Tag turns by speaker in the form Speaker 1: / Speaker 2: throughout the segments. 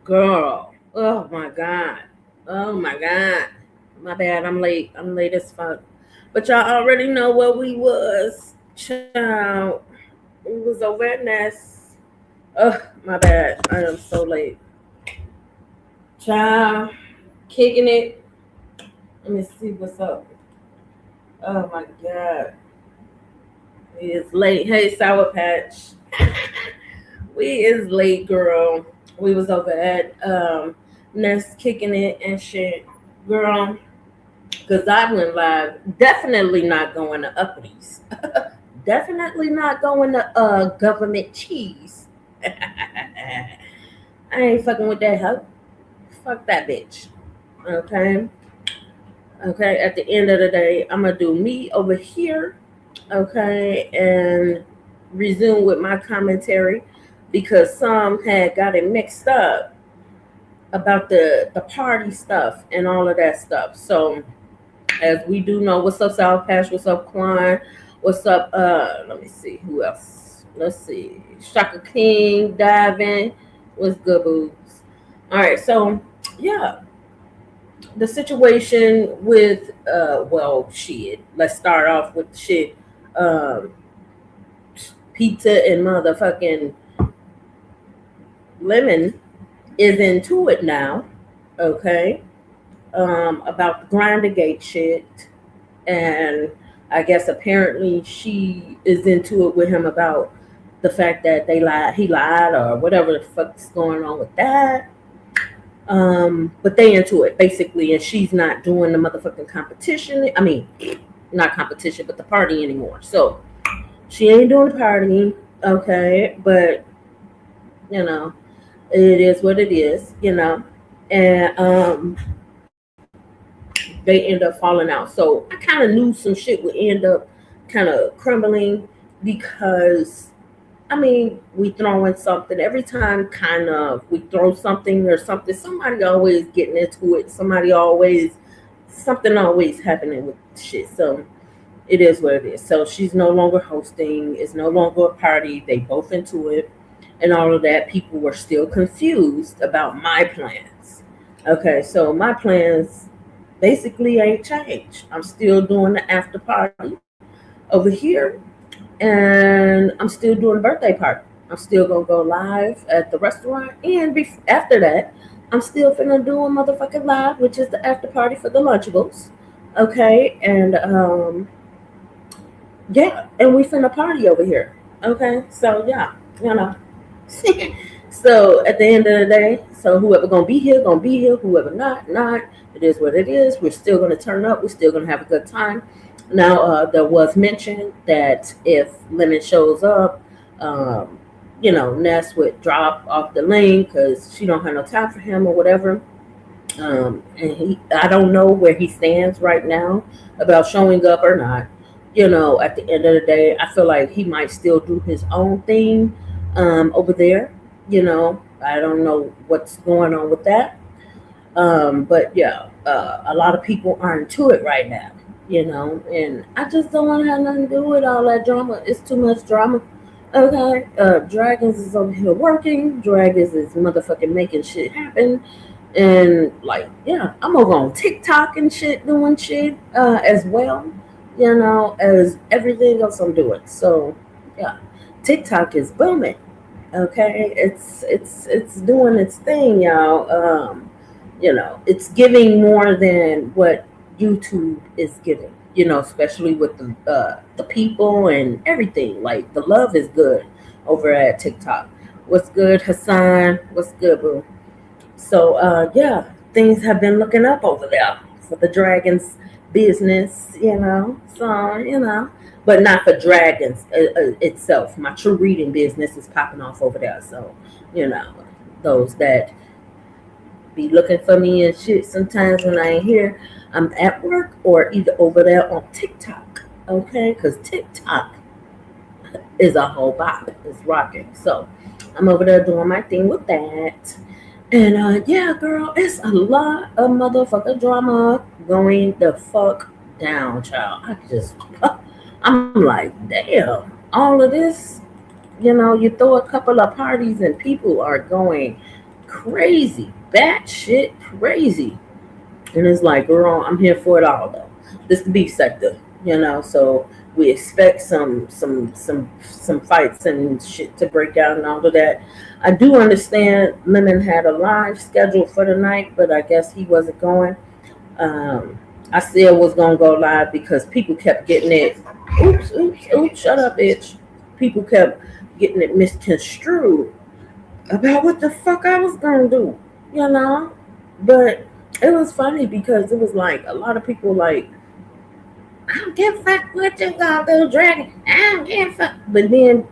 Speaker 1: Girl. Oh my God. Oh my God. My bad. I'm late as fuck. But y'all already know where we was. Child. We was over at Ness. Ugh, my bad. I am so late. Child. Kicking it. Let me see what's up. Oh my God. It's late. Hey, Sour Patch. We is late, girl. We was over at Nest kicking it and shit. Girl, because I went live. Definitely not going to Uppity. Definitely not going to government cheese. I ain't fucking with that hoe. Fuck that bitch. Okay. Okay. At the end of the day, I'm gonna do me over here. Okay, and resume with my commentary because some had got it mixed up about the party stuff and all of that stuff. So as we do know, what's up, South Patch? What's up, Quan? What's up? Let me see who else. Let's see, Shaka King, Diving. What's good, boobs? All right, so yeah, the situation with well, shit. Let's start off with shit. Um, Pizza and motherfucking Lemon is into it now. Okay, about the Grindergate shit, and I guess apparently she is into it with him about the fact that they lied, he lied, or whatever the fuck's going on with that. But they into it basically, and she's not doing the motherfucking competition. I mean, not competition, but the party anymore. So she ain't doing the party, okay? But you know, it is what it is, and they end up falling out. So I kind of knew some shit would end up kind of crumbling because I mean, we throw in something every time. Kind of, we throw something or something. Somebody always getting into it. Something always happening with shit. So it is what it is. So she's no longer hosting. It's no longer a party. They both into it, and all of that. People were still confused about my plans. Okay, so my plans basically ain't changed. I'm still doing the after party over here, and I'm still doing the birthday party. I'm still gonna go live at the restaurant, and after that, I'm still finna do a motherfucking live, which is the after party for the Lunchables. Okay, and yeah, and we finna party over here. Okay, so yeah, you know. So at the end of the day, so whoever gonna be here, gonna be here. Whoever not, not. It is what it is. We're still gonna turn up. We're still gonna have a good time. Now, there was mention that if Lemon shows up, um, Ness would drop off the link because she don't have no time for him or whatever. And I don't know where he stands right now about showing up or not. At the end of the day, I feel like he might still do his own thing over there. I don't know what's going on with that. But yeah, a lot of people aren't to it right now. And I just don't want to have nothing to do with all that drama. It's too much drama. Okay, Dragons is over here working. Dragons is motherfucking making shit happen. And like, yeah, I'm over on TikTok and shit doing shit as well, as everything else I'm doing. So yeah, TikTok is booming. Okay, it's doing its thing, y'all. It's giving more than what YouTube is giving. Especially with the people and everything. Like the love is good over at TikTok. What's good, Hassan? What's good, boo? So yeah, things have been looking up over there for the dragons business, So but not for dragons itself. My true reading business is popping off over there. So you know, those that be looking for me and shit. Sometimes when I ain't here, I'm at work or either over there on TikTok. Okay, because TikTok is a whole bop. It's rocking. So I'm over there doing my thing with that. And yeah, girl, it's a lot of motherfucker drama going the fuck down, child. I'm like, damn, all of this, you throw a couple of parties and people are going crazy, batshit crazy. And it's like, girl, I'm here for it all though. This is the beef sector, so we expect some fights and shit to break out and all of that. I do understand Lemon had a live schedule for the night, but I guess he wasn't going. I still was gonna go live because people kept getting it. Oops, shut up, bitch. People kept getting it misconstrued about what the fuck I was gonna do, But it was funny because it was like a lot of people like, I don't give a fuck what you gonna do, Dragon. I don't give a fuck. But then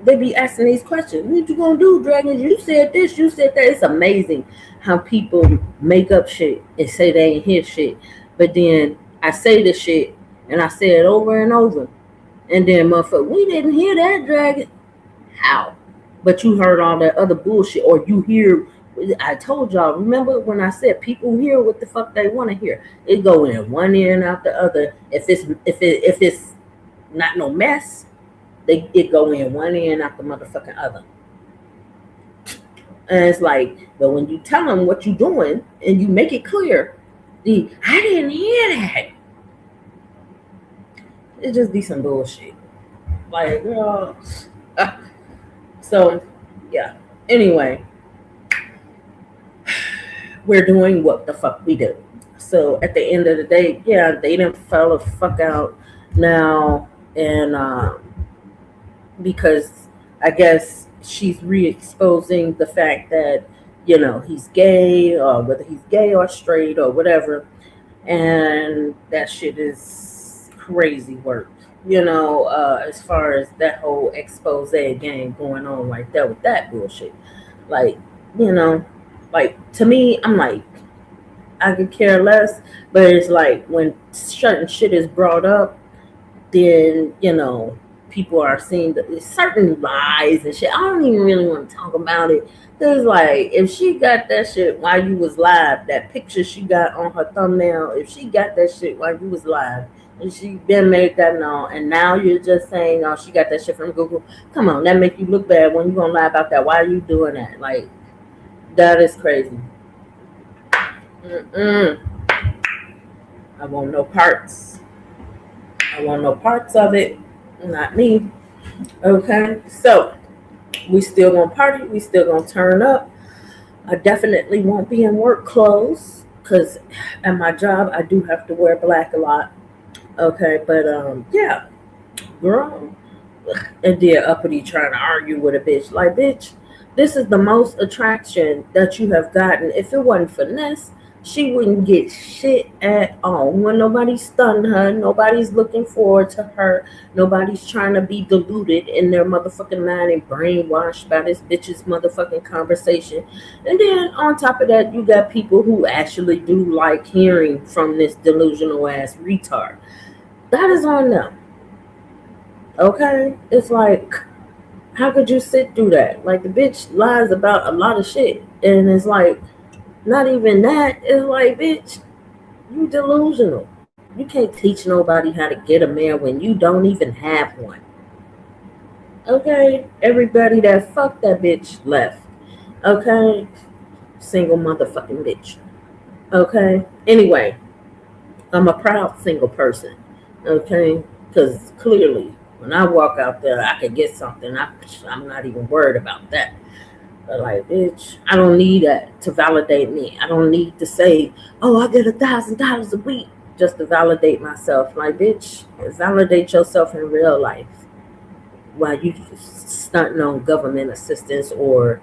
Speaker 1: they be asking these questions. What you gonna do, Dragon? You said this, you said that. It's amazing how people make up shit and say they ain't hear shit. But then I say the shit and I say it over and over. And then motherfucker, we didn't hear that, Dragon. How? But you heard all that other bullshit, or you hear. I told y'all, remember when I said people hear what the fuck they want to hear? It go in one ear and out the other. If it's not no mess, it go in one ear and out the motherfucking other. And it's like, but when you tell them what you doing and you make it clear, I didn't hear that. It just be some bullshit. Like, girl. So, yeah. Anyway, we're doing what the fuck we do. So at the end of the day, yeah, they didn't fell the fuck out now, and because I guess she's re-exposing the fact that he's gay, or whether he's gay or straight or whatever, and that shit is crazy work. As far as that whole expose game going on like that with that bullshit, like like to me, I'm like, I could care less, but it's like when certain shit is brought up, then people are seeing certain lies and shit. I don't even really want to talk about it. Cause like, if she got that shit while you was live, that picture she got on her thumbnail, if she got that shit while you was live, and she been made that known, and now you're just saying, oh, she got that shit from Google. Come on, that make you look bad when you gonna lie about that. Why are you doing that? Like, that is crazy. I want no parts. I want no parts of it. Not me. Okay, so we still gonna party. We still gonna turn up. I definitely won't be in work clothes because at my job I do have to wear black a lot. Okay, but yeah, girl, and then uppity trying to argue with a bitch. Like, bitch, this is the most attraction that you have gotten. If it wasn't finesse, she wouldn't get shit at all. When nobody stunned her, nobody's looking forward to her, nobody's trying to be deluded in their motherfucking mind and brainwashed by this bitch's motherfucking conversation. And then on top of that, you got people who actually do like hearing from this delusional ass retard. That is on them. Okay? It's like, how could you sit through that? Like, the bitch lies about a lot of shit. And it's like, not even that. It's like, bitch, you delusional. You can't teach nobody how to get a man when you don't even have one. Okay? Everybody that fucked that bitch left. Okay? Single motherfucking bitch. Okay? Anyway, I'm a proud single person. Okay? Because clearly, when I walk out there, I could get something. I'm not even worried about that. But like, bitch, I don't need that to validate me. I don't need to say, oh, I get $1,000 a week just to validate myself. Like, bitch, validate yourself in real life while you stunting on government assistance or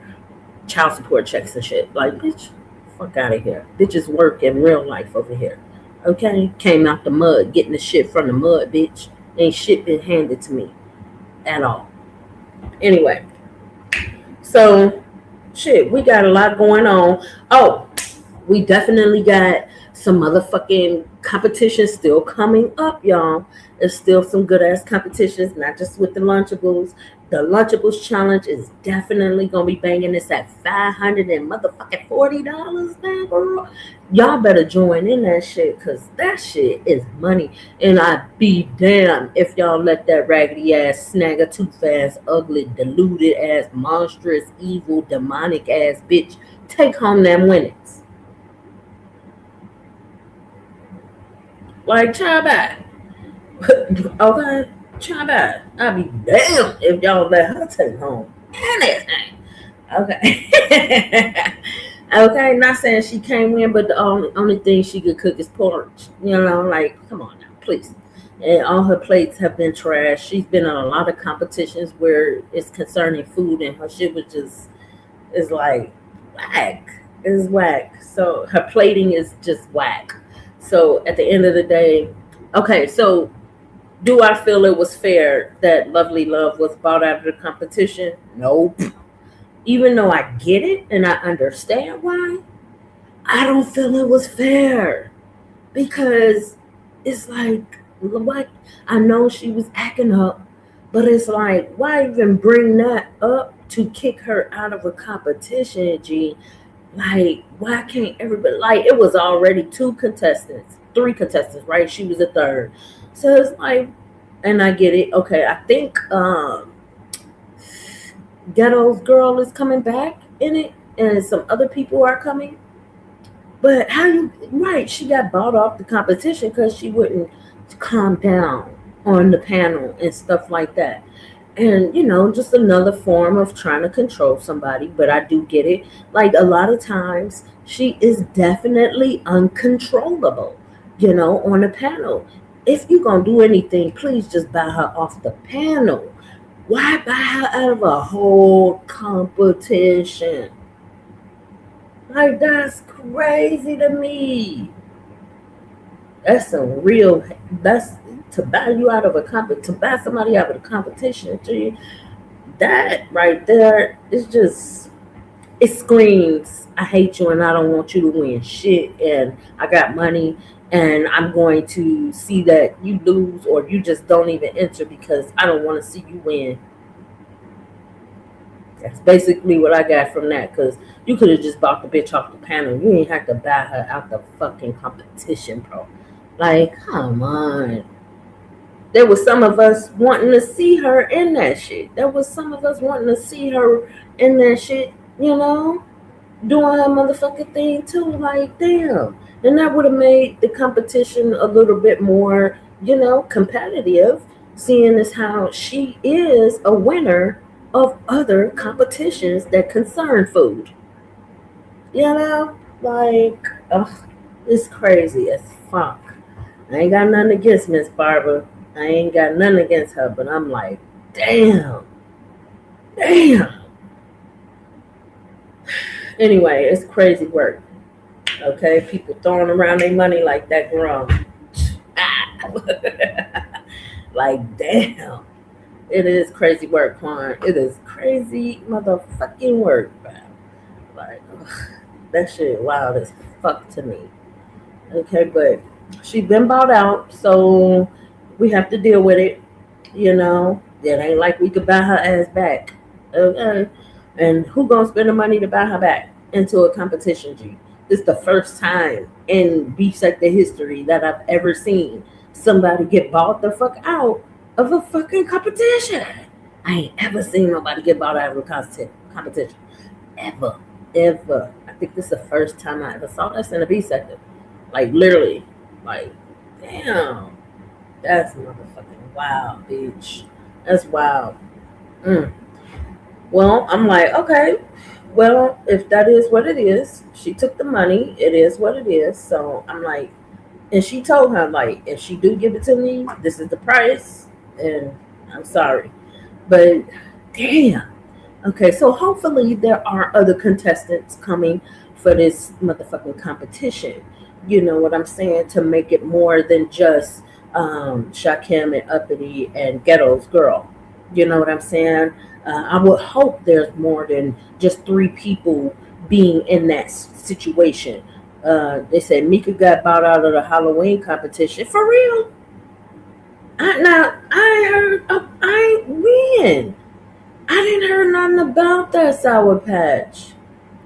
Speaker 1: child support checks and shit. Like, bitch, fuck out of here. Bitches work in real life over here. Okay? Came out the mud, getting the shit from the mud, bitch. Ain't shit been handed to me at all. Anyway, so shit, we got a lot going on. Oh, we definitely got some motherfucking competitions still coming up, y'all. There's still some good ass competitions, not just with the Lunchables. The Lunchables challenge is definitely gonna be banging this at $540, man, girl. Y'all better join in that shit, cause that shit is money. And I'd be damned if y'all let that raggedy ass, snagger tooth ass, ugly, deluded ass, monstrous, evil, demonic ass bitch take home them winnings. Like, try back. Okay? Try back. I'd be damned if y'all let her take home anything. Okay. Okay, not saying she can't win, but the only thing she could cook is porridge. You know, like, come on now, please. And all her plates have been trash. She's been on a lot of competitions where it's concerning food, and her shit was just is like whack. Is whack. So her plating is just whack. So at the end of the day, okay. So do I feel it was fair that Lovely Love was bought out of the competition? Nope. Even though I get it and I understand why, I don't feel it was fair because it's like, what? I know she was acting up, but it's like, why even bring that up to kick her out of a competition, G? Like, why can't everybody, like, it was already three contestants, right? She was a third. So it's like, and I get it. Okay, I think Ghetto's girl is coming back in it, and some other people are coming. But how you right? She got bought off the competition because she wouldn't calm down on the panel and stuff like that. And just another form of trying to control somebody. But I do get it. Like a lot of times, she is definitely uncontrollable. On the panel. If you're gonna do anything, please just buy her off the panel. Why buy her out of a whole competition? Like, that's crazy to me. That's that's to buy you out of to buy somebody out of a competition. That right there is just, it screams, I hate you and I don't want you to win shit, and I got money and I'm going to see that you lose or you just don't even enter because I don't want to see you win. That's basically what I got from that, because you could have just bought the bitch off the panel. You ain't have to buy her out the fucking competition, bro. Like, come on. There was some of us wanting to see her in that shit. There was some of us wanting to see her in that shit, doing her motherfucking thing too. Like, damn. And that would have made the competition a little bit more, competitive, seeing as how she is a winner of other competitions that concern food. Like, ugh, it's crazy as fuck. I ain't got nothing against Miss Barbara. I ain't got nothing against her, but I'm like, damn. Anyway, it's crazy work. Okay, people throwing around their money like that girl. Like, damn. It is crazy work, Juan. It is crazy motherfucking work, man. Like, ugh, that shit wild as fuck to me. Okay, but she been bought out, so we have to deal with it. It ain't like we could buy her ass back. Okay, and who gonna spend the money to buy her back into a competition? G. This is the first time in beef sector history that I've ever seen somebody get bought the fuck out of a fucking competition. I ain't ever seen nobody get bought out of a competition. Ever. I think this is the first time I ever saw this in the beef sector. Like, literally. Like, damn. That's motherfucking wild, bitch. That's wild. Well, I'm like, okay. Well, if that is what it is, she took the money. It is what it is. So I'm like, and she told her, like, if she do give it to me, this is the price. And I'm sorry. But damn. Okay, so hopefully there are other contestants coming for this motherfucking competition. You know what I'm saying? To make it more than just Shakim and Uppity and Ghetto's girl. You know what I'm saying? I would hope there's more than just 3 people being in that situation. They said Mika got bought out of the Halloween competition. For real? I heard, I when? I didn't hear nothing about that Sour Patch.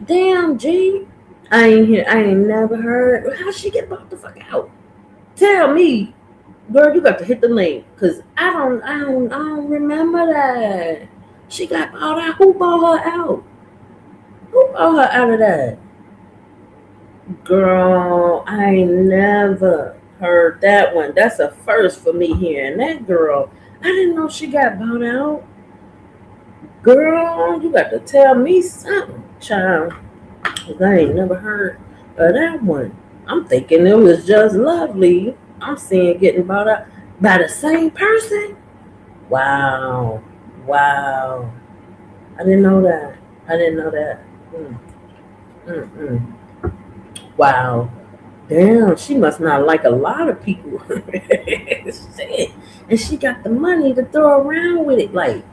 Speaker 1: Damn, G. I ain't never heard. How'd she get bought the fuck out? Tell me, girl. You got to hit the link, cause I don't remember that. She got bought out. Who bought her out? Who pull her out of that? Girl, I ain't never heard that one. That's a first for me hearing that, girl. I didn't know she got bought out. Girl, you got to tell me something, child. 'Cause I ain't never heard of that one. I'm thinking it was just lovely. I'm seeing getting bought out by the same person. Wow. Wow. I didn't know that. I didn't know that. Mm, mm. Wow. Damn, she must not like a lot of people. Shit. And she got the money to throw around with it. Like,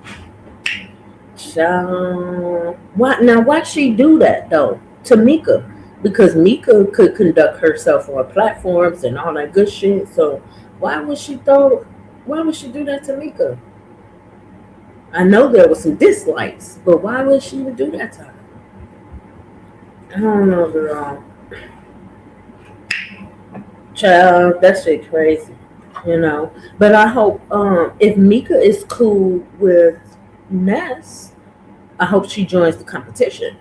Speaker 1: child. Why she do that though to Mika? Because Mika could conduct herself on platforms and all that good shit. So why would she do that to Mika? I know there was some dislikes, but why would she even do that to her? I don't know, girl. Child, that shit crazy, you know. But I hope if Mika is cool with Ness, I hope she joins the competition.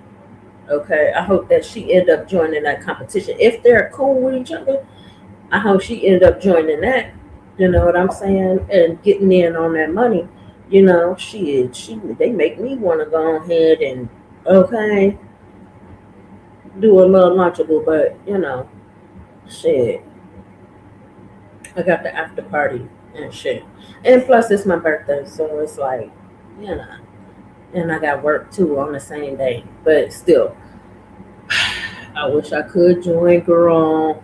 Speaker 1: Okay, I hope that she end up joining that competition. If they're cool with each other, I hope she end up joining that. You know what I'm saying? And getting in on that money. You know, they make me want to go ahead and okay do a little lunchable, but you know, shit. I got the after party and shit. And plus it's my birthday, so it's like, you know, and I got work too on the same day. But still, I wish I could join, girl.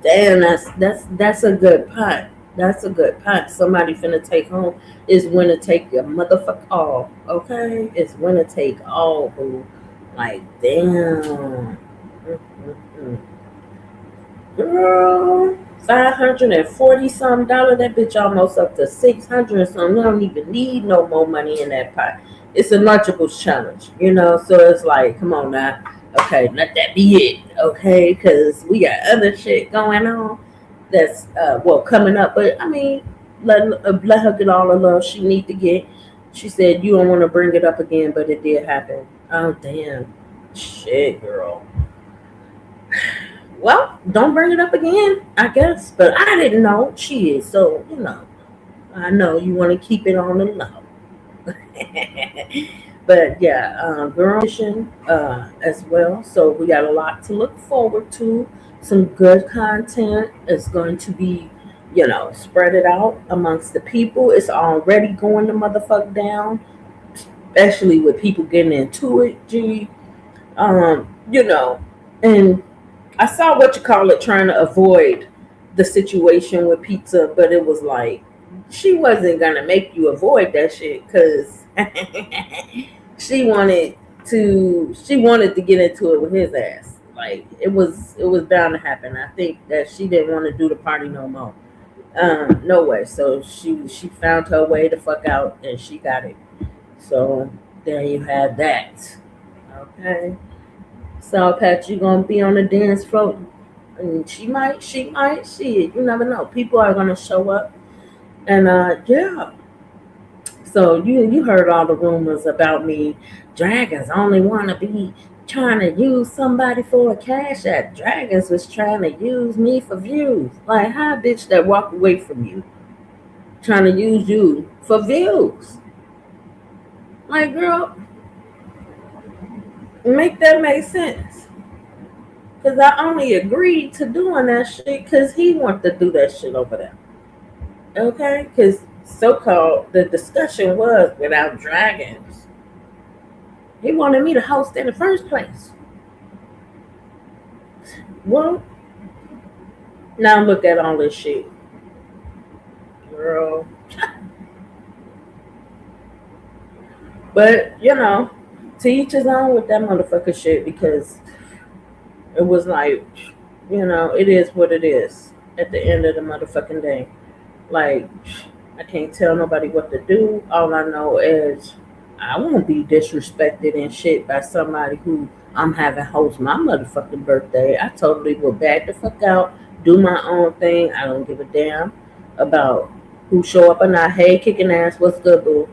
Speaker 1: Damn, that's a good pot. That's a good pot. Somebody finna take home is winner take your motherfucker all. Okay? It's winner take all, boo. Like, damn. Mm-mm-mm. Girl, 540 some dollar. That bitch almost up to 600 or something. You don't even need no more money in that pot. It's a Lunchables challenge, you know. So it's like, come on now. Okay, let that be it. Okay, because we got other shit going on that's coming up. But I mean, let her get all the love she need to get. She said you don't want to bring it up again, but it did happen. Oh damn, shit, girl. Well, don't bring it up again, I guess. But I didn't know she is, so you know. I know you want to keep it on the low. But yeah, girl as well. So we got a lot to look forward to. Some good content is going to be, you know, spread it out amongst the people. It's already going to motherfuck down, especially with people getting into it. You know, and I saw trying to avoid the situation with pizza, but it was like she wasn't gonna make you avoid that shit because she wanted to get into it with his ass. Like it was bound to happen. I think that she didn't want to do the party no more. No way. So she found her way to fuck out and she got it. So there you have that. Okay. So Pat, you gonna be on the dance floor. And she might, shit. You never know. People are gonna show up. And yeah. So you heard all the rumors about me. Dragons only wanna be trying to use somebody for a cash app. Dragons was trying to use me for views. Like how bitch that walk away from you trying to use you for views. Like girl, make that make sense. Because I only agreed to doing that shit because he wanted to do that shit over there. Okay? Because so-called the discussion was without dragons. He wanted me to host in the first place. Well, now look at all this shit. Girl. But, you know, to each his own with that motherfucker shit because it was like, you know, it is what it is at the end of the motherfucking day. Like, I can't tell nobody what to do. All I know is I won't be disrespected and shit by somebody who I'm having host my motherfucking birthday. I totally will back the fuck out, do my own thing. I don't give a damn about who show up or not. Hey, kicking ass, what's good, boo?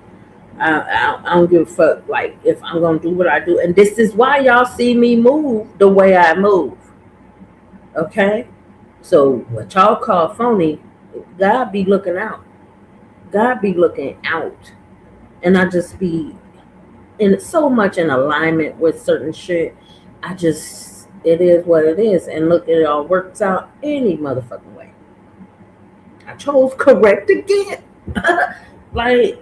Speaker 1: I don't give a fuck. Like, if I'm gonna do what I do, and this is why y'all see me move the way I move. Okay, so what y'all call phony, God be looking out. God be looking out, and I just be in so much in alignment with certain shit. I just, it is what it is, and look, it all works out any motherfucking way. I chose correct again. Like,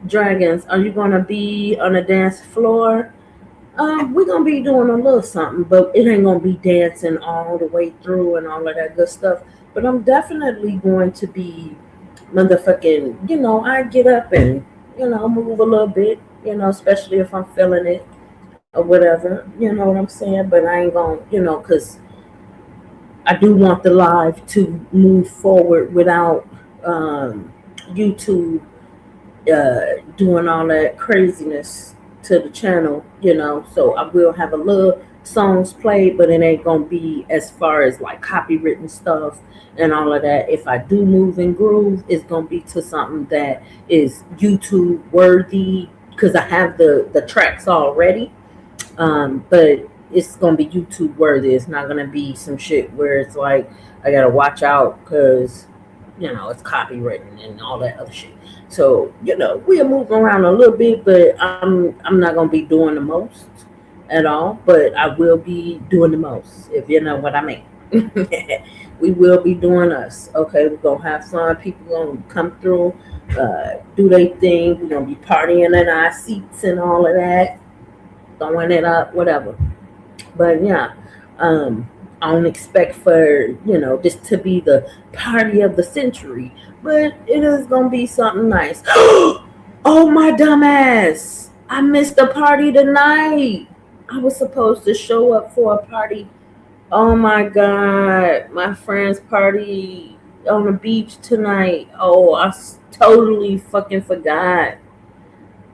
Speaker 1: dragons, are you gonna be on the dance floor? We're gonna be doing a little something, but it ain't gonna be dancing all the way through and all of that good stuff. But I'm definitely going to be motherfucking, I get up and, move a little bit, especially if I'm feeling it or whatever, you know what I'm saying? But I ain't gonna, because I do want the live to move forward without YouTube doing all that craziness to the channel, So I will have a little songs played, but it ain't gonna be as far as like copywritten stuff and all of that. If I do move and groove, it's gonna be to something that is YouTube worthy because I have the tracks already. But it's gonna be YouTube worthy. It's not gonna be some shit where it's like I gotta watch out because it's copywritten and all that other shit. So we'll move around a little bit, but I'm not gonna be doing the most at all. But I will be doing the most, if you know what I mean. We will be doing us. Okay, we're gonna have fun. People gonna come through, do their thing. We're gonna be partying in our seats and all of that, throwing it up, whatever. But yeah, I don't expect for this to be the party of the century, but it is gonna be something nice. Oh my dumbass! I missed the party tonight. I was supposed to show up for a party. Oh my god, my friend's party on the beach tonight. Oh, I totally fucking forgot.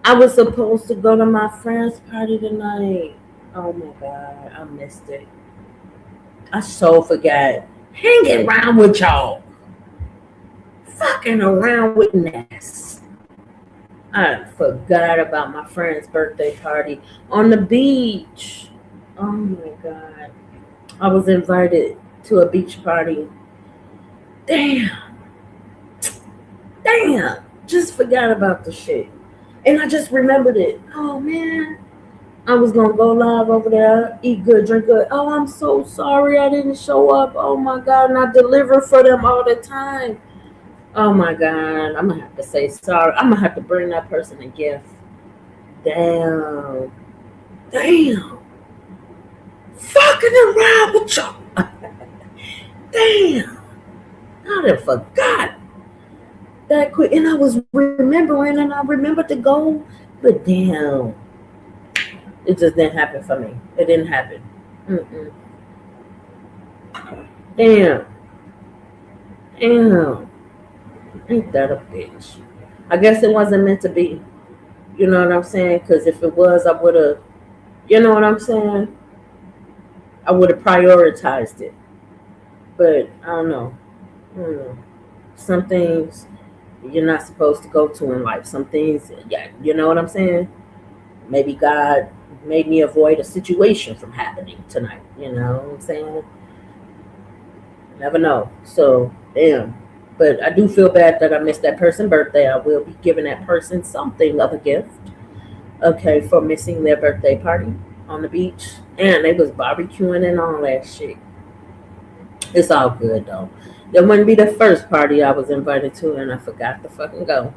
Speaker 1: I was supposed to go to my friend's party tonight. Oh my god, I missed it. I so forgot. Hanging around with y'all. Fucking around with Ness. I forgot about my friend's birthday party on the beach. Oh my god. I was invited to a beach party. Damn. Just forgot about the shit. And I just remembered it. Oh man. I was gonna go live over there, eat good, drink good. Oh, I'm so sorry I didn't show up. Oh my god, and I deliver for them all the time. Oh my god, I'm gonna have to say sorry. I'm gonna have to bring that person a gift. Damn. Fucking around with y'all. Damn. I done forgot that quick. And I was remembering and I remembered to go, but damn. It just didn't happen for me. It didn't happen. Mm-mm. Damn. Ain't that a bitch? I guess it wasn't meant to be. You know what I'm saying? Because if it was, I would have, you know what I'm saying? I would have prioritized it. But I don't know. Some things you're not supposed to go to in life. Some things, yeah, you know what I'm saying? Maybe God made me avoid a situation from happening tonight. You know what I'm saying? Never know. So, damn. But I do feel bad that I missed that person's birthday. I will be giving that person something of a gift. Okay, for missing their birthday party on the beach. And they was barbecuing and all that shit. It's all good though. That wouldn't be the first party I was invited to and I forgot to fucking go.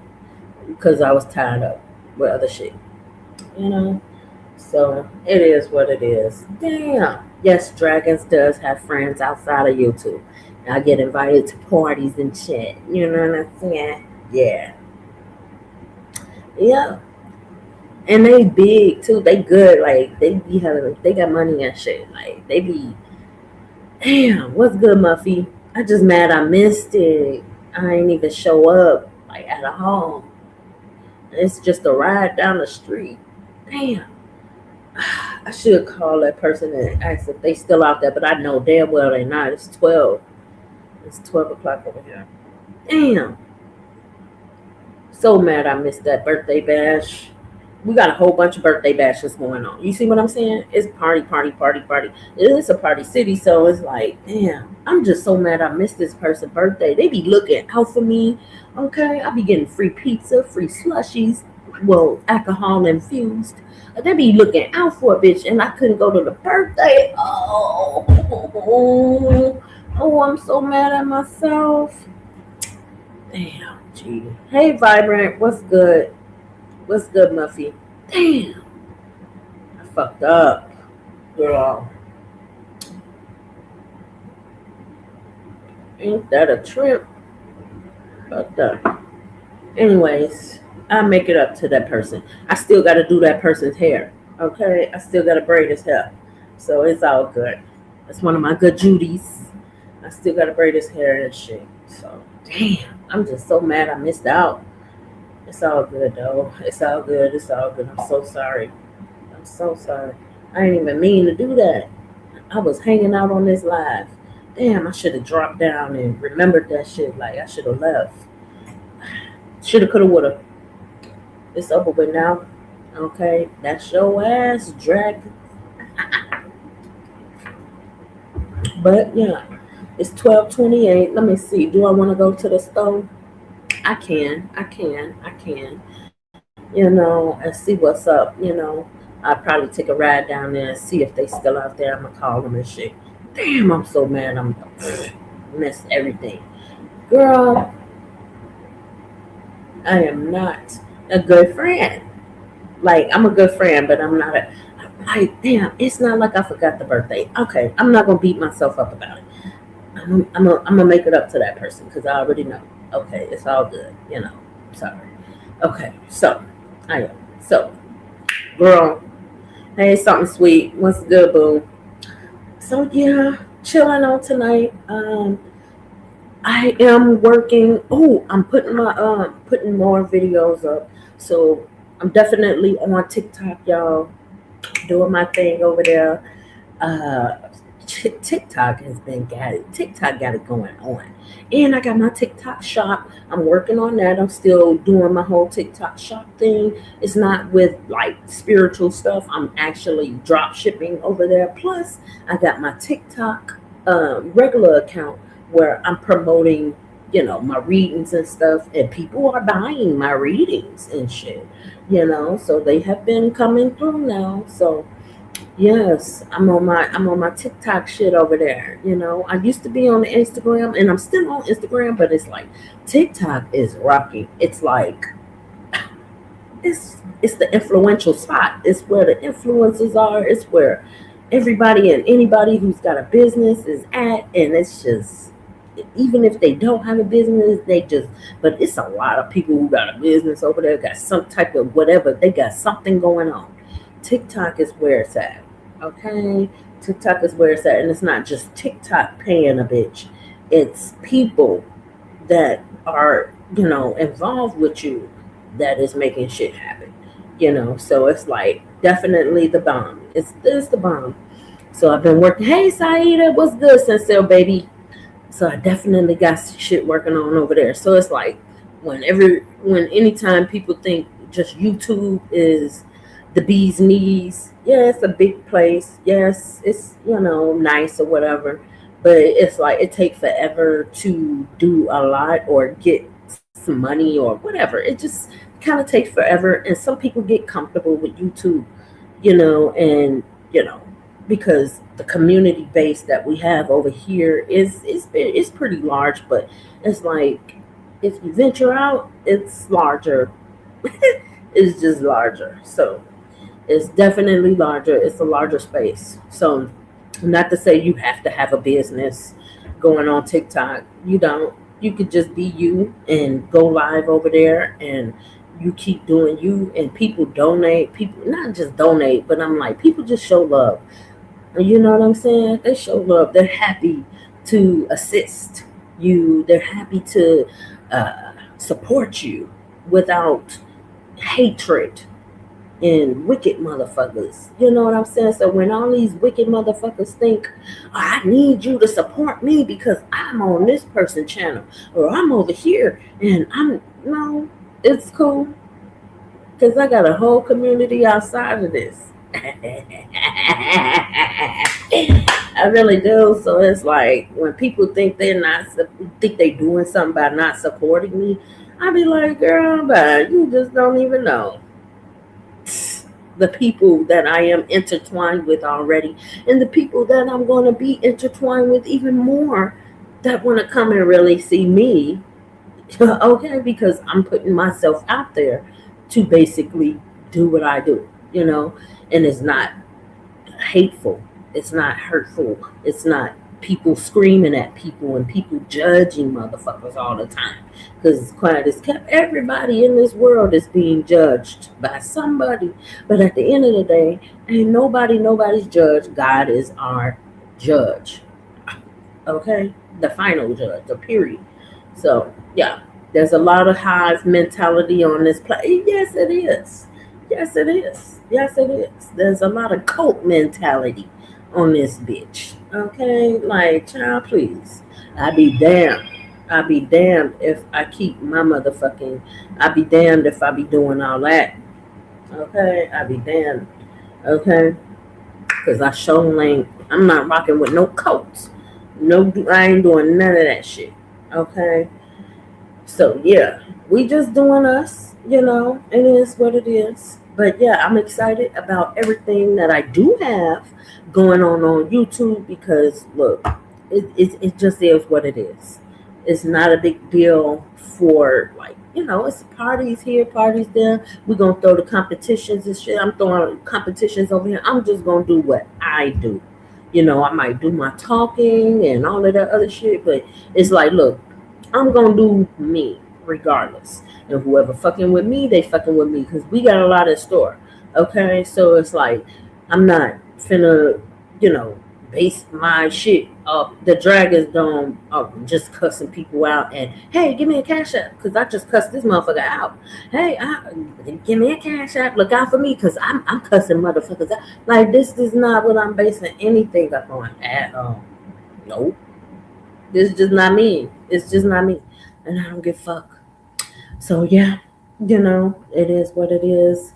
Speaker 1: Because I was tied up with other shit. You know? So it is what it is. Damn. Yes, Dragons does have friends outside of YouTube. I get invited to parties and shit. You know what I'm saying? Yeah. Yeah. And they big too. They good. Like they got money and shit. Like they be. Damn. What's good, Muffy? I just mad I missed it. I ain't even show up like at all. It's just a ride down the street. Damn. I should call that person and ask if they still out there, but I know damn well they're not. It's 12. It's 12 o'clock over here. Damn. So mad I missed that birthday bash. We got a whole bunch of birthday bashes going on. You see what I'm saying? It's party, party, party, party. It is a party city, so it's like, damn, I'm just so mad I missed this person's birthday. They be looking out for me. Okay, I be getting free pizza, free slushies, well, alcohol infused. They be looking out for a bitch, and I couldn't go to the birthday. Oh, I'm so mad at myself. Damn, gee. Hey, Vibrant, what's good? What's good, Muffy? Damn, I fucked up, girl. Ain't that a trip? Fucked up. Anyways, I make it up to that person. I still got to do that person's hair. Okay, I still got to braid his hair, so it's all good. That's one of my good Judies. I still got to braid his hair and shit. So damn, I'm just so mad I missed out. It's all good though. It's all good. It's all good. I'm so sorry. I'm so sorry. I didn't even mean to do that. I was hanging out on this live. Damn, I should have dropped down and remembered that shit. Like I should have left. Shoulda, coulda, woulda. It's over with now. Okay, that's your ass, drag. But yeah, it's 12:28. Let me see. Do I want to go to the store? I can. And see what's up. I'll probably take a ride down there and see if they still out there. I'm gonna call them and shit. Damn, I'm so mad. I'm missed everything, girl. I am not a good friend. Like I'm a good friend, but I'm not a. Damn, it's not like I forgot the birthday. Okay, I'm not gonna beat myself up about it. I'm gonna make it up to that person because I already know. Okay, it's all good. Sorry. Okay, so I am. So, girl, hey, something sweet. What's good, boo? So yeah, chilling on tonight. I am working. Oh, I'm putting more videos up. So I'm definitely on TikTok, y'all, doing my thing over there. Uh, TikTok has been got it. TikTok got it going on, and I got my TikTok shop. I'm working on that. I'm still doing my whole TikTok shop thing. It's not with like spiritual stuff. I'm actually drop shipping over there. Plus, I got my TikTok regular account where I'm promoting, my readings and stuff, and people are buying my readings and shit. So they have been coming through now. So yes, I'm on my TikTok shit over there. I used to be on Instagram and I'm still on Instagram, but it's like TikTok is rocking. It's like it's the influential spot. It's where the influencers are. It's where everybody and anybody who's got a business is at, and it's just even if they don't have a business, but it's a lot of people who got a business over there, got some type of whatever, they got something going on. TikTok is where it's at. Okay? TikTok is where it's at. And it's not just TikTok paying a bitch. It's people that are, involved with you that is making shit happen. So it's like definitely the bomb. It's the bomb. So I've been working. Hey Saida, what's good, Sincere baby? So I definitely got shit working on over there. So it's like anytime people think just YouTube is the bee's knees, yeah, it's a big place. Yes, it's nice or whatever, but it's like it takes forever to do a lot or get some money or whatever. It just kind of takes forever, and some people get comfortable with YouTube, and because the community base that we have over here is pretty large, but it's like if you venture out, it's larger. It's just larger. So it's definitely larger. It's a larger space. So not to say you have to have a business going on TikTok. You don't. You could just be you and go live over there, and you keep doing you, and people donate. People not just donate, but I'm like, people just show love. You know what I'm saying? They show love. They're happy to assist you. They're happy to support you without hatred and wicked motherfuckers. You know what I'm saying? So when all these wicked motherfuckers think, oh, I need you to support me because I'm on this person's channel or I'm over here and I'm no, It's cool because I got a whole community outside of this. I really do. So it's like when people think they're not, think they doing something by not supporting me, I be like, girl, but you just don't even know the people that I am intertwined with already, and the people that I'm going to be intertwined with even more that want to come and really see me. Okay, because I'm putting myself out there to basically do what I do, and it's not hateful, it's not hurtful, it's not people screaming at people and people judging motherfuckers all the time. Because quiet is kept, everybody in this world is being judged by somebody. But at the end of the day, ain't nobody's judge. God is our judge. Okay? The final judge, the period. So, yeah, there's a lot of hive mentality on this place. Yes, it is. Yes, it is. Yes, it is. There's a lot of cult mentality on this bitch. Okay? Like, child, please. I be damned. I be damned if I keep my motherfucking. I be damned if I be doing all that. Okay? I be damned. Okay? Because I sure ain't. I'm not rocking with no coats. No, I ain't doing none of that shit. Okay? So yeah, we just doing us, it is what it is. But yeah, I'm excited about everything that I do have going on YouTube because look, it just is what it is. It's not a big deal for like, it's parties here, parties there. We're gonna throw the competitions and shit. I'm throwing competitions over here. I'm just gonna do what I do. I might do my talking and all of that other shit, but it's like, look, I'm gonna do me regardless. And whoever fucking with me, they fucking with me because we got a lot in store. Okay, so it's like I'm not finna, base my shit up the Dragon's Dome of just cussing people out and hey, give me a cash app because I just cussed this motherfucker out. Hey, give me a cash app. Look out for me because I'm cussing motherfuckers out. Like this is not what I'm basing anything up on at all. Nope. This is just not me. It's just not me. And I don't give a fuck. So yeah, it is what it is.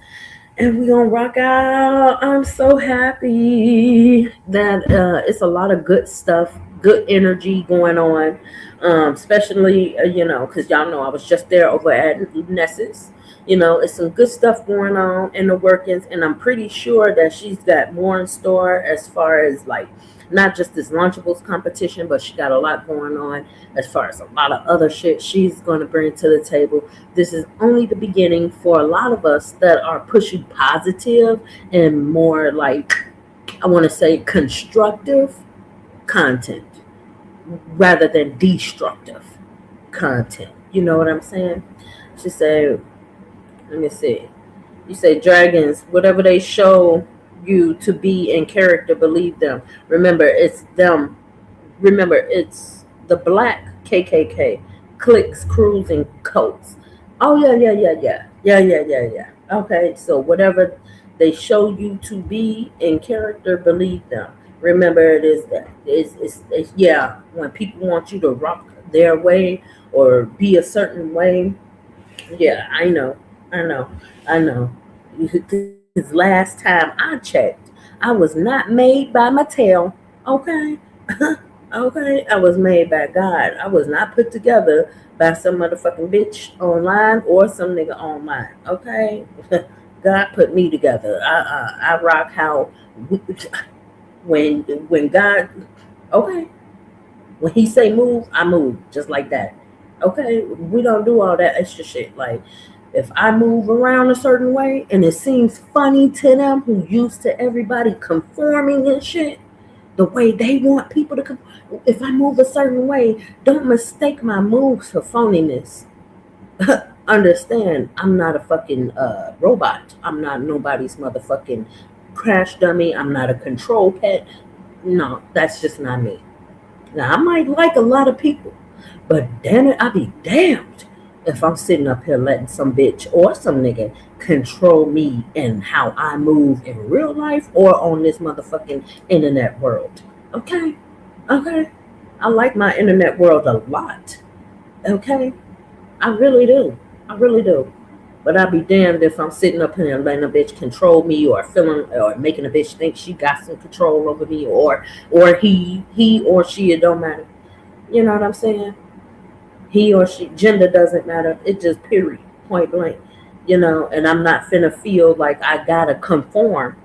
Speaker 1: And we gonna rock out. I'm so happy that it's a lot of good stuff, good energy going on. Especially, because y'all know I was just there over at Ness's. It's some good stuff going on in the workings, and I'm pretty sure that she's got more in store as far as like not just this Lunchables competition, but she got a lot going on as far as a lot of other shit she's going to bring to the table. This is only the beginning for a lot of us that are pushing positive and more like, I want to say, constructive content rather than destructive content. You know what I'm saying? She said, let me see. You say dragons, whatever they show you to be in character, believe them. Remember, it's them. Remember, it's the black KKK, cliques, crews, and coats. Oh, yeah. Okay, so whatever they show you to be in character, believe them. Remember, it is that. It's yeah, when people want you to rock their way or be a certain way, yeah, I know. Because last time I checked, I was not made by Mattel. Okay, okay, I was made by God. I was not put together by some motherfucking bitch online or some nigga online. Okay, God put me together. I rock how when God, okay, when He say move, I move just like that. Okay, we don't do all that extra shit. Like, if I move around a certain way and it seems funny to them who used to everybody conforming and shit, the way they want people to come, if I move a certain way, don't mistake my moves for phoniness. Understand, I'm not a fucking robot. I'm not nobody's motherfucking crash dummy. I'm not a control pet. No, that's just not me. Now, I might like a lot of people, but damn it, I be damned if I'm sitting up here letting some bitch or some nigga control me and how I move in real life or on this motherfucking internet world. Okay? Okay? I like my internet world a lot. Okay? I really do. I really do. But I'll be damned if I'm sitting up here and letting a bitch control me, or feeling, or making a bitch think she got some control over me, or he or she. It don't matter. You know what I'm saying? He or she, gender doesn't matter. It just period, point blank. And I'm not finna feel like I gotta conform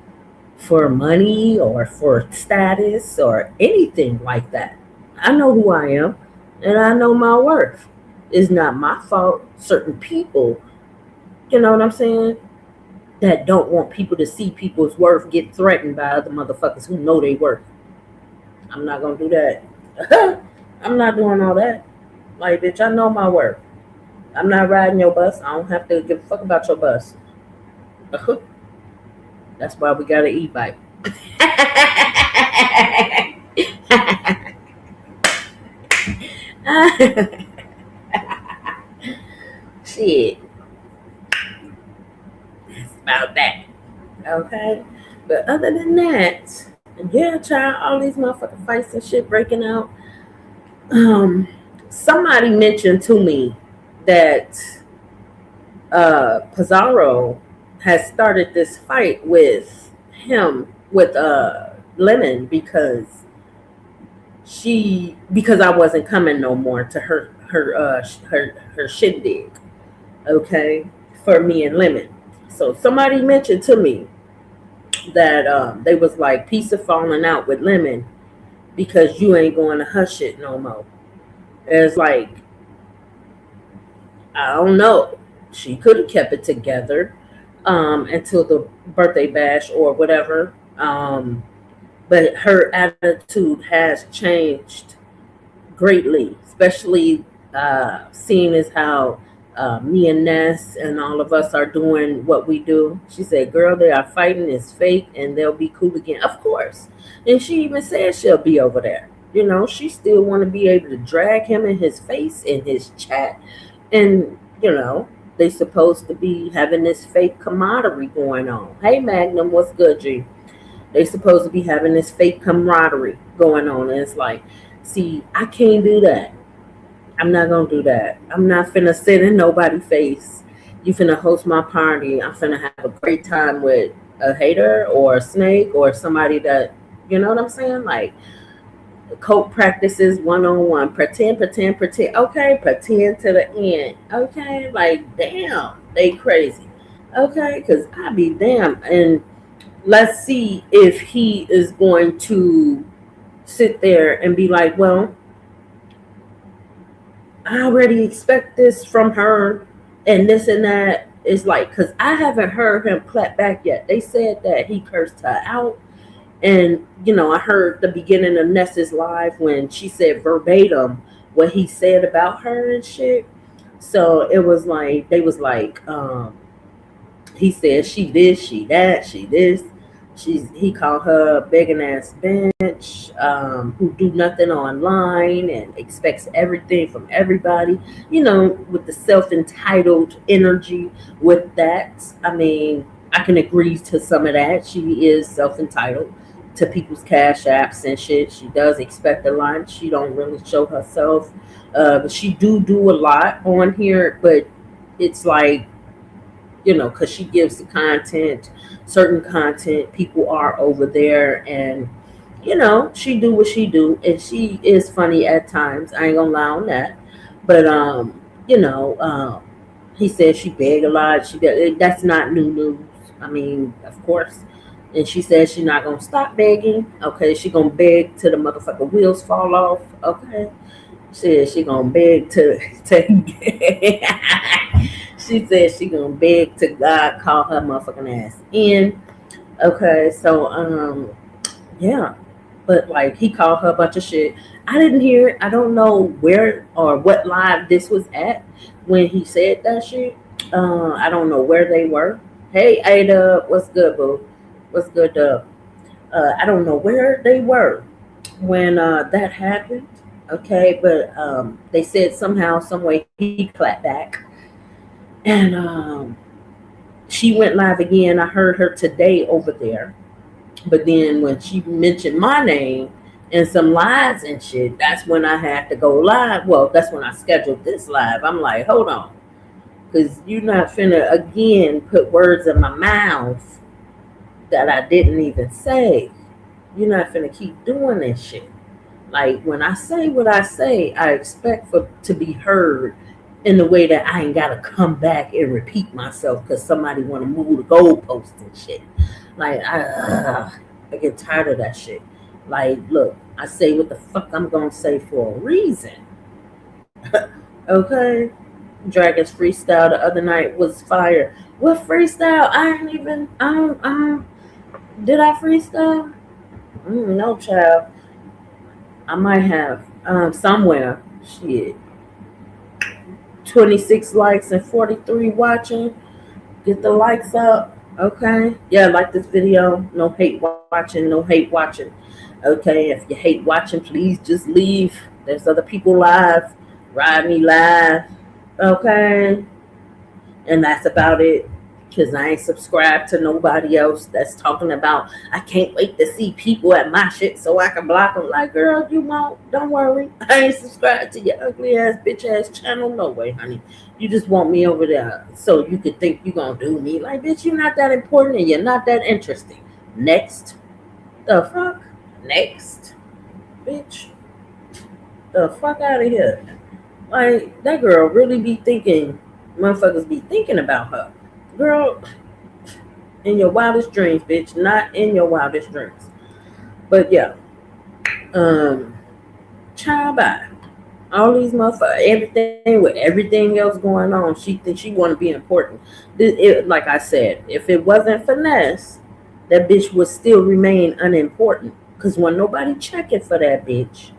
Speaker 1: for money or for status or anything like that. I know who I am and I know my worth. It's not my fault. Certain people, you know what I'm saying, that don't want people to see people's worth get threatened by other motherfuckers who know they worth. I'm not gonna do that. I'm not doing all that. Like, bitch, I know my worth. I'm not riding your bus. I don't have to give a fuck about your bus. That's why we got an e-bike. Shit. That's about that. Okay? But other than that, yeah, child, all these motherfucking fights and shit breaking out. Somebody mentioned to me that Pizarro has started this fight with him, with Lemon, because I wasn't coming no more to her shindig, okay, for me and Lemon. So somebody mentioned to me that they was like, piece of falling out with Lemon because you ain't going to her shit no more. It's like, I don't know. She could have kept it together until the birthday bash or whatever. But her attitude has changed greatly, especially seeing as how me and Ness and all of us are doing what we do. She said, girl, they are fighting, it's fake, and they'll be cool again. Of course. And she even said she'll be over there. She still want to be able to drag him in his face in his chat. And, they supposed to be having this fake camaraderie going on. Hey, Magnum, what's good, G? They supposed to be having this fake camaraderie going on. And it's like, see, I can't do that. I'm not going to do that. I'm not finna sit in nobody's face. You finna host my party. I'm finna have a great time with a hater or a snake or somebody that, you know what I'm saying? Like, coke practices 1-on-1. Pretend. Okay, pretend to the end. Okay, like, damn, they crazy. Okay, because I be damn. And let's see if he is going to sit there and be like, well, I already expect this from her and this and that. It's like, because I haven't heard him clap back yet. They said that he cursed her out. And, I heard the beginning of Ness's live when she said verbatim what he said about her and shit. So it was like, they was like, he said she this, she that, she this. He called her a begging ass bitch, who do nothing online and expects everything from everybody, with the self-entitled energy with that. I mean, I can agree to some of that. She is self-entitled to people's cash apps and shit. She does expect a lot. She don't really show herself. But she do a lot on here, but it's like, because she gives the content, certain content, people are over there, and, she do what she do, and she is funny at times. I ain't gonna lie on that. But, he said she beg a lot. That's not new news. I mean, of course. And she says she's not going to stop begging. Okay, she going to beg till the motherfucking wheels fall off. Okay. She going to beg to she said she going to beg to God call her motherfucking ass in. Okay, so, yeah. But, like, he called her a bunch of shit. I didn't hear it. I don't know where or what live this was at when he said that shit. I don't know where they were. Hey, Ada, what's good, boo? What's good, Dub? I don't know where they were when that happened. Okay, but they said somehow, some way he clapped back. And she went live again. I heard her today over there. But then when she mentioned my name and some lives and shit, that's when I had to go live. Well, that's when I scheduled this live. I'm like, hold on. Because you're not finna again put words in my mouth that I didn't even say. You're not finna keep doing this shit. Like when I say what I say, I expect for to be heard in the way that I ain't gotta come back and repeat myself because somebody want to move the goalpost and shit. Like I get tired of that shit. Like, look, I say what the fuck I'm gonna say for a reason. Okay, Dragon's freestyle the other night was fire. What freestyle? I ain't even. Did I freestyle? No, child. I might have somewhere. Shit. 26 likes and 43 watching. Get the likes up. Okay. Yeah, like this video. No hate watching. No hate watching. Okay. If you hate watching, please just leave. There's other people live. Ride me live. Okay. And that's about it. Because I ain't subscribed to nobody else that's talking about, I can't wait to see people at my shit so I can block them. Like, girl, you won't. Don't worry. I ain't subscribed to your ugly ass, bitch ass channel. No way, honey. You just want me over there so you could think you gonna do me. Like, bitch, you're not that important and you're not that interesting. Next. The fuck? Next. Bitch. The fuck out of here. Like, that girl really be thinking, motherfuckers be thinking about her. Girl, in your wildest dreams, bitch. Not in your wildest dreams. But yeah. Child bye. All these motherfuckers, everything with everything else going on, she thinks she want to be important. Like I said, if it wasn't for Ness, that bitch would still remain unimportant. Because when nobody checking for that bitch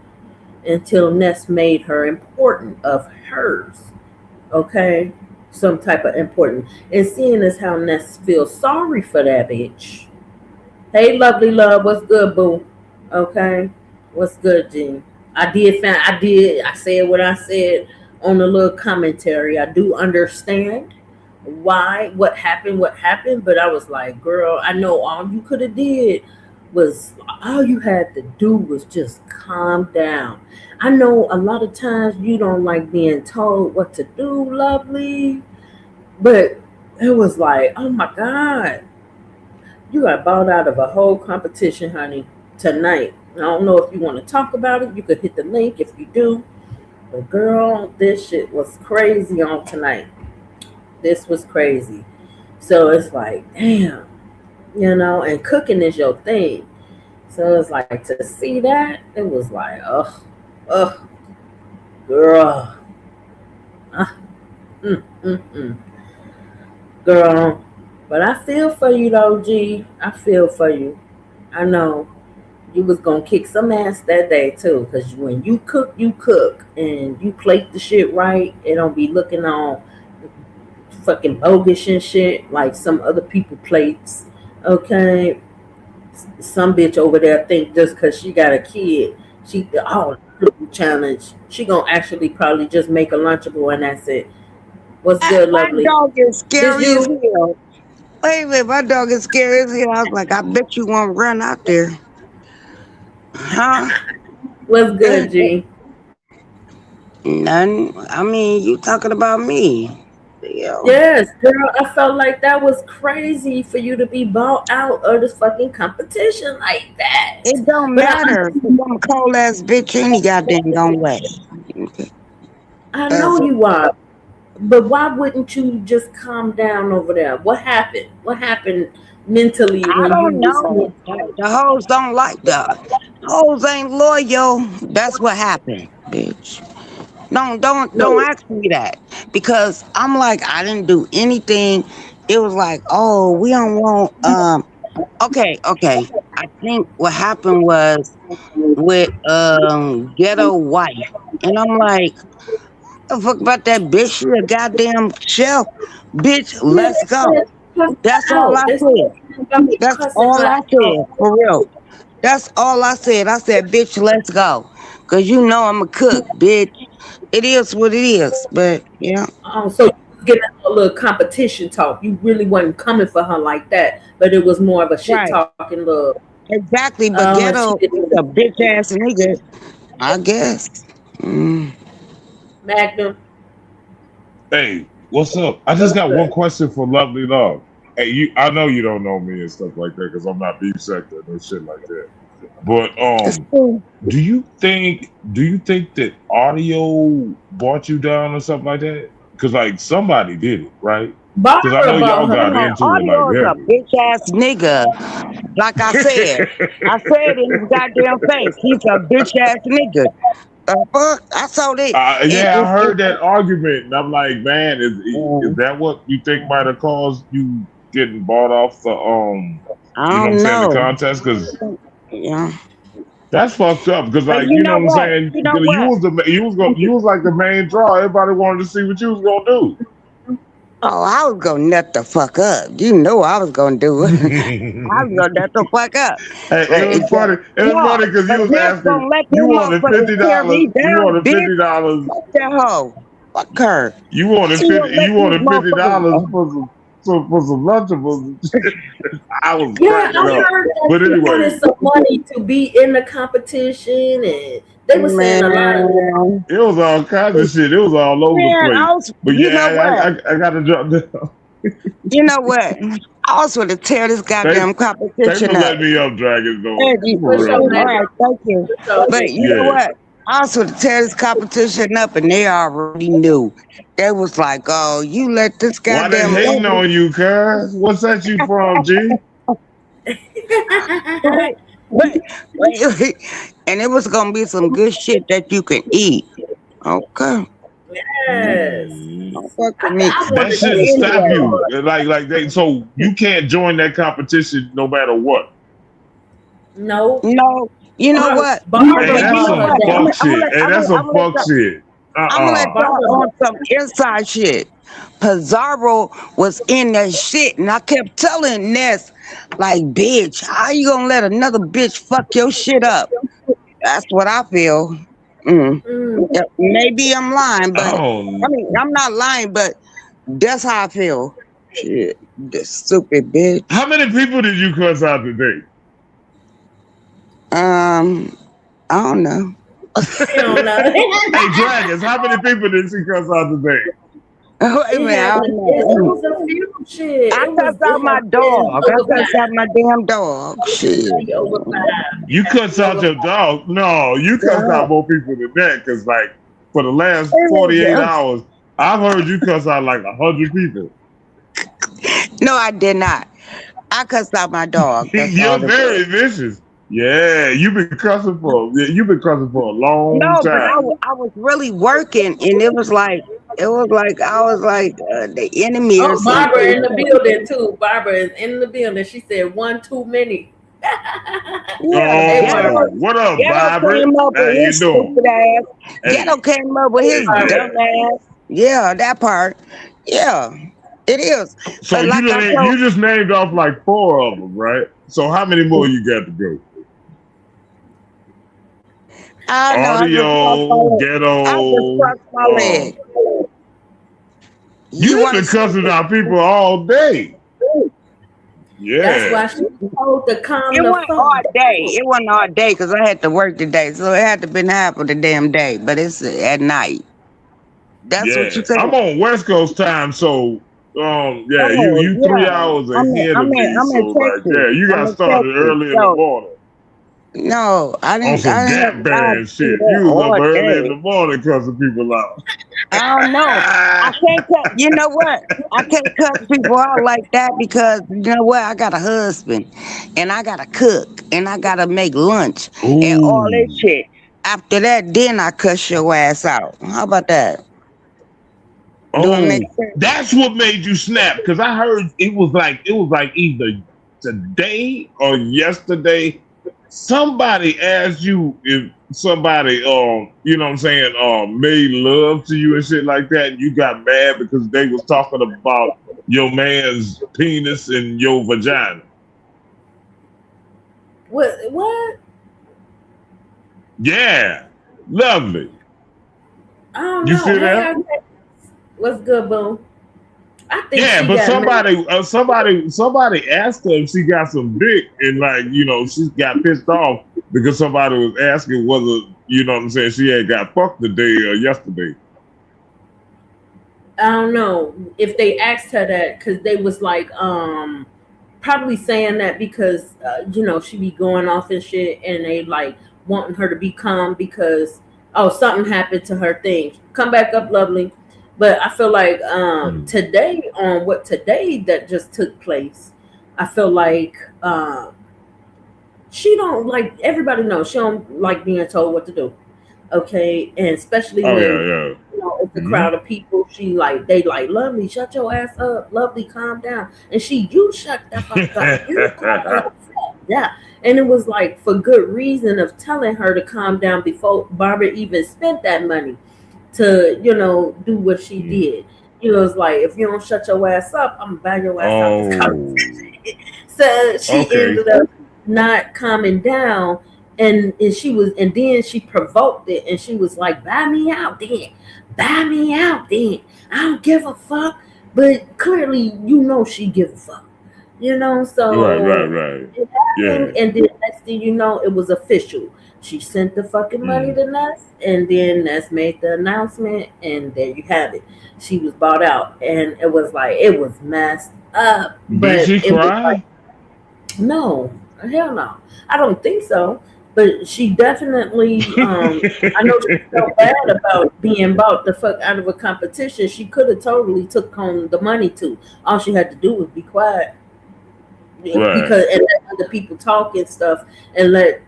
Speaker 1: until Ness made her important of hers. Okay? Some type of important. And seeing as how Ness feels sorry for that bitch. Hey, lovely love, what's good, boo? Okay? What's good, G? I said what I said on the little commentary. I do understand what happened, but I was like, girl, I know all you could have did was, all you had to do was just calm down. I know a lot of times you don't like being told what to do, lovely, but it was like, oh my God, you got bought out of a whole competition, honey, tonight. I don't know if you want to talk about it. You could hit the link if you do. But girl, this shit was crazy on tonight. This was crazy. So it's like, damn, and cooking is your thing. So it's like, to see that, it was like, ugh, girl. Uh, mm, mm, mm. Girl. But I feel for you though, G. I feel for you. I know. You was gonna kick some ass that day too, cause when you cook, and you plate the shit right. It don't be looking all fucking bogus and shit like some other people plates. Okay, some bitch over there think just cause she got a kid, she challenge. She gonna actually probably just make a Lunchable and that's it. What's good,
Speaker 2: My
Speaker 1: lovely?
Speaker 2: dog is
Speaker 1: This
Speaker 2: scary as
Speaker 1: you?
Speaker 2: hell. Wait a minute, my dog is scary as hell. I was like, I bet you won't run out there. Huh?
Speaker 1: What's good, G?
Speaker 2: None. I mean, you talking about me. Yeah.
Speaker 1: Yes, girl, I felt like that was crazy for you to be bought out of this fucking competition like that.
Speaker 2: It don't
Speaker 1: But
Speaker 2: matter. 'Cause I'm a cold ass bitch any goddamn gone way.
Speaker 1: I
Speaker 2: That's
Speaker 1: know you are. But why wouldn't you just calm down over there? What happened? What happened mentally
Speaker 2: I
Speaker 1: when you
Speaker 2: don't
Speaker 1: was
Speaker 2: know. The hoes don't like that. Hoes ain't loyal. That's what happened, bitch. Don't
Speaker 1: no?
Speaker 2: ask me that because I'm like I didn't do anything. It was like, oh, we don't want okay. I think what happened was with ghetto wife. And I'm like, the fuck about that bitch? She a goddamn shelf. Bitch,
Speaker 1: Yeah,
Speaker 2: let's
Speaker 1: they
Speaker 2: go.
Speaker 1: said cuss
Speaker 2: That's
Speaker 1: her
Speaker 2: all
Speaker 1: out.
Speaker 2: I
Speaker 1: They said
Speaker 2: said.
Speaker 1: something about me
Speaker 2: That's
Speaker 1: cussing
Speaker 2: all
Speaker 1: her
Speaker 2: I
Speaker 1: out.
Speaker 2: said, for real. That's all I said. I said, bitch, let's go. Cause you know I'm a cook, bitch. It is what it is. But yeah.
Speaker 1: So you was getting a little competition talk. You really wasn't coming for her like that, but it was more of a shit
Speaker 2: Right.
Speaker 1: talking love.
Speaker 2: Exactly. But
Speaker 1: Oh, and she
Speaker 2: ghetto
Speaker 1: did
Speaker 2: is a bitch ass nigga, I guess. Mm.
Speaker 1: Magnum.
Speaker 3: Hey, What's up? I just got one question for Lovely Love. Hey, I know you don't know me and stuff like that because I'm not beef sector and no shit like that. But
Speaker 2: It's cool.
Speaker 3: do you think that audio brought you down or something like that? Because like somebody did it, right? Because I
Speaker 1: Barbara
Speaker 3: know
Speaker 1: bought
Speaker 3: y'all
Speaker 1: her.
Speaker 3: got
Speaker 2: Man,
Speaker 3: into it like
Speaker 2: audio is a bitch ass nigga. Like I said in his goddamn face, he's a bitch ass nigga. Fuck, I saw it.
Speaker 3: Yeah, I heard that argument, and I'm like, man, is
Speaker 2: Mm,
Speaker 3: that what you think might have caused you getting bought off the
Speaker 2: I
Speaker 3: you know what I'm
Speaker 2: don't
Speaker 3: saying, the
Speaker 2: know.
Speaker 3: contest? Because
Speaker 2: Yeah,
Speaker 3: that's fucked up. Because
Speaker 2: but
Speaker 3: like
Speaker 2: you
Speaker 3: you know
Speaker 2: know
Speaker 3: what I'm
Speaker 2: what?
Speaker 3: saying,
Speaker 2: You know
Speaker 3: you
Speaker 2: what?
Speaker 3: was you was like the main draw. Everybody wanted to see what you was gonna
Speaker 2: Oh, I was gonna nut the fuck up. You know I was gonna do it. I was
Speaker 3: do.
Speaker 2: gonna nut the fuck up.
Speaker 3: Hey, it
Speaker 2: But
Speaker 3: was funny. It was
Speaker 2: no,
Speaker 3: funny because
Speaker 2: but
Speaker 3: you was
Speaker 2: just
Speaker 3: asking.
Speaker 2: don't let
Speaker 3: You
Speaker 2: them
Speaker 3: wanted
Speaker 2: motherfuckers
Speaker 3: fifty
Speaker 2: tear
Speaker 3: dollars.
Speaker 2: me
Speaker 3: You
Speaker 2: down,
Speaker 3: wanted
Speaker 2: bitch.
Speaker 3: $50.
Speaker 2: Fuck that hoe. Fuck her.
Speaker 3: You wanted
Speaker 2: She
Speaker 3: fifty.
Speaker 2: don't let
Speaker 3: You
Speaker 2: these
Speaker 3: wanted
Speaker 2: motherfuckers.
Speaker 3: $50 for some Lunchables. I was
Speaker 1: Yeah,
Speaker 3: cracking
Speaker 1: I
Speaker 3: up.
Speaker 1: heard that
Speaker 3: But
Speaker 1: she wanted
Speaker 3: anyway,
Speaker 1: some money to be in the competition, and they were saying a lot of that.
Speaker 2: Man,
Speaker 3: it was all kinds of shit. It was all over the
Speaker 2: man,
Speaker 3: place. But
Speaker 2: you know
Speaker 3: yeah,
Speaker 2: what?
Speaker 3: I got to drop down.
Speaker 2: You know what? I was going to tear this
Speaker 3: Thanks,
Speaker 2: goddamn
Speaker 3: thanks for
Speaker 2: competition up.
Speaker 3: letting me up, Dragon. Though,
Speaker 2: Thank you.
Speaker 1: For
Speaker 3: for
Speaker 1: sure,
Speaker 3: real,
Speaker 2: All
Speaker 3: for
Speaker 1: baby.
Speaker 2: right, thank you.
Speaker 1: For sure,
Speaker 2: But
Speaker 1: baby.
Speaker 2: you know
Speaker 3: real.
Speaker 2: what? I was going to tear this competition up, and they already knew. They was like, "Oh, you let this
Speaker 3: Why they
Speaker 2: goddamn
Speaker 3: hating
Speaker 2: lady."
Speaker 3: on you, cuz? What's that you from, G?
Speaker 2: But, and it was gonna be some good shit that you can eat. Okay,
Speaker 1: Yes.
Speaker 2: don't fuck with me.
Speaker 1: I
Speaker 3: That
Speaker 1: wanted
Speaker 2: But
Speaker 3: shouldn't
Speaker 1: to see
Speaker 3: stop
Speaker 2: anyway,
Speaker 3: you. Like they, so you can't join that competition no matter what.
Speaker 1: no.
Speaker 2: no, you know what?
Speaker 3: Hey,
Speaker 2: But
Speaker 1: Barbara
Speaker 2: you
Speaker 3: that's
Speaker 1: bought
Speaker 2: know
Speaker 3: some
Speaker 1: her
Speaker 2: what?
Speaker 1: that.
Speaker 3: fuck shit. Hey, that's some fuck shit.
Speaker 2: I'm gonna let
Speaker 3: Uh-uh.
Speaker 2: y'all
Speaker 1: Barbara
Speaker 2: on
Speaker 1: bought
Speaker 2: some inside shit. Pizarro was in that shit, and I kept telling Ness, like, bitch, how you gonna let another bitch fuck your shit up? That's what I feel. Mm.
Speaker 1: mm,
Speaker 2: Yeah, maybe I'm lying, but I
Speaker 3: Oh,
Speaker 2: mean, I'm not lying, but that's how I feel. Shit, this stupid bitch.
Speaker 3: how many people did you cuss out today?
Speaker 2: Um, I don't know.
Speaker 1: she don't know.
Speaker 3: Hey, Dragons, how many people did she cuss out today?
Speaker 2: Wait a
Speaker 1: It
Speaker 2: minute, I
Speaker 1: happened.
Speaker 2: don't
Speaker 1: It
Speaker 2: know.
Speaker 1: was a few shit.
Speaker 2: I cussed
Speaker 1: It
Speaker 2: out my
Speaker 1: has been
Speaker 2: dog. I
Speaker 1: over
Speaker 2: cussed out
Speaker 1: five.
Speaker 2: my damn dog.
Speaker 1: It
Speaker 2: Shit.
Speaker 1: has to be over five.
Speaker 3: You
Speaker 1: It has to
Speaker 3: cussed
Speaker 1: be
Speaker 3: out
Speaker 1: over
Speaker 3: your dog. No, you cussed
Speaker 2: Yeah.
Speaker 3: out more people than that. Cause like for the last
Speaker 2: It
Speaker 3: 48
Speaker 2: is.
Speaker 3: hours, I've heard you cuss out like 100 people.
Speaker 2: No, I did not. I cussed out my dog. That's all
Speaker 3: You're
Speaker 2: it was.
Speaker 3: very vicious. Yeah, you've been cussing for a long
Speaker 2: No, but
Speaker 3: time.
Speaker 2: I was really working, and it was like I was like the enemy or
Speaker 1: Oh, Barbara
Speaker 2: something.
Speaker 1: in the building too. Barbara is in the building. She said one too many.
Speaker 2: Yeah,
Speaker 1: Hey, Barbara.
Speaker 3: What up,
Speaker 2: Ghetto
Speaker 3: Vibrant?
Speaker 2: came up
Speaker 3: How
Speaker 2: with
Speaker 3: you
Speaker 2: his stupid
Speaker 3: doing?
Speaker 2: ass.
Speaker 3: Hey,
Speaker 2: Ghetto came up with his
Speaker 3: yeah.
Speaker 2: dumb ass. Yeah, that part. Yeah, it is.
Speaker 3: So
Speaker 2: But like I told,
Speaker 3: you just named off like four of them, right? So how many more you got to go?
Speaker 2: I know I just crossed my
Speaker 3: Audio,
Speaker 2: leg. I just
Speaker 3: ghetto.
Speaker 2: crossed my leg. You
Speaker 3: You've
Speaker 2: want to
Speaker 3: been
Speaker 2: see?
Speaker 3: cussing out people all day.
Speaker 1: That's
Speaker 3: Yeah.
Speaker 1: why she was told to calm
Speaker 2: It
Speaker 1: the
Speaker 2: wasn't
Speaker 1: fuck
Speaker 2: all day.
Speaker 1: down.
Speaker 2: It wasn't all day because I had to work today, so it had to been half of the damn day. But it's at night. That's what
Speaker 3: Yeah.
Speaker 2: you said.
Speaker 3: I'm on West Coast time, so yeah,
Speaker 2: Oh
Speaker 3: you
Speaker 2: yeah,
Speaker 3: 3 hours ahead of me.
Speaker 2: I'm
Speaker 3: So
Speaker 2: in
Speaker 3: like,
Speaker 2: Texas.
Speaker 3: yeah, you
Speaker 2: I'm
Speaker 3: got
Speaker 2: in
Speaker 3: started
Speaker 2: Texas.
Speaker 3: early in the
Speaker 2: So
Speaker 3: morning
Speaker 2: no,
Speaker 3: on some
Speaker 2: I didn't have
Speaker 3: gap
Speaker 2: time
Speaker 3: band
Speaker 2: to do
Speaker 3: shit.
Speaker 2: that
Speaker 3: You was up
Speaker 2: all
Speaker 3: early in
Speaker 2: day.
Speaker 3: the morning cussing people out.
Speaker 2: I don't know. I can't cut. You know what? I can't cut people out like that because you know what? I got a husband, and I gotta cook, and I gotta make lunch, and all that
Speaker 3: Ooh.
Speaker 2: shit. After that, then I cuss your ass out. How about that? Do it make
Speaker 3: Oh,
Speaker 2: sense?
Speaker 3: that's what made you snap. Because I heard it was like either today or yesterday. Somebody asked you if somebody you know what I'm saying, made love to you and shit like that, and you got mad because they was talking about your man's penis and your vagina.
Speaker 1: What?
Speaker 3: Yeah. Lovely.
Speaker 1: I don't
Speaker 3: You
Speaker 1: know.
Speaker 3: still
Speaker 1: Hey,
Speaker 3: there?
Speaker 1: okay. What's good, boo? I think
Speaker 3: Yeah,
Speaker 1: she
Speaker 3: but
Speaker 1: got mad.
Speaker 3: somebody asked her if she got some dick, and like she got pissed off because somebody was asking whether you know what I'm saying she had got fucked today or yesterday.
Speaker 1: I don't know if they asked her that because they was like, probably saying that because she be going off and shit, and they like wanting her to be calm because something happened to her thing. Come back up, lovely. But I feel like
Speaker 3: Mm.
Speaker 1: today on what today that just took place, I feel like she don't like everybody knows she don't like being told what to do. Okay, and especially
Speaker 3: Oh yeah,
Speaker 1: when
Speaker 3: yeah.
Speaker 1: it's a
Speaker 3: Hmm.
Speaker 1: crowd of people, she like they like lovely, shut your ass up, lovely, calm down, and you shut the fuck up, you calm down, yeah, and it was like for good reason of telling her to calm down before Barbara even spent that money to do what she
Speaker 3: Mm.
Speaker 1: did. It's like if you don't shut your ass up, I'm gonna buy your ass out this car.
Speaker 3: Oh,
Speaker 1: So she
Speaker 3: okay.
Speaker 1: ended up not calming down, and she was, and then she provoked it, and she was like, "Buy me out, then. Buy me out, then. I don't give a fuck." But clearly, she give a fuck.
Speaker 3: Right, right,
Speaker 1: So
Speaker 3: right.
Speaker 1: it
Speaker 3: Yeah.
Speaker 1: happened, and then next thing you know, it was official. She sent the fucking money
Speaker 3: Mm.
Speaker 1: to Ness, and then Ness made the announcement, and there you have it. She was bought out, and it was messed up,
Speaker 3: Did
Speaker 1: but
Speaker 3: she
Speaker 1: it was like,
Speaker 3: cry?
Speaker 1: no, hell no. I don't think so. But she definitely, I know she felt bad about being bought the fuck out of a competition. She could have totally took home the money too. All she had to do was be quiet,
Speaker 3: Right.
Speaker 1: because and let other people talk and stuff, and let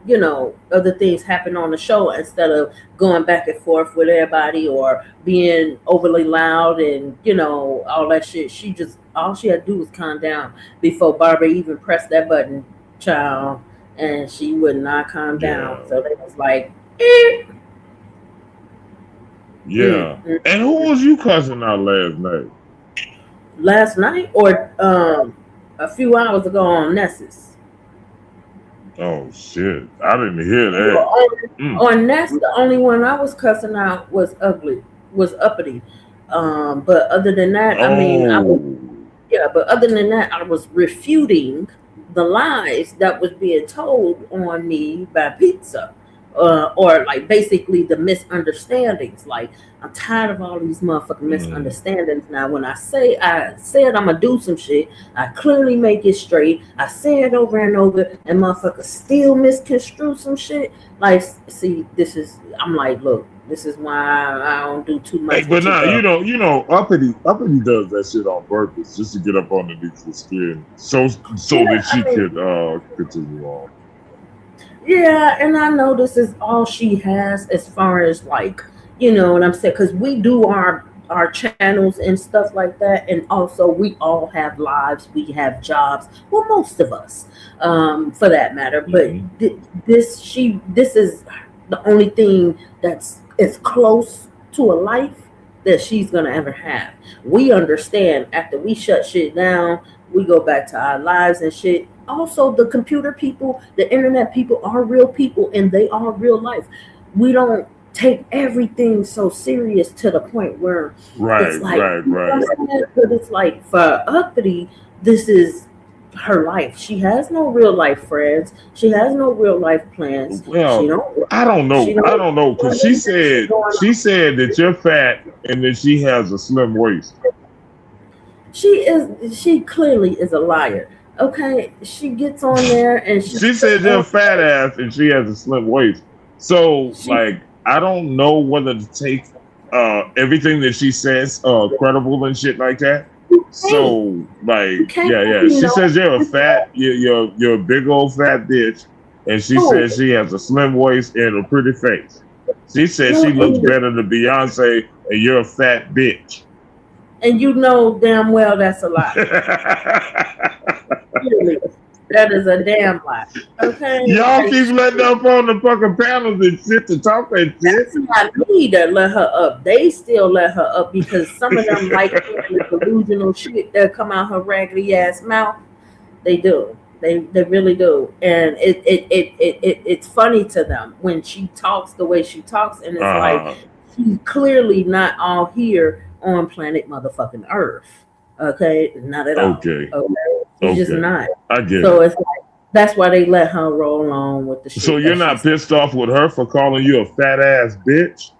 Speaker 1: other things happen on the show instead of going back and forth with everybody or being overly loud and all that shit. All she had to do was calm down before Barbara even pressed that button, child, and she would not calm down.
Speaker 3: Yeah.
Speaker 1: So they was like, eh.
Speaker 3: Yeah. And who was you cussing out last night?
Speaker 1: Last night or a few hours ago on Nessus.
Speaker 3: Oh shit. I didn't hear that.
Speaker 1: On,
Speaker 3: Mm.
Speaker 1: on Nest, the only one I was cussing out was uppity. But other than that, I mean,
Speaker 3: Oh.
Speaker 1: but other than that, I was refuting the lies that was being told on me by pizza. Or like basically the misunderstandings. Like I'm tired of all these motherfucking
Speaker 3: Mm.
Speaker 1: misunderstandings. Now, when I said I'm gonna do some shit, I clearly make it straight. I say it over and over, and motherfuckers still misconstrue some shit. Like, see, I'm like, look, this is why I don't do too
Speaker 3: Hey,
Speaker 1: much
Speaker 3: but
Speaker 1: with you
Speaker 3: now
Speaker 1: girls.
Speaker 3: uppity does that shit on purpose just to get up underneath the skin, so
Speaker 1: Yeah,
Speaker 3: that
Speaker 1: I
Speaker 3: she
Speaker 1: mean,
Speaker 3: could continue on.
Speaker 1: yeah, and I know this is all she has as far as like, what I'm saying, because we do our channels and stuff like that, and also we all have lives, we have jobs. Well, most of us, for that matter. But
Speaker 3: Hmm.
Speaker 1: this is the only thing that's as close to a life that she's gonna ever have. We understand after we shut shit down, we go back to our lives and shit. Also, the computer people, the internet people are real people and they are real life. We don't take everything so serious to the point where it's
Speaker 3: Right,
Speaker 1: like,
Speaker 3: right, right.
Speaker 1: but it's like for Uppity, this is her life. She has no real life friends. She has no real life plans. She
Speaker 3: Well,
Speaker 1: don't.
Speaker 3: I don't
Speaker 1: She
Speaker 3: know. I
Speaker 1: don't.
Speaker 3: don't know because she said
Speaker 1: Going
Speaker 3: she
Speaker 1: on.
Speaker 3: said that you're fat and that she has a slim waist.
Speaker 1: She clearly is a liar. Okay, she gets on there and she
Speaker 3: She
Speaker 1: sits
Speaker 3: said you're
Speaker 1: on
Speaker 3: a fat
Speaker 1: there.
Speaker 3: ass and she has a slim waist. So
Speaker 1: She
Speaker 3: like I don't know whether to take everything that she says credible and shit like that.
Speaker 1: can't.
Speaker 3: So like
Speaker 1: You can't
Speaker 3: yeah, yeah.
Speaker 1: be
Speaker 3: She
Speaker 1: no.
Speaker 3: says you're a fat, you're a big old fat bitch, and she
Speaker 1: Oh,
Speaker 3: says she has a slim waist and a pretty face. She says
Speaker 1: no,
Speaker 3: she looks better than Beyonce, and you're a fat bitch.
Speaker 1: and you know damn well that's a lie. Clearly, that is a damn lie. Okay,
Speaker 3: Y'all
Speaker 1: like
Speaker 3: keep letting up on the fucking panels and shit to talk that shit.
Speaker 1: that's not me that let her up. They still let her up because some of them like hearing the delusional shit that come out her raggedy ass mouth. They do. They really do. And it's funny to them when she talks the way she talks, and it's like
Speaker 3: Uh-huh.
Speaker 1: she's clearly not all here on planet motherfucking Earth. Okay, not at all.
Speaker 3: Okay.
Speaker 1: Okay, she's just
Speaker 3: Okay.
Speaker 1: not.
Speaker 3: I get
Speaker 1: So
Speaker 3: it.
Speaker 1: it's like that's why they let her roll on with the
Speaker 3: So
Speaker 1: shit
Speaker 3: you're
Speaker 1: that
Speaker 3: not
Speaker 1: she's.
Speaker 3: pissed off with her for calling you a fat ass bitch?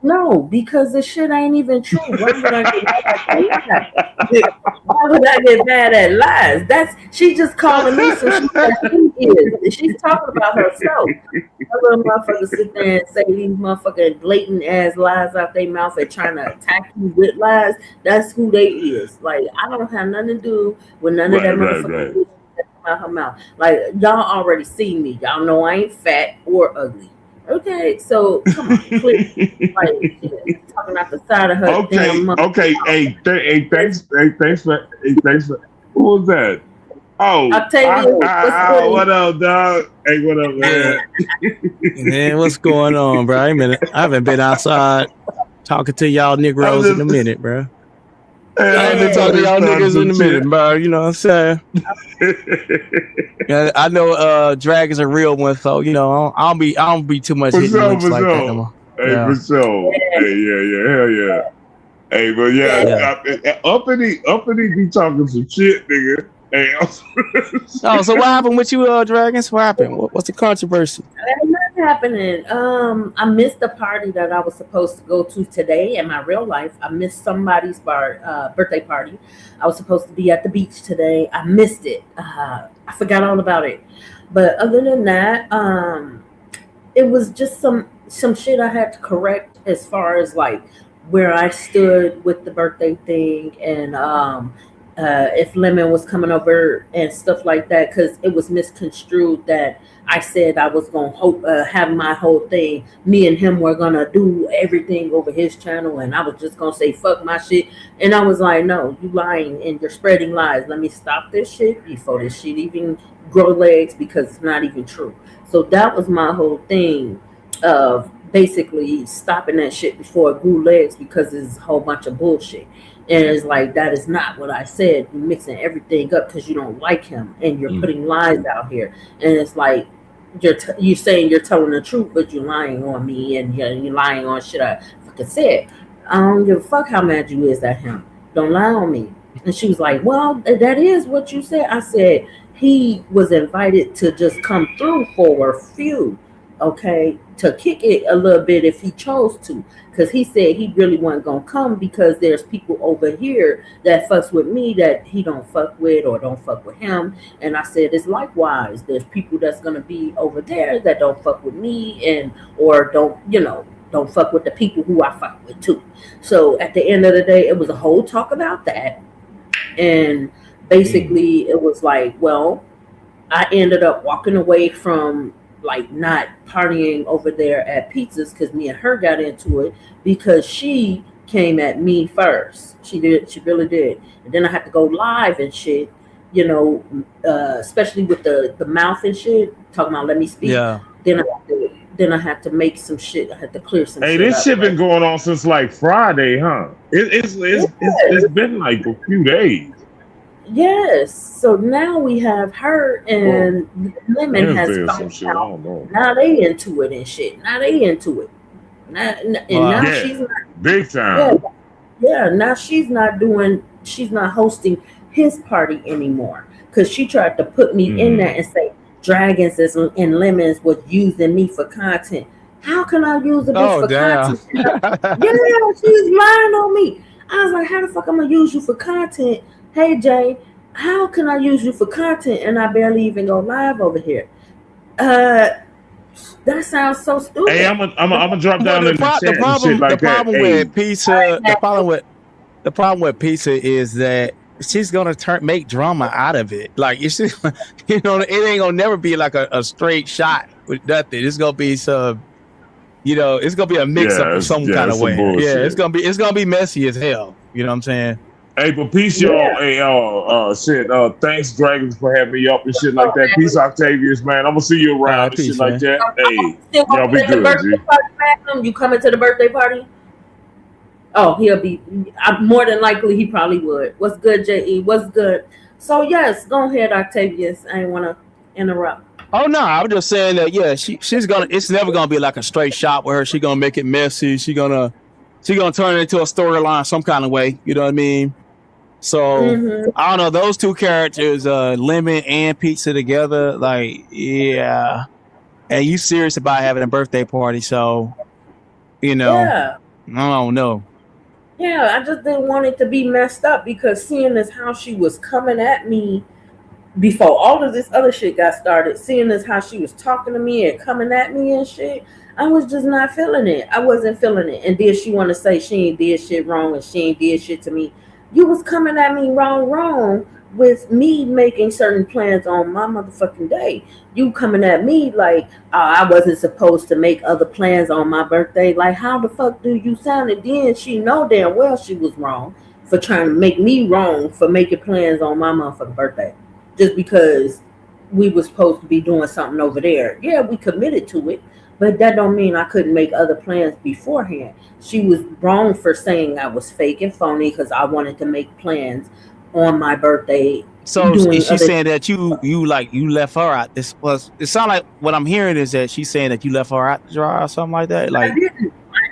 Speaker 1: No, because the shit ain't even true. Why would I get mad at lies? Why would I get mad at lies? That's she just calling me so she said she is. She's talking about herself. That little motherfucker sit there and say these motherfucking blatant ass lies out their mouth and trying to attack you with lies. That's who they is. Like I don't have nothing to do with none of that motherfucking shit that come out her mouth. Like y'all already see me. Y'all know I ain't fat or ugly. Okay, so come on, please. Like she's talking out the side of her damn mouth.
Speaker 3: Okay. Thanks for. Who was that? Oh,
Speaker 1: Octavia, what's good?
Speaker 3: what up, dog? Hey, what up, man?
Speaker 4: Man, what's going on, bro? I haven't been outside talking to y'all Negroes in a minute, bro. I haven't been talking to y'all niggas in a minute, bro. You know what I'm saying? Yeah, I know drag is a real one, so you know I don't be too much hitting links like that no more.
Speaker 3: Hey, for sure. Hey, hell yeah. Hey, but uppity be talking some shit, nigga. Hey,
Speaker 4: oh, so what happened with you, Dragons? What happened? What's the controversy?
Speaker 1: Ain't nothing happening. I missed the party that I was supposed to go to today in my real life. I missed somebody's birthday party. I was supposed to be at the beach today. I missed it. I forgot all about it. But other than that, it was just some shit I had to correct as far as like where I stood with the birthday thing and if Lemon was coming over and stuff like that, because it was misconstrued that I said I was going to have my whole thing. Me and him were going to do everything over his channel, and I was just going to say, fuck my shit. And I was like, no, you lying and you're spreading lies. Let me stop this shit before this shit even grow legs, because it's not even true. So that was my whole thing of basically stopping that shit before it grew legs, because it's a whole bunch of bullshit. And it's like, that is not what I said. You're mixing everything up because you don't like him and you're putting lies out here. And it's like, you're saying you're telling the truth, but you're lying on me and you're lying on shit I fucking said. I don't give a fuck how mad you is at him. Don't lie on me. And she was like, well, that is what you said. I said, he was invited to just come through for a few, okay, to kick it a little bit if he chose to. Because he said he really wasn't going to come because there's people over here that fucks with me that he don't fuck with or don't fuck with him. And I said, it's likewise. There's people that's going to be over there that don't fuck with me and or don't fuck with the people who I fuck with too. So at the end of the day, it was a whole talk about that. And basically it was like, well, I ended up walking away from like not partying over there at Pizzas because me and her got into it because she came at me first. She really did. And then I had to go live and shit, especially with the mouth and shit, talking about let me speak.
Speaker 4: Yeah.
Speaker 1: Then I had to make some shit. I had to clear some shit.
Speaker 3: Hey, this shit been going on since like Friday, huh? It's been like a few days.
Speaker 1: Yes. So now we have her and Lemon has found out. Now they into it and shit. Now they into it. Now she's not
Speaker 3: big time.
Speaker 1: Yeah. Now she's not hosting his party anymore because she tried to put me in there and say Dragons and Lemons was using me for content. How can I use a bitch for content? Yeah, she's lying on me. I was like, how the fuck I'm gonna use you for content? Hey Jay, how can I use you for content and I barely even go live over here? That sounds so stupid.
Speaker 3: Hey, I'm gonna drop down in the chat and shit like that.
Speaker 4: The problem with pizza is that she's gonna make drama out of it. Like it's just, it ain't gonna never be like a straight shot with nothing. It's gonna be some, it's gonna be a mix up of some kind of way. Bullshit. Yeah, it's gonna be messy as hell. You know what I'm saying?
Speaker 3: Hey, but peace, y'all. Hey, shit. Thanks, Dragons, for having me up and shit like that. Peace, Octavius, man. I'm gonna see you around and shit like that. Hey, y'all be good, G.
Speaker 1: You coming to the birthday party? Oh, he'll be. More than likely, he probably would. What's good, J.E.? What's good? So yes, go ahead, Octavius. I didn't want to interrupt.
Speaker 4: Oh no, I was just saying that. Yeah, she's gonna. It's never gonna be like a straight shot with her. She's gonna make it messy. She's gonna turn it into a storyline some kind of way. You know what I mean? So I don't know, those two characters, Lemon and Pizza together, like, yeah. And you serious about having a birthday party, so
Speaker 1: Yeah.
Speaker 4: I don't know.
Speaker 1: Yeah, I just didn't want it to be messed up because seeing as how she was coming at me before all of this other shit got started, seeing as how she was talking to me and coming at me and shit, I was just not feeling it. I wasn't feeling it. And then she want to say she ain't did shit wrong and she ain't did shit to me. You was coming at me wrong with me making certain plans on my motherfucking day. You coming at me like I wasn't supposed to make other plans on my birthday. Like, how the fuck do you sound? And then she know damn well she was wrong for trying to make me wrong for making plans on my motherfucking birthday. Just because we were supposed to be doing something over there. Yeah, we committed to it, but that don't mean I couldn't make other plans beforehand. She was wrong for saying I was fake and phony because I wanted to make plans on my birthday.
Speaker 4: So is she saying that you left her out? It sounds like what I'm hearing is that she's saying that you left her out to dry or something like that. Like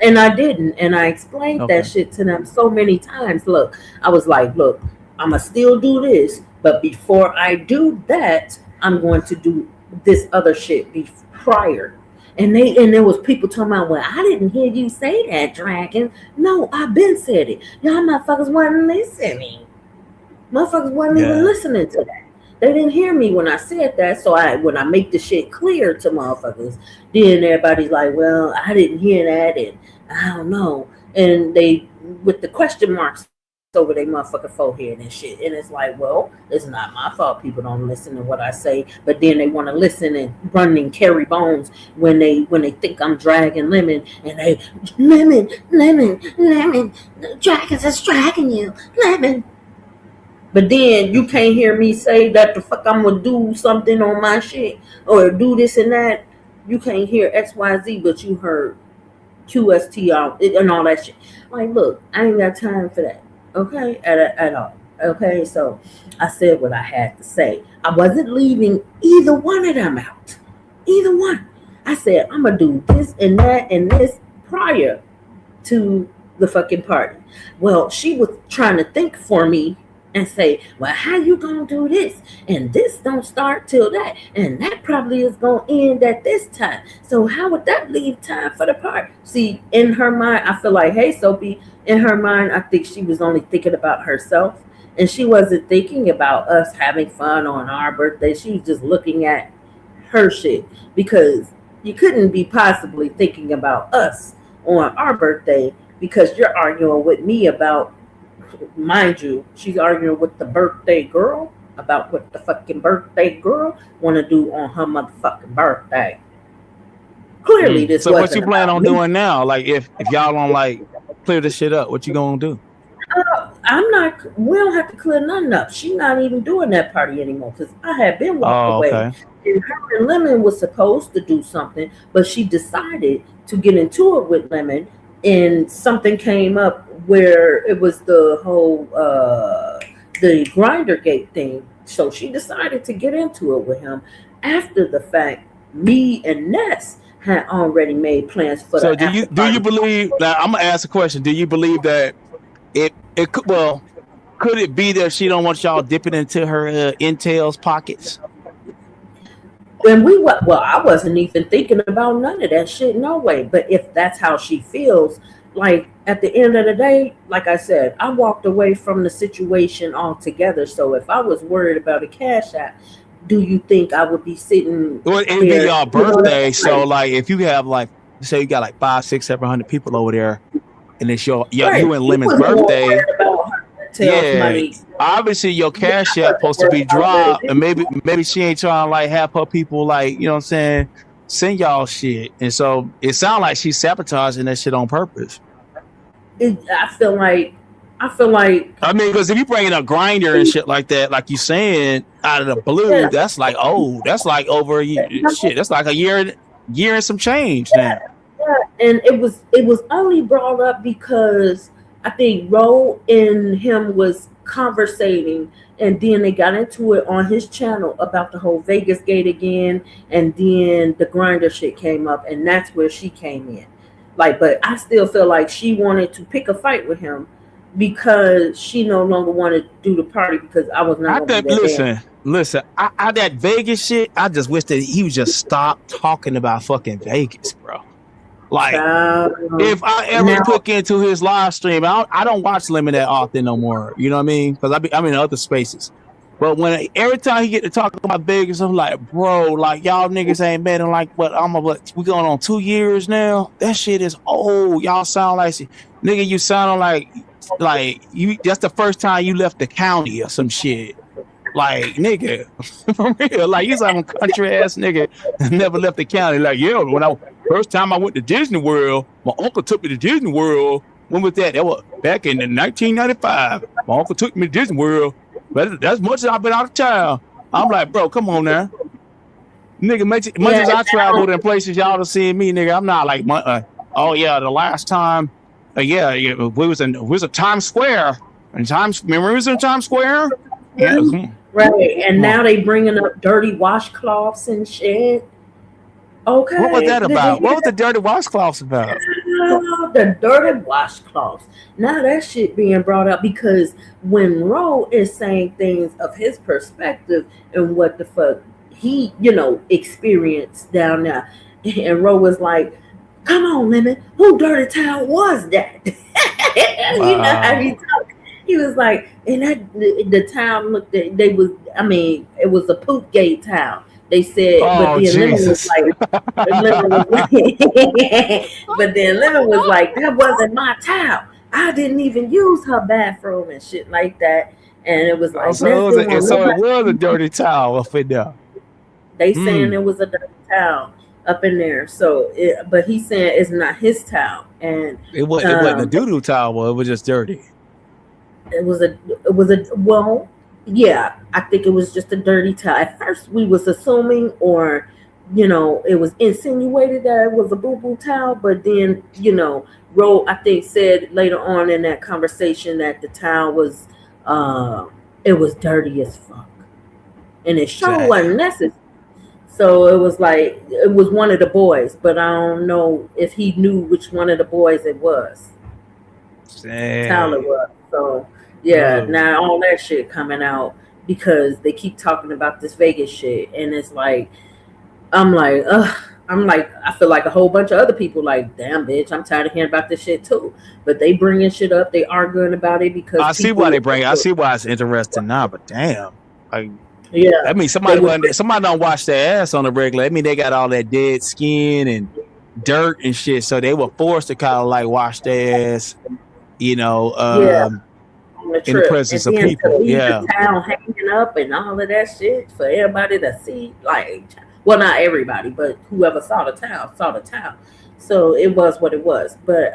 Speaker 1: I didn't, and I explained that shit to them so many times. Look, I was like, look, I'ma still do this, but before I do that, I'm going to do this other shit prior. And there was people talking about, well, I didn't hear you say that, Dragon. No, I've been said it. Y'all motherfuckers wasn't listening. Motherfuckers wasn't even listening to that. They didn't hear me when I said that. So when I make the shit clear to motherfuckers, then everybody's like, well, I didn't hear that, and I don't know. And they with the question marks over their motherfucking forehead and shit. And it's like, well, it's not my fault people don't listen to what I say, but then they want to listen and run and carry bones when they think I'm dragging Lemon, and they lemon, dragons is dragging you, Lemon. But then you can't hear me say that the fuck I'm gonna do something on my shit or do this and that. You can't hear XYZ, but you heard QST and all that shit. Like, look, I ain't got time for that. Okay, at all. Okay, so I said what I had to say. I wasn't leaving either one of them out. Either one. I said I'm gonna do this and that and this prior to the fucking party. Well, she was trying to think for me and say, well, how you gonna do this? And this don't start till that, and that probably is gonna end at this time. So how would that leave time for the party? See, in her mind, I feel like, hey, Sophie, in her mind, I think she was only thinking about herself, and she wasn't thinking about us having fun on our birthday. She was just looking at her shit, because you couldn't be possibly thinking about us on our birthday because you're arguing with me about, mind you, she's arguing with the birthday girl about what the fucking birthday girl want to do on her motherfucking birthday. Clearly, this.
Speaker 4: So what you plan on doing now? Like, if y'all don't like clear this shit up, what you gonna do?
Speaker 1: I'm not. We don't have to clear nothing up. She's not even doing that party anymore because I had been walked away. And her and Lemon was supposed to do something, but she decided to get into it with Lemon, and something came up where it was the whole the Grindergate thing. So she decided to get into it with him after the fact. Me and Ness had already made plans for.
Speaker 4: So do you believe? Now I'm gonna ask a question. Do you believe that it could? Well, could it be that she don't want y'all dipping into her Intel's pockets?
Speaker 1: When I wasn't even thinking about none of that shit, no way. But if that's how she feels, like at the end of the day, like I said, I walked away from the situation altogether. So if I was worried about a cash app, do you think I would be sitting?
Speaker 4: Well, it'd be your birthday, so like if you have like, say you got like 500, 600, 700 people over there, and it's you and Lemon's birthday. Yeah, obviously your cash app supposed to be dropped, and maybe she ain't trying to like have her people like, you know what I'm saying, send y'all shit, and so it sounds like she's sabotaging that shit on purpose.
Speaker 1: I feel like.
Speaker 4: I mean, because if you bring in a grinder and shit like that, like you saying out of the blue, that's like that's like over a year. Shit, that's like a year and some change now.
Speaker 1: Yeah, and it was only brought up because I think Ro and him was conversating, and then they got into it on his channel about the whole Vegas gate again, and then the grinder shit came up, and that's where she came in. Like, but I still feel like she wanted to pick a fight with him because she no longer wanted to do the party because I was not.
Speaker 4: Listen, I that Vegas shit, I just wish that he would just stop talking about fucking Vegas, bro. Like,
Speaker 1: Child.
Speaker 4: if I ever
Speaker 1: Now,
Speaker 4: click into his live stream, I don't watch Lemon that often no more. You know what I mean? Because I'm in other spaces. But when every time he get to talk about Vegas, I'm like, bro, like y'all niggas ain't been in like we going on 2 years now. That shit is old. Y'all sound like nigga. You sound like you. That's the first time you left the county or some shit. Like, nigga, for real. Like, you some country ass nigga never left the county. Like, yeah, first time I went to Disney World, my uncle took me to Disney World. When was that? That was back in 1995. My uncle took me to Disney World. But that's much as I've been out of town. I'm like, bro, come on now. Nigga, much as I traveled in places y'all to see me, nigga, I'm not like, oh yeah, the last time, we was in Times Square. Remember we was in Times Square? Yeah.
Speaker 1: Right, and now they bringing up dirty washcloths and shit. Okay.
Speaker 4: What was that about? What was the dirty washcloths about?
Speaker 1: The dirty washcloths. Now that shit being brought up because when Ro is saying things of his perspective and what the fuck he, experienced down there, and Ro was like, "Come on, Lemon, who dirty town was that?" You know how he talked. He was like, and the town looked at, it was a poop gate town. They said, but then Lemon was like, but then Lemon was like, that wasn't my town. I didn't even use her bathroom and shit like that. And it was like,
Speaker 4: so it was a dirty towel up in there.
Speaker 1: They saying it was a dirty towel up in there. So, but he's saying it's not his towel, and
Speaker 4: it wasn't a doo-doo towel. It was just dirty.
Speaker 1: It was a yeah, I think it was just a dirty towel. At first we was assuming, or it was insinuated that it was a boo-boo towel, but then Ro, I think, said later on in that conversation that the towel was it was dirty as fuck, and it sure wasn't necessary. So it was like it was one of the boys, but I don't know if he knew which one of the boys it was. Towel it was. So yeah, now all that shit coming out because they keep talking about this Vegas shit, and it's like, I feel like a whole bunch of other people like, damn bitch, I'm tired of hearing about this shit too. But they bringing shit up, they arguing about it because
Speaker 4: I see why they bring it. I see why it's interesting now, but damn, like,
Speaker 1: yeah,
Speaker 4: I mean somebody don't wash their ass on the regular. I mean they got all that dead skin and dirt and shit, so they were forced to kind of like wash their ass, in the presence of people. Yeah,
Speaker 1: the town hanging up and all of that shit for everybody to see. Like, well, not everybody, but whoever saw the town. So it was what it was. But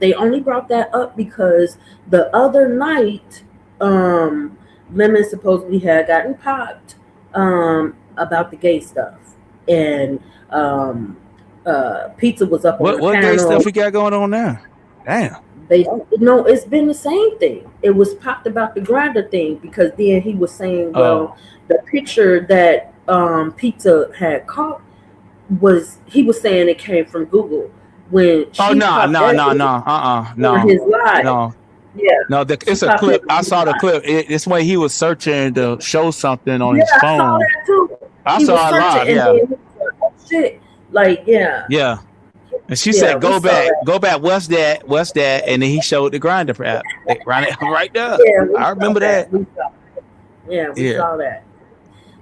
Speaker 1: they only brought that up because the other night, Lemon supposedly had gotten popped about the gay stuff, and Pizza was up on the panel.
Speaker 4: What gay stuff we got going on now? Damn.
Speaker 1: It's been the same thing. It was popped about the grinder thing because then he was saying, the picture that Pizza had caught he was saying it came from Google when
Speaker 4: no his live. No. Yeah. No, it's a clip. I saw the clip. It's when he was searching to show something on his phone.
Speaker 1: I saw that too.
Speaker 4: I saw it live. Yeah.
Speaker 1: Oh, shit. Like, yeah.
Speaker 4: Yeah. And she said, "Go back. What's that?" And then he showed the grinder app. Right there. Yeah, I remember that.
Speaker 1: We saw that.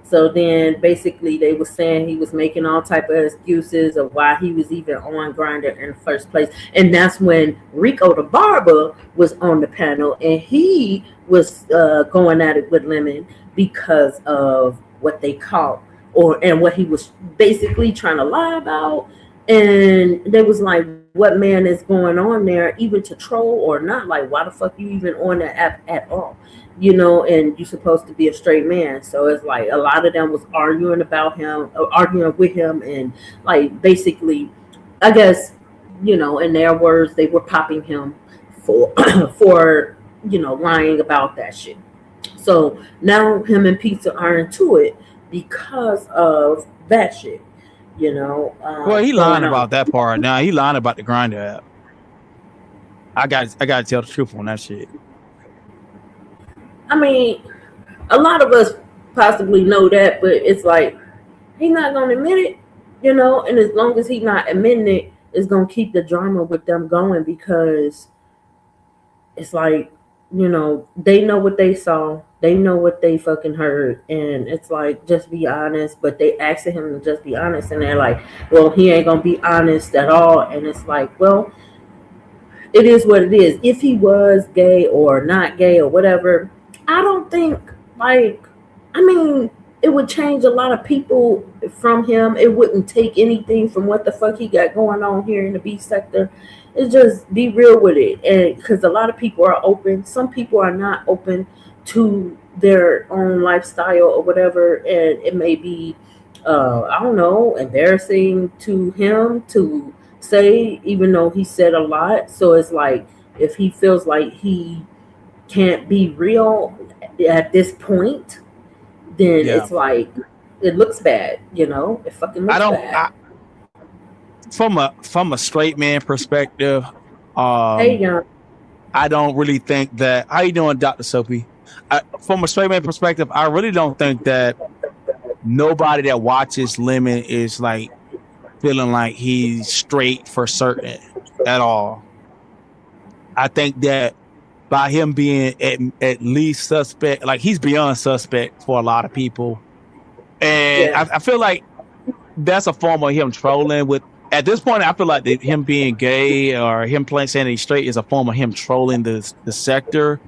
Speaker 1: So then, basically, they were saying he was making all type of excuses of why he was even on Grindr in the first place, and that's when Rico the barber was on the panel, and he was going at it with Lemon because of what they caught and what he was basically trying to lie about. And they was like, what man is going on there, even to troll or not? Like, why the fuck you even on that app at all? And you're supposed to be a straight man. So it's like a lot of them was arguing with him, and like basically, I guess, in their words, they were popping him for lying about that shit. So now him and Pizza are into it because of that shit.
Speaker 4: Well, he lying about that part. Now he lying about the Grindr app. I got to tell the truth on that shit.
Speaker 1: I mean, a lot of us possibly know that, but it's like he's not gonna admit it, and as long as he's not admitting it, is gonna keep the drama with them going because it's like, they know what they saw, they know what they fucking heard, and it's like, just be honest. But they asking him to just be honest, and they're like, well, he ain't gonna be honest at all. And it's like, well, it is what it is. If he was gay or not gay or whatever, I don't think, like, I mean, it would change a lot of people from him. It wouldn't take anything from what the fuck he got going on here in the B sector. It's just be real with it, and because a lot of people are open, some people are not open to their own lifestyle or whatever, and it may be, I don't know, embarrassing to him to say, even though he said a lot. So it's like, if he feels like he can't be real at this point, then
Speaker 4: Yeah.
Speaker 1: it's like, it looks bad. It fucking looks
Speaker 4: I don't.
Speaker 1: bad.
Speaker 4: From a straight man perspective,
Speaker 1: Hey, young.
Speaker 4: I don't really think that. How you doing, Dr. Soapy? From a straight man perspective, I really don't think that nobody that watches Lemon is like feeling like he's straight for certain at all. I think that by him being at least suspect, like he's beyond suspect for a lot of people, and
Speaker 1: Yeah.
Speaker 4: I feel like that's a form of him trolling with. At this point, I feel like that him being gay or him saying he's straight is a form of him trolling the sector,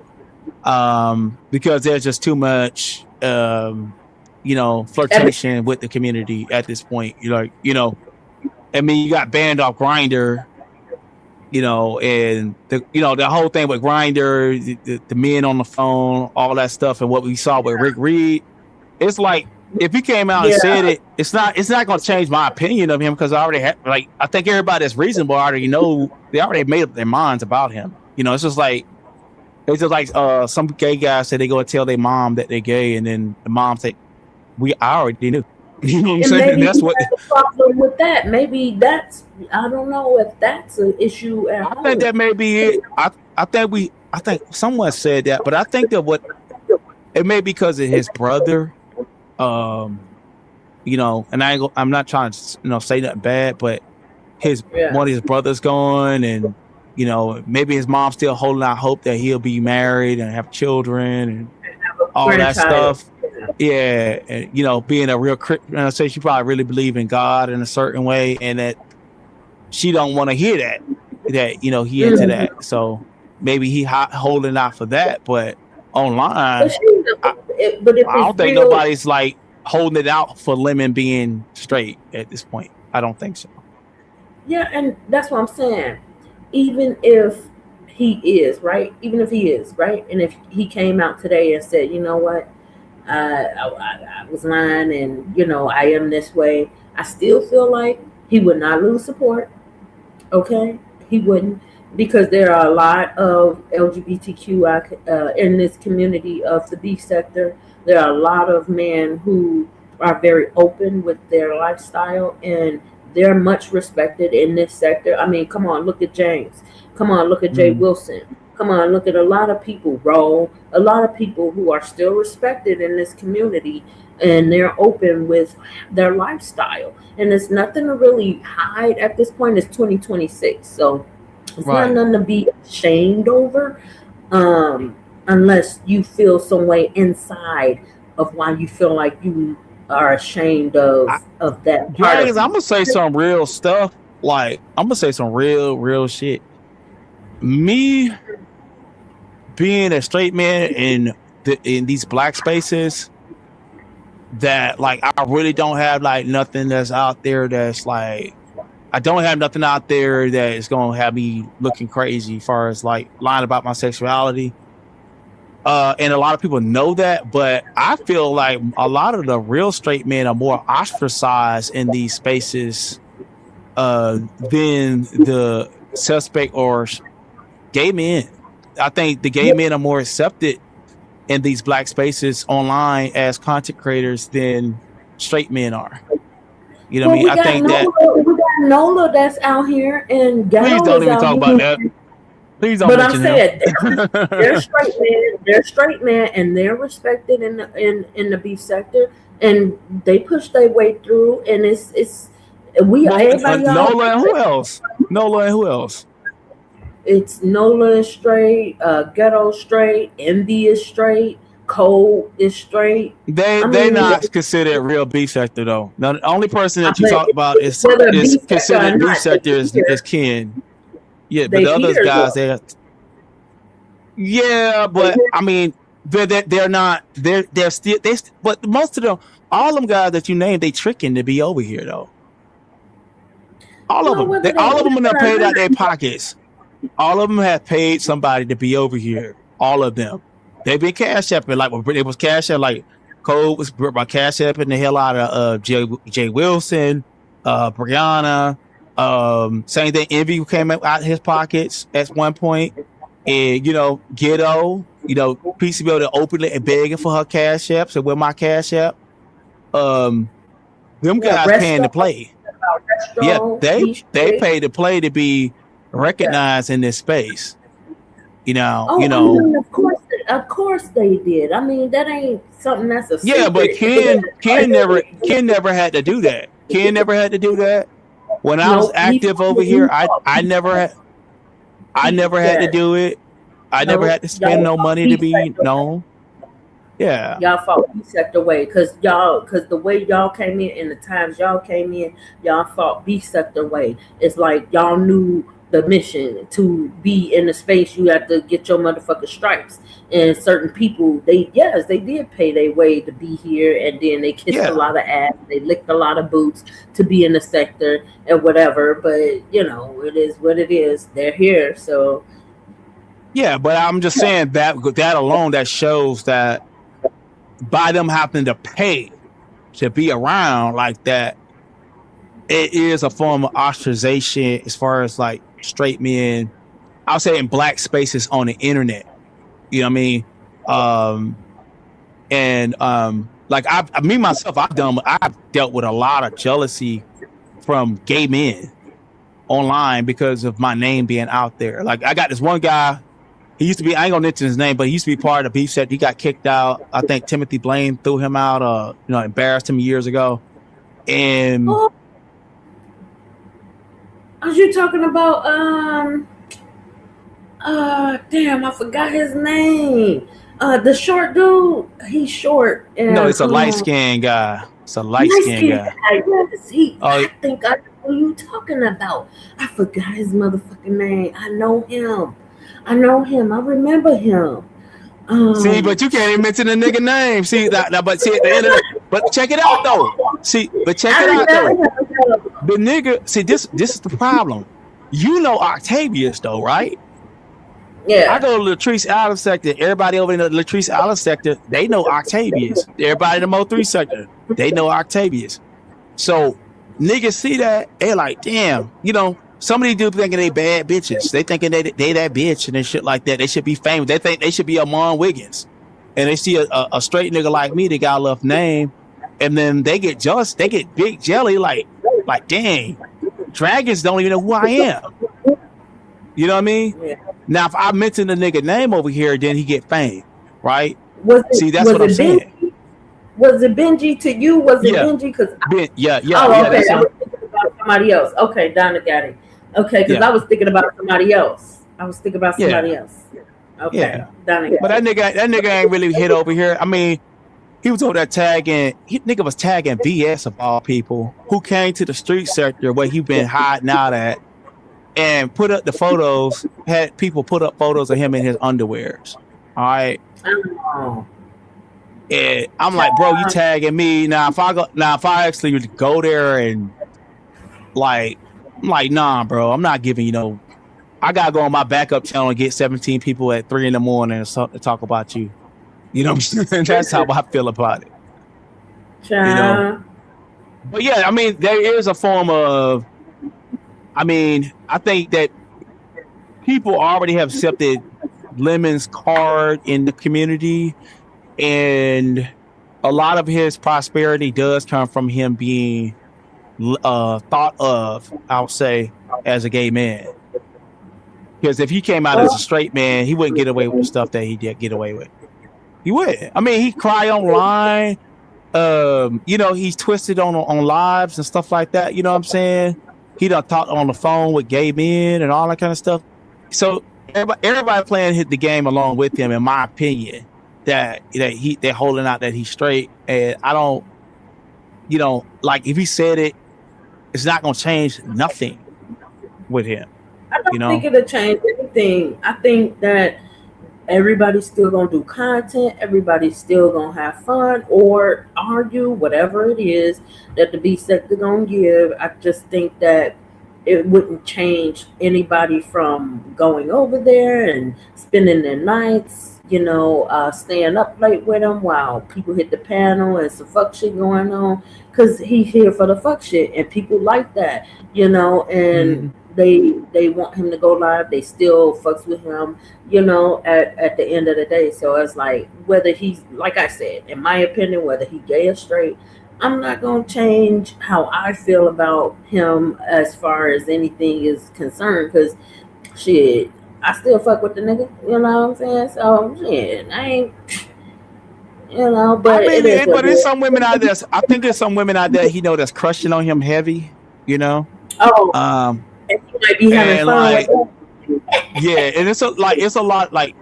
Speaker 4: because there's just too much, flirtation with the community at this point. I mean, you got banned off Grindr, and the whole thing with Grindr, the men on the phone, all that stuff, and what we saw with Rick Reed. It's like, if he came out and said it, it's not going to change my opinion of him, because I already I think everybody that's reasonable already know, they already made up their minds about him. It's just like some gay guys say they go and tell their mom that they're gay, and then the mom say, I already knew. You know what I'm saying?
Speaker 1: Maybe
Speaker 4: That's what
Speaker 1: the problem with that. Maybe that's, I don't know if that's an issue at home.
Speaker 4: I think that may be it. I think someone said that, but I think that it may be because of his brother. And I'm not trying to say nothing bad, but one of his brothers gone, and maybe his mom's still holding out hope that he'll be married and have children and all that stuff. Yeah, and being a real Christian, say she probably really believe in God in a certain way, and that she don't want to hear that he into that. So maybe he holding out for that, but online.
Speaker 1: But if
Speaker 4: I don't think nobody's like holding it out for Lemon being straight at this point. I don't think so.
Speaker 1: Yeah, and that's what I'm saying. Even if he is, right? And if he came out today and said, you know what, I was lying, and I am this way, I still feel like he would not lose support. Okay, he wouldn't, because there are a lot of LGBTQI in this community of the B sector. There are a lot of men who are very open with their lifestyle, and they're much respected in this sector. I mean, come on, look at James. Come on, look at Jay Wilson. Come on, look at a lot of people, a lot of people who are still respected in this community, and they're open with their lifestyle. And there's nothing to really hide at this point. It's 2026, so it's not nothing to be ashamed over, unless you feel some way inside of why you feel like you are ashamed of that part.
Speaker 4: I'm gonna say some real stuff. Like, I'm gonna say some real shit. Me being a straight man in these black spaces, that like I really don't have like nothing that's out there that's like, I don't have nothing out there that is gonna have me looking crazy as far as like lying about my sexuality. And a lot of people know that, but I feel like a lot of the real straight men are more ostracized in these spaces than the suspect or gay men. I think the gay men are more accepted in these black spaces online as content creators than straight men are. You know what I mean? I think that
Speaker 1: we got Nola that's out here, and
Speaker 4: please don't even talk about that. Please don't. But I'm saying
Speaker 1: they're straight men. They're straight men, and they're respected in the beef sector, and they push their way through. And it's We everybody all
Speaker 4: Nola and who else? Nola and who else?
Speaker 1: it's Nola is straight, Ghetto straight, Envy is straight, Cole is straight.
Speaker 4: They not considered real B sector though. Now the only person that you
Speaker 1: But
Speaker 4: talk about is
Speaker 1: whether B sector or
Speaker 4: considered B
Speaker 1: not,
Speaker 4: sector
Speaker 1: they here.
Speaker 4: is Ken. Yeah, but
Speaker 1: They
Speaker 4: the others
Speaker 1: here,
Speaker 4: guys
Speaker 1: though.
Speaker 4: but I mean they're not they're still but most of them all them guys that you named they tricking to be over here though. All of them. All of them have paid out their pockets. All of them have paid somebody to be over here. All of them. They've been cash apping like it was cash up like Cole was by cash apping the hell out of Jay Wilson, Brianna. Same thing. Envy came out his pockets at one point, and Ghetto. PCBO to openly and begging for her cash apps and with my cash app. Them guys paying to play. Yeah, they pay to play to be recognized in this space.
Speaker 1: I mean, of course they did. I mean, that ain't something that's a secret.
Speaker 4: Yeah, but Ken never had to do that. Ken never had to do that. When I was active over here, I never had to do it. I never had to spend no money to be known. Yeah,
Speaker 1: y'all fought B sector way because the way y'all came in and the times y'all came in, y'all fought B sector way. It's like y'all knew the mission to be in the space. You have to get your motherfucking stripes. And certain people, they did pay their way to be here, and then they kissed a lot of ass, they licked a lot of boots to be in the sector and whatever. But it is what it is. They're here, so
Speaker 4: yeah. But I'm just saying that alone that shows that. By them having to pay to be around like that, it is a form of ostracization as far as like straight men, I'll say in black spaces on the internet. You know what I mean? Like I've dealt with a lot of jealousy from gay men online because of my name being out there. Like I got this one guy. He used to be, I ain't gonna mention his name, but he used to be part of the beef set. He got kicked out. I think Timothy Blaine threw him out, embarrassed him years ago. And
Speaker 1: are you talking about damn, I forgot his name. The short dude, he's short. And,
Speaker 4: no, it's a light-skinned guy. It's a light-skinned guy.
Speaker 1: Yes, I think I know who you talking about. I forgot his motherfucking name. I know him. I remember him.
Speaker 4: See, but you can't even mention the nigga name. See that, but see at the end of the, but check it out though. See, but check it out though. The nigga, see this is the problem. You know Octavius though, right?
Speaker 1: Yeah.
Speaker 4: I go to Latrice Allen sector. Everybody over in the Latrice Allen sector, they know Octavius. Everybody in the Mo3 sector, they know Octavius. So niggas see that, they like, damn, some of these dudes thinking they bad bitches. They thinking they that bitch and shit like that. They should be famous. They think they should be Amon Wiggins. And they see a straight nigga like me that got a left name, and then they get jealous. They get big jelly like dang, dragons don't even know who I am. You know what I mean? Yeah. Now if I mention the nigga name over here, then he get fame, right? See, that's what I'm saying.
Speaker 1: Was it Benji to you? Was it Benji? Because
Speaker 4: yeah.
Speaker 1: Oh, okay. I was thinking about somebody else. Okay, Donna got it. Okay, because I was thinking about somebody else. Okay, Donna.
Speaker 4: But that nigga ain't really hit over here. I mean, he was over there tagging. Nigga was tagging BS of all people who came to the street sector where he been hiding out at, and put up the photos. Had people put up photos of him in his underwears. All right. And I'm like, bro, you tagging me now? If I actually go there and I'm like, nah, bro, I'm not giving you I gotta go on my backup channel and get 17 people at 3 a.m. to talk about you. You know what I'm saying? That's how I feel about it. But yeah, I mean, there is a form of. I mean, I think that people already have accepted Lemon's card in the community. And a lot of his prosperity does come from him being thought of, I'll say, as a gay man. Because if he came out as a straight man, he wouldn't get away with the stuff that he did get away with. He would. I mean, he cry online. He's twisted on lives and stuff like that. You know what I'm saying? He done talked on the phone with gay men and all that kind of stuff. So everybody playing the game along with him, in my opinion, they're holding out that he's straight. And I don't, like if he said it, it's not gonna change nothing with him.
Speaker 1: I don't think it'll change anything. I think that everybody's still gonna do content. Everybody's still gonna have fun or argue, whatever it is that the B sector gonna give. I just think that it wouldn't change anybody from going over there and spending their nights, staying up late with him while people hit the panel and some fuck shit going on. Cause he's here for the fuck shit, and people like that, and. They want him to go live. They still fucks with him, at the end of the day. So it's like, whether he's, like I said, in my opinion, whether he gay or straight, I'm not going to change how I feel about him as far as anything is concerned. Because, shit, I still fuck with the nigga. You know what I'm saying? So, shit, I ain't... but
Speaker 4: but there's some women out there. I think there's some women out there that's crushing on him heavy.
Speaker 1: Oh, and he might be having fun.
Speaker 4: And it's a lot. Like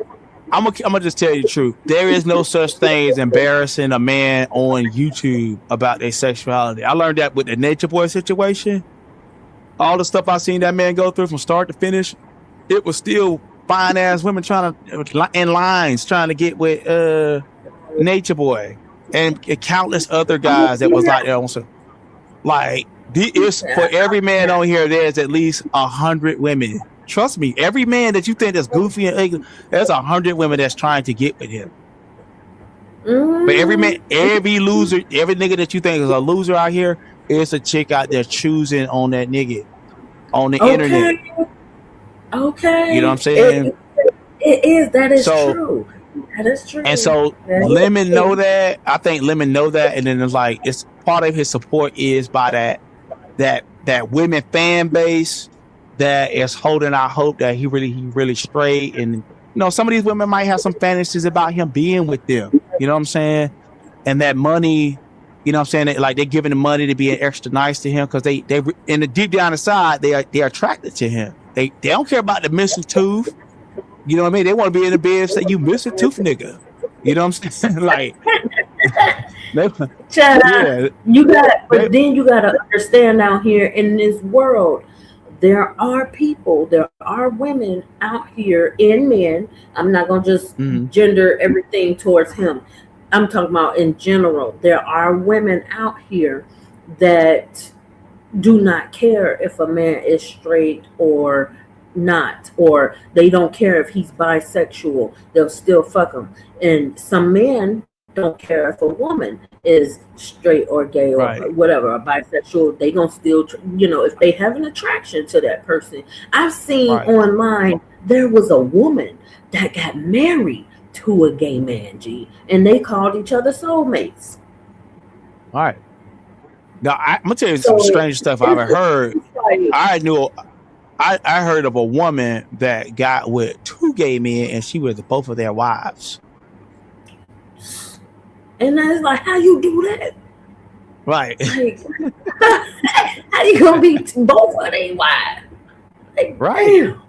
Speaker 4: I'm gonna just tell you the truth. There is no such thing as embarrassing a man on YouTube about their sexuality. I learned that with the Nature Boy situation. All the stuff I seen that man go through from start to finish, it was still fine ass women trying to get with Nature Boy and countless other guys that was like that also. Like. For every man on here, there's at least 100 women. Trust me, every man that you think that's goofy and ugly, there's 100 women that's trying to get with him. But every man, every loser, every nigga that you think is a loser out here, is a chick out there choosing on that nigga on the internet.
Speaker 1: Okay.
Speaker 4: You know what I'm saying?
Speaker 1: It is. That is true. That is true.
Speaker 4: And so Lemon know that. I think Lemon know that, and then it's part of his support is by that women fan base that is holding out hope that he really straight. And some of these women might have some fantasies about him being with them, you know what I'm saying? And that money, you know what I'm saying, like they're giving the money to be extra nice to him because they in the deep down inside they're attracted to him. They don't care about the missing tooth, you know what I mean? They want to be in the bed and say, you miss a tooth, nigga, you know what I'm saying? Like
Speaker 1: Chad, you gotta understand out here in this world, there are women out here and men. I'm not gonna just gender everything towards him. I'm talking about in general. There are women out here that do not care if a man is straight or not, or they don't care if he's bisexual. They'll still fuck him. And some men don't care if a woman is straight or gay or whatever, or bisexual. They gonna still, if they have an attraction to that person. I've seen online, there was a woman that got married to a gay man, and they called each other soulmates.
Speaker 4: All right. Now I'm gonna tell you some strange stuff I've heard. I heard of a woman that got with two gay men, and she was both of their wives.
Speaker 1: And I was like, how you do that?
Speaker 4: Right.
Speaker 1: Like, how you gonna be both of their wives? Like, damn.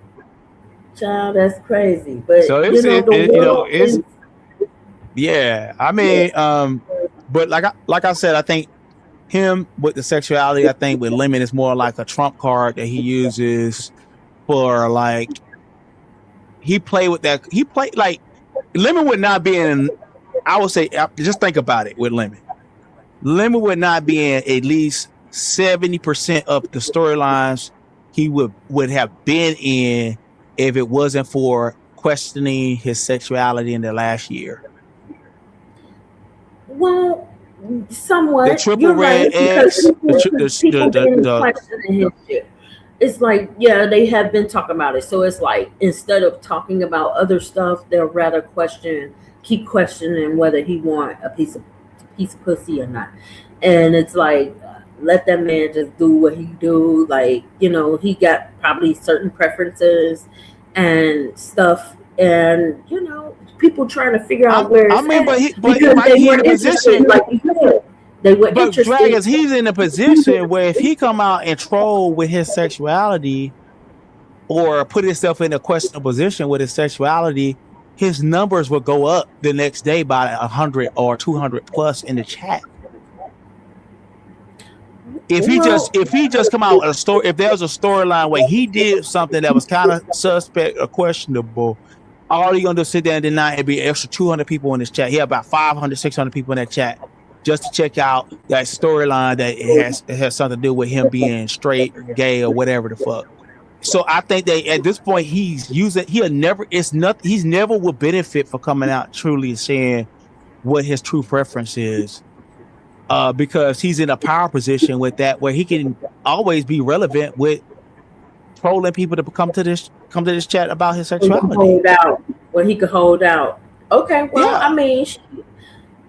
Speaker 1: Child, that's crazy. But
Speaker 4: so yeah. I mean, but like I said, I think him with the sexuality, I think with Lemon is more like a trump card that he uses for like he played with that. He played like Lemon would not be in. I would say, just think about it with Lemon. Lemon would not be in at least 70% of the storylines he would have been in if it wasn't for questioning his sexuality in the last year.
Speaker 1: Well, somewhat.
Speaker 4: The triple red X.
Speaker 1: It's like, yeah, they have been talking about it. So it's like, instead of talking about other stuff, they'll rather keep questioning whether he want a piece of pussy or not. And it's like, let that man just do what he do. Like, you know, he got probably certain preferences and stuff. And, you know, people trying to figure out where it's
Speaker 4: but he might be in a position.
Speaker 1: Like you said. They were
Speaker 4: But
Speaker 1: interested.
Speaker 4: Dragons, he's in a position where if he come out and troll with his sexuality or put himself in a questionable position with his sexuality, his numbers will go up the next day by 100 or 200 plus in the chat. If he just come out with a story, if there's a storyline where he did something that was kind of suspect or questionable, all he gonna do is sit there and deny it. Be an extra 200 people in this chat. He had about 500, 600 people in that chat just to check out that storyline that it has something to do with him being straight, or gay, or whatever the fuck. So I think that at this point he's never will benefit for coming out truly saying what his true preference is. Because he's in a power position with that where he can always be relevant with trolling people to come to this chat about his sexuality.
Speaker 1: He could hold out. Okay, well, yeah. I mean,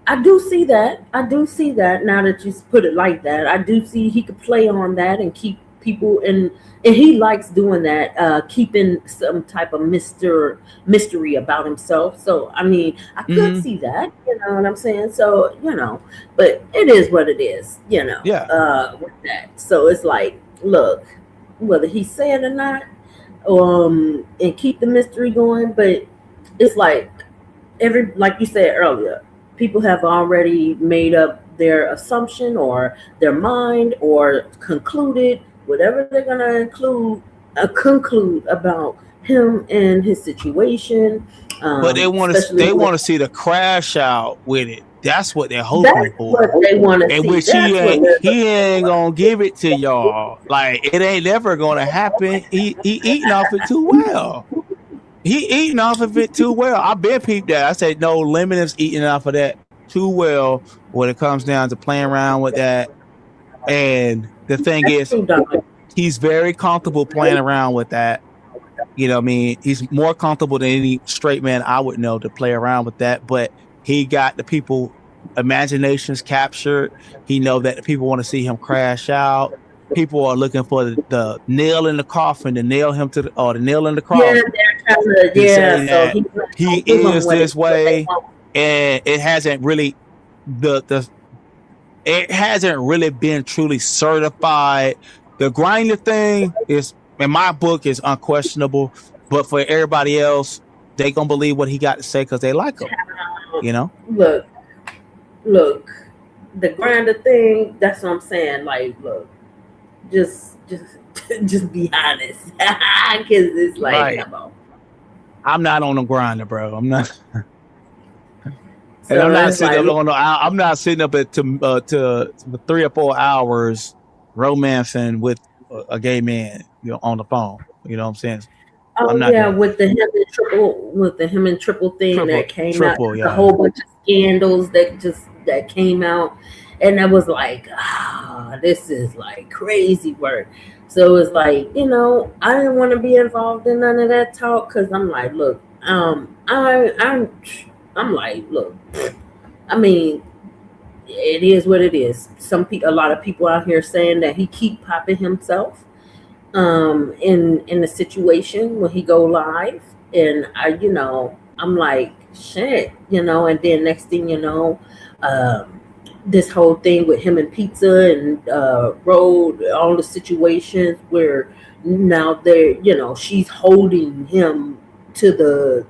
Speaker 1: I do see that. Now that you put it like that, I do see he could play on that and keep people and he likes doing that, keeping some type of mystery about himself. So I mean, I could see that, you know what I'm saying? So, you know, but it is what it is, you know.
Speaker 4: Yeah.
Speaker 1: With that. So it's like, look, whether he's saying or not, and keep the mystery going, but it's like like you said earlier, people have already made up their assumption or their mind or concluded whatever they're gonna conclude about him and his situation.
Speaker 4: But they want to see the crash out with it. That's what they're hoping for.
Speaker 1: What they want to see.
Speaker 4: And which he ain't gonna give it to y'all. Like it ain't never gonna happen. He eating off it too well. He eating off of it too well. I've been peeped that. I said no, Lemon is eating off of that too well when it comes down to playing around with that. And the thing is, he's very comfortable playing around with that. You know what I mean? He's more comfortable than any straight man I would know to play around with that. But he got the people imaginations captured. He know that the people want to see him crash out. People are looking for the nail in the coffin to nail him to the nail in the cross.
Speaker 1: Yeah, so
Speaker 4: he is this way, and it hasn't really it hasn't really been truly certified. The grinder thing is, in my book, is unquestionable, but for everybody else, they gonna believe what he got to say because they like him. You know. Look,
Speaker 1: the grinder thing. That's what I'm saying. Like, look, just be honest, because it's like, right. Come on.
Speaker 4: I'm not on the grinder, bro. I'm not.
Speaker 1: So
Speaker 4: and I'm not sitting up. I'm not sitting up to 3 or 4 hours romancing with a gay man, you know, on the phone. You know what I'm saying?
Speaker 1: With the him and triple thing that came out, a whole bunch of scandals that came out, and that was like, this is like crazy work. So it's like, you know, I didn't want to be involved in none of that talk because I'm like, look, I'm like, look, I mean, it is what it is. A lot of people out here saying that he keep popping himself in the situation when he go live, and I'm like, shit, you know. And then next thing you know, this whole thing with him and Pizza and Road, all the situations where now they're, you know, she's holding him to the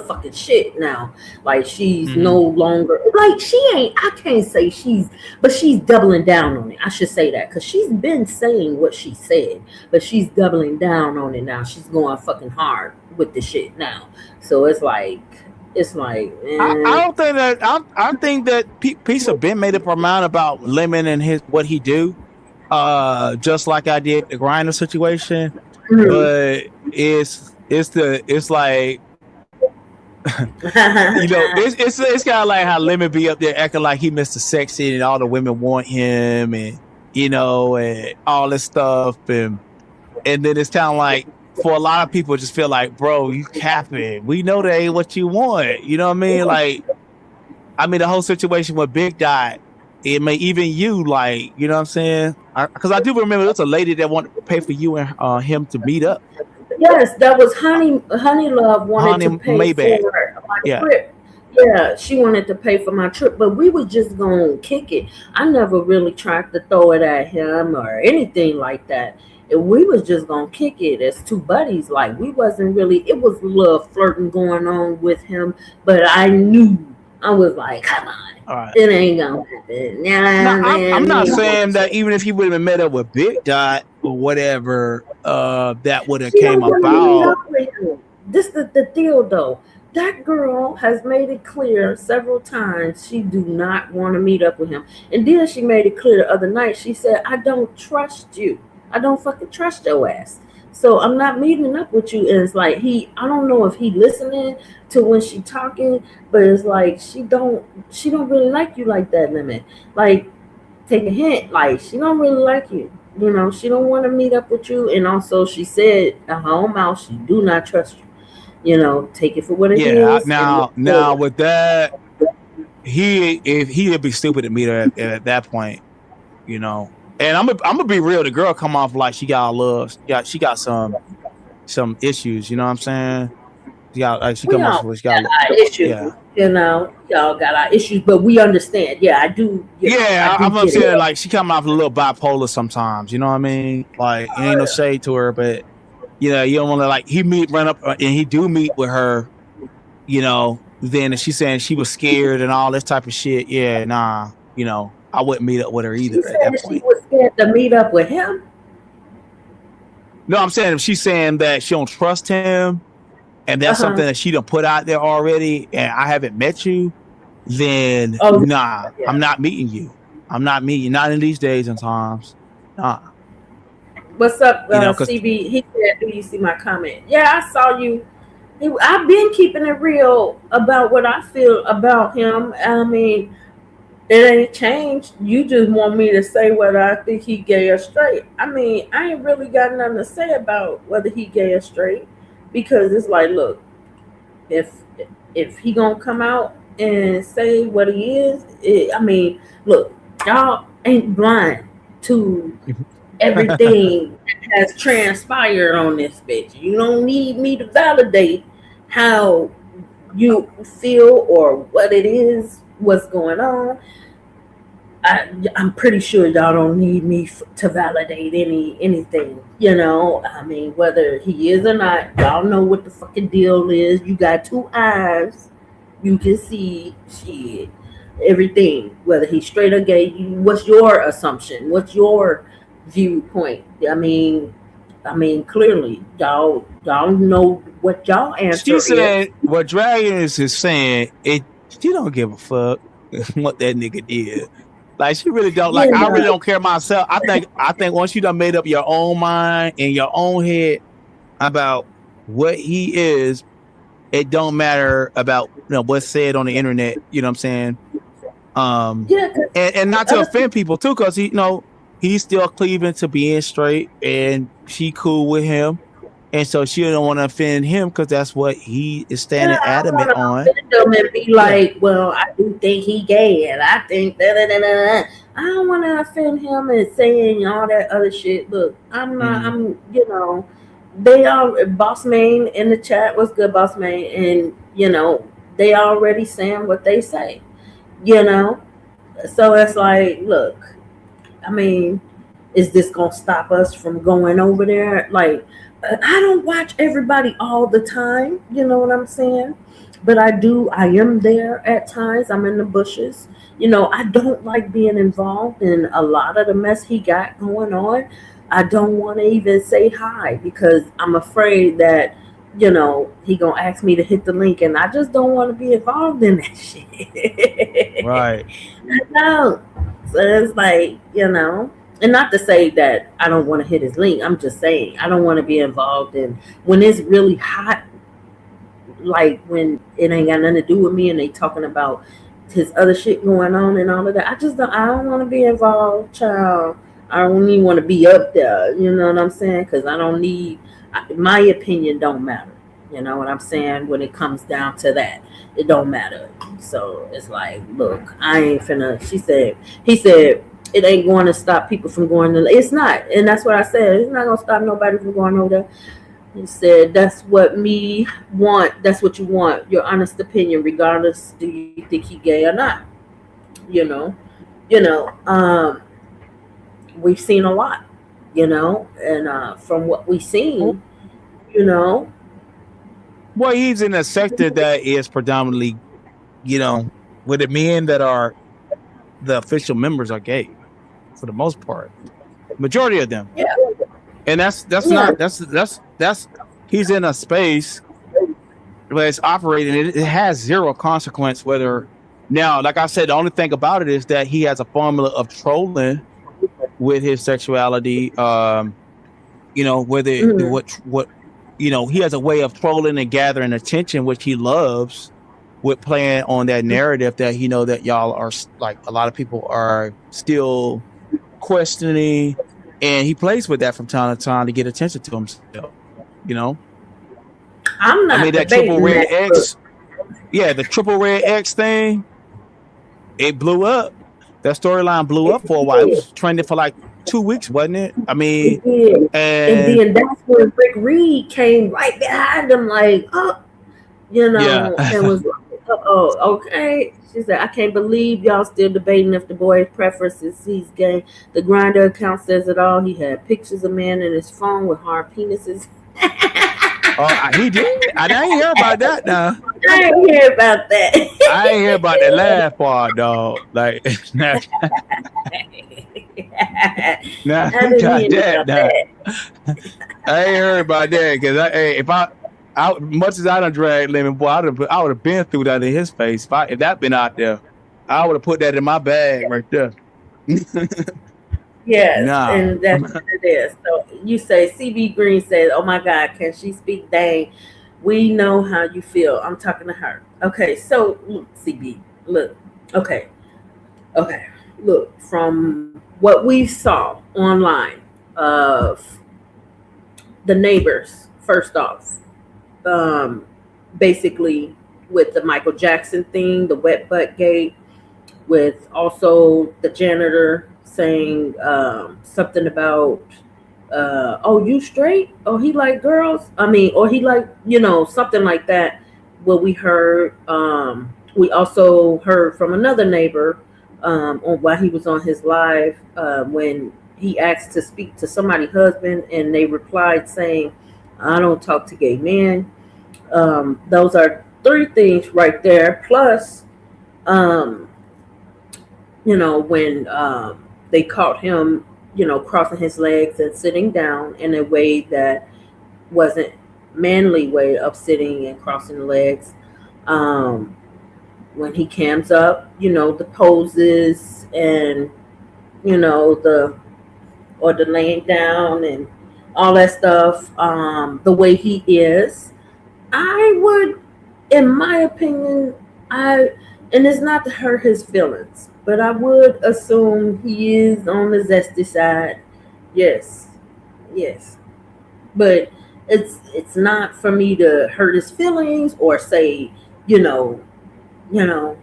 Speaker 1: fucking shit now. Like she's no longer like I can't say but she's doubling down on it. I should say that because she's been saying what she said, but she's doubling down on it now. She's going fucking hard with the shit now. So it's like I
Speaker 4: don't think that I think that Pizza Ben made up her mind about Lemon and what he do, just like I did the Grinder situation. But it's like. You know, it's kind of like how Lemon be up there acting like he Mr. Sexy and all the women want him, and you know, and all this stuff, and then it's kind of like for a lot of people just feel like, bro, you capping. We know that ain't what you want. You know what I mean? Like, I mean, the whole situation with Big Dot, it may even you like, you know what I'm saying? Because I do remember there's a lady that wanted to pay for you and him to meet up.
Speaker 1: Yes, that was Honey Love wanted to pay
Speaker 4: Maybach.
Speaker 1: for my trip. yeah, she wanted to pay for my trip, but we were just gonna kick it. I never really tried to throw it at him or anything like that. And we was just gonna kick it as two buddies. Like we wasn't really. It was a little flirting going on with him, but I knew I was like, come on,
Speaker 4: All right.
Speaker 1: it ain't gonna happen.
Speaker 4: Now, I'm not saying that
Speaker 1: She
Speaker 4: even if he would have met up with Big Dot or whatever, that would have came
Speaker 1: don't wanna meet
Speaker 4: about.
Speaker 1: up with him. This is the deal, though. That girl has made it clear several times she do not want to meet up with him. And then she made it clear the other night. She said, I don't trust you. I don't fucking trust your ass. So I'm not meeting up with you. And it's like I don't know if he listening to when she talking, but it's like she don't really like you like that, Lemon. Like, take a hint, like she don't really like you. You know, she don't want to meet up with you. And also she said in her own mouth she do not trust you. You know, take it for what it
Speaker 4: Yeah.
Speaker 1: is.
Speaker 4: Now with that, if he'd be stupid to meet her at that point, you know. And I'm gonna be real. The girl come off like she got love. She got some issues. You know what I'm saying? She
Speaker 1: we
Speaker 4: come off
Speaker 1: all
Speaker 4: like she
Speaker 1: got
Speaker 4: got.
Speaker 1: our issues.
Speaker 4: Yeah.
Speaker 1: You know, y'all got our issues, but we understand. Yeah, I do.
Speaker 4: Yeah, I'm
Speaker 1: get
Speaker 4: saying
Speaker 1: it.
Speaker 4: like she come off a little bipolar sometimes. You know what I mean? Like ain't no shade to her, but you know you don't want to like run up and he do meet with her. You know, then she's saying she was scared and all this type of shit. Yeah, nah. You know, I wouldn't meet up with her either
Speaker 1: She
Speaker 4: at that
Speaker 1: said she
Speaker 4: point.
Speaker 1: was scared to meet up with him.
Speaker 4: No, I'm saying if she's saying that she don't trust him, and that's something that she done put out there already, and I haven't met you, then nah,
Speaker 1: yeah.
Speaker 4: I'm not meeting you. I'm not meeting you. Not in these days and times. Nah.
Speaker 1: What's up,
Speaker 4: You know,
Speaker 1: CB? He said, "Do you see my comment?" Yeah, I saw you. I've been keeping it real about what I feel about him. I mean, it ain't changed. You just want me to say whether I think he gay or straight. I mean, I ain't really got nothing to say about whether he gay or straight because it's like, look, if he gonna come out and say what he is, I mean, look, y'all ain't blind to everything that has transpired on this bitch. You don't need me to validate how you feel or what it is, what's going on. I'm pretty sure y'all don't need me to validate anything. You know, I mean, whether he is or not, y'all know what the fucking deal is. You got two eyes, you can see shit, everything. Whether he's straight or gay, what's your assumption? What's your viewpoint? I mean, clearly, y'all know what y'all answer
Speaker 4: she said
Speaker 1: is.
Speaker 4: what Dragon is saying. She don't give a fuck what that nigga did. Like she really don't. Like I really don't care myself. I think once you done made up your own mind in your own head about what he is, it don't matter about what's said on the internet. You know what I'm saying? And not to offend people too, because he's still cleaving to being straight, and she cool with him, and so she don't want to offend him because that's what he is standing adamant on.
Speaker 1: And be like, well, I do think he gay, and I think that. I don't want to offend him and saying all that other shit. Look, I'm not. I'm. They are Boss Man in the chat. What's good, Boss Man? And they already saying what they say. So it's like, look. I mean, is this gonna stop us from going over there? Like, I don't watch everybody all the time. You know what I'm saying? But I am there at times. I'm in the bushes. I don't like being involved in a lot of the mess he got going on. I don't want to even say hi because I'm afraid that, he gonna ask me to hit the link, and I just don't want to be involved in that shit.
Speaker 4: Right.
Speaker 1: I know. So it's like, and not to say that I don't want to hit his link. I'm just saying I don't want to be involved in when it's really hot, like when it ain't got nothing to do with me and they talking about his other shit going on and all of that. I don't want to be involved, child. I don't even want to be up there. You know what I'm saying? Because I don't need, my opinion don't matter. You know what I'm saying? When it comes down to that, it don't matter. So it's like, look, I ain't finna, he said, it ain't going to stop people from going to, it's not. And that's what I said. It's not going to stop nobody from going over there. He said, "That's what me want. That's what you want. Your honest opinion, regardless. Do you think he gay or not? You know, you know. We've seen a lot. And from what we've seen, you know,
Speaker 4: Well, he's in a sector that is predominantly, where the men that are the official members are gay for the most part. Majority of them.
Speaker 1: yeah,
Speaker 4: And that's
Speaker 1: yeah.
Speaker 4: not that's he's in a space where it's operating. It has zero consequence whether now, like I said, the only thing about it is that he has a formula of trolling with his sexuality. Whether
Speaker 1: Mm.
Speaker 4: what he has a way of trolling and gathering attention, which he loves, with playing on that narrative that that y'all are like a lot of people are still questioning, and he plays with that from time to time to get attention to himself. You know,
Speaker 1: I'm
Speaker 4: I mean
Speaker 1: not
Speaker 4: that triple
Speaker 1: debating
Speaker 4: red
Speaker 1: that, but
Speaker 4: X, yeah, the triple red X thing, it blew up. That storyline blew
Speaker 1: it
Speaker 4: up for a while. It
Speaker 1: did.
Speaker 4: was trending for like 2 weeks, wasn't it? I mean,
Speaker 1: It did. And
Speaker 4: and
Speaker 1: then that's when Rick Reed came right behind him, like, oh,
Speaker 4: yeah,
Speaker 1: and was like, oh, okay. She said, I can't believe y'all still debating if the boy's preferences he's gay. The grinder account says it all. He had pictures of men in his phone with hard penises.
Speaker 4: oh, he did. I didn't hear about that now.
Speaker 1: I didn't hear about that.
Speaker 4: I ain't hear about the last part, dog. Like, nah, nah,
Speaker 1: I didn't
Speaker 4: got
Speaker 1: hear
Speaker 4: that.
Speaker 1: about
Speaker 4: Nah.
Speaker 1: that.
Speaker 4: I ain't heard about that because if much as I done dragged Lemon Boy, I would have been through that in his face. If that been out there, I would have put that in my bag right there.
Speaker 1: Yes,
Speaker 4: Nah,
Speaker 1: and that's what it is. So you say CB Green says, "Oh my God, can she speak? Dang, we know how you feel." I'm talking to her. Okay, so look, CB, look. Okay, okay, look. From what we saw online of the neighbors, first off, um, basically with the Michael Jackson thing, the wet butt gate, with also the janitor saying something about oh, you straight, oh, he like girls, I mean, or he like, something like that. What we heard, we also heard from another neighbor on while he was on his live, when he asked to speak to somebody's husband, and they replied saying, I don't talk to gay men. Those are three things right there, plus um, when they caught him, crossing his legs and sitting down in a way that wasn't manly way of sitting and crossing the legs. Um, when he cams up, the poses and the or the laying down and all that stuff. The way he is, I would, in my opinion, I and it's not to hurt his feelings, but I would assume he is on the zesty side. Yes, yes, but it's not for me to hurt his feelings or say, you know,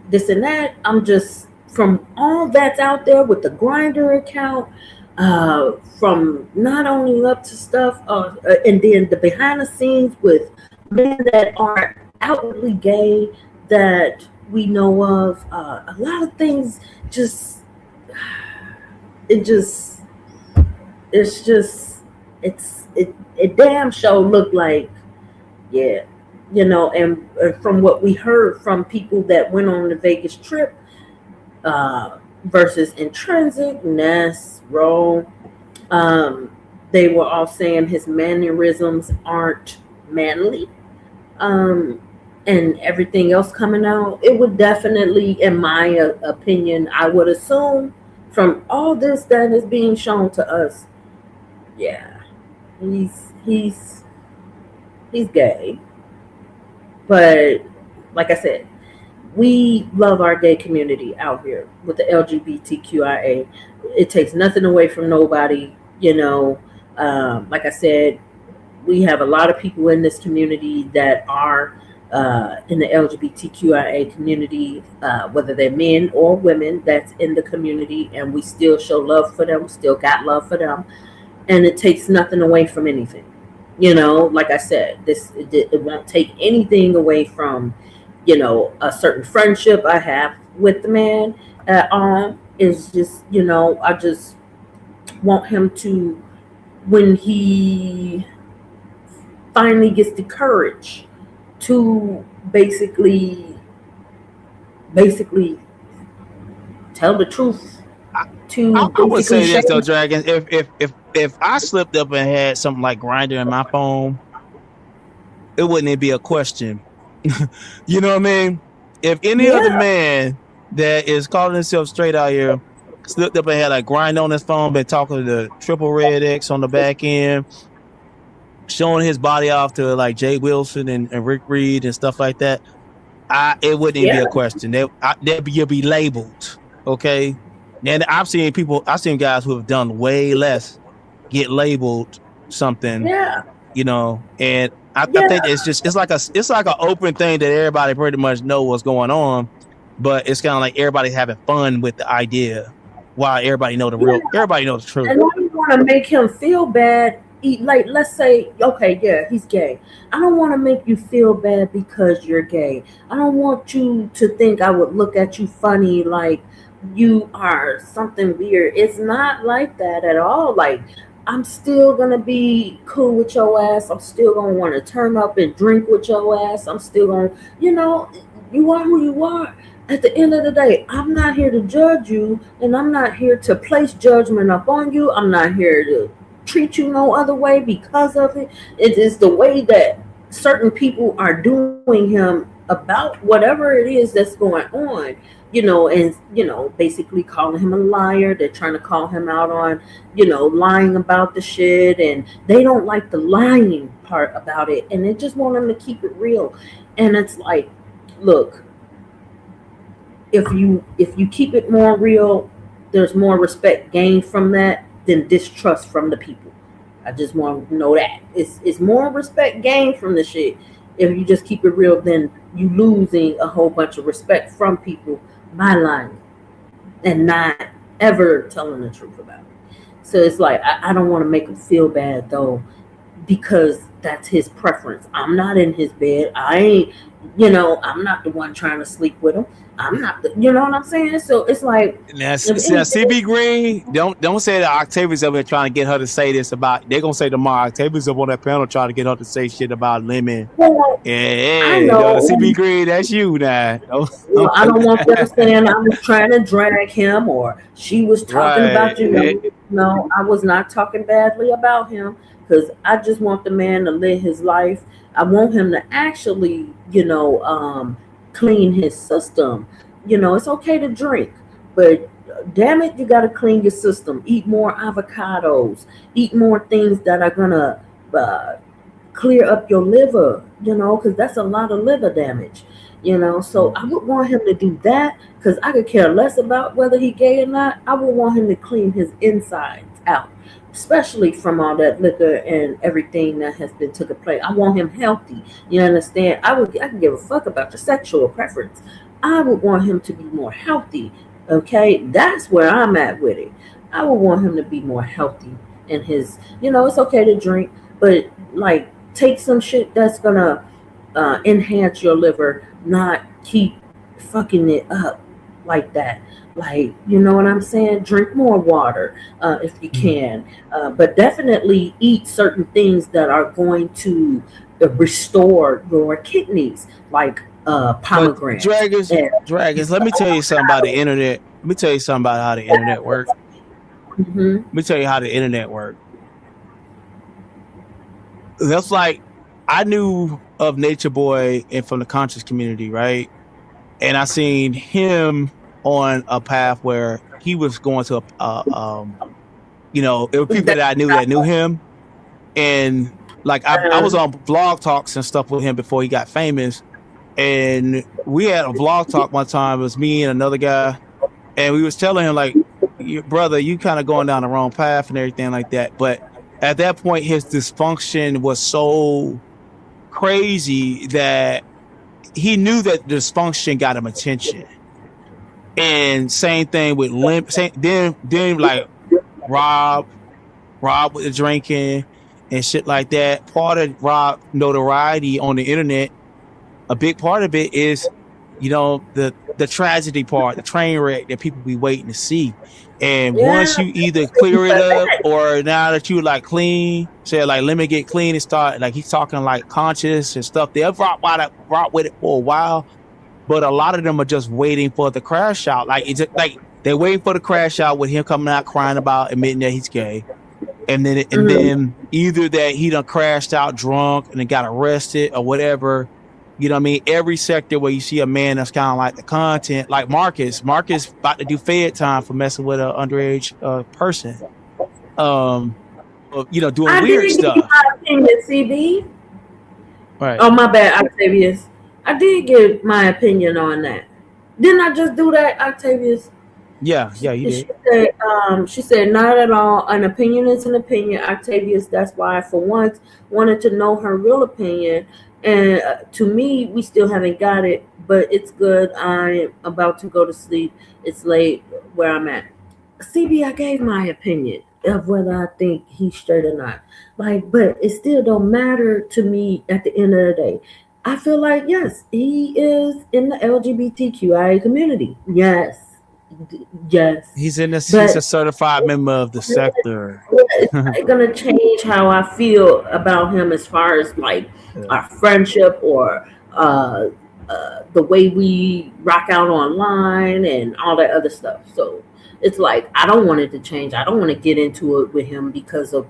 Speaker 1: this and that. I'm just from all that's out there with the grinder account, from not only up to stuff, and then the behind the scenes with men that aren't outwardly gay that we know of. A lot of things just it just it's just it damn show looked like, yeah, and from what we heard from people that went on the Vegas trip, versus intrinsic, and that's wrong. They were all saying his mannerisms aren't manly, um, and everything else coming out. It would definitely, in my opinion, I would assume from all this that is being shown to us, yeah, he's gay. But like I said, we love our gay community out here with the LGBTQIA. It takes nothing away from nobody, Like I said, we have a lot of people in this community that are in the LGBTQIA community, whether they're men or women that's in the community, and we still show love for them, still got love for them, and it takes nothing away from anything. Like I said, it won't take anything away from, a certain friendship I have with the man at all. Is just, I just want him to, when he finally gets the courage to basically tell the truth, to
Speaker 4: I would
Speaker 1: basically
Speaker 4: say
Speaker 1: share.
Speaker 4: this though, Dragon. If I slipped up and had something like Grinder in my phone, it wouldn't even be a question. You know what I mean? If any other
Speaker 1: Yeah,
Speaker 4: man that is calling himself straight out here slipped up and had like Grind on his phone, been talking to the Triple Red X on the back end, showing his body off to like Jay Wilson and Rick Reed and stuff like that, it wouldn't even be
Speaker 1: yeah,
Speaker 4: a question. You'll be labeled, okay? And I've seen guys who have done way less get labeled something,
Speaker 1: yeah,
Speaker 4: and I think
Speaker 1: yeah.
Speaker 4: it's like an open thing that everybody pretty much know what's going on, but it's kind of like everybody having fun with the idea while everybody knows the truth.
Speaker 1: And I don't want to make him feel bad. Like, let's say, okay, yeah, he's gay. I don't want to make you feel bad because you're gay. I don't want you to think I would look at you funny, like you are something weird. It's not like that at all. Like, I'm still gonna be cool with your ass. I'm still gonna want to turn up and drink with your ass. I'm still gonna, you know, you are who you are. At the end of the day, I'm not here to judge you, and I'm not here to place judgment upon you. I'm not here to treat you no other way because of it. It is the way that certain people are doing him about whatever it is that's going on, and basically calling him a liar. They're trying to call him out on, lying about the shit, and they don't like the lying part about it, and they just want him to keep it real. And it's like, look, if you keep it more real, there's more respect gained from that than distrust from the people. I just want to know that it's more respect gained from the shit. If you just keep it real, then you losing a whole bunch of respect from people by lying and not ever telling the truth about it. So it's like, I don't want to make him feel bad though, because that's his preference. I'm not in his bed. I ain't, I'm not the one trying to sleep with him. I'm not the, you know what I'm saying? So it's like,
Speaker 4: Now,
Speaker 1: if anything,
Speaker 4: CB Green, don't say that Octavia's up there trying to get her to say this about. They're gonna say tomorrow Octavia's up on that panel trying to get her to say shit about Lemon.
Speaker 1: well, I
Speaker 4: Yeah,
Speaker 1: know.
Speaker 4: CB Green, that's you now.
Speaker 1: Well, I don't want them saying I was trying to drag him or she was talking
Speaker 4: Right.
Speaker 1: about you. No, I was not talking badly about him, because I just want the man to live his life. I want him to actually, clean his system. It's okay to drink, but damn it, you got to clean your system. Eat more avocados. Eat more things that are gonna uh, clear up your liver, because that's a lot of liver damage, So I would want him to do that, because I could care less about whether he gay or not. I would want him to clean his insides out, especially from all that liquor and everything that has been taking place. I want him healthy. You understand? I can give a fuck about your sexual preference. I would want him to be more healthy. Okay, that's where I'm at with it. I would want him to be more healthy in his. It's okay to drink, but like, take some shit that's gonna enhance your liver, not keep fucking it up like that. Like, you know what I'm saying? Drink more water if you can, but definitely eat certain things that are going to restore your kidneys, like
Speaker 4: But
Speaker 1: pomegranates. And,
Speaker 4: dragons. Let me tell you something about the internet. Let me tell you something about how the internet works.
Speaker 1: mhm.
Speaker 4: Let me tell you how the internet works. That's like, I knew of Nature Boy and from the conscious community, right? And I seen him on a path where he was going to it were people that I knew that knew him, and like I was on vlog talks and stuff with him before he got famous, and we had a vlog talk one time. It was me and another guy, and we was telling him like, brother, you kind of going down the wrong path and everything like that. But at that point, his dysfunction was so crazy that he knew that dysfunction got him attention. And same thing with then like Rob with the drinking, and shit like that. Part of Rob notoriety on the internet, a big part of it is, the tragedy part, the train wreck that people be waiting to see. And
Speaker 1: Yeah.
Speaker 4: once you either clear it up, or now that you like clean, say like let me get clean and start like he's talking like conscious and stuff. They've rock with it for a while, but a lot of them are just waiting for the crash out. Like it's like they're waiting for the crash out with him coming out crying about admitting that he's gay. And then either that he done crashed out drunk and then got arrested or whatever. You know what I mean? Every sector where you see a man that's kind of like the content, like Marcus about to do Fed time for messing with an underage person. Doing weird stuff.
Speaker 1: My opinion, CB.
Speaker 4: Right.
Speaker 1: Oh, my bad, Octavius. I did give my opinion on that. Didn't I just do that, Octavius?
Speaker 4: Yeah, you did.
Speaker 1: She said, not at all. An opinion is an opinion, Octavius. That's why I, for once, wanted to know her real opinion. And to me, we still haven't got it, but it's good. I'm about to go to sleep. It's late where I'm at. CB, I gave my opinion of whether I think he's straight or not. But it still don't matter to me at the end of the day. I feel like, yes, he is in the LGBTQIA community. Yes.
Speaker 4: He's he's a certified member of the sector.
Speaker 1: It's not gonna change how I feel about him as far as like our friendship or the way we rock out online and all that other stuff. So it's like I don't want it to change. I don't want to get into it with him because of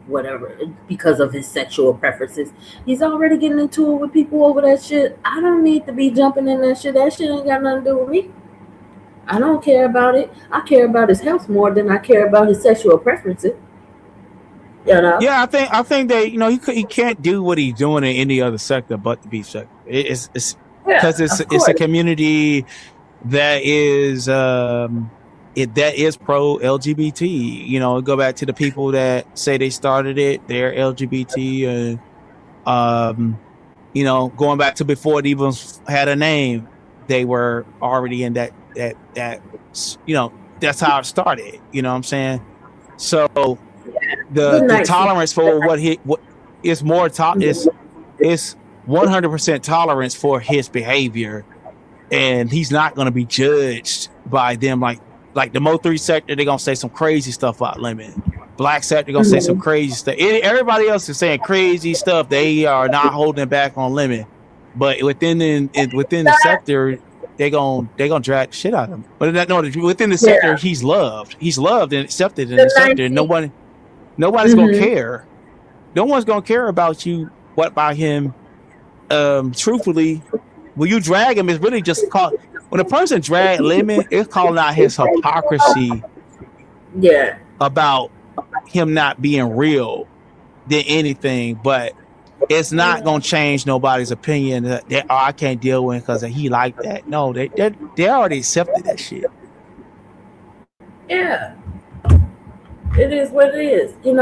Speaker 1: his sexual preferences. He's already getting into it with people over that shit. I don't need to be jumping in that shit. That shit ain't got nothing to do with me. I don't care about it. I care about his health more than I care about his sexual preferences. Yeah,
Speaker 4: I think that he can't do what he's doing in any other sector but the beef sector. It's because it's a community that is pro LGBT. Go back to the people that say they started it. They're LGBT, and going back to before it even had a name, they were already in that that's how it started. You know what I'm saying? So the tolerance for is 100% tolerance for his behavior, and he's not going to be judged by them like the Mo3 sector. They're gonna say some crazy stuff about Lemon. Black sector gonna say some crazy stuff. Everybody else is saying crazy stuff. They are not holding back on Lemon, but within the sector, they gonna drag the shit out of him. But within the sector, he's loved and accepted in the sector. Nobody's gonna care. No one's gonna care about you. What about him? Truthfully, when you drag him, it's really just called. When a person drag Lemon, it's calling out his hypocrisy.
Speaker 1: Yeah.
Speaker 4: About him not being real than anything, but it's not gonna change nobody's opinion that I can't deal with because he like that. No, they already accepted that shit.
Speaker 1: Yeah, it is what it is, and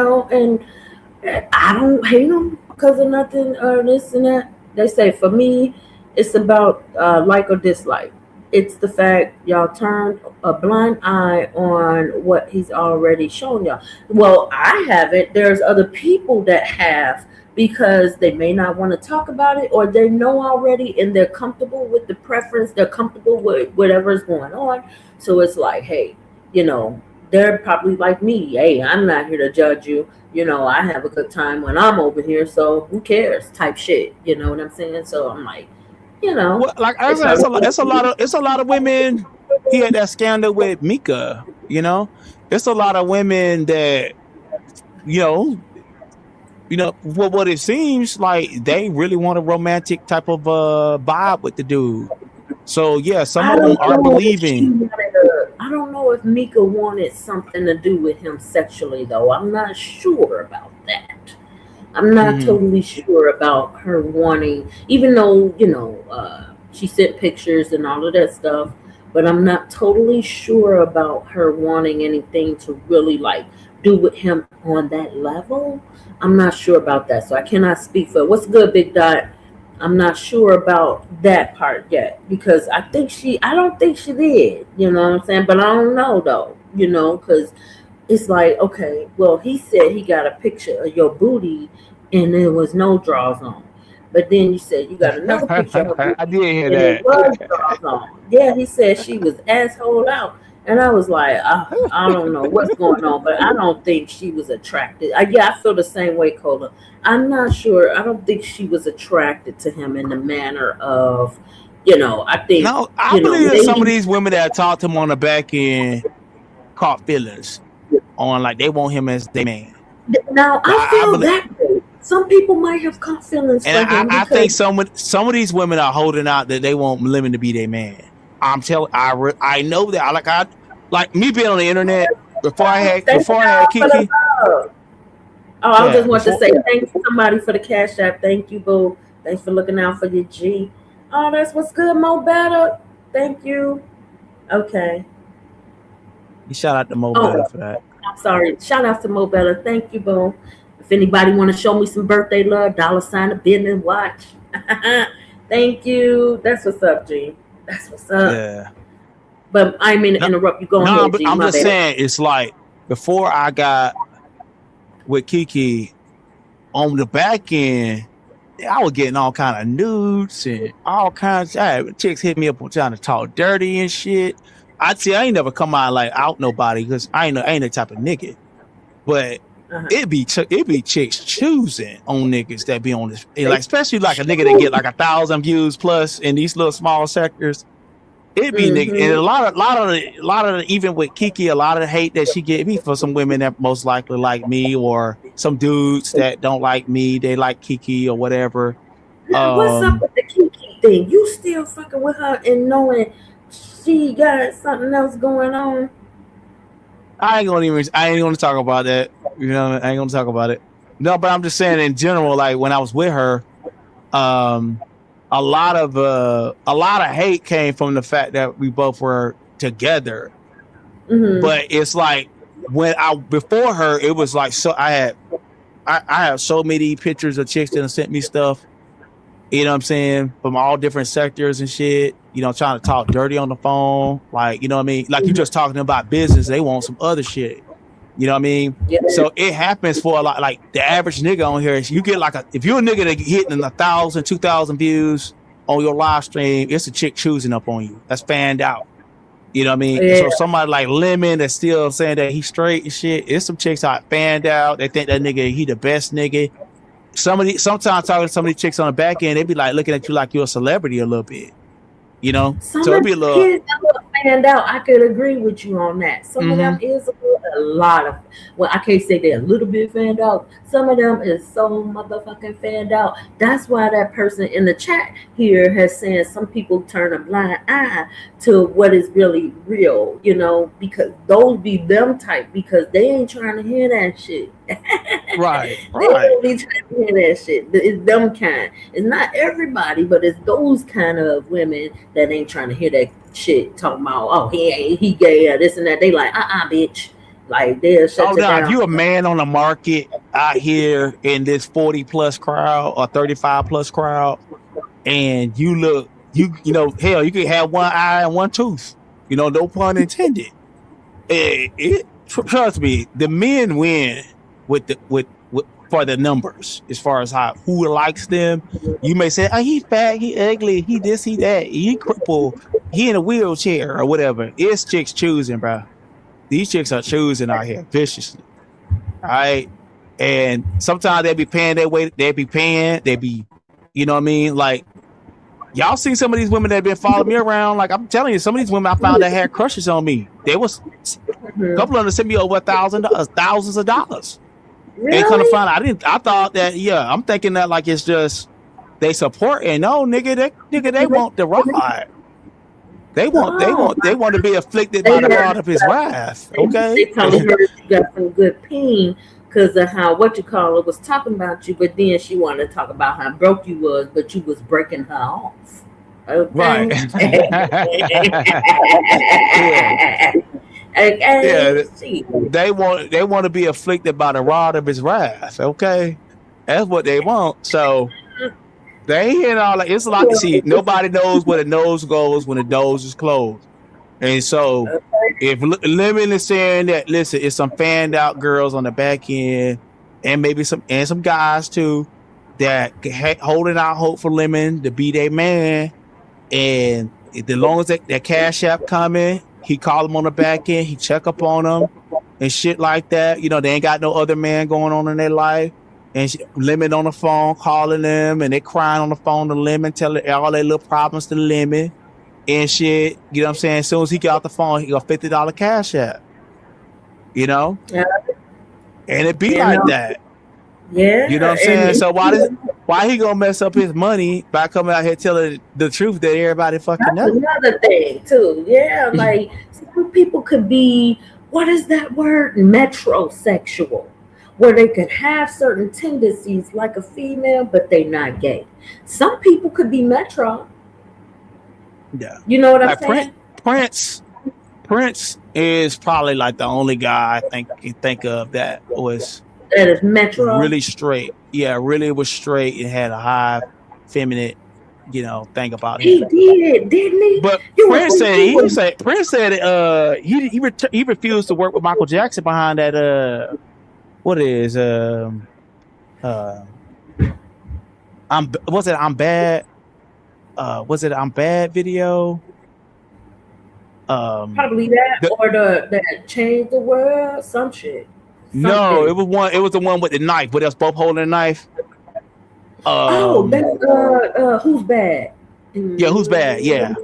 Speaker 1: I don't hate them because of nothing or this and that. They say for me, it's about like or dislike. It's the fact y'all turned a blind eye on what he's already shown y'all. Well, I haven't. There's other people that have, because they may not want to talk about it, or they know already and they're comfortable with the preference. They're comfortable with whatever's going on. So it's like, hey, they're probably like me. Hey, I'm not here to judge you. I have a good time when I'm over here. So who cares? Type shit. You know what I'm saying? So I'm like,
Speaker 4: well, like I said, it's a lot of women. He had that scandal with Mika. It's a lot of women that what it seems like they really want a romantic type of vibe with the dude. So yeah, some of them are believing.
Speaker 1: I don't know if Mika wanted something to do with him sexually, though. I'm not sure about that. I'm not totally sure about her wanting, even though, she sent pictures and all of that stuff, but I'm not totally sure about her wanting anything to really do with him on that level. I'm not sure about that. So I cannot speak for what's good, Big Dot. I'm not sure about that part yet because I don't think she did, you know what I'm saying? But I don't know though, because it's like, okay, well, he said he got a picture of your booty and there was no drawers on. But then you said you got another picture of her
Speaker 4: I did hear
Speaker 1: and it
Speaker 4: that.
Speaker 1: was drawers on. Yeah, he said she was asshole out. And I was like, I don't know what's going on, but I don't think she was attracted. I feel the same way, Cola. I'm not sure. I don't think she was attracted to him in the manner of, I think,
Speaker 4: No, I believe that some of
Speaker 1: maybe.
Speaker 4: these women that talked to him on the back end caught feelings on like they want him as their man.
Speaker 1: Now, I
Speaker 4: I
Speaker 1: feel
Speaker 4: believe,
Speaker 1: that way. Some people might have caught feelings
Speaker 4: and
Speaker 1: for him
Speaker 4: I think
Speaker 1: because.
Speaker 4: some of these women are holding out that they want Lemon to be their man. I'm telling, I know that. I like me being on the internet before I had
Speaker 1: Thank y'all for the
Speaker 4: Kiki.
Speaker 1: love. Oh, I
Speaker 4: Yeah,
Speaker 1: just want to
Speaker 4: before
Speaker 1: say thank somebody for the cash app. Thank you, boo. Thanks for looking out for your G. Oh, that's what's good, Mo Better. Thank you. Okay.
Speaker 4: you shout out to Mo Better
Speaker 1: Oh,
Speaker 4: for that.
Speaker 1: I'm sorry. Shout out to Mo Better. Thank you, boo. If anybody want to show me some birthday love, $ a business watch. Thank you. That's what's up, G. That's what's up.
Speaker 4: Yeah.
Speaker 1: But I mean to
Speaker 4: No,
Speaker 1: interrupt you. Go
Speaker 4: no,
Speaker 1: ahead, G.
Speaker 4: I'm
Speaker 1: My
Speaker 4: just
Speaker 1: bad.
Speaker 4: saying it's like before I got with Kiki on the back end, I was getting all kind of nudes and all kinds. Chicks hit me up trying to talk dirty and shit. I ain't never come out like out nobody because I ain't the type of nigga. But
Speaker 1: Uh-huh.
Speaker 4: it be chicks choosing on niggas that be on this, like especially like a nigga that
Speaker 1: True.
Speaker 4: get like 1,000 views plus in these little small sectors. It be nigga, and
Speaker 1: Mm-hmm.
Speaker 4: a lot of even with Kiki, a lot of the hate that she get me for some women that most likely like me, or some dudes that don't like me, they like Kiki or whatever.
Speaker 1: Now, what's up with the Kiki thing? You still fucking with her and knowing she got something else going on?
Speaker 4: I ain't gonna talk about that. You know, I ain't gonna talk about it. No, but I'm just saying in general, like when I was with her, a lot of hate came from the fact that we both were together.
Speaker 1: Mm-hmm.
Speaker 4: But it's like when before her, it was like so I have so many pictures of chicks that sent me stuff, you know what I'm saying, from all different sectors and shit, trying to talk dirty on the phone, like, you know what I mean, like you just talking about business, they want some other shit, you know what I mean?
Speaker 1: Yeah.
Speaker 4: So it happens for a lot, like the average nigga on here, you get like if you're a nigga that hitting 1,000, 2,000 views on your live stream, it's a chick choosing up on you. That's fanned out. You know what I mean?
Speaker 1: Yeah.
Speaker 4: So somebody like Lemon that's still saying that he's straight and shit, it's some chicks out fanned out. They think that nigga, he the best nigga. Sometimes talking to some of these chicks on the back end, they be like looking at you like you're a celebrity a little bit.
Speaker 1: Some
Speaker 4: So
Speaker 1: of
Speaker 4: it'd be a
Speaker 1: the
Speaker 4: little.
Speaker 1: kids a little fanned out. I could agree with you on that. Some of them is a lot of. Well, I can't say they're a little bit fanned out. Some of them is so motherfucking fanned out. That's why that person in the chat here has said some people turn a blind eye to what is really real. Because those be them type because they ain't trying to hear that shit.
Speaker 4: Right.
Speaker 1: They don't be trying to hear that shit. It's them kind. It's not everybody, but it's those kind of women that ain't trying to hear that shit talking about, oh, he gay or this and that. They like, bitch. Like they'll shut you down.
Speaker 4: If you a man on the market out here in this 40 plus crowd or 35 plus crowd, and you look, hell, you could have one eye and one tooth. No pun intended. Trust me, the men win with for the numbers as far as who likes them. You may say, oh, he fat, he ugly, he this, he that, he crippled, he in a wheelchair or whatever. It's chicks choosing, bro. These chicks are choosing out here viciously. All right. And sometimes they be paying their way, they be, you know what I mean? Like, y'all seen some of these women that been following me around. Like, I'm telling you, some of these women I found that had crushes on me. They was a couple of them sent me over thousands of dollars.
Speaker 1: Really?
Speaker 4: And kind of find out, I thought that, I'm thinking that like it's just they support, and no, nigga, they want the ride. They want to be afflicted by the rod of his wrath. Okay.
Speaker 1: They probably heard you got some good pain because of how was talking about you, but then she wanted to talk about how broke you was, but you was breaking her off. Okay.
Speaker 4: Right.
Speaker 1: Okay.
Speaker 4: They want to be afflicted by the rod of his wrath. Okay. That's what they want. So they ain't hearing all that. It's like, see, nobody knows where the nose goes when the nose is closed. And so if Lemon is saying that, listen, it's some fanned out girls on the back end and maybe some guys too that holding out hope for Lemon to be their man. And the long as that cash app coming, he call them on the back end, he check up on them and shit like that. You know, they ain't got no other man going on in their life. And Lemon on the phone calling them, and they crying on the phone to Lemon, telling all their little problems to Lemon and shit. You know what I'm saying? As soon as he get off the phone, he got $50 cash app. You know?
Speaker 1: Yeah.
Speaker 4: And it be like that.
Speaker 1: Yeah.
Speaker 4: You know what I'm saying? So why he gonna mess up his money by coming out here telling the truth that everybody fucking knows?
Speaker 1: Another thing too. Yeah, like some people could be, what is that word? Metrosexual. Where they could have certain tendencies like a female, but they not gay. Some people could be metro.
Speaker 4: Yeah.
Speaker 1: You know what I'm saying?
Speaker 4: Prince is probably like the only guy I think you think of that
Speaker 1: is metro.
Speaker 4: Really straight. Yeah, really was straight and had a high feminine, thing about him.
Speaker 1: He did, didn't he?
Speaker 4: But Prince said he refused to work with Michael Jackson behind that what is I'm bad? Was it I'm bad video?
Speaker 1: Probably that or that changed the world, some shit.
Speaker 4: No, it was the one with the knife, but us both holding a knife.
Speaker 1: That's Who's Bad?
Speaker 4: Yeah, Who's Bad? Yeah.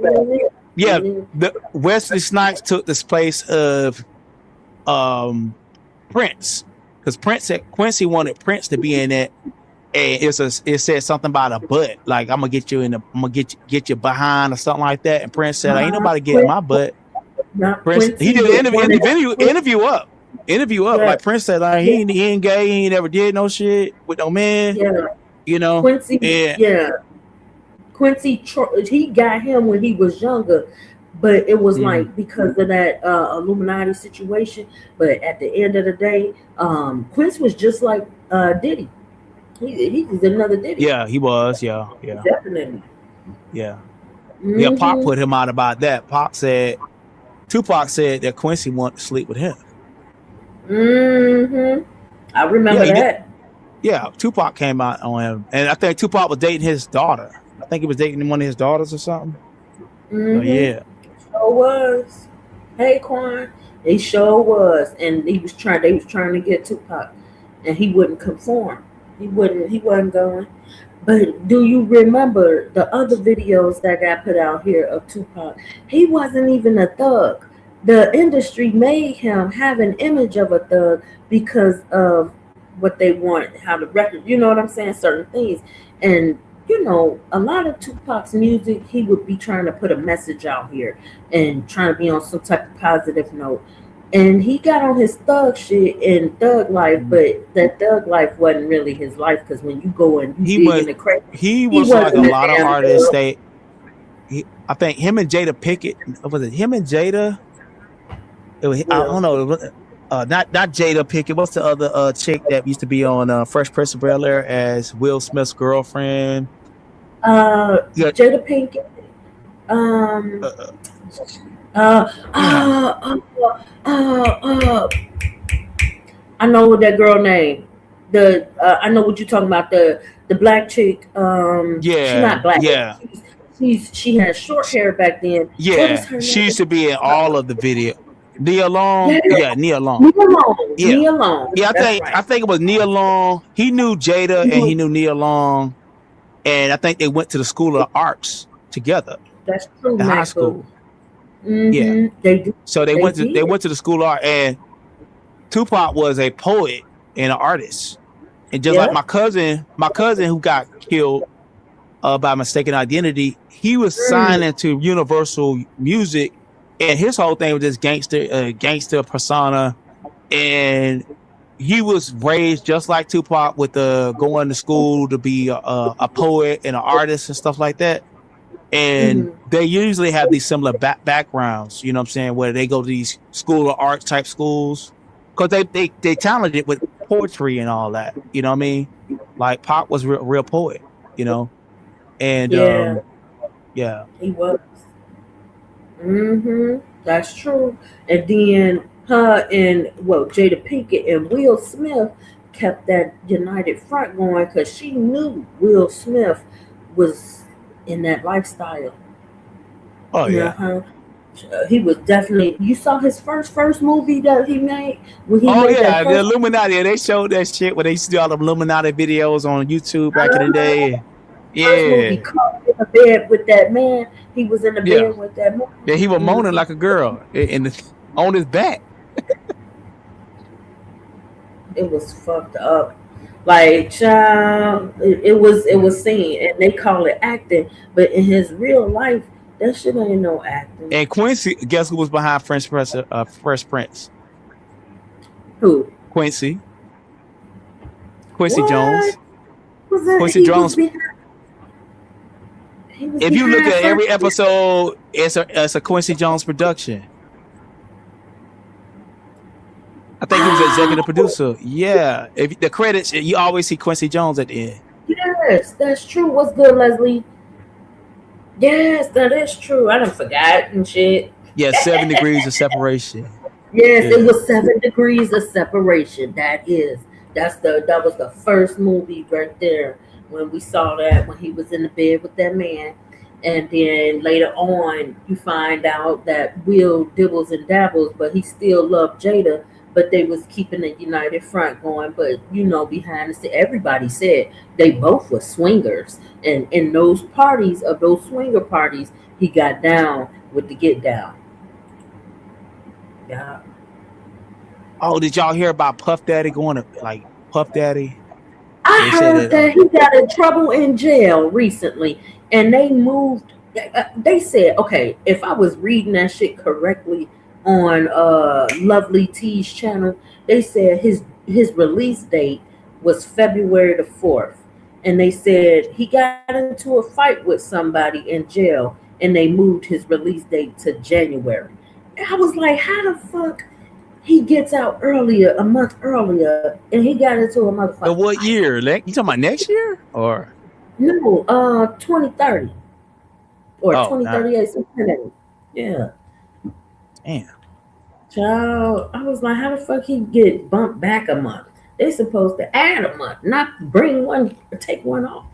Speaker 4: Yeah. The Wesley Snipes took this place of Prince. Because Quincy wanted Prince to be in it. And it said something about a butt, like I'm gonna get you behind or something like that. And Prince said, ain't nobody getting my butt. Prince, he did an interview up. Yeah. Like Prince said, like he ain't gay, he ain't never did no shit with no man. Yeah.
Speaker 1: Quincy, Quincy, he got him when he was younger, but it was like because of that Illuminati situation. But at the end of the day, Quincy was just like Diddy. He was another Diddy.
Speaker 4: Yeah, he was. Yeah.
Speaker 1: Definitely.
Speaker 4: Yeah. Yeah, Pop put him out about that. Tupac said that Quincy wanted to sleep with him.
Speaker 1: I remember that.
Speaker 4: Yeah, Tupac came out on him. And I think Tupac was dating his daughter. I think he was dating one of his daughters or something. So, yeah.
Speaker 1: Sure was. Hey, Quan. He sure was. And they was trying to get Tupac. And he wouldn't conform. He wasn't going. But do you remember the other videos that got put out here of Tupac? He wasn't even a thug. The industry made him have an image of a thug because of what they want, how the record, you know what I'm saying, certain things. And, a lot of Tupac's music, he would be trying to put a message out here and trying to be on some type of positive note. And he got on his thug shit and thug life, but that thug life wasn't really his life because when you go and he was
Speaker 4: like a lot of artists. I think him and Jada Pinkett, was it him and Jada? I don't know. Not Jada Pinkett. What's the other chick that used to be on Fresh Prince of Bel-Air as Will Smith's girlfriend?
Speaker 1: Jada Pinkett. I know what that girl name. I know what you're talking about. The black chick. She's not black.
Speaker 4: Yeah.
Speaker 1: She had short hair back then.
Speaker 4: Yeah. She used to be in all of the video. Nia Long. Yeah, Nia Long.
Speaker 1: Nia Long.
Speaker 4: Yeah, I think it was Nia Long. He knew Jada and he knew Nia Long, and I think they went to the School of Arts together.
Speaker 1: That's true.
Speaker 4: The high school.
Speaker 1: Yeah, they did.
Speaker 4: So they went to the School of Art, and Tupac was a poet and an artist, and just like my cousin who got killed by mistaken identity, he was signed into Universal Music. And his whole thing was this gangster persona, and he was raised just like Tupac with going to school to be a poet and an artist and stuff like that. And they usually have these similar backgrounds, you know what I'm saying, where they go to these School of Arts type schools because they talented with poetry and all that, you know what I mean? Like Pac was a real poet, and yeah,
Speaker 1: he was. That's true. And then her and Jada Pinkett and Will Smith, kept that united front going because she knew Will Smith was in that lifestyle.
Speaker 4: Oh yeah.
Speaker 1: Uh-huh. He was definitely. You saw his first movie that he made when he
Speaker 4: Oh
Speaker 1: made that
Speaker 4: yeah, the
Speaker 1: first.
Speaker 4: Illuminati. They showed that shit when they used to do all the Illuminati videos on YouTube back in the
Speaker 1: Uh,
Speaker 4: day.
Speaker 1: First movie,
Speaker 4: Yeah,
Speaker 1: caught in the bed with that man. He was in the
Speaker 4: yeah.
Speaker 1: bed with that man.
Speaker 4: Yeah, he was moaning
Speaker 1: Mhm.
Speaker 4: like a girl on his back.
Speaker 1: It was fucked up. Like, child, it was seen, and they call it acting, but in his real life, that shit ain't no acting.
Speaker 4: And Quincy, guess who was behind Fresh Prince?
Speaker 1: Who?
Speaker 4: Quincy. Quincy
Speaker 1: What
Speaker 4: Jones.
Speaker 1: was that?
Speaker 4: Quincy Jones.
Speaker 1: He was
Speaker 4: If you look
Speaker 1: behind
Speaker 4: at every
Speaker 1: first.
Speaker 4: episode, it's a Quincy Jones production. I think he was executive producer. Yeah. If the credits, you always see Quincy Jones at the end.
Speaker 1: Yes, that's true. What's good, Leslie? Yes, that is true. I done forgot and shit.
Speaker 4: Yeah, 7 degrees of separation.
Speaker 1: Yes, it
Speaker 4: Yeah.
Speaker 1: was 7 degrees of separation. That was the first movie right there when we saw that when he was in the bed with that man. And then later on you find out that Will dibbles and dabbles, but he still loved Jada, but they was keeping the united front going. But behind the scene, everybody said they both were swingers. And in those parties of those swinger parties, he got down with the get down. Yeah.
Speaker 4: Oh, did y'all hear about Puff Daddy going to Puff Daddy?
Speaker 1: I
Speaker 4: They said
Speaker 1: heard
Speaker 4: that.
Speaker 1: that he got in trouble in jail recently, and they moved. They said, okay, if I was reading that shit correctly on Lovely T's channel, they said his release date was February the 4th, and they said he got into a fight with somebody in jail, and they moved his release date to January. And I was like, how the fuck? He gets out earlier, a month earlier, and he got into a
Speaker 4: In
Speaker 1: motherfucking
Speaker 4: what
Speaker 1: fight.
Speaker 4: year? You talking about next year or?
Speaker 1: No, 2030 or
Speaker 4: Oh, nah.
Speaker 1: 2038, something like that. Yeah.
Speaker 4: Damn.
Speaker 1: Child, I was like, how the fuck he get bumped back a month? They supposed to add a month, not bring one, take one off.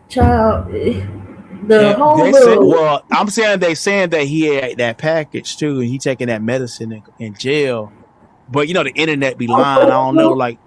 Speaker 1: Child, the
Speaker 4: And
Speaker 1: whole
Speaker 4: they said,
Speaker 1: little,
Speaker 4: well, I'm saying they saying that he had that package too, and he taking that medicine in jail. But the internet be lying. I don't know, like,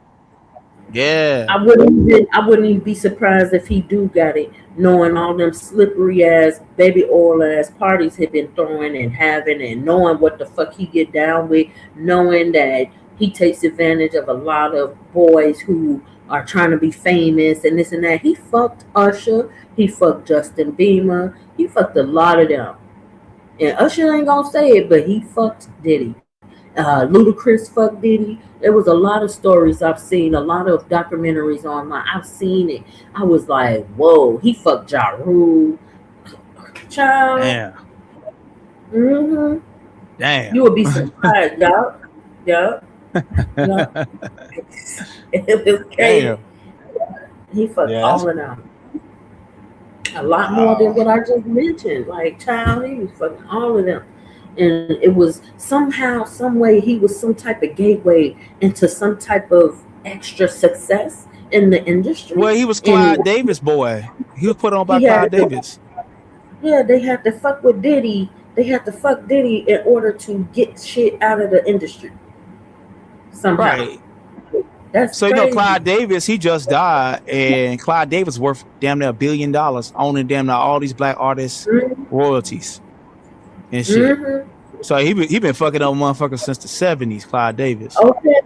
Speaker 4: yeah,
Speaker 1: I wouldn't even be surprised if he do got it, knowing all them slippery ass baby oil ass parties he been throwing and having, and knowing what the fuck he get down with, knowing that he takes advantage of a lot of boys who are trying to be famous and this and that. He fucked Usher, he fucked Justin Bieber, he fucked a lot of them. And Usher ain't gonna say it, but he fucked Diddy. Ludacris fucked Diddy. There was a lot of stories I've seen, a lot of documentaries online. I've seen it. I was like, whoa, he fucked Ja Rule. Child.
Speaker 4: damn,
Speaker 1: Mm-hmm.
Speaker 4: damn.
Speaker 1: You would be surprised, yup. Yup. Yup. It was crazy.
Speaker 4: Damn.
Speaker 1: He fucked
Speaker 4: Yeah,
Speaker 1: all of them. A lot more than what I just mentioned. Like, child, he was fucking all of them. And it was somehow, some way, he was some type of gateway into some type of extra success in the industry.
Speaker 4: well, he was
Speaker 1: And
Speaker 4: Clyde Davis boy. He was put on by
Speaker 1: he had
Speaker 4: Clyde Davis.
Speaker 1: yeah, they had to fuck with Diddy. They had to fuck Diddy in order to get shit out of the industry somehow.
Speaker 4: Right.
Speaker 1: That's
Speaker 4: So
Speaker 1: crazy.
Speaker 4: Clyde Davis, he just died, and Clyde Davis worth damn near $1 billion, owning damn near all these black artists
Speaker 1: Mhm.
Speaker 4: royalties and shit.
Speaker 1: Mhm.
Speaker 4: So he been fucking up motherfuckers since the 70s, Clyde Davis.
Speaker 1: Okay.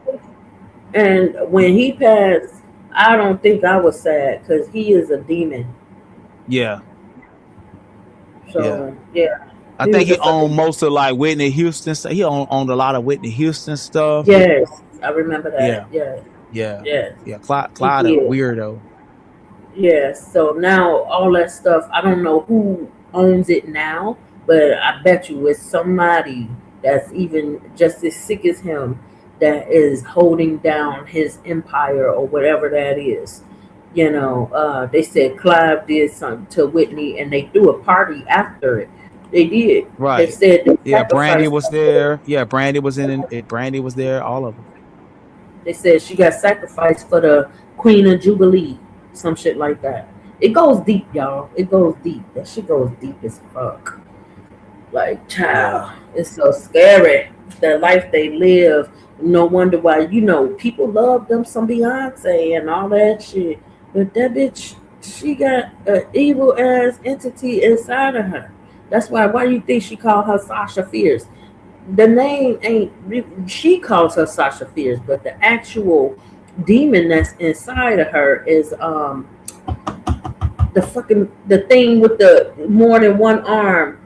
Speaker 1: And when he passed, I don't think I was sad because he is a demon.
Speaker 4: Yeah.
Speaker 1: So yeah,
Speaker 4: I
Speaker 1: he
Speaker 4: think
Speaker 1: was
Speaker 4: he
Speaker 1: a fucking
Speaker 4: owned most of like Whitney Houston stuff. He owned a lot of Whitney Houston stuff.
Speaker 1: yes. I remember
Speaker 4: Yeah.
Speaker 1: that. Yeah.
Speaker 4: Yeah.
Speaker 1: Yes.
Speaker 4: Yeah. Clyde
Speaker 1: He
Speaker 4: a
Speaker 1: did.
Speaker 4: weirdo.
Speaker 1: Yes. So now all that stuff, I don't know who owns it now, but I bet you it's somebody that's even just as sick as him that is holding down his empire or whatever that is. They said Clive did something to Whitney and they threw a party after it. They did. They
Speaker 4: Right.
Speaker 1: said they
Speaker 4: Yeah. Brandy
Speaker 1: sacrificed
Speaker 4: was there. Yeah. Brandy was in it. Brandy was there. All of them.
Speaker 1: They said she got sacrificed for the Queen of Jubilee, some shit like that. It goes deep, y'all. It goes deep. That shit goes deep as fuck. Like, child,
Speaker 4: Yeah.
Speaker 1: it's so scary. The life they live. No wonder why, people love them some Beyonce and all that shit. But that bitch, she got an evil ass entity inside of her. That's why you think she called her Sasha Fierce? The name ain't, she calls her Sasha Fierce, but the actual demon that's inside of her is the thing with the more than one arm.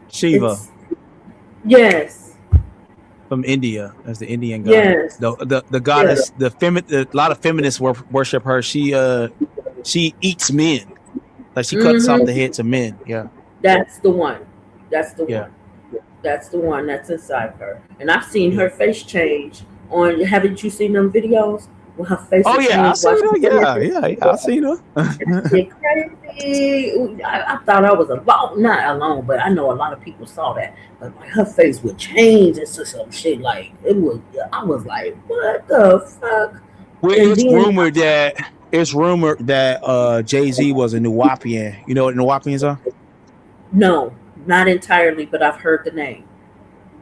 Speaker 4: Shiva
Speaker 1: It's yes,
Speaker 4: from India, as the Indian god.
Speaker 1: yes,
Speaker 4: The
Speaker 1: yeah.
Speaker 4: goddess, a lot of feminists worship her. She eats men, like she cuts off the
Speaker 1: Mm-hmm.
Speaker 4: heads of men. Yeah,
Speaker 1: That's the one. That's the
Speaker 4: yeah,
Speaker 1: one. That's the one that's inside her. And I've seen
Speaker 4: yeah.
Speaker 1: her face change on. Haven't you seen them videos when her face
Speaker 4: Oh
Speaker 1: will
Speaker 4: yeah, I
Speaker 1: change?
Speaker 4: seen
Speaker 1: Watching
Speaker 4: her. Yeah,
Speaker 1: her.
Speaker 4: yeah, yeah. I seen her.
Speaker 1: Shit crazy. I thought I was alone, not alone, but I know a lot of people saw that. But like her face would change into some shit. Like it was. I was like, what the fuck?
Speaker 4: Well,
Speaker 1: And then
Speaker 4: it's rumored that Jay-Z was a Nuwapian. You know what Nuwapians are?
Speaker 1: no, not entirely, but I've heard the name.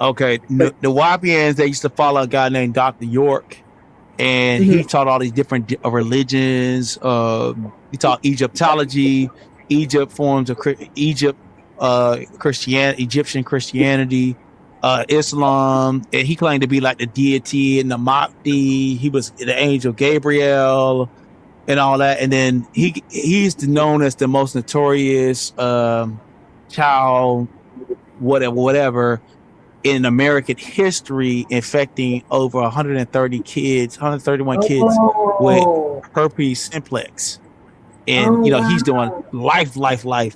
Speaker 4: Okay,
Speaker 1: But
Speaker 4: Nuwapians, they used to follow a guy named Dr. York, and he
Speaker 1: mhm.
Speaker 4: taught all these different religions. He taught Egyptology, Egypt forms of Egypt, Christianity, Egyptian Christianity, Islam, and he claimed to be like the deity and the Mahdi. He was the angel Gabriel and all that. And then he's known as the most notorious child, whatever in American history, infecting over 131 kids with
Speaker 1: Oh,
Speaker 4: herpes simplex. And
Speaker 1: oh
Speaker 4: he's doing
Speaker 1: wow.
Speaker 4: life.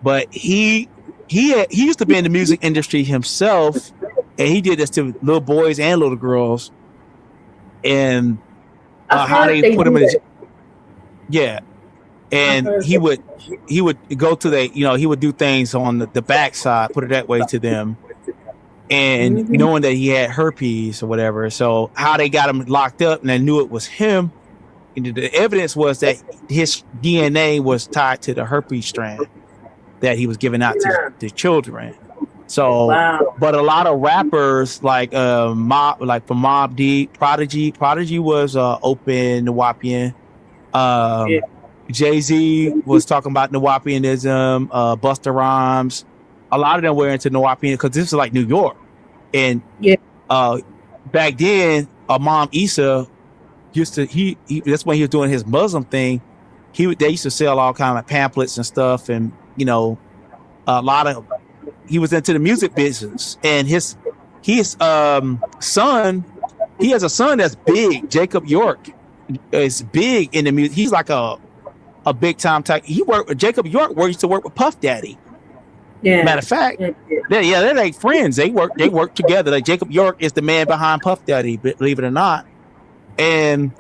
Speaker 4: But he used to be in the music industry himself, and he did this to little boys and little girls, and
Speaker 1: I've
Speaker 4: how
Speaker 1: heard
Speaker 4: they
Speaker 1: they
Speaker 4: put him
Speaker 1: do
Speaker 4: in his
Speaker 1: that.
Speaker 4: yeah.
Speaker 1: I've
Speaker 4: And
Speaker 1: heard
Speaker 4: he
Speaker 1: that.
Speaker 4: would go to he would do things on the backside, put it that way, to them, and
Speaker 1: Mm-hmm.
Speaker 4: knowing that he had herpes or whatever. So how they got him locked up and they knew it was him. And the evidence was that his DNA was tied to the herpes strand that he was giving out to
Speaker 1: Yeah.
Speaker 4: the children. So,
Speaker 1: Wow.
Speaker 4: but a lot of rappers like from Mob Deep, Prodigy was open Nawapian.
Speaker 1: Yeah.
Speaker 4: Jay-Z was talking about Nawapianism. Busta Rhymes, a lot of them were into Nawapian because this is like New York, and
Speaker 1: Yeah.
Speaker 4: back then, Imam Isa used to he that's when he was doing his Muslim thing. They used to sell all kind of pamphlets and stuff, and a lot of he was into the music business, and his son, he has a son that's big. Jacob York is big in the music. He's like a big time type. Jacob York used to work with Puff Daddy.
Speaker 1: Yeah.
Speaker 4: Matter of fact,
Speaker 1: Yeah.
Speaker 4: they're like friends. They work together. Like Jacob York is the man behind Puff Daddy, believe it or not. And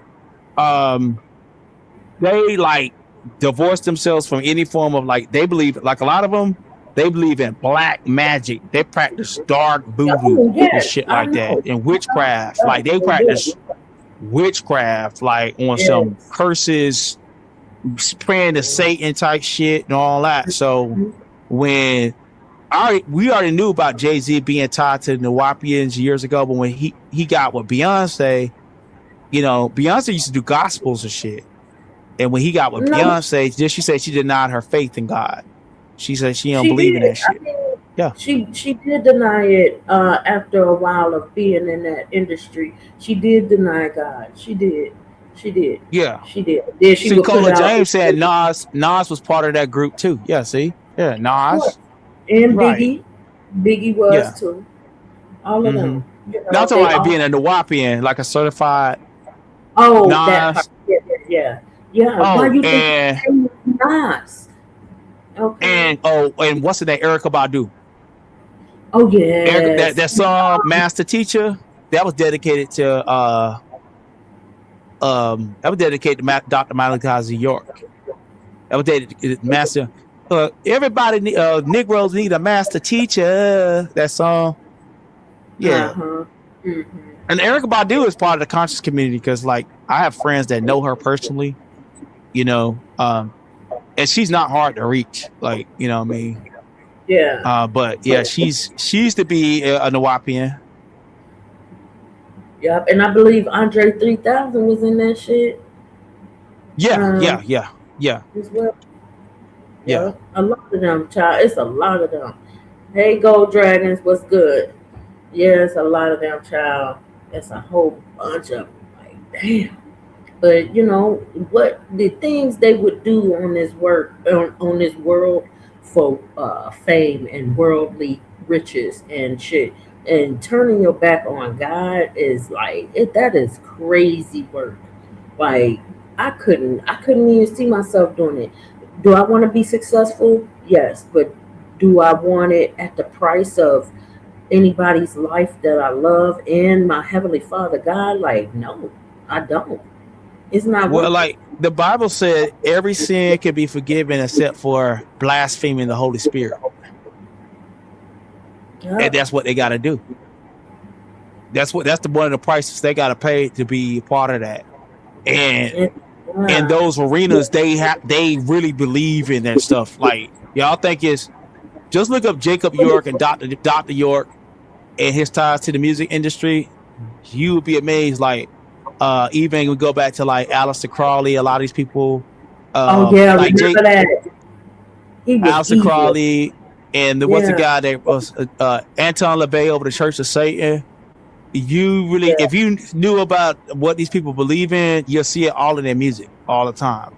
Speaker 4: they like divorced themselves from any form of they believe, like a lot of them, they believe in black magic. They practice dark voodoo
Speaker 1: Oh,
Speaker 4: and
Speaker 1: yes,
Speaker 4: shit
Speaker 1: I
Speaker 4: like
Speaker 1: know.
Speaker 4: that, and witchcraft. Like they
Speaker 1: They
Speaker 4: practice
Speaker 1: do.
Speaker 4: witchcraft, like on some
Speaker 1: Yes.
Speaker 4: curses, praying to Satan type shit and all that. So when we already knew about Jay-Z being tied to the Nawapians years ago, but when he got with Beyonce, Beyonce used to do gospels and shit. And when he got with
Speaker 1: No,
Speaker 4: Beyonce, she said she denied her faith in God. She said she don't
Speaker 1: she
Speaker 4: believe in
Speaker 1: did.
Speaker 4: that shit. Yeah.
Speaker 1: She did deny it after a while of being in that industry. She did deny God. She did. She did.
Speaker 4: Yeah.
Speaker 1: She did. Then she
Speaker 4: See,
Speaker 1: would put
Speaker 4: Cola
Speaker 1: out,
Speaker 4: James said Nas was part of that group too. Yeah, see? Yeah,
Speaker 1: of
Speaker 4: Nas.
Speaker 1: course, and
Speaker 4: Right.
Speaker 1: Biggie
Speaker 4: Yeah.
Speaker 1: was too. All of
Speaker 4: Mm-hmm.
Speaker 1: them.
Speaker 4: Now I'm talking
Speaker 1: They
Speaker 4: about
Speaker 1: all.
Speaker 4: being a Nawapian, like a certified
Speaker 1: Oh, that part.
Speaker 4: Nas.
Speaker 1: Yeah. Why
Speaker 4: Oh,
Speaker 1: you think his name was Nas? Okay.
Speaker 4: and what's the name? Erykah Badu.
Speaker 1: Oh
Speaker 4: That
Speaker 1: yes.
Speaker 4: song Master Teacher, that was dedicated to Dr. Malachi York. That was dedicated to Master. Everybody, Negroes need a master teacher. That song. Yeah.
Speaker 1: Uh-huh. Mm-hmm.
Speaker 4: And Erica Badu is part of the conscious community because, like, I have friends that know her personally, you know, and she's not hard to reach. Like, you know what I mean?
Speaker 1: Yeah.
Speaker 4: But yeah, she used to be a Nawapian.
Speaker 1: Yep. And I believe Andre 3000 was in that shit.
Speaker 4: Yeah.
Speaker 1: As well.
Speaker 4: Yeah.
Speaker 1: A lot of them, child. It's a lot of them. Hey, Gold Dragons, what's good? Yeah, it's a lot of them, child. It's a whole bunch of them. Like, damn. But you know what? The things they would do on this work, on this world for fame and worldly riches and shit, and turning your back on God is like that is crazy work. Like I couldn't even see myself doing it. Do I want to be successful? Yes, but do I want it at the price of anybody's life that I love and my heavenly Father God? Like, no, I don't. It's not
Speaker 4: Well,
Speaker 1: worth it.
Speaker 4: like the Bible said, every sin can be forgiven except for blaspheming the Holy Spirit, and
Speaker 1: Yeah.
Speaker 4: that's what they got to do. That's one of the prices they got to pay to be part of that. And
Speaker 1: And,
Speaker 4: in those arenas, they really believe in that stuff. Like y'all think it's just look up Jacob York and Dr. York and his ties to the music industry. You would be amazed. Like even we go back to like Aleister Crowley, a lot of these people,
Speaker 1: oh yeah,
Speaker 4: like
Speaker 1: remember that? He was
Speaker 4: Aleister
Speaker 1: evil.
Speaker 4: Crowley, and what's the
Speaker 1: Yeah.
Speaker 4: guy that was Anton LaVey over the Church of Satan. You really, if you knew about what these people believe in, you'll see it all in their music all the time.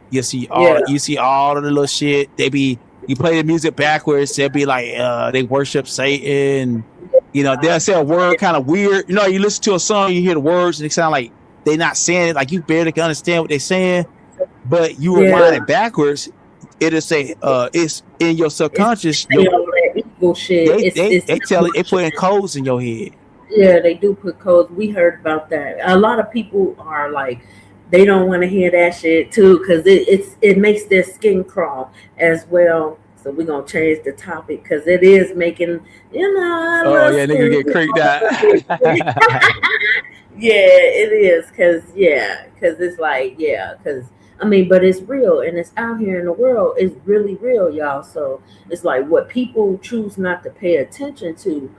Speaker 4: You see
Speaker 1: Yeah.
Speaker 4: all of the little shit. You play the music backwards. They'll be like, they worship Satan. You know, they'll say a word kind of weird. You know, you listen to a song, you hear the words, and they sound like they're not saying it. Like you barely can understand what they're saying. But you rewind it backwards, it'll say, it's in your subconscious.
Speaker 1: It's all that evil shit.
Speaker 4: They tell it, they put in codes in your head.
Speaker 1: Yeah, they do put codes. We heard about that. A lot of people are like, they don't want to hear that shit too, because it makes their skin crawl as well. So we're gonna change the topic because it is making, you know.
Speaker 4: Oh yeah, nigga get creeped out.
Speaker 1: Yeah, it is, because it's like, because I mean, but it's real and it's out here in the world. It's really real, y'all. So it's like what people choose not to pay attention to.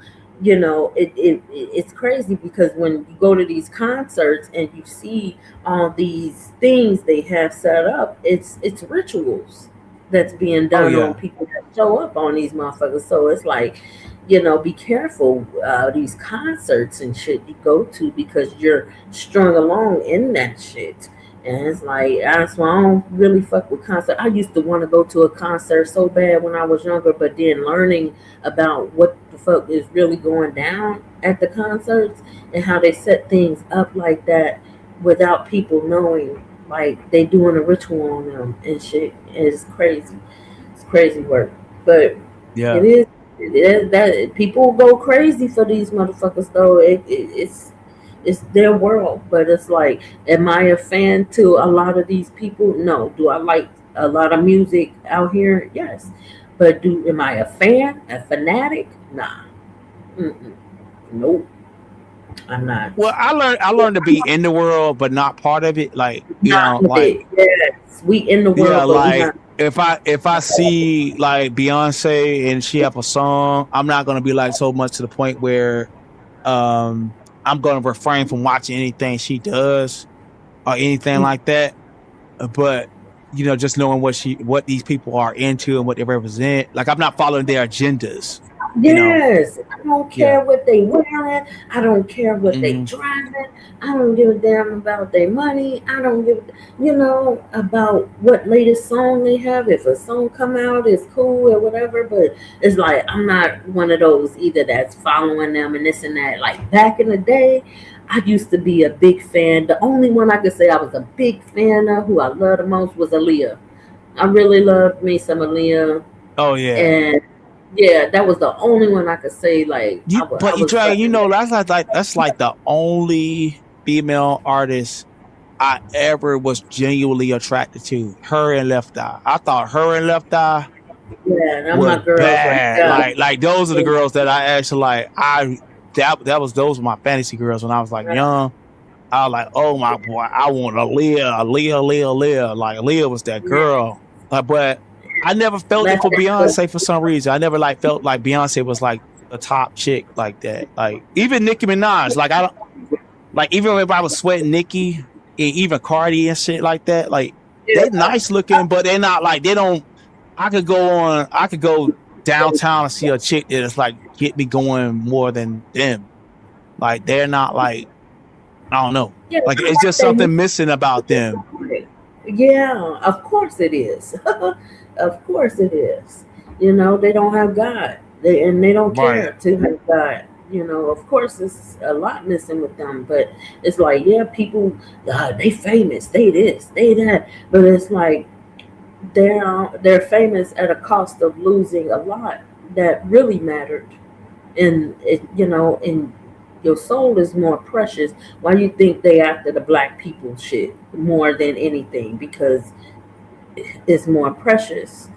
Speaker 1: You know, it's crazy because when you go to these concerts and you see all these things they have set up, it's rituals that's being done on people that show up on these motherfuckers. So it's like, you know, be careful these concerts and shit you go to because you're strung along in that shit. And it's like, that's why I don't really fuck with concerts. I used to want to go to a concert so bad when I was younger, but then learning about what the fuck is really going down at the concerts and how they set things up like that without people knowing, like they doing a ritual on them and shit. It's crazy. It's crazy work. But
Speaker 4: Yeah.
Speaker 1: it is that people go crazy for these motherfuckers though. It's their world, but it's like, am I a fan to a lot of these people? No. Do I like a lot of music out here? Yes. But am I a fan, a fanatic? Nah. Nope. I'm not.
Speaker 4: Well, I learned to be in the world, but not part of it. Like you know, like
Speaker 1: yes, we in the world.
Speaker 4: yeah,
Speaker 1: but
Speaker 4: like if I see like Beyonce and she have a song, I'm not gonna be like so much to the point where I'm going to refrain from watching anything she does or anything like that. But, you know, just knowing what these people are into and what they represent. Like, I'm not following their agendas.
Speaker 1: Yes, I don't care what they wearing. I don't care what they driving. I don't give a damn about their money. I don't give, about what latest song they have. If a song come out, it's cool or whatever. But it's like I'm not one of those either that's following them and this and that. Like back in the day, I used to be a big fan. The only one I could say I was a big fan of, who I loved the most, was Aaliyah. I really loved me some Aaliyah.
Speaker 4: Oh yeah.
Speaker 1: And yeah, that was the only one I could say. Like,
Speaker 4: that's like the only female artist I ever was genuinely attracted to. Her and Left Eye. I thought her and Left Eye.
Speaker 1: Yeah, I'm my girl.
Speaker 4: Bad. Like those are the girls that I actually like. I those were my fantasy girls when I was like young. I was like, oh my boy, I want Leah. Like Leah was that
Speaker 1: Yeah.
Speaker 4: girl. But I never felt it for Beyonce for some reason. I never like felt like Beyonce was like a top chick like that. Like even Nicki Minaj, like I don't like even if I was sweating Nicki and even Cardi and shit like that, like they nice looking, but they're not like they don't. I could go downtown and see a chick that is like get me going more than them. Like they're not like I don't know.
Speaker 1: Yeah,
Speaker 4: Like it's just something missing about them.
Speaker 1: yeah, of course it is. Of course it is. You know, they don't have God. They don't care
Speaker 4: Right.
Speaker 1: to have God. You know, of course it's a lot missing with them, but it's like, yeah, people they famous, they this, they that. But it's like they're famous at a cost of losing a lot that really mattered. And it, you know, and your soul is more precious. Why you think they after the black people shit more than anything? Because it's more precious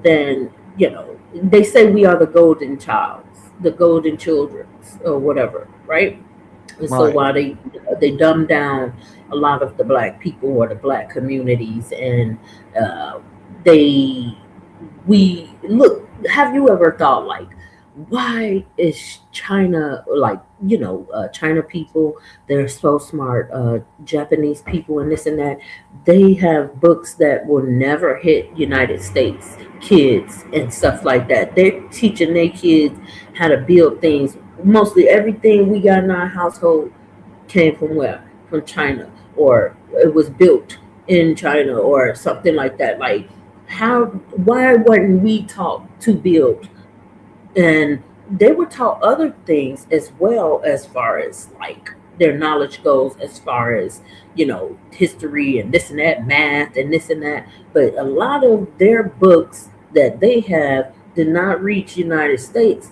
Speaker 1: than, you know, they say we are the golden childs, the golden childrens or whatever, right? And so
Speaker 4: Right.
Speaker 1: while they dumb down a lot of the black people or the black communities, and uh, they we look, have you ever thought like, why is China, like, you know, China people, they're so smart, Japanese people and this and that, they have books that will never hit United States kids and stuff like that. They're teaching their kids how to build things. Mostly everything we got in our household came from where? From China, or it was built in China or something like that. Like, how, why weren't we taught to build? And they were taught other things as well, as far as like their knowledge goes, as far as, you know, history and this and that, math and this and that. But a lot of their books that they have did not reach United States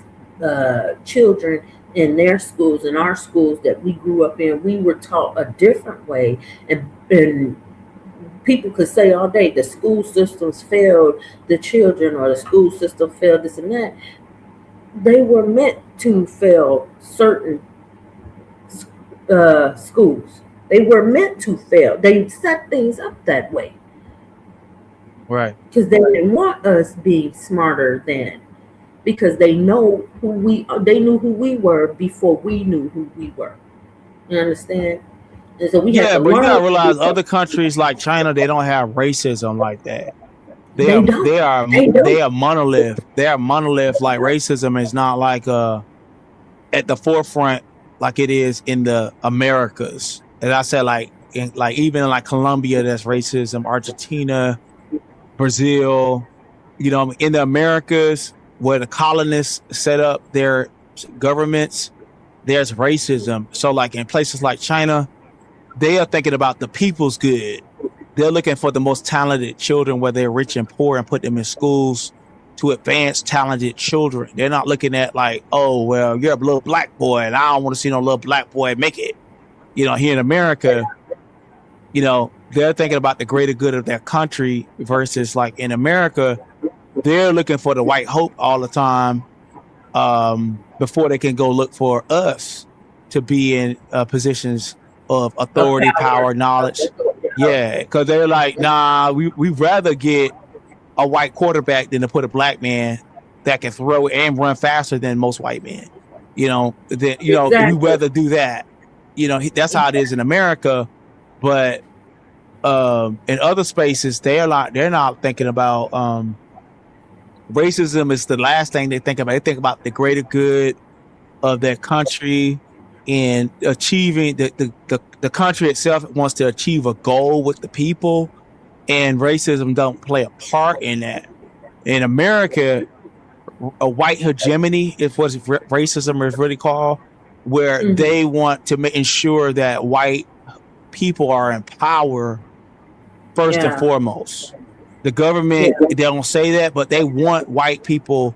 Speaker 1: children in their schools. In our schools that we grew up in, we were taught a different way. And people could say all day the school systems failed the children, or the school system failed this and that. They were meant to fail certain schools. They were meant to fail. They set things up that way
Speaker 4: Right.
Speaker 1: because they didn't want us being smarter than, because they knew who we were before we knew who we were. You understand? And so we have
Speaker 4: Yeah,
Speaker 1: to
Speaker 4: but you gotta
Speaker 1: learn.
Speaker 4: realize other countries like China, they don't have racism like that. They
Speaker 1: They
Speaker 4: are
Speaker 1: don't.
Speaker 4: they are
Speaker 1: They
Speaker 4: they
Speaker 1: don't.
Speaker 4: are monolith. They are monolith. Like racism is not like at the forefront like it is in the Americas. And I said like in like even in like Colombia, there's racism. Argentina, Brazil, you know, in the Americas where the colonists set up their governments, there's racism. So like in places like China, they are thinking about the people's good. They're looking for the most talented children, whether they're rich and poor, and put them in schools to advance talented children. They're not looking at like, oh, well, you're a little black boy, and I don't want to see no little black boy make it. You know, here in America, you know, they're thinking about the greater good of their country versus like in America, they're looking for the white hope all the time before they can go look for us to be in positions of
Speaker 1: Of
Speaker 4: authority,
Speaker 1: power.
Speaker 4: power, knowledge. Yeah, because they're like, nah, we'd rather get a white quarterback than to put a black man that can throw and run faster than most white men. You know, we
Speaker 1: Exactly.
Speaker 4: rather do that. You know, that's how it is in America. But in other spaces, they're not thinking about racism is the last thing they think about. They think about the greater good of their country and achieving the country itself wants to achieve a goal with the people, and racism don't play a part in that. In America, a white hegemony is what racism is really called, where
Speaker 1: Hmm.
Speaker 4: they want to ensure that white people are in power first and
Speaker 1: Yeah.
Speaker 4: foremost. The government,
Speaker 1: Yeah.
Speaker 4: they don't say that, but they want white people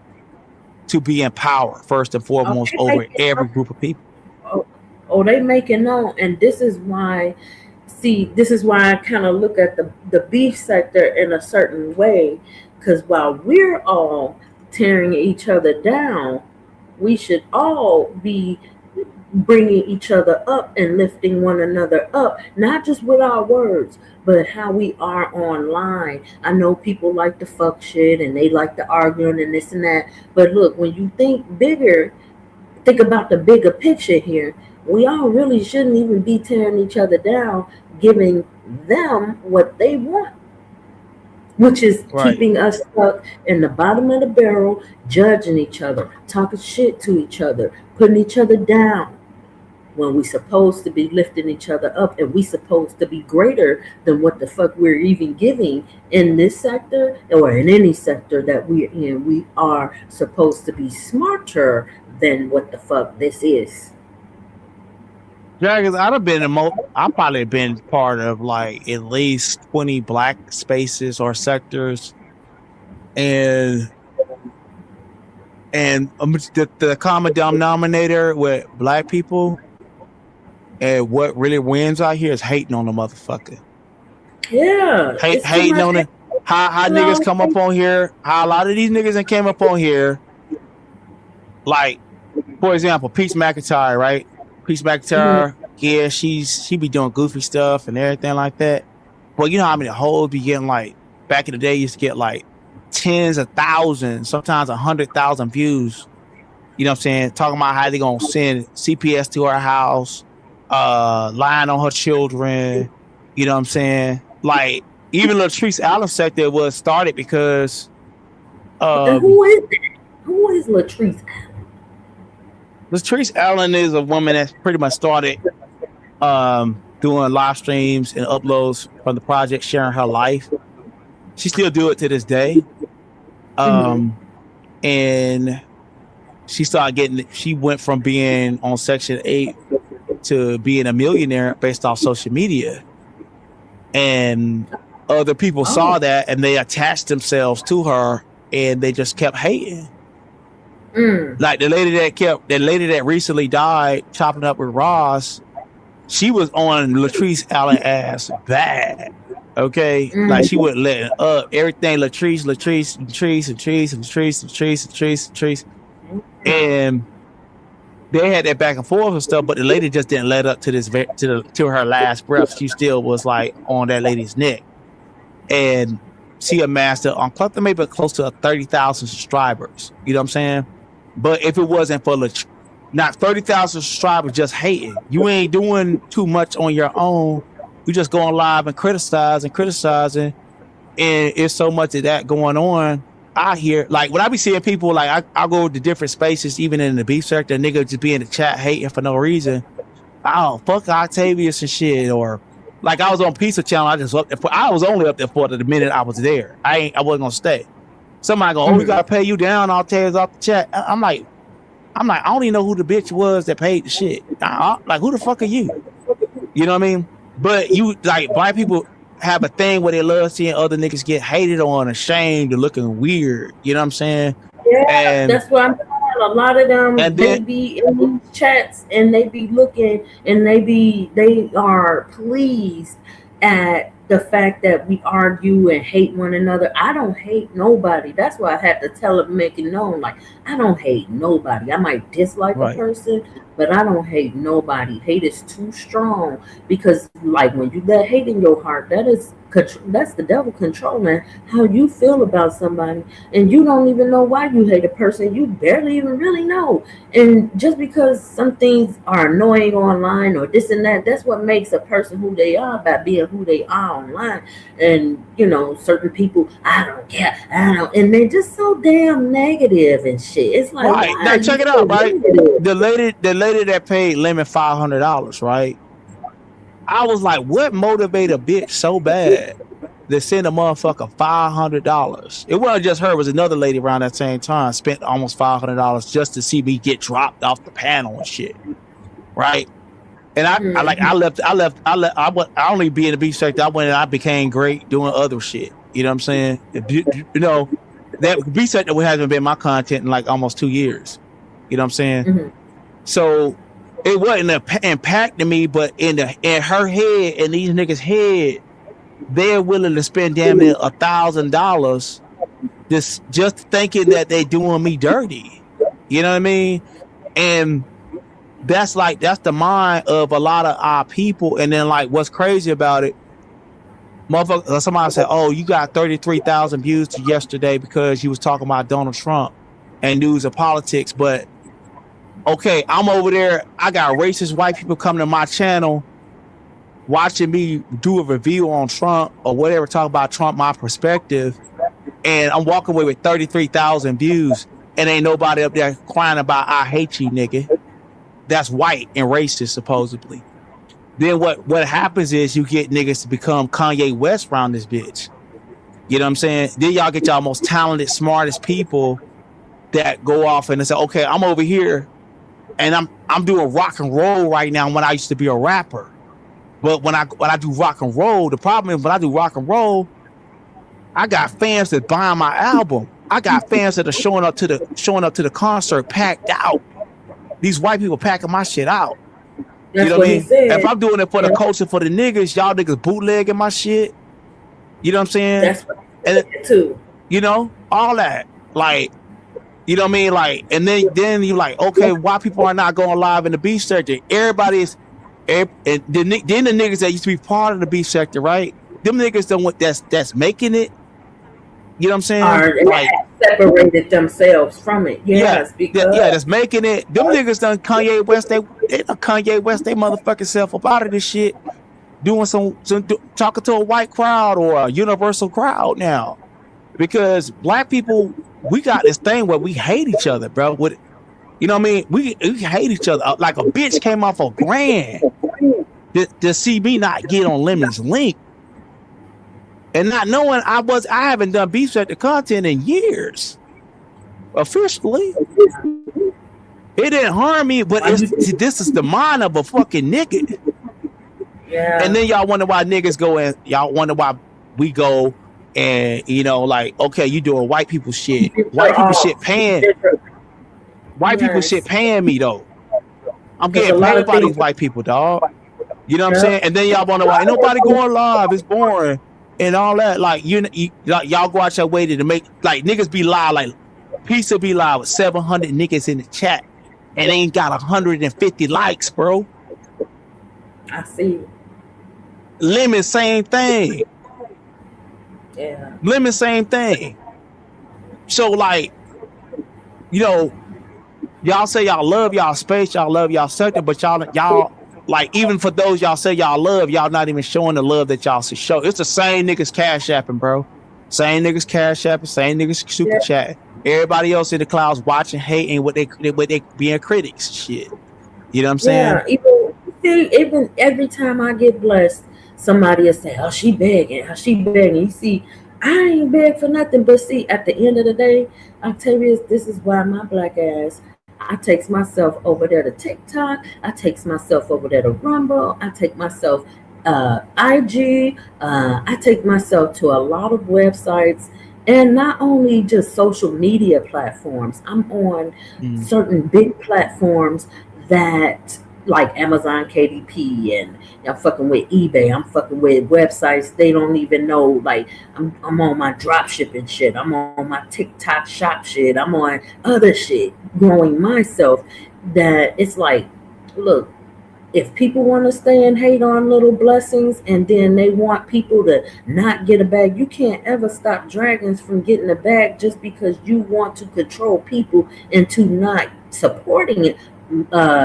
Speaker 4: to be in power first and foremost
Speaker 1: Okay.
Speaker 4: over every group of people.
Speaker 1: Oh, oh, they make it known, and this is why. See, this is why I kind of look at the beef sector in a certain way, because while we're all tearing each other down, we should all be bringing each other up and lifting one another up, not just with our words, but how we are online. I know people like to fuck shit and they like to argue and this and that. But look, when you think bigger, think about the bigger picture here. We all really shouldn't even be tearing each other down, giving them what they want, which is
Speaker 4: Right.
Speaker 1: keeping us stuck in the bottom of the barrel, judging each other, talking shit to each other, putting each other down when we supposed to be lifting each other up and we supposed to be greater than what the fuck we're even giving in this sector or in any sector that we're in. We are supposed to be smarter than what the fuck this is.
Speaker 4: Yeah, because I've probably been part of like at least 20 black spaces or sectors, and the common denominator with black people and what really wins out here is hating on the motherfucker.
Speaker 1: Yeah, it's too
Speaker 4: Hating
Speaker 1: much.
Speaker 4: on it. How
Speaker 1: No,
Speaker 4: niggas come up on here? How a lot of these niggas that came up on here, like for example, Peach McIntyre, right? Peach McIntyre, yeah, she be doing goofy stuff and everything like that. But you know how many hoes be getting like back in the day used to get like tens of thousands, sometimes 100,000 views. You know what I'm saying? Talking about how they gonna send CPS to her house, lying on her children. You know what I'm saying? Like even Latrice Allen sector was started because
Speaker 1: and who is that? Who is Latrice?
Speaker 4: Latrice Allen is a woman that's pretty much started doing live streams and uploads from the project, sharing her life. She still do it to this day. And she went from being on Section 8 to being a millionaire based off social media. And other people saw that and they attached themselves to her and they just kept hating. Like the lady that recently died, chopping up with Ross, she was on Latrice Allen ass bad. Okay, like she wouldn't let it up. Everything Latrice, and they had that back and forth and stuff. But the lady just didn't let up to her last breath. She still was like on that lady's neck, and she amassed on maybe close to 30,000 subscribers. You know what I'm saying? But if it wasn't for not 30,000 subscribers just hating, you ain't doing too much on your own. You just going live and criticizing, and it's so much of that going on out here. Like when I be seeing people, like I go to different spaces, even in the beef sector, nigga just be in the chat hating for no reason. Oh, fuck Octavius and shit. Or like I was on Pizza Channel, I was only up there for the minute I was there. I wasn't gonna stay. Somebody go, we gotta pay you down, I'll tear off the chat. I'm like, I don't even know who the bitch was that paid the shit. Like, who the fuck are you? You know what I mean? But you, like, black people have a thing where they love seeing other niggas get hated on, ashamed, and looking weird. You know what I'm saying?
Speaker 1: Yeah,
Speaker 4: and
Speaker 1: that's what I'm saying. A lot of them, they be in these chats and they be looking and they are pleased at the fact that we argue and hate one another. I don't hate nobody. That's why I had to tell them, make it known, like, I don't hate nobody. I might dislike a person, but I don't hate nobody. Hate is too strong because, like, when you let hate in your heart, that's the devil controlling how you feel about somebody, and you don't even know why you hate a person. You barely even really know. And just because some things are annoying online or this and that, that's what makes a person who they are by being who they are online. And you know, certain people, I don't care, and they're just so damn negative and shit. It's like,
Speaker 4: right now, check it out, right? The lady that paid Lemon $500, right? I was like, what motivate a bitch so bad to send a motherfucker $500? It wasn't just her; it was another lady around that same time spent almost $500 just to see me get dropped off the panel and shit, right? And I only be in the beef sector. I went and I became great doing other shit. You know what I'm saying? You know, that beef sector hasn't been my content in like almost 2 years. You know what I'm saying? So it wasn't impacting me, but in her head, in these niggas' head, they're willing to spend damn near $1,000 just thinking that they doing me dirty. You know what I mean? And that's the mind of a lot of our people. And then like what's crazy about it, motherfucker, somebody said, "Oh, you got 33,000 views to yesterday because you was talking about Donald Trump and news and politics." But okay, I'm over there. I got racist white people coming to my channel, watching me do a review on Trump or whatever, talk about Trump, my perspective, and I'm walking away with 33,000 views, and ain't nobody up there crying about "I hate you, nigga." That's white and racist, supposedly. Then what happens is you get niggas to become Kanye West around this bitch. You know what I'm saying? Then y'all get y'all most talented, smartest people that go off and they say, "Okay, I'm over here and I'm doing rock and roll right now when I used to be a rapper." But when I do rock and roll, the problem is when I do rock and roll, I got fans that buying my album. I got fans that are showing up to the concert packed out. These white people packing my shit out.
Speaker 1: That's
Speaker 4: you know
Speaker 1: what
Speaker 4: what I
Speaker 1: he
Speaker 4: mean?
Speaker 1: said.
Speaker 4: If I'm doing it for the culture, for the niggas, y'all niggas bootlegging my shit. You know what I'm saying?
Speaker 1: That's what he said too.
Speaker 4: You know, all that. Like, you know what I mean? Like, and then you like, okay, why people are not going live in the beef sector? Everybody is, and then the niggas that used to be part of the beef sector, right? Them niggas don't want that's making it. You know what I'm saying?
Speaker 1: Like separated themselves from it. Yes, because
Speaker 4: that's making it. Them niggas done Kanye West. They done Kanye West. They motherfucking self up out of this shit, doing some talking to a white crowd or a universal crowd now, because black people, we got this thing where we hate each other, bro. You know what I mean? We hate each other. Like a bitch came off a grand to see me not get on Lemon's link. And not knowing I haven't done beef sector content in years. Officially. It didn't harm me, but this is the mind of a fucking nigga.
Speaker 1: Yeah.
Speaker 4: And then y'all wonder why niggas go and y'all wonder why we go and, you know, like, okay, you doing white people shit. White people shit paying. White people shit paying me though. I'm getting paid by these white people, dog. You know what I'm saying? And then y'all wonder why ain't nobody going live. It's boring. And all that, like y'all go out your way to make like niggas be live, like Pizza be live with 700 niggas in the chat and ain't got 150 likes, bro.
Speaker 1: I see.
Speaker 4: Lemon, same thing.
Speaker 1: Yeah.
Speaker 4: Lemon, same thing. So like, you know, y'all say y'all love y'all space, y'all love y'all sector, but y'all. Like, even for those y'all say y'all love, y'all not even showing the love that y'all should show. It's the same niggas cash apping, bro. Same niggas cash apping, same niggas super chatting. Everybody else in the clouds watching, hating what they being critics, shit. You know what I'm saying?
Speaker 1: Yeah, even every time I get blessed, somebody will say, "Oh, she begging, oh, she begging." You see, I ain't beg for nothing, but see, at the end of the day, I tell you this is why my black ass, I takes myself over there to TikTok. I takes myself over there to Rumble. I take myself IG. I take myself to a lot of websites, and not only just social media platforms. I'm on certain big platforms that, like Amazon KDP, and I'm fucking with eBay. I'm fucking with websites they don't even know. Like I'm on my drop shipping shit. I'm on my TikTok shop shit. I'm on other shit, growing myself. That it's like, look, if people want to stay and hate on little blessings, and then they want people to not get a bag, you can't ever stop dragons from getting a bag just because you want to control people into not supporting it.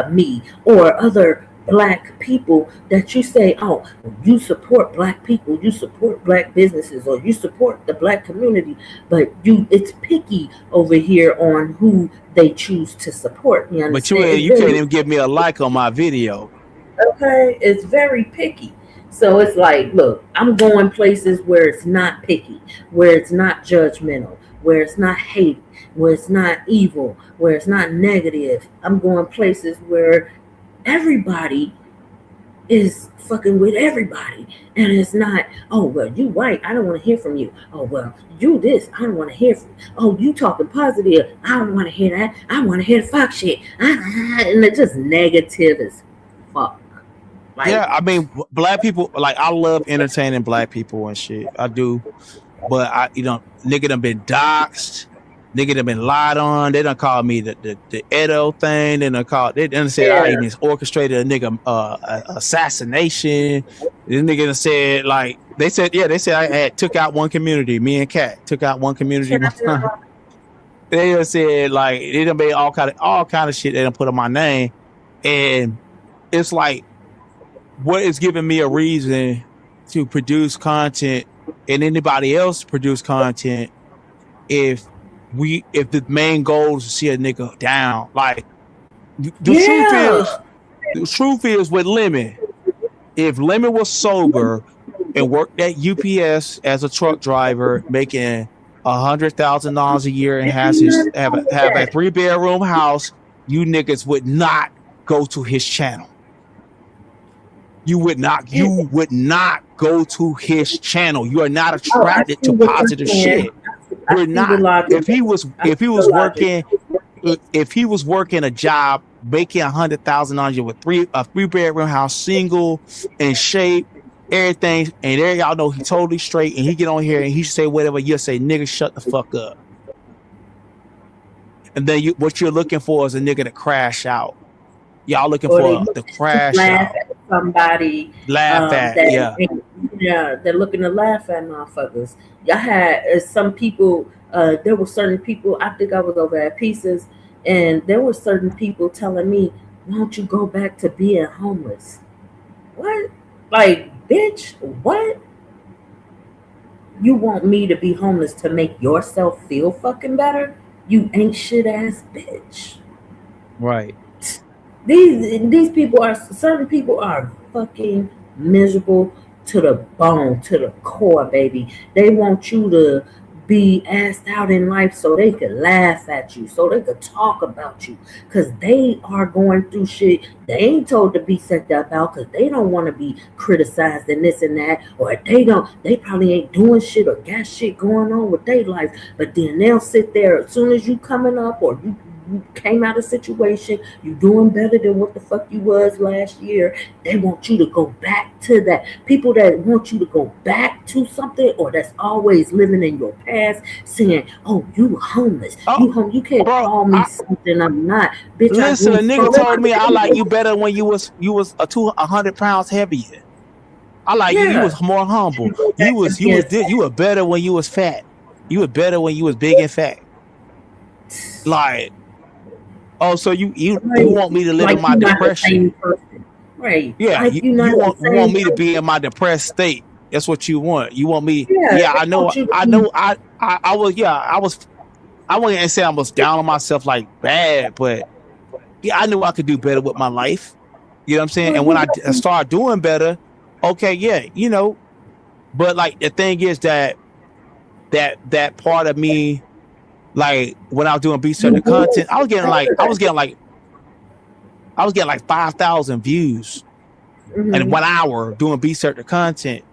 Speaker 1: Me or other black people that you say, "Oh, you support black people, you support black businesses, or you support the black community," but it's picky over here on who they choose to support. You understand?
Speaker 4: But you can't even give me a like on my video.
Speaker 1: Okay, it's very picky. So it's like, look, I'm going places where it's not picky, where it's not judgmental, where it's not hate, where it's not evil, where it's not negative. I'm going places where everybody is fucking with everybody. And it's not, "Oh, well, you white, I don't want to hear from you. Oh, well, you this, I don't want to hear from you. Oh, you talking positive, I don't want to hear that. I want to hear the fuck shit." And it's just negative as fuck.
Speaker 4: Like, yeah, I mean, black people, like, I love entertaining black people and shit. I do. But nigga done been doxxed. Nigga done been lied on. They done called me the Edo thing. They done said I even orchestrated a nigga assassination. This nigga done said like they said I had took out one community. Me and Kat took out one community. They done said like they done made all kind of shit they done put on my name, and it's like what is giving me a reason to produce content and anybody else produce content if the main goal is to see a nigga down. Like the truth is with Lemon, if Lemon was sober and worked at UPS as a truck driver making $100,000 a year and have a 3-bedroom house, you niggas would not go to his channel. You would not go to his channel. You are not attracted to positive shit. We're not. If he was working a job making $100,000 with a 3-bedroom house, single, in shape, everything, and there y'all know he totally straight, and he get on here and he say whatever, you'll say, nigga, shut the fuck up. And then what you're looking for is a nigga to crash out. Y'all looking for the crash out.
Speaker 1: At somebody. They're looking to laugh at motherfuckers. Y'all had some people, there were certain people, I think I was over at Pieces, and there were certain people telling me, why don't you go back to being homeless? What? Like, bitch, what? You want me to be homeless to make yourself feel fucking better? You ain't shit ass bitch.
Speaker 4: Right.
Speaker 1: These people certain people are fucking miserable to the bone, to the core, baby. They want you to be asked out in life so they could laugh at you, so they could talk about you, because they are going through shit they ain't told to be sent about, because they don't want to be criticized and this and that, or they probably ain't doing shit or got shit going on with their life, but then they'll sit there as soon as you coming up or you came out of situation, you doing better than what the fuck you was last year. They want you to go back to that. People that want you to go back to something, or that's always living in your past, saying, "Oh, you homeless. You can't call me something I'm not." Bitch,
Speaker 4: listen, a nigga told me I like you better when you was 100 pounds heavier. I like you. You was more humble. You were better when you was fat. You were better when you was big and fat. Like. Oh, so you want me to live in my depression?
Speaker 1: Right.
Speaker 4: Yeah, you want me to be in my depressed state. That's what you want. You want me? Yeah, I know. I wouldn't say I was down on myself like bad, but yeah, I knew I could do better with my life. You know what I'm saying? And when I started doing better, okay, yeah, you know. But like the thing is that part of me. Like when I was doing B-certain content, I was getting like 5,000 views in 1 hour doing B-certain content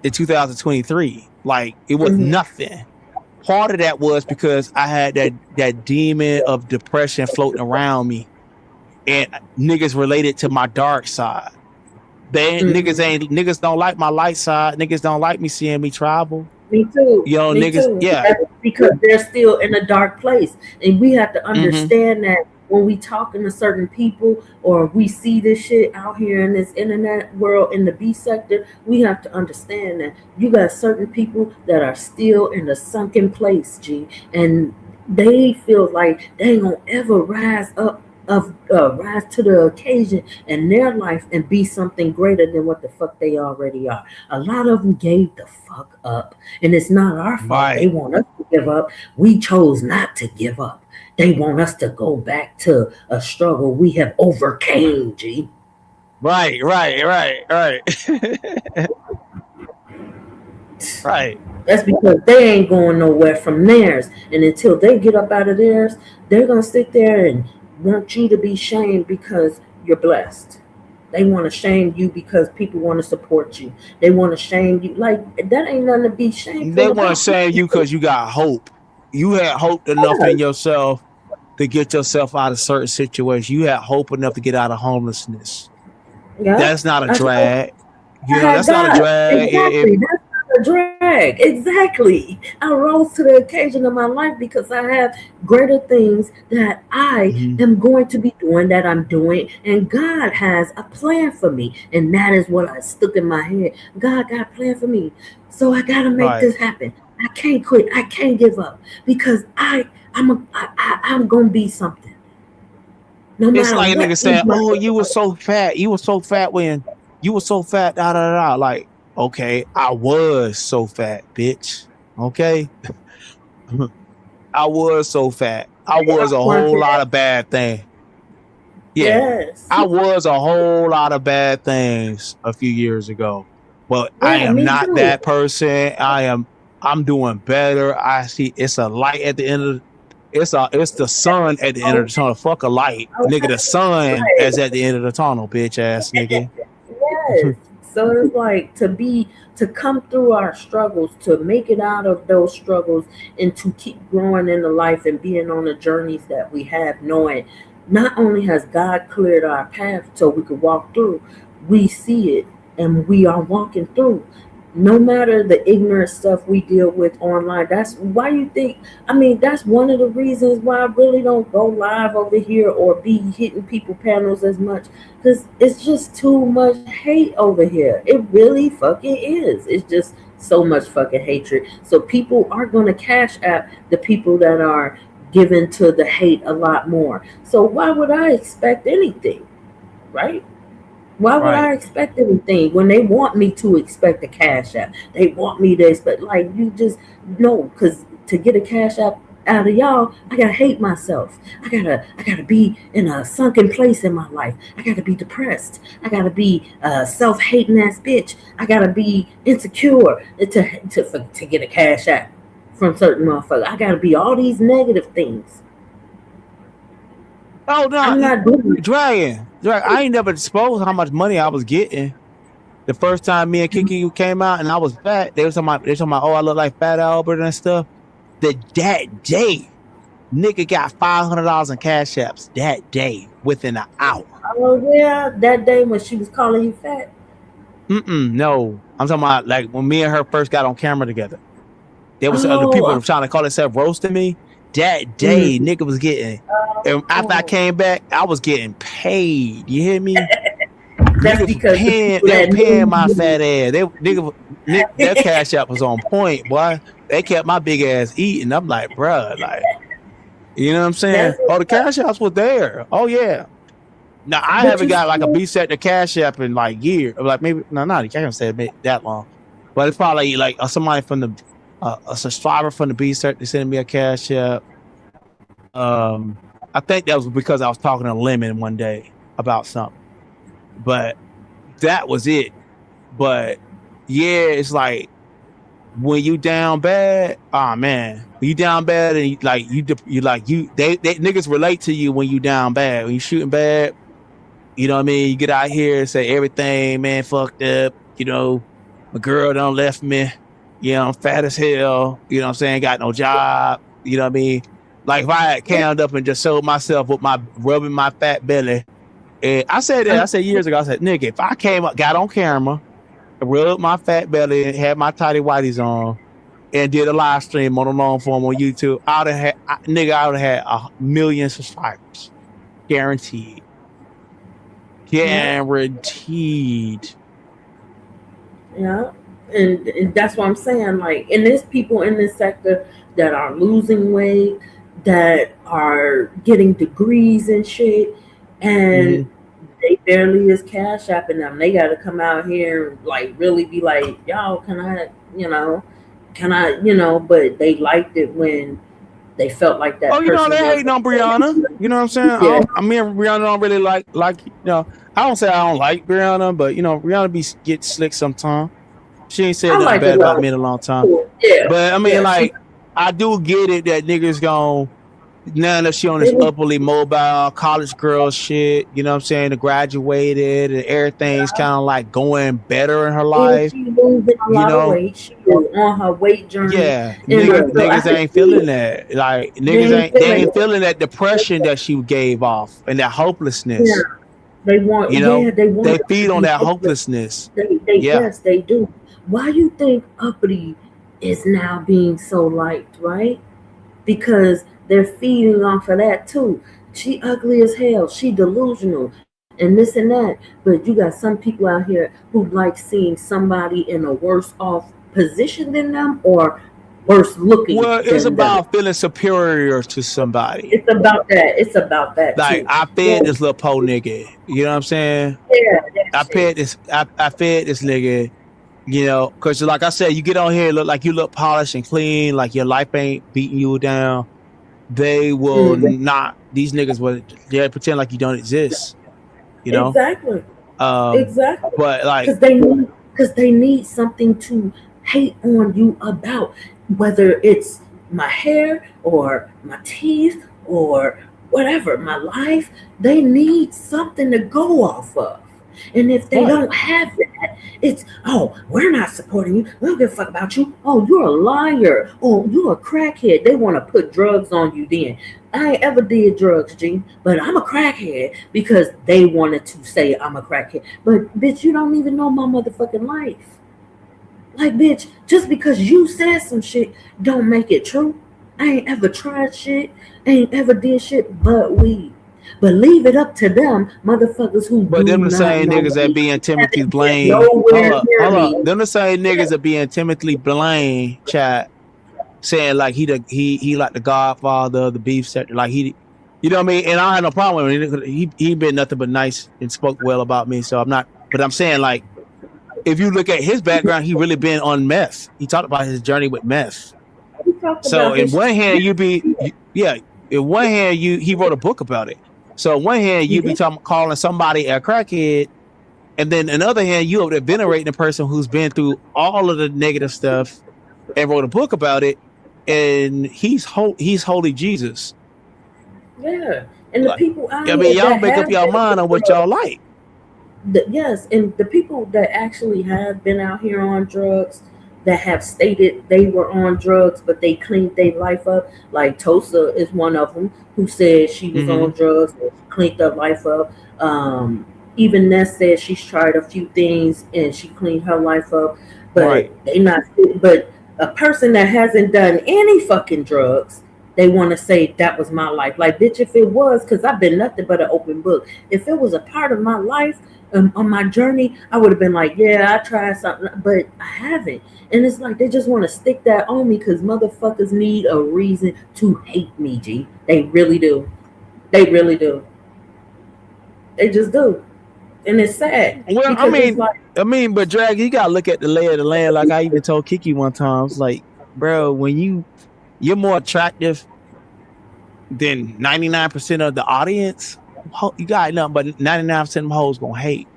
Speaker 4: in 2023. Like it was nothing. Part of that was because I had that demon of depression floating around me, and niggas related to my dark side. Niggas don't like my light side. Niggas don't like me seeing me travel.
Speaker 1: Me too.
Speaker 4: You know,
Speaker 1: me
Speaker 4: niggas,
Speaker 1: too.
Speaker 4: yeah.
Speaker 1: That's because they're still in a dark place. And we have to understand that when we talking to certain people or we see this shit out here in this internet world in the B sector, we have to understand that you got certain people that are still in a sunken place, G. And they feel like they ain't gonna ever rise to the occasion in their life and be something greater than what the fuck they already are. A lot of them gave the fuck up, and it's not our fault. Right. They want us to give up. We chose not to give up. They want us to go back to a struggle we have overcame, G.
Speaker 4: Right. Right.
Speaker 1: That's because they ain't going nowhere from theirs, and until they get up out of theirs, they're gonna sit there and want you to be shamed because you're blessed. They want to shame you because people want to support you. They want to shame you. Like, that ain't nothing to be shamed.
Speaker 4: They want to shame you because you got hope. You had hope enough in yourself to get yourself out of certain situations. You had hope enough to get out of homelessness. Yeah. That's not a drag. You know, that's not a drag.
Speaker 1: Exactly. That's not a drag. Correct, exactly. I rose to the occasion of my life because I have greater things that I
Speaker 4: Mhm.
Speaker 1: am going to be doing, that I'm doing, and God has a plan for me, and that is what I stuck in my head. God got a plan for me, so I gotta make
Speaker 4: Right.
Speaker 1: this happen. I can't quit. I can't give up because I'm gonna be something, no
Speaker 4: It's
Speaker 1: matter
Speaker 4: like a
Speaker 1: what
Speaker 4: nigga
Speaker 1: is
Speaker 4: saying,
Speaker 1: my.
Speaker 4: "Oh, you were so fat. You were so fat when you were so fat." Da da da. Like, okay, I was so fat, bitch. Okay, I was so fat. I
Speaker 1: I
Speaker 4: was a whole
Speaker 1: wanted
Speaker 4: lot
Speaker 1: that.
Speaker 4: of bad things. Yeah,
Speaker 1: Yes.
Speaker 4: I was a whole lot of bad things a few years ago, but I
Speaker 1: Yeah,
Speaker 4: am
Speaker 1: me
Speaker 4: not
Speaker 1: too.
Speaker 4: that person. I'm doing better. I see it's a light at the end of it's the sun at the end of
Speaker 1: Oh,
Speaker 4: the tunnel. Fuck a light. Nigga,
Speaker 1: okay.
Speaker 4: the sun
Speaker 1: Right.
Speaker 4: is at the end of the tunnel, bitch ass nigga.
Speaker 1: Yes. So it's like to come through our struggles, to make it out of those struggles, and to keep growing in the life and being on the journeys that we have, knowing not only has God cleared our path so we could walk through, we see it and we are walking through. No matter the ignorant stuff we deal with online, that's why you think. I mean, that's one of the reasons why I really don't go live over here or be hitting people panels as much, because it's just too much hate over here. It really fucking is. It's just so much fucking hatred. So people are going to cash app the people that are given to the hate a lot more. So why would I expect anything, right? Why would
Speaker 4: Right.
Speaker 1: I expect anything when they want me to expect a cash app? They want me to expect, like, you just know, because to get a cash app out of y'all, I gotta hate myself. I gotta be in a sunken place in my life. I gotta be depressed. I gotta be a self-hating ass bitch. I gotta be insecure to get a cash app from certain motherfuckers. I gotta be all these negative things.
Speaker 4: Oh no,
Speaker 1: I'm not doing it.
Speaker 4: Dragon. I ain't never disclosed how much money I was getting. The first time me and Kiki came out and I was fat, they was talking about, oh, I look like Fat Albert and stuff. That day, nigga got $500 in cash apps that day within an hour.
Speaker 1: Oh yeah, that day when she was calling you fat.
Speaker 4: No, I'm talking about like when me and her first got on camera together. There was other people
Speaker 1: Oh,
Speaker 4: trying to call themselves roasting me. That day,
Speaker 1: mm,
Speaker 4: nigga was getting, and after I
Speaker 1: oh.
Speaker 4: came back, I was getting paid. You hear me?
Speaker 1: That's
Speaker 4: Niggas were
Speaker 1: because the
Speaker 4: paying,
Speaker 1: people
Speaker 4: they were
Speaker 1: that
Speaker 4: paying
Speaker 1: knew
Speaker 4: my
Speaker 1: you.
Speaker 4: fat ass. Their cash app was on point, boy. They kept my big ass eating. I'm like, bruh, like, you know what I'm saying?
Speaker 1: That's
Speaker 4: Oh, the
Speaker 1: what's up.
Speaker 4: cash apps was there. Oh yeah. Now I
Speaker 1: But
Speaker 4: haven't
Speaker 1: you
Speaker 4: got like a
Speaker 1: still,
Speaker 4: B set to cash app in like years. Like maybe no, not I can't say it that long, but it's probably like somebody from the a subscriber from the B set. They sending me a cash app. I think that was because I was talking to Lemon one day about something, but that was it. But yeah, it's like when you down bad, oh man, when you down bad and they niggas relate to you when you down bad. When you shooting bad, you know what I mean? You get out here and say everything, man, fucked up. You know, my girl done left me. You know, I'm fat as hell. You know what I'm saying? Got no job. You know what I mean? Like if I had cammed up and just showed myself with my rubbing my fat belly. And I said that, I said years ago, I said, nigga, if I came up, got on camera, rubbed my fat belly and had my tidy whities on and did a live stream on a long form on YouTube, I would have had 1 million subscribers. Guaranteed.
Speaker 1: yeah,
Speaker 4: Guaranteed.
Speaker 1: yeah, and that's what I'm saying. Like, and there's people in this sector that are losing weight, that are getting degrees and shit, and
Speaker 4: Mm-hmm.
Speaker 1: they barely is cash apping them. They got to come out here and like really be like, y'all, can I, but they liked it when they felt like
Speaker 4: Oh,
Speaker 1: that
Speaker 4: you know,
Speaker 1: person
Speaker 4: they
Speaker 1: was.
Speaker 4: hating on Brianna. You know what I'm saying?
Speaker 1: Yeah,
Speaker 4: I mean, Brianna don't really I don't say I don't like Brianna, but Brianna get slick sometimes. She ain't
Speaker 1: I
Speaker 4: said nothing
Speaker 1: like a
Speaker 4: bad about
Speaker 1: lot.
Speaker 4: me in a long time.
Speaker 1: Cool. Yeah,
Speaker 4: But I mean,
Speaker 1: yeah. She
Speaker 4: like, I do get it that niggas gon' now that she on this
Speaker 1: really,
Speaker 4: upperly mobile college girl shit, you know what I'm saying? Graduated and everything's kind of like going better in her
Speaker 1: and
Speaker 4: life,
Speaker 1: she losing a
Speaker 4: you
Speaker 1: lot of
Speaker 4: know?
Speaker 1: weight. She is on her weight journey,
Speaker 4: Yeah,
Speaker 1: and so I
Speaker 4: niggas
Speaker 1: can
Speaker 4: ain't
Speaker 1: see
Speaker 4: feeling
Speaker 1: it.
Speaker 4: that. Like
Speaker 1: They ain't
Speaker 4: they
Speaker 1: feeling
Speaker 4: ain't
Speaker 1: it.
Speaker 4: feeling that depression that she gave off and that
Speaker 1: Yeah,
Speaker 4: hopelessness.
Speaker 1: they want.
Speaker 4: You
Speaker 1: Yeah,
Speaker 4: know,
Speaker 1: they want
Speaker 4: they
Speaker 1: us to
Speaker 4: feed on
Speaker 1: be
Speaker 4: that
Speaker 1: hopeless.
Speaker 4: hopelessness.
Speaker 1: They
Speaker 4: Yeah.
Speaker 1: yes, they do. Why you think uppity? is now being so liked, right? Because they're feeding off of that too. She ugly as hell. She delusional and this and that. But you got some people out here who like seeing somebody in a worse off position than them or worse looking
Speaker 4: Well, it's
Speaker 1: than them.
Speaker 4: about feeling superior to somebody.
Speaker 1: It's about that. It's about that
Speaker 4: Like
Speaker 1: too.
Speaker 4: I
Speaker 1: Yeah,
Speaker 4: fed this little po nigga. You know what I'm saying?
Speaker 1: yeah, that
Speaker 4: I
Speaker 1: shit.
Speaker 4: fed this. I fed this nigga. You know, because like I said, you get on here, look like you look polished and clean, like your life ain't beating you down. They will
Speaker 1: Mm,
Speaker 4: not. These niggas will. They pretend like you don't exist. You know.
Speaker 1: exactly.
Speaker 4: Um.
Speaker 1: Exactly.
Speaker 4: But like,
Speaker 1: Because they need something to hate on you about, whether it's my hair or my teeth or whatever, my life. They need something to go off of. And if they
Speaker 4: right.
Speaker 1: don't have that, it's, oh, we're not supporting you. We don't give a fuck about you. Oh, you're a liar. Oh, you're a crackhead. They want to put drugs on you then. I ain't ever did drugs, G, but I'm a crackhead because they wanted to say I'm a crackhead. But bitch, you don't even know my motherfucking life. Like, bitch, just because you said some shit don't make it true. I ain't ever tried shit, ain't ever did shit but weed. But leave it up to them motherfuckers who
Speaker 4: But
Speaker 1: do
Speaker 4: them the
Speaker 1: not
Speaker 4: same
Speaker 1: know
Speaker 4: niggas that
Speaker 1: me,
Speaker 4: being Timothy
Speaker 1: haven't been
Speaker 4: Blaine.
Speaker 1: nowhere near
Speaker 4: Hold up.
Speaker 1: me.
Speaker 4: Them the same niggas that being Timothy Blaine chat saying like he like the Godfather of the beef sector. Like you know what I mean? And I had no problem with him. He been nothing but nice and spoke well about me. So I'm not. But I'm saying like if you look at his background, he really been on meth. He talked about his journey with meth.
Speaker 1: We talked
Speaker 4: So
Speaker 1: about
Speaker 4: in
Speaker 1: his
Speaker 4: one hand,
Speaker 1: yeah,
Speaker 4: yeah. In one hand, he wrote a book about it. So in one hand,
Speaker 1: you
Speaker 4: you be
Speaker 1: did.
Speaker 4: calling somebody a crackhead, and then on the other hand, you over there venerating a person who's been through all of the negative stuff and wrote a book about it. And he's holy Jesus.
Speaker 1: Yeah. And the
Speaker 4: Like,
Speaker 1: people out
Speaker 4: I mean,
Speaker 1: here
Speaker 4: y'all
Speaker 1: that
Speaker 4: make up
Speaker 1: have
Speaker 4: your
Speaker 1: been
Speaker 4: mind on what y'all like.
Speaker 1: yes, and the people that actually have been out here on drugs that have stated they were on drugs but they cleaned their life up, like Tosa is one of them who said she was
Speaker 4: Mm-hmm.
Speaker 1: on drugs and cleaned her life up. Even Ness said she's tried a few things and she cleaned her life up, but
Speaker 4: Right.
Speaker 1: they not. But a person that hasn't done any fucking drugs, they want to say that was my life. Like, bitch, if it was, because I've been nothing but an open book. If it was a part of my life, on my journey, I would have been like, yeah, I tried something, but I haven't. And it's like they just want to stick that on me because motherfuckers need a reason to hate me, G. They really do. They really do. They just do. And it's sad
Speaker 4: Well,
Speaker 1: because it's like,
Speaker 4: but Drag, you gotta look at the lay of the land. Like I even told Kiki one time, I was like, bro, when you're more attractive than 99% of the audience, you got nothing but 99% of them hoes gonna hate.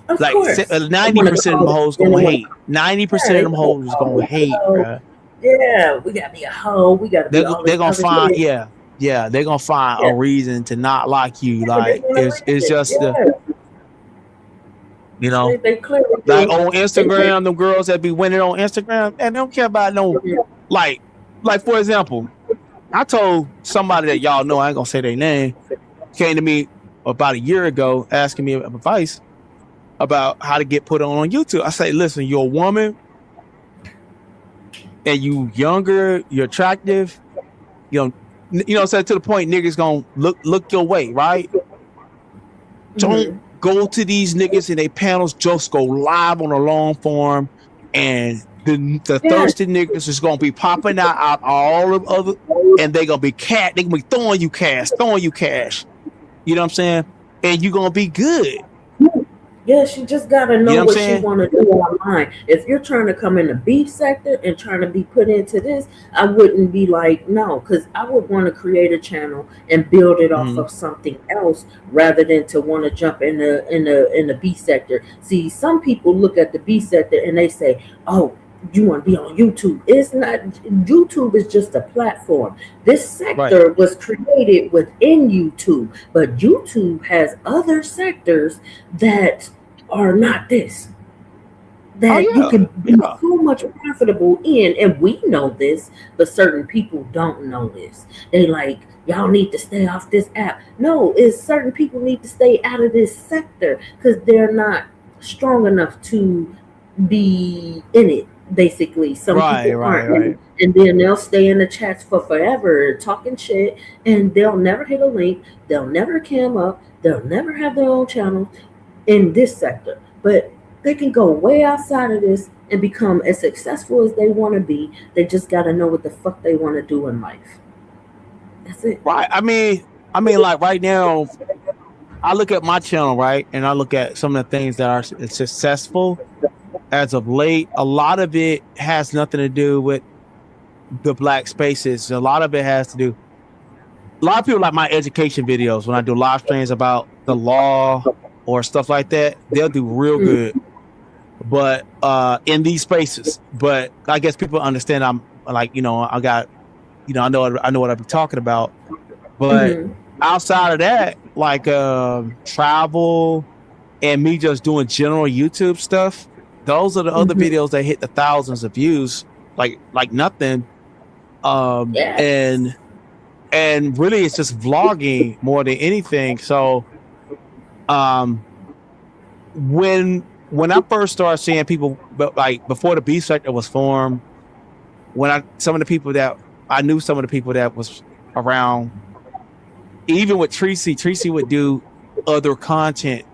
Speaker 1: of
Speaker 4: Like
Speaker 1: course, they want to
Speaker 4: 90% of them
Speaker 1: call it.
Speaker 4: hoes
Speaker 1: Then
Speaker 4: gonna
Speaker 1: they want
Speaker 4: hate.
Speaker 1: yeah,
Speaker 4: 90% of
Speaker 1: they
Speaker 4: them
Speaker 1: want to
Speaker 4: hoes
Speaker 1: call
Speaker 4: gonna
Speaker 1: it.
Speaker 4: hate,
Speaker 1: Oh,
Speaker 4: bro.
Speaker 1: yeah, we got to be a hoe. We got to be all
Speaker 4: They're
Speaker 1: this
Speaker 4: gonna
Speaker 1: other
Speaker 4: find,
Speaker 1: shit.
Speaker 4: they're gonna find
Speaker 1: Yeah,
Speaker 4: a reason to not like you.
Speaker 1: yeah, they
Speaker 4: Like
Speaker 1: want a
Speaker 4: it's
Speaker 1: reason.
Speaker 4: just the,
Speaker 1: Yeah,
Speaker 4: you
Speaker 1: they,
Speaker 4: know,
Speaker 1: they clearly
Speaker 4: like
Speaker 1: do.
Speaker 4: on
Speaker 1: They clearly
Speaker 4: Instagram, the girls that be winning on Instagram, and they don't care about no
Speaker 1: do.
Speaker 4: like for example, I told somebody that y'all know, I ain't gonna say their name, came to me about a year ago asking me advice about how to get put on YouTube. I say, listen, you're a woman and you younger, you're attractive, say to the point niggas gonna look your way, right? Don't
Speaker 1: Mm-hmm.
Speaker 4: go to these niggas in their panels, just go live on a long form and the
Speaker 1: Yes.
Speaker 4: thirsty niggas is gonna be popping out all of other and they gonna be they gonna be throwing you cash. You know what I'm saying? And you gonna be good.
Speaker 1: Yeah, she just gotta
Speaker 4: You
Speaker 1: know
Speaker 4: know what I'm
Speaker 1: what she
Speaker 4: saying?
Speaker 1: want to do online. If you're trying to come in the beef sector and trying to be put into this, I wouldn't be like no, because I would want to create a channel and build it off
Speaker 4: Mm-hmm.
Speaker 1: of something else rather than to want to jump in the beef sector. See, some people look at the beef sector and they say, "Oh, you want to be on YouTube?" It's not. YouTube is just a platform. This
Speaker 4: Right.
Speaker 1: sector was created within YouTube, but YouTube has other sectors that are not this,
Speaker 4: Oh
Speaker 1: that you
Speaker 4: yeah.
Speaker 1: can be
Speaker 4: Yeah.
Speaker 1: so much profitable in. And we know this, but certain people don't know this. They like, y'all need to stay off this app. No, it's certain people need to stay out of this sector because they're not strong enough to be in it. Basically, some
Speaker 4: Right,
Speaker 1: people
Speaker 4: right,
Speaker 1: aren't,
Speaker 4: right.
Speaker 1: and then they'll stay in the chats for forever talking shit, and they'll never hit a link. They'll never cam up. They'll never have their own channel in this sector, but they can go way outside of this and become as successful as they want to be. They just got to know what the fuck they want to do in life. That's it.
Speaker 4: Right. I mean, like right now, I look at my channel, right, and I look at some of the things that are successful as of late. A lot of it has nothing to do with the black spaces. A lot of it has to do. A lot of people like my education videos when I do live streams about the law or stuff like that. They'll do real good, but in these spaces. But I guess people understand I'm like, I got, I know what I'll be talking about. But outside of that, like travel and me just doing general YouTube stuff, those are the other videos that hit the thousands of views, like nothing.
Speaker 1: Yes.
Speaker 4: And really it's just vlogging more than anything. So when I first started seeing people, like before the beef sector was formed, some of the people that was around, even with Tracy would do other content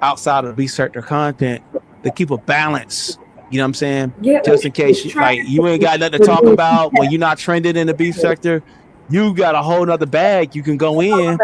Speaker 4: outside of the beef sector content to keep a balance. You know what I'm saying?
Speaker 1: Yeah,
Speaker 4: just in case you ain't got nothing to talk about when you're not trending in the beef sector, you got a whole nother bag you can go in.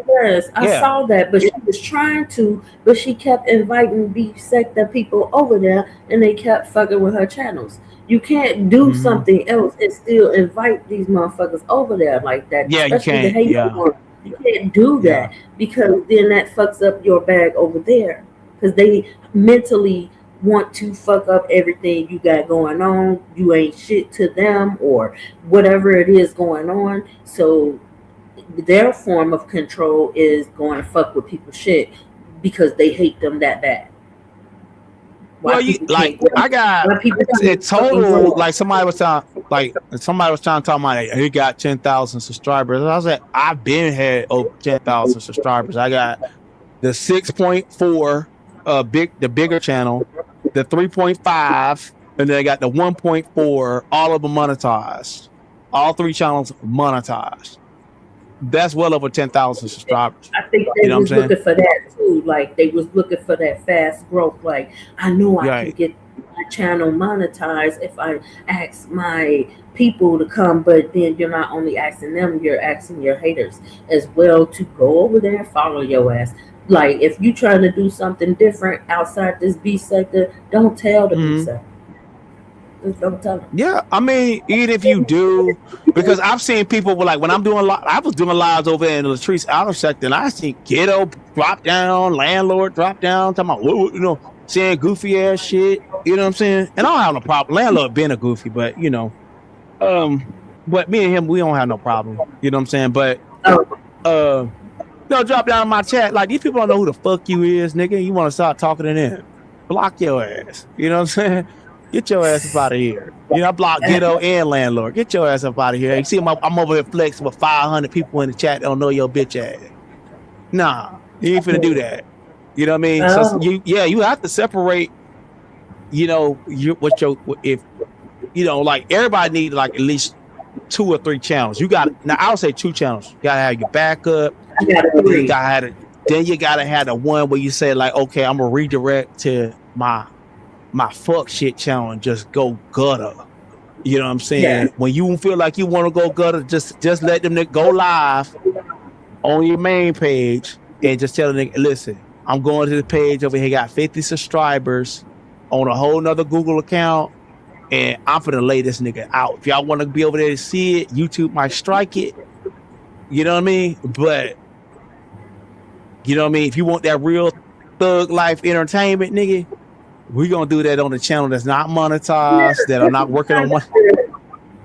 Speaker 1: Yes, I saw that, but she was trying to, but she kept inviting beef sector people over there, and they kept fucking with her channels. You can't do something else and still invite these motherfuckers over there like that.
Speaker 4: Yeah,
Speaker 1: especially
Speaker 4: you can't.
Speaker 1: You can't do that because then that fucks up your bag over there because they mentally want to fuck up everything you got going on. You ain't shit to them or whatever it is going on. So their form of control is going to fuck with people's shit because they hate them that bad.
Speaker 4: Well, I got it's total. Like somebody was trying to talk about he got 10,000 subscribers. I was like, I've been had over 10,000 subscribers. I got the 6.4, the bigger channel, the 3.5, and then I got the 1.4. All of them monetized. All three channels monetized. That's well over 10,000 subscribers.
Speaker 1: I think they was looking for that too. Like they was looking for that fast growth. Like I know I can get my channel monetized if I ask my people to come, but then you're not only asking them, you're asking your haters as well to go over there and follow your ass. Like if you trying to do something different outside this B sector, don't tell the B sector. Don't tell them.
Speaker 4: Yeah, I mean, even if you do, because I've seen people like when I'm doing I was doing lives over in the Latrice outer sector, and I see ghetto drop down, landlord drop down, talking about saying goofy ass shit. You know what I'm saying? And I don't have no problem. Landlord being a goofy, but but me and him, we don't have no problem. You know what I'm saying? But drop down in my chat like these people don't know who the fuck you is, nigga. You want to start talking to them? Block your ass. You know what I'm saying? Get your ass up out of here. I block ghetto and landlord. Get your ass up out of here. You see, I'm over here flexing with 500 people in the chat that don't know your bitch ass. Nah, you ain't finna do that. You know what I mean? So you have to separate. Like everybody needs like at least 2 or 3 channels. You got now. I would say 2 channels. You gotta have your backup. Then you gotta have the one where you say like, okay, I'm gonna redirect to my fuck shit channel and just go gutter. You know what I'm saying? Yeah. When you feel like you want to go gutter, just let them go live on your main page and just tell them, listen, I'm going to the page over here, got 50 subscribers on a whole nother Google account, and I'm finna lay this nigga out. If y'all want to be over there to see it, YouTube might strike it. You know what I mean? But you know what I mean? If you want that real thug life entertainment, nigga, we're gonna do that on the channel that's not monetized, that are not working on one.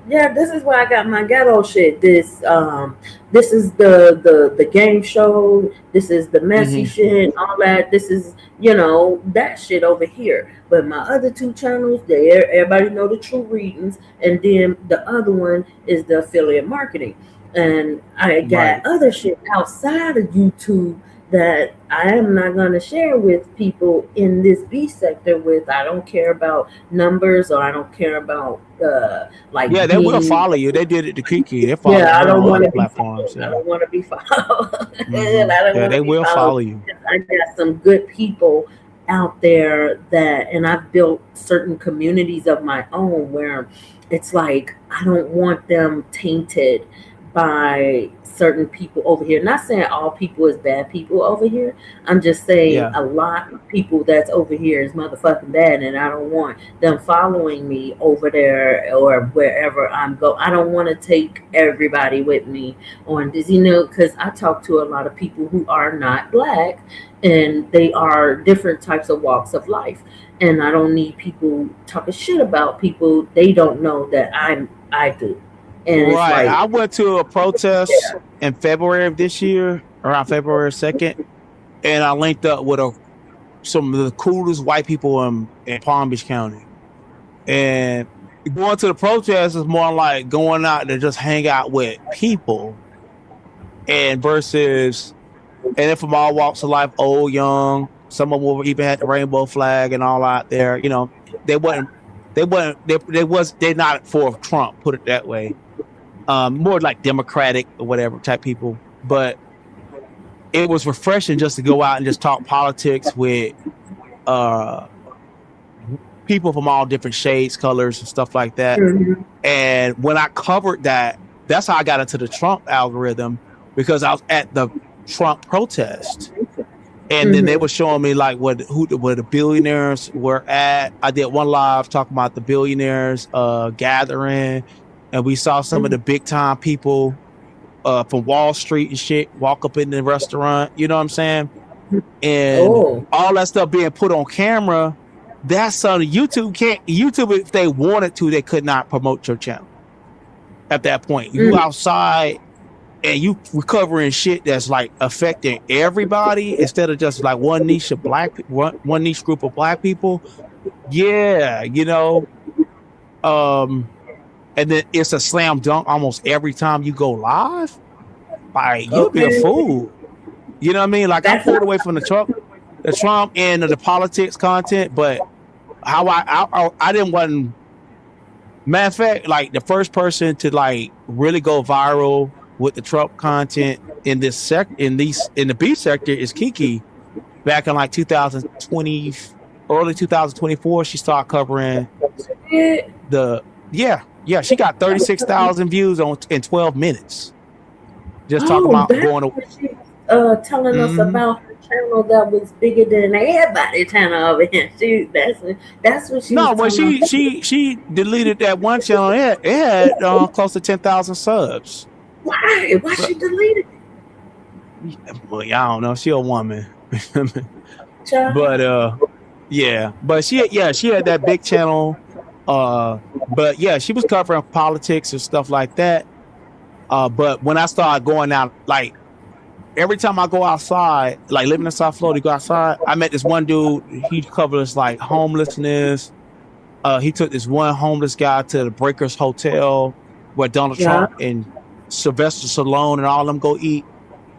Speaker 1: Yeah, this is where I got my ghetto shit. This is the game show. This is the messy shit. All that. This is that shit over here. But my other 2 channels, everybody know the true readings, and then the other one is the affiliate marketing. And I got other shit outside of YouTube that I am not going to share with people in this B sector. With I don't care about numbers, or I don't care about
Speaker 4: Yeah,
Speaker 1: like
Speaker 4: they will
Speaker 1: being.
Speaker 4: follow you. They did it to Kiki. They followed
Speaker 1: Yeah, I
Speaker 4: her
Speaker 1: don't
Speaker 4: on
Speaker 1: want
Speaker 4: other
Speaker 1: to be
Speaker 4: platforms.
Speaker 1: followed. I
Speaker 4: Yeah.
Speaker 1: don't want to be followed. And I don't
Speaker 4: Yeah,
Speaker 1: want
Speaker 4: they
Speaker 1: to be
Speaker 4: will
Speaker 1: followed.
Speaker 4: follow you.
Speaker 1: I got some good people out there that, and I've built certain communities of my own where it's like I don't want them tainted by certain people over here. Not saying all people is bad people over here. I'm just saying
Speaker 4: Yeah.
Speaker 1: a lot of people that's over here is motherfucking bad, and I don't want them following me over there or wherever I'm go. I don't want to take everybody with me on this, because I talk to a lot of people who are not black, and they are different types of walks of life, and I don't need people talking shit about people they don't know that I do, and it's
Speaker 4: Right.
Speaker 1: like,
Speaker 4: I went to a protest
Speaker 1: yeah.
Speaker 4: in February of this year, around February 2nd, and I linked up with some of the coolest white people in Palm Beach County. And going to the protest is more like going out to just hang out with people, and versus, and then from all walks of life, old, young, some of them even had the rainbow flag and all out there. They wasn't, they're not for Trump, put it that way. More like Democratic or whatever type people. But it was refreshing just to go out and just talk politics with uh, people from all different shades, colors, and stuff like that.
Speaker 1: Mhm.
Speaker 4: And when I covered that, that's how I got into the Trump algorithm, because I was at the Trump protest. And then they
Speaker 1: Mhm.
Speaker 4: were showing me like where the billionaires were at. I did one live talking about the billionaires gathering, and we saw some of the big time people from Wall Street and shit walk up in the restaurant. You know what I'm saying? And
Speaker 1: Oh.
Speaker 4: all that stuff being put on camera. That's something YouTube, if they wanted to, they could not promote your channel at that point. You outside and you recovering shit that's like affecting everybody instead of just like one niche of one niche group of black people. Yeah, and then it's a slam dunk almost every time you go live. Like, you'll be a
Speaker 1: Okay.
Speaker 4: fool. You know what I mean? Like, I
Speaker 1: That's
Speaker 4: pulled away from the Trump and the politics content, but how I didn't want. Matter of fact, like the first person to like really go viral with the Trump content in this in the B sector is Kiki. Back in like 2020, early 2024, she started covering
Speaker 1: it.
Speaker 4: she got 36,000 views in 12 minutes. Just talking
Speaker 1: Oh,
Speaker 4: about
Speaker 1: that's
Speaker 4: going to.
Speaker 1: what she's telling us
Speaker 4: Mhm.
Speaker 1: about her channel that was bigger than everybody's channel over here. That's what she was
Speaker 4: No, when
Speaker 1: telling us.
Speaker 4: she deleted that one channel, it had close to 10,000 subs.
Speaker 1: Why? Why
Speaker 4: But
Speaker 1: she deleted
Speaker 4: well, I don't know. She a woman,
Speaker 1: it, child?
Speaker 4: but but she had that big channel. But yeah, she was covering politics and stuff like that. But when I started going out, like every time I go outside, like living in South Florida, go outside, I met this one dude. He covers like homelessness. He took this one homeless guy to the Breakers Hotel where Donald
Speaker 1: Yeah.
Speaker 4: Trump and Sylvester Stallone and all of them go eat.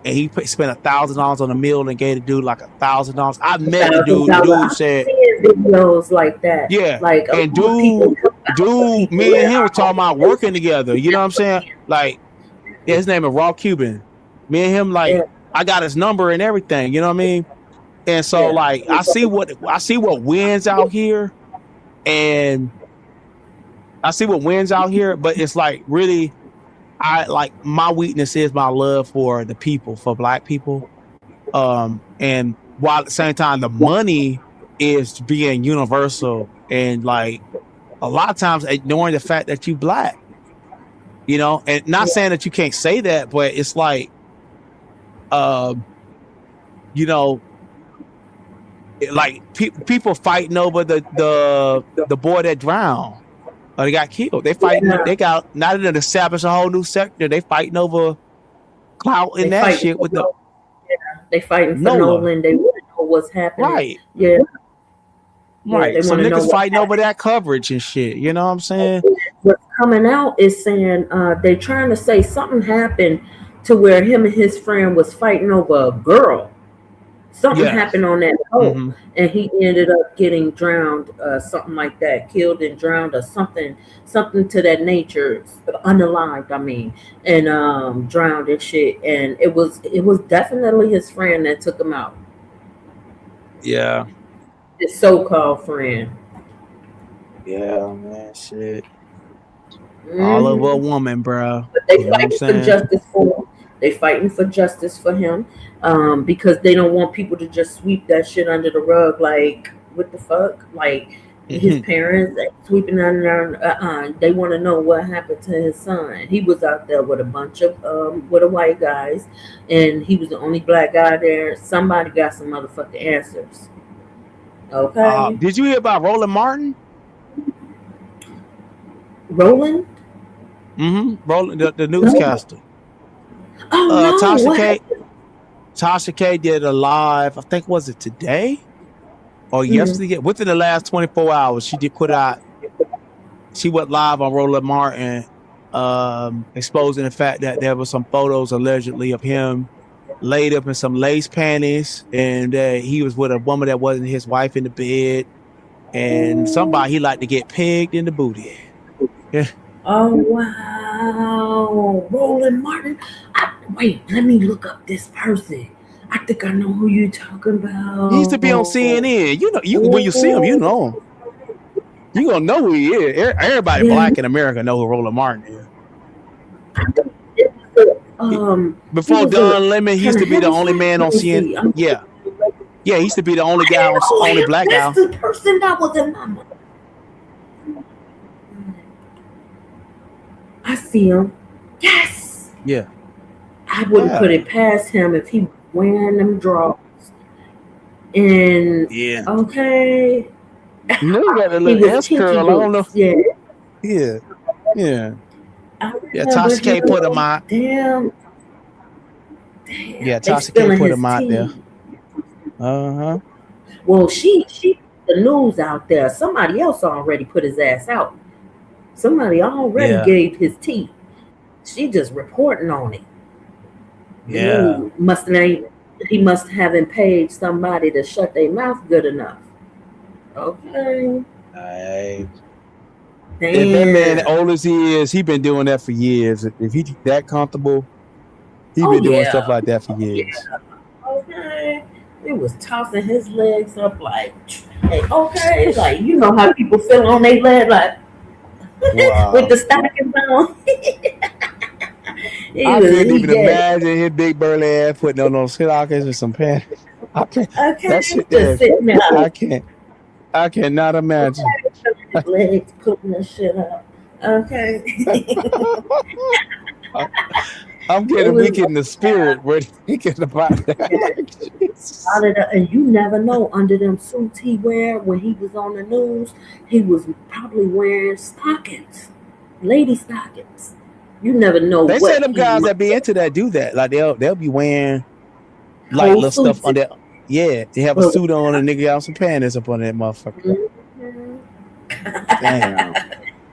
Speaker 4: And he spent $1,000 on a meal and gave the dude like $1,000. I met the dude. The dude said,
Speaker 1: seeing videos like that.
Speaker 4: yeah.
Speaker 1: Like,
Speaker 4: And
Speaker 1: people
Speaker 4: dude, me and him were talking about working together. You know what I'm saying? Like, yeah, his name is Raw Cuban. Me and him, like,
Speaker 1: Yeah.
Speaker 4: I got his number and everything. You know what I mean? And so,
Speaker 1: Yeah.
Speaker 4: like, I see what wins out here, and but it's like really, I like my weakness is my love for the people, for black people. And while at the same time the money is being universal, and like a lot of times ignoring the fact that you black, and not saying that you can't say that, but it's like, like people fighting over the boy that drowned or they got killed. They fighting.
Speaker 1: Yeah.
Speaker 4: They got not even establish a whole new sector. They fighting over clout and that
Speaker 1: fighting
Speaker 4: shit with the
Speaker 1: they fighting for
Speaker 4: Nola.
Speaker 1: Nolan. They want to know what's happening.
Speaker 4: Right.
Speaker 1: Yeah.
Speaker 4: Right.
Speaker 1: They
Speaker 4: So
Speaker 1: want to know
Speaker 4: niggas fighting over that coverage and shit. You know what I'm saying?
Speaker 1: What's coming out is saying they're trying to say something happened to where him and his friend was fighting over a girl. Something
Speaker 4: Yes.
Speaker 1: happened on that boat,
Speaker 4: Mhm.
Speaker 1: and he ended up getting drowned, something like that, killed and drowned, or something to that nature, unalived. I mean, and drowned and shit. And it was definitely his friend that took him out.
Speaker 4: Yeah.
Speaker 1: His so-called friend.
Speaker 4: Yeah, man. Shit. All over a
Speaker 1: Hmm.
Speaker 4: woman, bro.
Speaker 1: But they
Speaker 4: You know what I'm
Speaker 1: fighting for
Speaker 4: saying?
Speaker 1: justice for him. They fighting for justice for him, because they don't want people to just sweep that shit under the rug. Like, what the fuck? Like, his parents sweeping under. They want to know what happened to his son. He was out there with a bunch of with a white guys, and he was the only black guy there. Somebody got some motherfucking answers. Okay,
Speaker 4: Did you hear about Roland Martin?
Speaker 1: Roland.
Speaker 4: Roland, the
Speaker 1: No.
Speaker 4: newscaster.
Speaker 1: Oh no!
Speaker 4: Tasha
Speaker 1: What
Speaker 4: K.
Speaker 1: happened?
Speaker 4: Tasha K did a live. I think was it today or
Speaker 1: Mm.
Speaker 4: yesterday? Within the last 24 hours, she did put out. She went live on Roland Martin, exposing the fact that there were some photos allegedly of him laid up in some lace panties, and he was with a woman that wasn't his wife in the bed, and somebody he liked to get pegged in the booty. Yeah.
Speaker 1: Oh wow, Roland Martin. Wait, let me look up this person. I think I know who you're talking
Speaker 4: He used to be on
Speaker 1: about.
Speaker 4: CNN. You know, when you see him, you
Speaker 1: Oh,
Speaker 4: know him. You gonna know who he is. Everybody
Speaker 1: yeah.
Speaker 4: black in America know who Roland Martin is.
Speaker 1: I think it was
Speaker 4: He,
Speaker 1: he
Speaker 4: before
Speaker 1: was a
Speaker 4: Don Lemon, he
Speaker 1: kind
Speaker 4: used
Speaker 1: of
Speaker 4: to be the
Speaker 1: heavy
Speaker 4: only
Speaker 1: set.
Speaker 4: man
Speaker 1: Let
Speaker 4: on
Speaker 1: me
Speaker 4: CNN.
Speaker 1: see.
Speaker 4: Yeah, he used to be the only
Speaker 1: I
Speaker 4: guy on
Speaker 1: know
Speaker 4: only
Speaker 1: him.
Speaker 4: black
Speaker 1: That's
Speaker 4: guy.
Speaker 1: the person that was in my mind. I see him. Yes,
Speaker 4: Yeah,
Speaker 1: I wouldn't put
Speaker 4: yeah,
Speaker 1: it past him if he was wearing them drawers. And
Speaker 4: yeah.
Speaker 1: okay,
Speaker 4: Nigga got a
Speaker 1: he
Speaker 4: little
Speaker 1: was
Speaker 4: S
Speaker 1: kinky
Speaker 4: curl. I don't know.
Speaker 1: boots. Yeah,
Speaker 4: Yeah, yeah,
Speaker 1: I
Speaker 4: yeah.
Speaker 1: remember
Speaker 4: Tasha K put him
Speaker 1: him.
Speaker 4: out.
Speaker 1: Damn,
Speaker 4: Yeah,
Speaker 1: damn. They
Speaker 4: Tasha K
Speaker 1: spilling
Speaker 4: put
Speaker 1: his
Speaker 4: him out there.
Speaker 1: tea.
Speaker 4: Uh-huh.
Speaker 1: Well, she put the news out there. Somebody else already put his ass out. Somebody already
Speaker 4: Yeah,
Speaker 1: gave his tea. She just reporting on it.
Speaker 4: yeah.
Speaker 1: Ooh, must ain't he must haven't paid somebody to shut their mouth good enough. Okay.
Speaker 4: Hey, if that man
Speaker 1: Damn.
Speaker 4: old as he is, he been doing that for years. If he that comfortable, he
Speaker 1: Oh
Speaker 4: been doing stuff
Speaker 1: yeah.
Speaker 4: like that for
Speaker 1: Oh
Speaker 4: years.
Speaker 1: yeah. Okay. He was tossing his legs up like, hey, okay, like you know how people feel on their leg, like with
Speaker 4: Wow.
Speaker 1: the stockings on.
Speaker 4: I couldn't
Speaker 1: He
Speaker 4: even
Speaker 1: get
Speaker 4: imagine his big burly ass putting on those stockings with some pants. I can't. That
Speaker 1: okay,
Speaker 4: shit
Speaker 1: just
Speaker 4: there.
Speaker 1: sitting there,
Speaker 4: I can't. I cannot imagine.
Speaker 1: feeling his legs, putting the shit up. Okay.
Speaker 4: I'm
Speaker 1: It
Speaker 4: getting
Speaker 1: was
Speaker 4: weak in the spirit. We're thinking about that.
Speaker 1: yeah,
Speaker 4: Like, Jesus.
Speaker 1: out of the, and you never know under them suits he wear when he was on the news, he was probably wearing stockings, lady stockings. You never know
Speaker 4: They say
Speaker 1: what
Speaker 4: them
Speaker 1: he
Speaker 4: guys
Speaker 1: might
Speaker 4: that be into that do that. Like they'll be wearing like
Speaker 1: whole
Speaker 4: little stuff
Speaker 1: suits.
Speaker 4: on that. Yeah, they have a
Speaker 1: But
Speaker 4: suit on and nigga got some panties up on that motherfucker.
Speaker 1: mhm.
Speaker 4: Damn.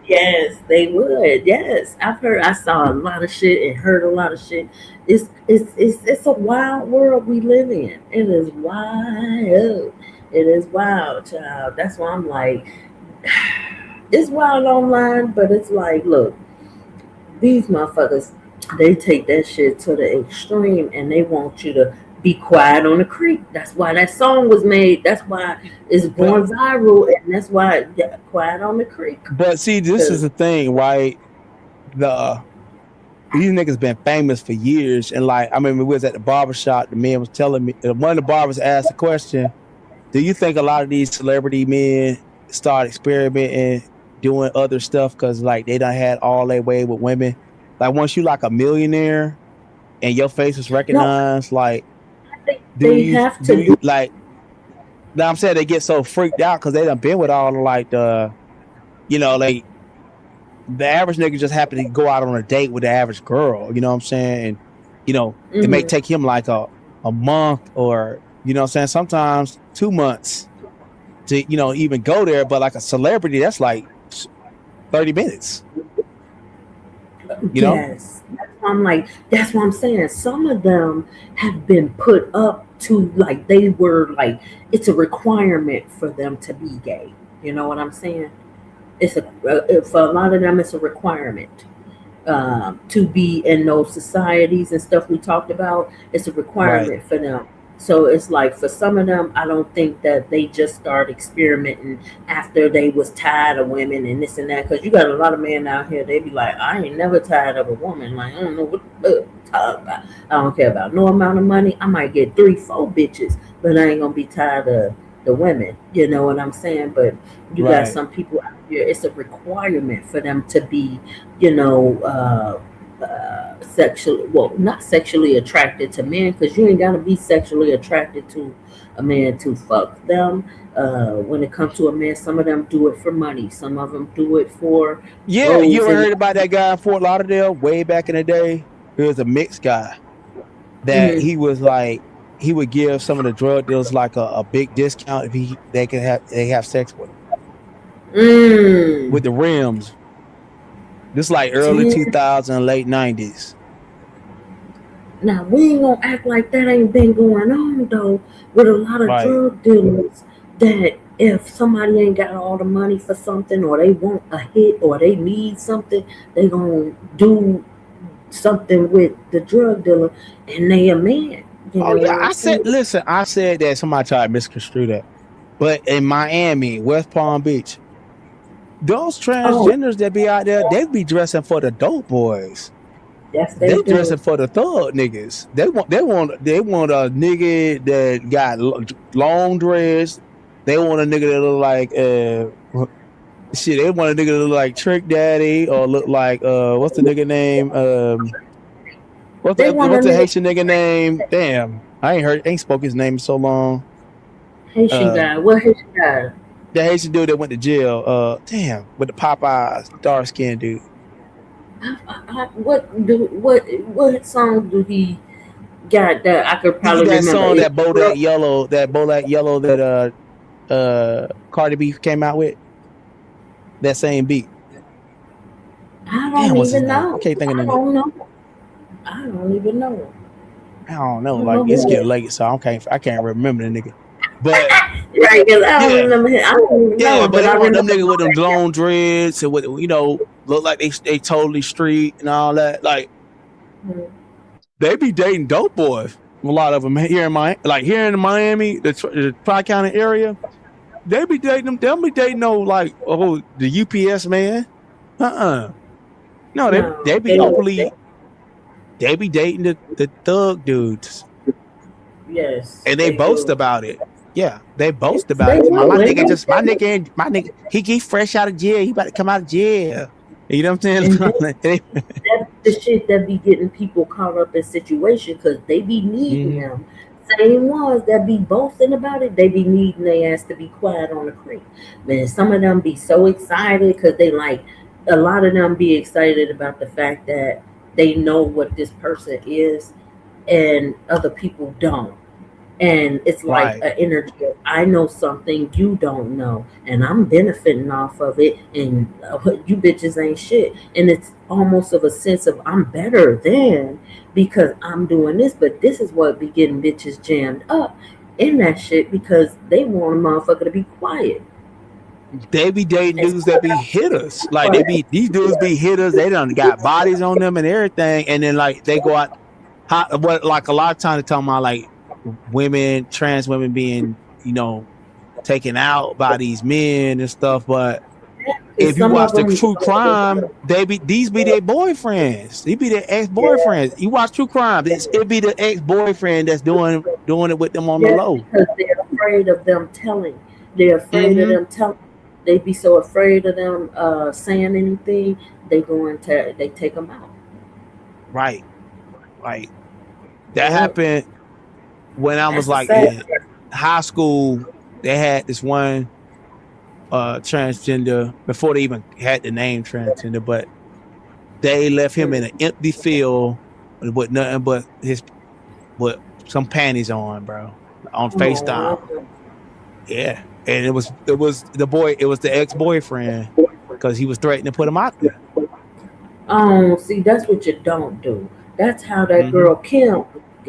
Speaker 1: Yes, they would. Yes, I saw a lot of shit and heard a lot of shit. It's a wild world we live in. It is wild. It is wild, child. That's why I'm like, it's wild online, but it's like, look, these motherfuckers, they take that shit to the extreme and they want you to be quiet on the creek. That's why that song was made. That's why it's
Speaker 4: But
Speaker 1: going viral, and that's why quiet on the creek.
Speaker 4: see, this is
Speaker 1: Cause
Speaker 4: the thing, right? The These niggas been famous for years, and like I mean, we was at the barbershop. The man was telling me one of the barbers asked the question: do you think a lot of these celebrity men start experimenting, doing other stuff because like they done had all their way with women? Like once you like a millionaire and your face is
Speaker 1: no,
Speaker 4: recognized, like do
Speaker 1: they
Speaker 4: you
Speaker 1: have
Speaker 4: do
Speaker 1: to
Speaker 4: you
Speaker 1: do.
Speaker 4: like? Now I'm saying they get so freaked out because they done been with all the like like the average nigga just happen to go out on a date with the average girl. You know what I'm saying? And it may
Speaker 1: Hmm.
Speaker 4: take him like a month or what I'm saying, sometimes 2 months to even go there, but like a celebrity that's like 30 minutes, you know
Speaker 1: Yes, that's why I'm like. That's what I'm saying. Some of them have been put up to like they were like it's a requirement for them to be gay. You know what I'm saying? It's a for a lot of them it's a requirement to be in those societies and stuff we talked about. It's a
Speaker 4: Right.
Speaker 1: requirement for them. So it's like for some of them, I don't think that they just start experimenting after they was tired of women and this and that. Because you got a lot of men out here, they be like, I ain't never tired of a woman. Like I don't know what the fuck about. I don't care about no amount of money. I might get 3, 4 bitches, but I ain't gonna be tired of the women. You know what I'm saying? But you got
Speaker 4: Right.
Speaker 1: some people out here. It's a requirement for them to be you know, sexually, well, not sexually attracted to men, because you ain't got to be sexually attracted to a man to fuck them. When it comes to a man, some of them do it for money, some of them do it for
Speaker 4: Yeah, you
Speaker 1: roles
Speaker 4: ever
Speaker 1: in
Speaker 4: heard about that guy in Fort Lauderdale way back in the day? He was a mixed guy that
Speaker 1: mm,
Speaker 4: he was like he would give some of the drug dealers like a big discount if they have sex
Speaker 1: mm,
Speaker 4: with the rims. This like early
Speaker 1: damn.
Speaker 4: 2000, late 90s.
Speaker 1: Now we ain't gonna act like that ain't been going on though with a lot of
Speaker 4: Right.
Speaker 1: drug dealers. That if somebody ain't got all the money for something, or they want a hit, or they need something, they gonna do something with the drug dealer, and they a man. You
Speaker 4: Oh
Speaker 1: know
Speaker 4: yeah,
Speaker 1: what I'm saying?
Speaker 4: I said that somebody tried to misconstrue that. But in Miami, West Palm Beach, those
Speaker 1: Oh,
Speaker 4: transgenders that be out there, they be dressing for the dope boys.
Speaker 1: yes, they
Speaker 4: They
Speaker 1: do.
Speaker 4: dressing for the thug niggas. They want a nigga that got long dreads. They want a nigga that look like shit. They want a nigga that look like Trick Daddy or look like what's the nigga name?
Speaker 1: They want a
Speaker 4: What's the
Speaker 1: nigga
Speaker 4: Haitian nigga name? Damn, ain't spoke his name in so long.
Speaker 1: Haitian
Speaker 4: Uh,
Speaker 1: guy. What Haitian guy?
Speaker 4: the Haitian dude that went to jail. Damn, with the Popeyes, dark skinned dude.
Speaker 1: What song do he got that I could probably
Speaker 4: That
Speaker 1: remember?
Speaker 4: song
Speaker 1: It,
Speaker 4: that Bodak Yellow that Cardi B came out with that same beat.
Speaker 1: I
Speaker 4: Damn,
Speaker 1: don't
Speaker 4: what's his
Speaker 1: even
Speaker 4: name? I
Speaker 1: know.
Speaker 4: can't think of the
Speaker 1: I
Speaker 4: name.
Speaker 1: don't know. I don't even know.
Speaker 4: I don't know.
Speaker 1: I don't know
Speaker 4: Like it's
Speaker 1: who
Speaker 4: getting
Speaker 1: that
Speaker 4: late, so I can't remember the nigga. But
Speaker 1: is. Right, because I don't
Speaker 4: yeah,
Speaker 1: remember him. I don't even know
Speaker 4: yeah.
Speaker 1: him,
Speaker 4: But
Speaker 1: but
Speaker 4: they
Speaker 1: I
Speaker 4: want them
Speaker 1: remember
Speaker 4: niggas with them
Speaker 1: Bodak
Speaker 4: long dreads and with look like they totally street and all that. Like
Speaker 1: Yellow.
Speaker 4: they be dating dope boys. A lot of them here in Miami, the Tri County area. They be dating them. They'll be dating the UPS man. No, they
Speaker 1: No,
Speaker 4: be openly they be dating the thug dudes,
Speaker 1: yes,
Speaker 4: and they
Speaker 1: they
Speaker 4: boast
Speaker 1: do.
Speaker 4: about it. Yeah, they
Speaker 1: Yes,
Speaker 4: boast about
Speaker 1: they
Speaker 4: it.
Speaker 1: do.
Speaker 4: My nigga, he fresh out of jail. He about to come out of jail. You know what I'm
Speaker 1: And
Speaker 4: saying?
Speaker 1: that's the shit that be getting people caught up in situations because they be needing
Speaker 4: Mhm.
Speaker 1: them. Same ones that be boasting about it, they be needing their ass to be quiet on the creek. Man, some of them be so excited because they like, a lot of them be excited about the fact that they know what this person is and other people don't. And it's like
Speaker 4: Right.
Speaker 1: an energy of, I know something you don't know, and I'm benefiting off of it, and you bitches ain't shit. And it's almost of a sense of I'm better than because I'm doing this, but this is what be getting bitches jammed up in that shit because they want a motherfucker to be quiet.
Speaker 4: They be dating
Speaker 1: And
Speaker 4: dudes that be hitters. Like these dudes
Speaker 1: yeah,
Speaker 4: be hitters. They done got bodies on them and everything, and then like they go out. What like a lot of times they talking about like trans women being taken out by these men and stuff. But
Speaker 1: because
Speaker 4: if you
Speaker 1: some
Speaker 4: watch
Speaker 1: of
Speaker 4: the
Speaker 1: them,
Speaker 4: true crime, these be their boyfriends. These be their ex
Speaker 1: yeah,
Speaker 4: boyfriends. You watch true crime, it be the ex boyfriend that's doing it with them on the
Speaker 1: yes,
Speaker 4: low.
Speaker 1: because they're afraid of them telling. They're afraid of
Speaker 4: Mm-hmm.
Speaker 1: them telling. They be so afraid of them saying anything. They take them out.
Speaker 4: Right. Like that
Speaker 1: Yeah,
Speaker 4: happened when I was
Speaker 1: that's the
Speaker 4: like
Speaker 1: sad
Speaker 4: in
Speaker 1: part.
Speaker 4: high school. They had this one transgender before they even had the name transgender, but they left him in an empty field with nothing but some panties on, bro, on FaceTime.
Speaker 1: Oh,
Speaker 4: Yeah, and it was the ex boyfriend because he was threatening to put him out there.
Speaker 1: oh, see, that's what you don't do. That's how that
Speaker 4: Mm-hmm.
Speaker 1: girl Kim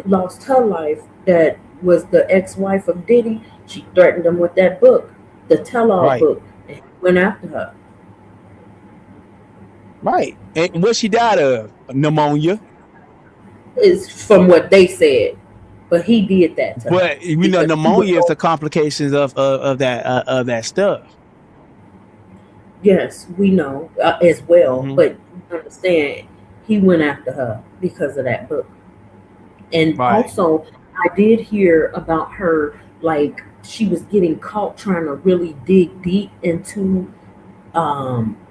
Speaker 1: lost her life. That was the ex-wife of Diddy. She threatened him with that book, the tell-all
Speaker 4: Right.
Speaker 1: book, and he went after her.
Speaker 4: Right. And what she died of? Pneumonia.
Speaker 1: Is from what they said, but he did that to her
Speaker 4: But you know,
Speaker 1: because he was.
Speaker 4: pneumonia is the complications of that stuff.
Speaker 1: Yes, we know as well,
Speaker 4: Hmm.
Speaker 1: but you understand, he went after her because of that book. And
Speaker 4: Right.
Speaker 1: also, I did hear about her, like, she was getting caught trying to really dig deep into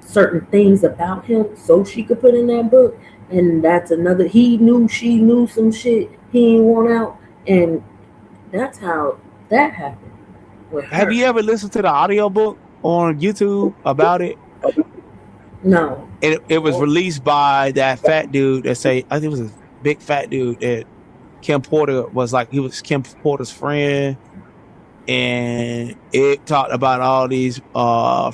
Speaker 1: certain things about him so she could put in that book. And that's another, he knew she knew some shit he didn't want out. And that's how that happened with
Speaker 4: Have
Speaker 1: her.
Speaker 4: you ever listened to the audiobook on YouTube about it?
Speaker 1: No.
Speaker 4: It was released by that fat dude that say, I think it was a big fat dude that Kim Porter was like, he was Kim Porter's friend. And it talked about all these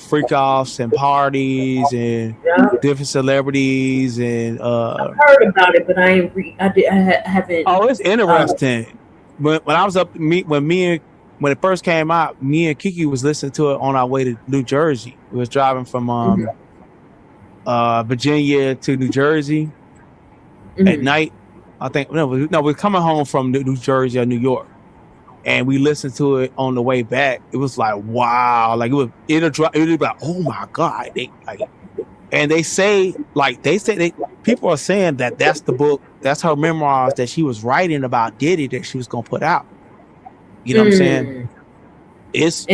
Speaker 4: freak offs and parties and
Speaker 1: Yeah.
Speaker 4: different celebrities and
Speaker 1: I've heard about it, but I ain't haven't.
Speaker 4: oh, it's
Speaker 1: Uh,
Speaker 4: interesting. When I was up when it first came out, me and Kiki was listening to it on our way to New Jersey. We was driving from Virginia to New Jersey at night. I think we're coming home from New Jersey or New York, and we listened to it on the way back. It was like, wow, like it was like, oh my god, and they say people are saying that that's the book, that's her memoirs that she was writing about Diddy that she was gonna put out. You know what I'm saying? It's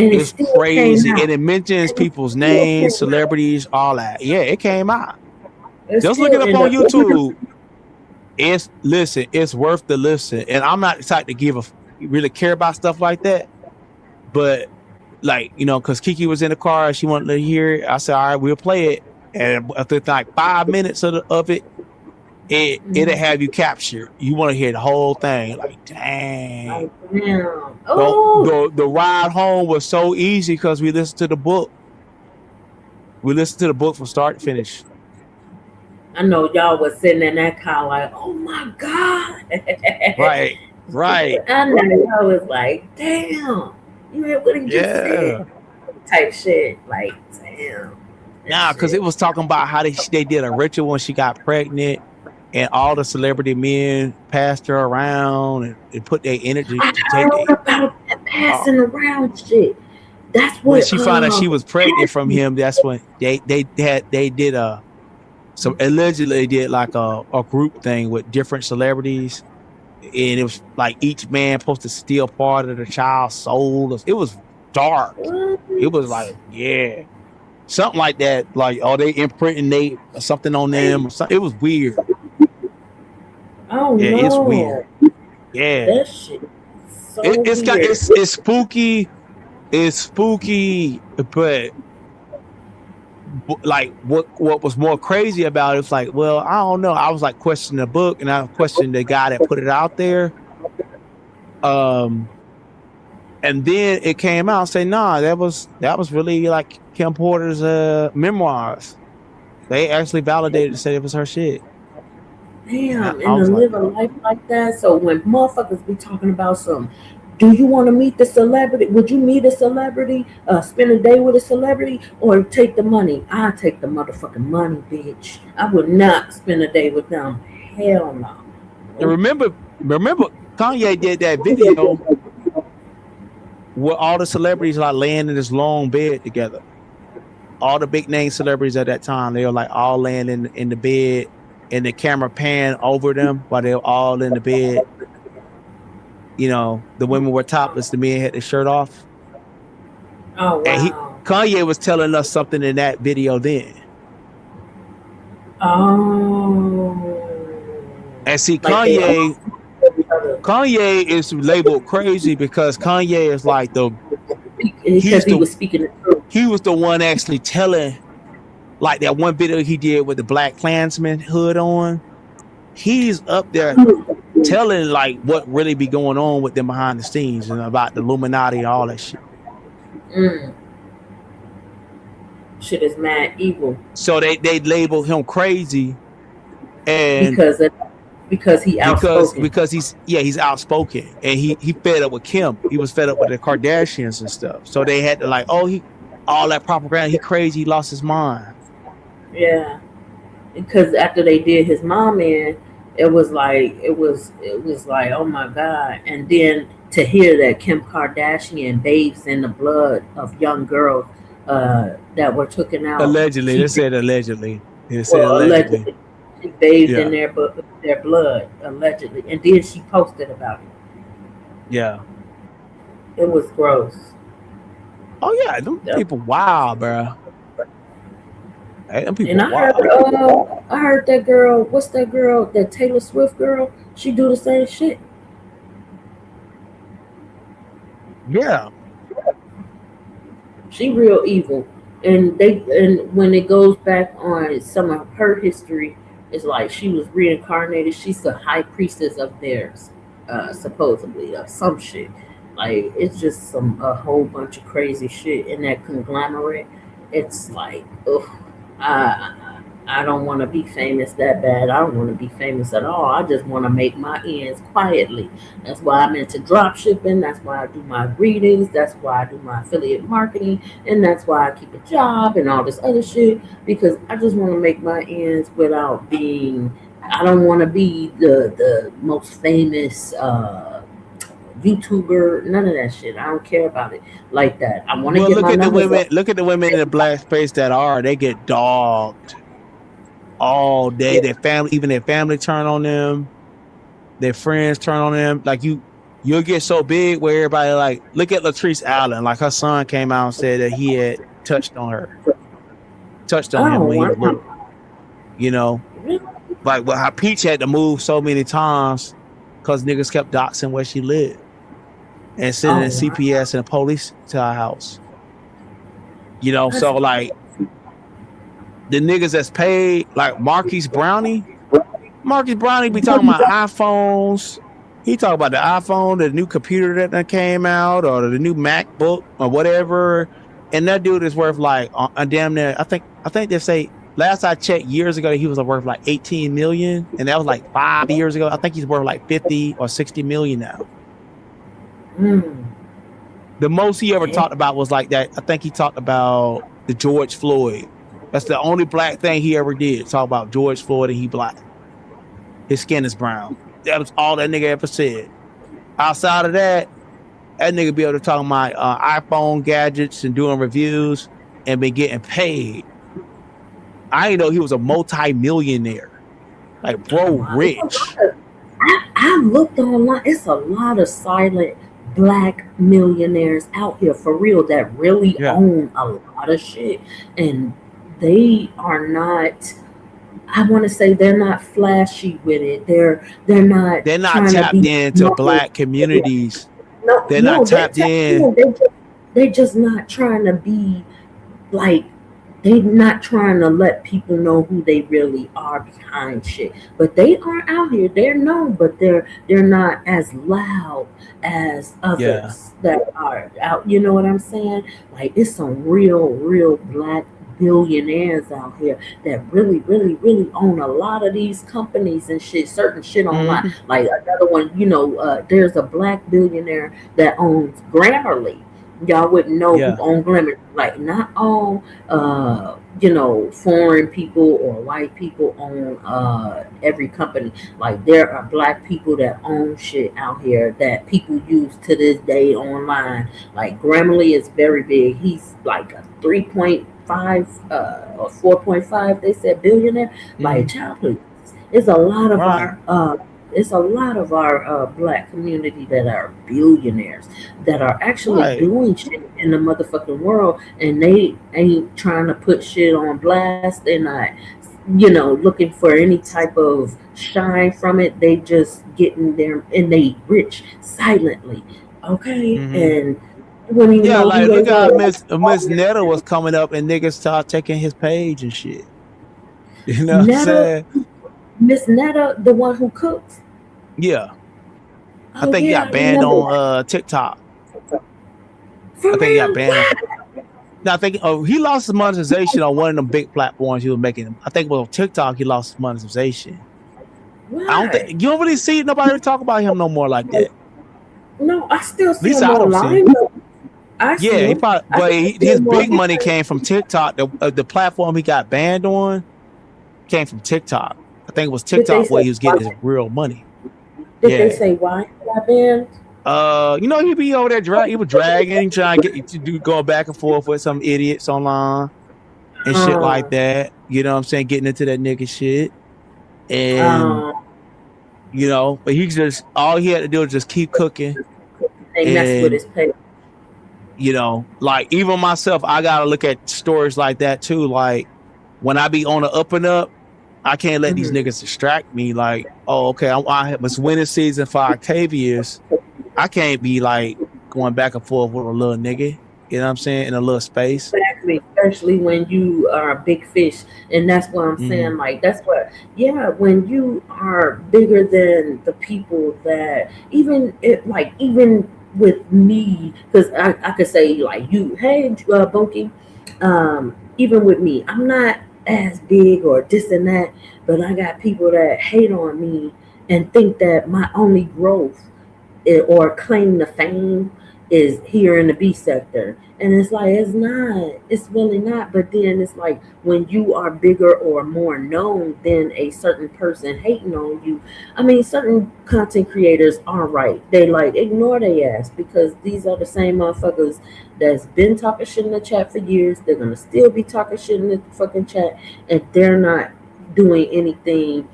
Speaker 4: crazy, and it mentions people's names, celebrities, all that. Yeah, it came out. Just look it up on YouTube. It's worth the listen. And I'm not the type to really care about stuff like that. But like, because Kiki was in the car, she wanted to hear it. I said, all right, we'll play it. And after like 5 minutes of it, it'll have you captured. You want to hear the whole thing. Like, dang.
Speaker 1: Oh.
Speaker 4: The ride home was so easy because we listened to the book. We listened to the book from start to finish.
Speaker 1: I know y'all was sitting in that car like, oh my God.
Speaker 4: Right.
Speaker 1: I know y'all was like, damn. You heard what he just said? Type shit. Like, damn.
Speaker 4: Nah, because it was talking about how they did a ritual when she got pregnant, and all the celebrity men passed her around and put their energy
Speaker 1: I
Speaker 4: to take
Speaker 1: heard about that passing around shit. That's what
Speaker 4: when she found out she was pregnant from him. That's when they did allegedly they did like a group thing with different celebrities, and it was like each man supposed to steal part of the child's soul. It was dark.
Speaker 1: What?
Speaker 4: It was like, yeah, something like that. Like, they imprinting something on them or something. It was weird.
Speaker 1: Oh
Speaker 4: yeah,
Speaker 1: no.
Speaker 4: it's weird. Yeah,
Speaker 1: that shit. So
Speaker 4: it's spooky. It's spooky, but like what was more crazy about it was like, well, I don't know. I was like questioning the book, and I questioned the guy that put it out there. And then it came out and say, nah, that was really like Kim Porter's memoirs. They actually validated and said it was her shit.
Speaker 1: Damn, and to live a life like that. So when motherfuckers be talking about do you want to meet the celebrity? Would you meet a celebrity? Spend a day with a celebrity, or take the money? I take the motherfucking money, bitch. I would not spend a day with them. Hell no.
Speaker 4: And remember, Kanye did that video where all the celebrities like laying in this long bed together. All the big name celebrities at that time, they were like all laying in the bed, and the camera panned over them while they were all in the bed. The women were topless, the men had their shirt off.
Speaker 1: Oh, wow.
Speaker 4: And Kanye was telling us something in that video then.
Speaker 1: Oh.
Speaker 4: And see, Kanye is labeled crazy because Kanye is like
Speaker 1: he was speaking the truth.
Speaker 4: He was the one actually telling, like that one video he did with the Black Klansman hood on. He's up there telling like what really be going on with them behind the scenes and about the Illuminati and all that shit.
Speaker 1: Shit is mad evil.
Speaker 4: So they label him crazy, and
Speaker 1: because because he outspoken.
Speaker 4: because he's outspoken, and he fed up with Kim. He was fed up with the Kardashians and stuff. So they had to like, oh, he all that propaganda. He crazy. He lost his mind.
Speaker 1: Yeah, because after they did his mom in, it was like oh my god, and then to hear that Kim Kardashian bathes in the blood of young girls that were taken out.
Speaker 4: Allegedly,
Speaker 1: She,
Speaker 4: they said allegedly. They said
Speaker 1: well,
Speaker 4: allegedly.
Speaker 1: allegedly, she bathed in
Speaker 4: Yeah,
Speaker 1: their blood allegedly, and then she posted about it.
Speaker 4: yeah.
Speaker 1: It was gross.
Speaker 4: Oh yeah, them
Speaker 1: Yep.
Speaker 4: people wild, bro. Hey, them
Speaker 1: And
Speaker 4: people wild.
Speaker 1: I heard that girl. What's that girl? That Taylor Swift girl. She do the same shit.
Speaker 4: Yeah,
Speaker 1: She real evil. And when it goes back on some of her history, it's like she was reincarnated. She's the high priestess of theirs, supposedly, or some shit. Like it's just a whole bunch of crazy shit in that conglomerate. It's like, ugh, I don't want to be famous that bad. I don't want to be famous at all. I just want to make my ends quietly. That's why I'm into drop shipping. That's why I do my readings. That's why I do my affiliate marketing. And that's why I keep a job and all this other shit. Because I just want to make my ends without being, I don't want to be the most famous YouTuber. None of that shit. I don't care about it like that. I want to
Speaker 4: well,
Speaker 1: get my numbers up.
Speaker 4: look at the women in the black space that are. They get dogged all day.
Speaker 1: Yeah.
Speaker 4: Even their family turn on them. Their friends turn on them. Like you'll get so big where everybody like, look at Latrice Allen. Like her son came out and said that he had touched on him
Speaker 1: Oh,
Speaker 4: when he was
Speaker 1: wow.
Speaker 4: little. You know, like how Peach had to move so many times because niggas kept doxing where she lived and sending
Speaker 1: Oh, wow.
Speaker 4: CPS and the police to our house. You know,
Speaker 1: That's
Speaker 4: so like the niggas that's paid, like Marquise Brownie be talking about iPhones. He talk about the iPhone, the new computer that came out, or the new MacBook or whatever. And that dude is worth like a damn near. I think they say last I checked years ago he was worth like 18 million, and that was like 5 years ago. I think he's worth like 50 or 60 million now. The most he ever talked about was like that. I think he talked about the George Floyd. That's the only black thing he ever did. Talk about George Floyd and he black. His skin is brown. That was all that nigga ever said. Outside of that, that nigga be able to talk about iPhone gadgets and doing reviews and been getting paid. I didn't know he was a multi-millionaire. Like, bro, rich.
Speaker 1: I looked online. It's a lot of silent black millionaires out here for real that really own a lot of shit, and they are not. I want to say they're not flashy with it. They're not.
Speaker 4: They're not tapped into black communities.
Speaker 1: No,
Speaker 4: they're not tapped in.
Speaker 1: They're just not trying to be like. They're not trying to let people know who they really are behind shit. But they are out here. They're known, but they're not as loud as others that are out. You know what I'm saying? Like it's some real black billionaires out here that really own a lot of these companies and shit, certain shit online. Like another one, there's a black billionaire that owns Grammarly. Y'all wouldn't know who own Grammarly. Like not all foreign people or white people own every company. Like there are black people that own shit out here that people use to this day online. Like Grammarly is very big. He's like a 3.5 or 4.5 they said billionaire. Like childhood. It's a lot of our black community that are billionaires that are actually doing shit in the motherfucking world, and they ain't trying to put shit on blast. They're not, looking for any type of shine from it. They just getting there and they rich silently. Okay. And when you know,
Speaker 4: like look how Miss Netta was coming up and niggas start taking his page and shit. You know what I'm saying?
Speaker 1: Miss Netta, the one who cooks.
Speaker 4: Yeah. I think he got banned on TikTok. I think he got banned. No, I think he lost his monetization on one of them big platforms he was making. I think it was on TikTok he lost his monetization.
Speaker 1: Why?
Speaker 4: I don't think you don't really see nobody talk about him no more like that.
Speaker 1: No, I still
Speaker 4: At
Speaker 1: see
Speaker 4: least
Speaker 1: him
Speaker 4: I don't see
Speaker 1: online.
Speaker 4: him.
Speaker 1: I see
Speaker 4: Yeah, he
Speaker 1: him.
Speaker 4: probably,
Speaker 1: I
Speaker 4: but
Speaker 1: see
Speaker 4: his
Speaker 1: him
Speaker 4: big
Speaker 1: online.
Speaker 4: money came from TikTok. The platform he got banned on came from TikTok. I think it was
Speaker 1: Did they
Speaker 4: TikTok where
Speaker 1: say
Speaker 4: he was getting his
Speaker 1: why?
Speaker 4: real money.
Speaker 1: Did they
Speaker 4: Yeah.
Speaker 1: say why he got banned?
Speaker 4: You know, he be over there he was dragging, trying to get to do going back and forth with some idiots online and shit like
Speaker 1: Um,
Speaker 4: that. You know what I'm saying? Getting into that nigga shit. And
Speaker 1: um,
Speaker 4: you know, but he just all he had to do was just keep cooking.
Speaker 1: they messed with
Speaker 4: And
Speaker 1: his pay.
Speaker 4: you know, like even myself, I gotta look at stories like that too. Like when I be on the up and up, I can't let these
Speaker 1: Mm-hmm.
Speaker 4: niggas distract me. Like, oh, okay, I was winning season for Octavius. I can't be like going back and forth with a little nigga. You know what I'm saying? In a little space.
Speaker 1: Exactly, especially when you are a big fish, and that's what I'm
Speaker 4: Mm-hmm.
Speaker 1: saying. Like that's what, yeah. When you are bigger than the people that even with me, because I could say like you, hey, Bunky, even with me, I'm not as big or this and that, but I got people that hate on me and think that my only growth or claim the fame is here in the B sector. And it's like, it's not. It's really not. But then it's like when you are bigger or more known than a certain person hating on you. I mean, certain content creators are right. They like ignore their ass because these are the same motherfuckers that's been talking shit in the chat for years. They're gonna still be talking shit in the fucking chat, and they're not doing anything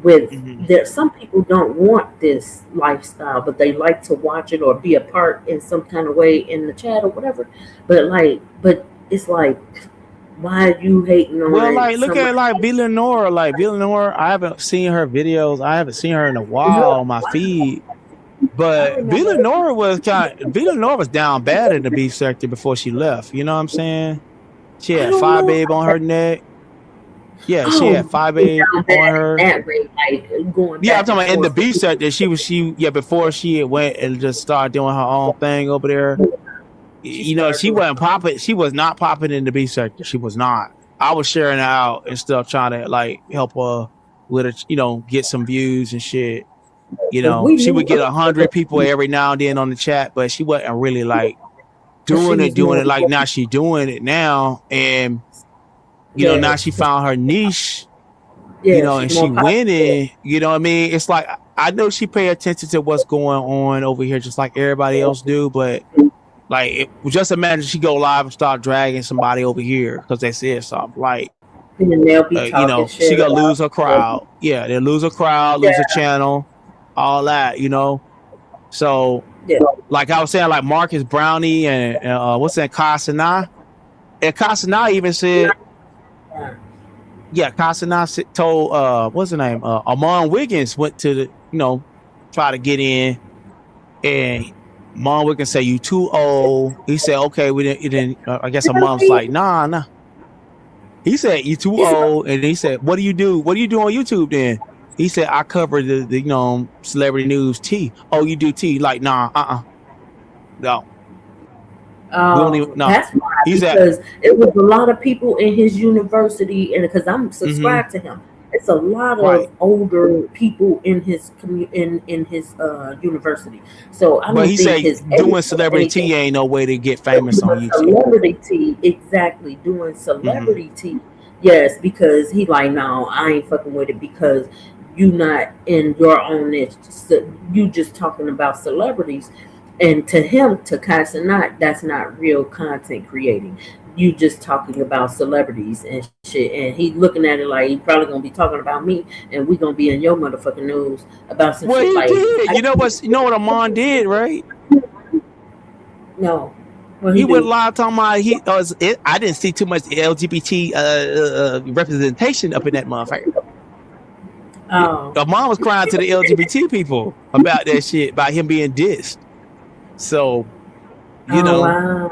Speaker 1: with
Speaker 4: Mm-hmm.
Speaker 1: there. Some people don't want this lifestyle, but they like to watch it or be a part in some kind of way in the chat or whatever. But it's like, why are you hating
Speaker 4: Well,
Speaker 1: on
Speaker 4: like look at
Speaker 1: somebody?
Speaker 4: like B Lenore. Like B Lenore, I haven't seen her videos. I haven't seen her in a while on my feed.
Speaker 1: I
Speaker 4: But
Speaker 1: remember.
Speaker 4: B Lenore was down bad in the beef sector before she left. You know what I'm saying? She
Speaker 1: I
Speaker 4: had
Speaker 1: don't
Speaker 4: Five
Speaker 1: know
Speaker 4: Babe
Speaker 1: about
Speaker 4: on
Speaker 1: that.
Speaker 4: her neck. Yeah, she
Speaker 1: Oh,
Speaker 4: had Five
Speaker 1: going
Speaker 4: Babe
Speaker 1: down
Speaker 4: on
Speaker 1: bad in
Speaker 4: her.
Speaker 1: that way, like going
Speaker 4: Yeah, I'm
Speaker 1: back
Speaker 4: talking
Speaker 1: and
Speaker 4: about in the
Speaker 1: forth.
Speaker 4: beef sector. She yeah, before she went and just started doing her own thing over there.
Speaker 1: She
Speaker 4: You know,
Speaker 1: started
Speaker 4: she
Speaker 1: doing.
Speaker 4: wasn't popping. She was not popping in the beef sector. She was not. I was sharing her out and stuff, trying to like help her with it, you know, get some views and shit. You
Speaker 1: Because
Speaker 4: know,
Speaker 1: we
Speaker 4: she
Speaker 1: knew
Speaker 4: would get 100 people every now and then on the chat, but she wasn't really like
Speaker 1: she was
Speaker 4: doing
Speaker 1: more.
Speaker 4: it like now she doing it now. And, you know, now
Speaker 1: Yes,
Speaker 4: she found her niche, you
Speaker 1: yeah,
Speaker 4: know,
Speaker 1: she's
Speaker 4: and
Speaker 1: more
Speaker 4: she
Speaker 1: popular.
Speaker 4: winning, you know what I mean? It's like, I know she pay attention to what's going on over here, just like everybody else do, but like, just imagine she go live and start dragging somebody over here because they said something like,
Speaker 1: And they'll be
Speaker 4: you
Speaker 1: talking
Speaker 4: know, she
Speaker 1: shit
Speaker 4: gonna
Speaker 1: about
Speaker 4: lose her
Speaker 1: her.
Speaker 4: crowd. Yeah, they'll lose her crowd, lose her
Speaker 1: Yeah,
Speaker 4: channel, all that, you know? So,
Speaker 1: yeah.
Speaker 4: like I was saying, like Marcus Brownie and what's that, Kasana? And Kasana even said,
Speaker 1: Yeah.
Speaker 4: yeah, Kasana told what's her name? Amon Wiggins went to the, you know, try to get in, and Amon Wiggins said, "You too old." He said, "Okay, we didn't." I guess a mom's
Speaker 1: Really?
Speaker 4: like, "Nah, nah." He said, "You too
Speaker 1: He's
Speaker 4: old," and he said, "What do you do? What do you do on YouTube then?" He said, "I cover the you know celebrity news T." Oh, you do T? Like, nah, no, we don't even no.
Speaker 1: That's why,
Speaker 4: He said,
Speaker 1: because it was a lot of people in his university, and because I'm
Speaker 4: mm-hmm,
Speaker 1: subscribed to him, it's a lot
Speaker 4: right.
Speaker 1: of older people in his in his university. So I
Speaker 4: But
Speaker 1: don't
Speaker 4: he
Speaker 1: think
Speaker 4: said
Speaker 1: his age
Speaker 4: doing
Speaker 1: or
Speaker 4: celebrity
Speaker 1: anything.
Speaker 4: T ain't no way to get
Speaker 1: But
Speaker 4: famous on
Speaker 1: doing
Speaker 4: YouTube.
Speaker 1: celebrity tea, exactly, doing
Speaker 4: Mm-hmm.
Speaker 1: celebrity tea, yes, because he like, no, I ain't fucking with it because you not in your own niche. So you just talking about celebrities, and to him, to Casanat, that's not real content creating. You just talking about celebrities and shit, and he looking at it like he probably gonna be talking about me, and we gonna be in your motherfucking news about some
Speaker 4: Well,
Speaker 1: shit
Speaker 4: he
Speaker 1: like
Speaker 4: did.
Speaker 1: I,
Speaker 4: You know what Amon did, right?
Speaker 1: no, what he
Speaker 4: He went
Speaker 1: do?
Speaker 4: live talking about I didn't see too much LGBT representation up in that motherfucker.
Speaker 1: Oh,
Speaker 4: Amon was crying to the LGBT people about that shit, about him being dissed. So, you
Speaker 1: oh
Speaker 4: know,
Speaker 1: wow.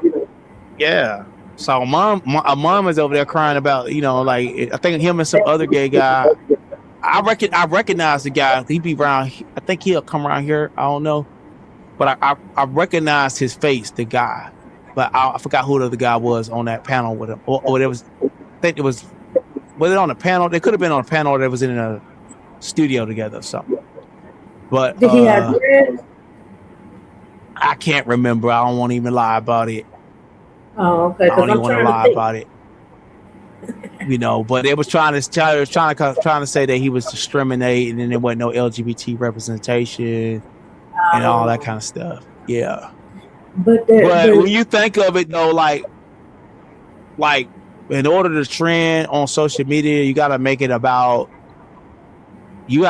Speaker 4: yeah. So Amon was over there crying about, you know, like I think him and some other gay guy. I recognize the guy. He be around. I think he'll come around here. I don't know, but I recognize his face, the guy. But I forgot who the other guy was on that panel with him. Or there was, I think it was it on a panel? They could have been on a panel that was in a studio together or something. But
Speaker 1: Did he have dreads?
Speaker 4: I can't remember. I don't want to even lie about it.
Speaker 1: Oh, okay.
Speaker 4: I don't
Speaker 1: Because
Speaker 4: even
Speaker 1: I'm
Speaker 4: want to
Speaker 1: trying to
Speaker 4: lie
Speaker 1: think.
Speaker 4: about it. You know, but they was trying to say that he was discriminating and there wasn't no LGBT representation and all that kind of stuff. Yeah.
Speaker 1: But
Speaker 4: when you think of it though, like in order to trend on social media, you gotta make it about you.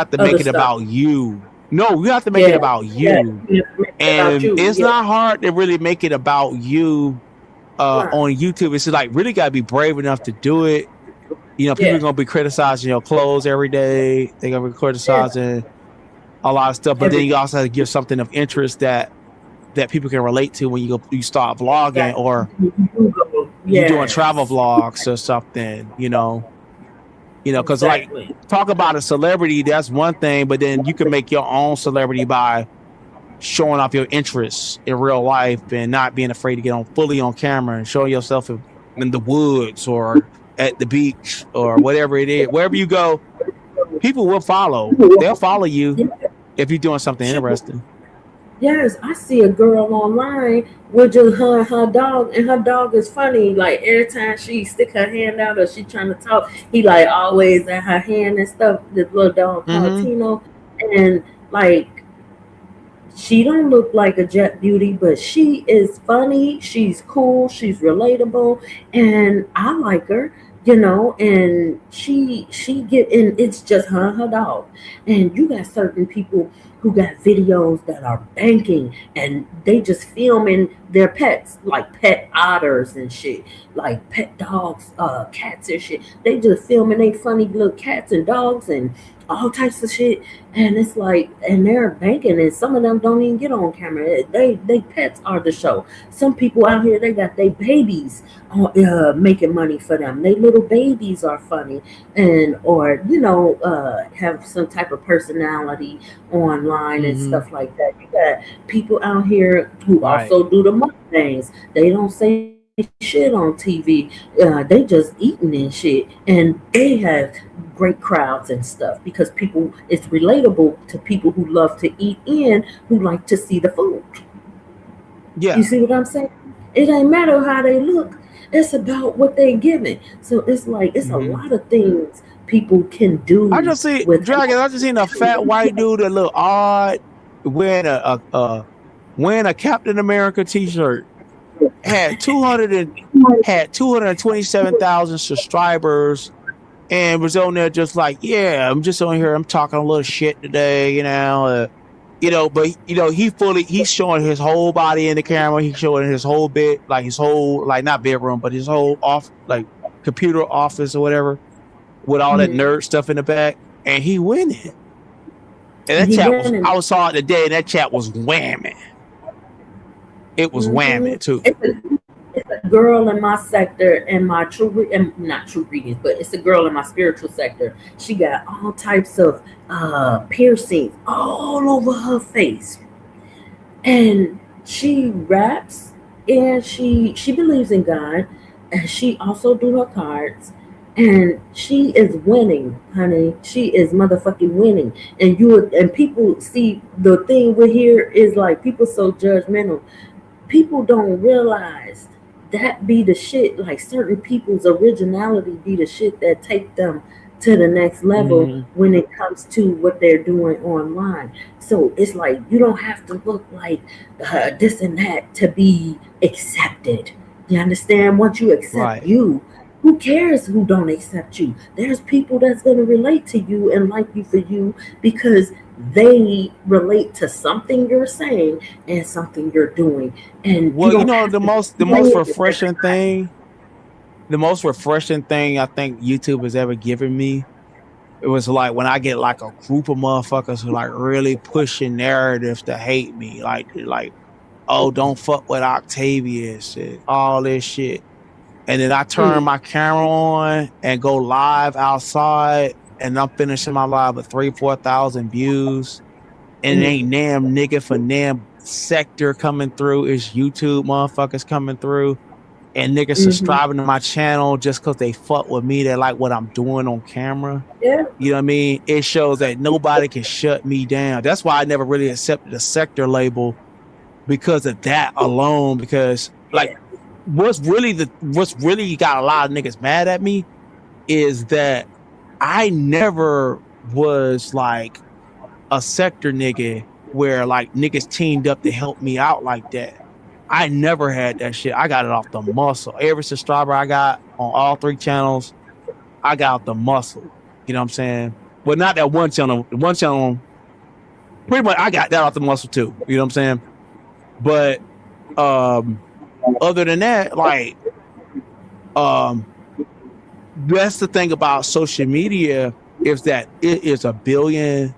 Speaker 4: No, you have to make it about you. And it's not hard to really make it about you on YouTube. It's like really gotta be brave enough to do it. You know, people are gonna be criticizing your clothes every day. They're gonna be criticizing a lot of stuff, but then you also have to give something of interest that people can relate to when you start vlogging or you're doing travel vlogs or something. You know, because like talk about a celebrity, that's one thing, but then you can make your own celebrity by showing off your interests in real life and not being afraid to get fully on camera and showing yourself in the woods or at the beach or whatever it is. Wherever you go, people will follow. They'll follow you if you're doing something interesting.
Speaker 1: Yes, I see a girl online with just her and her dog, and her dog is funny. Like every time she stick her hand out or she trying to talk, he like always at her hand and stuff. This little dog called Tino, and like she don't look like a jet beauty, but she is funny. She's cool. She's relatable, and I like her. You know, and she get in. It's just her and her dog, and you got certain people who got videos that are banking and they just filming their pets, like pet otters and shit, like pet dogs, cats and shit. They just filming they funny little cats and dogs and all types of shit. And it's like, and they're banking, and some of them don't even get on camera. They pets are the show. Some people out here, they got their babies making money for them. They little babies are funny and or have some type of personality online and stuff like that. You got people out here who also do the mukbangs. They don't say shit on TV. They just eating and shit, and they have great crowds and stuff because it's relatable to people who love to eat and who like to see the food.
Speaker 4: Yeah,
Speaker 1: you see what I'm saying? It ain't matter how they look. It's about what they giving. So it's like it's a lot of things people can do.
Speaker 4: I just see Dragon. I just seen a fat white dude that look odd wearing a Captain America t-shirt. Had 227,000 subscribers and was on there just like, yeah, I'm just on here. I'm talking a little shit today, but he's showing his whole body in the camera. He's showing his whole bit, like his whole, like not bedroom, but his whole computer office or whatever with all that nerd stuff in the back. And he winning. And that chat I saw it today and that chat was whamming. It was whamming too.
Speaker 1: It's a girl in my sector and my not true readings, but it's a girl in my spiritual sector. She got all types of piercings all over her face, and she raps and she believes in God, and she also do her cards, and she is winning, honey. She is motherfucking winning, and people see the thing with here is like people so judgmental. People don't realize that be the shit, like certain people's originality be the shit that take them to the next level when it comes to what they're doing online. So it's like you don't have to look like this and that to be accepted. You understand? Once you accept you, who cares who don't accept you? There's people that's going to relate to you and like you for you because they relate to something you're saying and something you're doing. And
Speaker 4: the most refreshing thing I think YouTube has ever given me, it was like when I get like a group of motherfuckers who like really pushing narratives to hate me, like oh, don't fuck with Octavius and all this shit. And then I turn my camera on and go live outside, and I'm finishing my live with 3,000-4,000 views, and it ain't nigga for sector coming through. It's YouTube motherfuckers coming through. and niggas subscribing to my channel just because they fuck with me. They like what I'm doing on camera.
Speaker 1: Yeah.
Speaker 4: You know what I mean? It shows that nobody can shut me down. That's why I never really accepted the sector label because of that alone. Because like, what's really got a lot of niggas mad at me is that I never was like a sector nigga where like niggas teamed up to help me out like that. I never had that shit. I got it off the muscle. Every subscriber I got on all 3 channels, I got off the muscle. You know what I'm saying? Well, not that one channel. One channel, pretty much I got that off the muscle too. You know what I'm saying? But other than that, like that's the thing about social media is that it is billions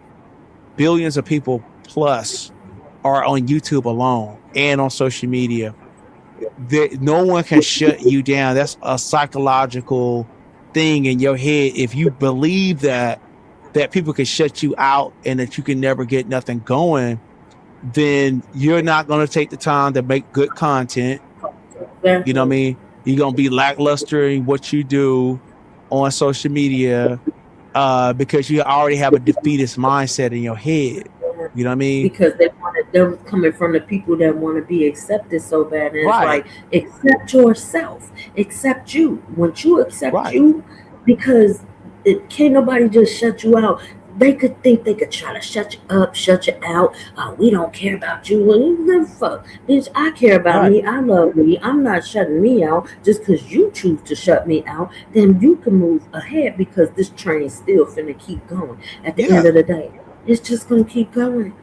Speaker 4: of people plus are on YouTube alone and on social media. No one can shut you down. That's a psychological thing in your head. If you believe that people can shut you out and that you can never get nothing going, then you're not going to take the time to make good content. You know what I mean? You're going to be lackluster in what you do on social media because you already have a defeatist mindset in your head. You know what I mean?
Speaker 1: Because they're coming from the people that want to be accepted so bad. And it's like, accept yourself. Accept you. Once you accept you, because can't nobody just shut you out. They could think they could try to shut you up, shut you out. We don't care about you. Well, you give a fuck. Bitch, I care about me. I love me. I'm not shutting me out just because you choose to shut me out. Then you can move ahead because this train's still finna keep going. At the end of the day, it's just gonna keep going.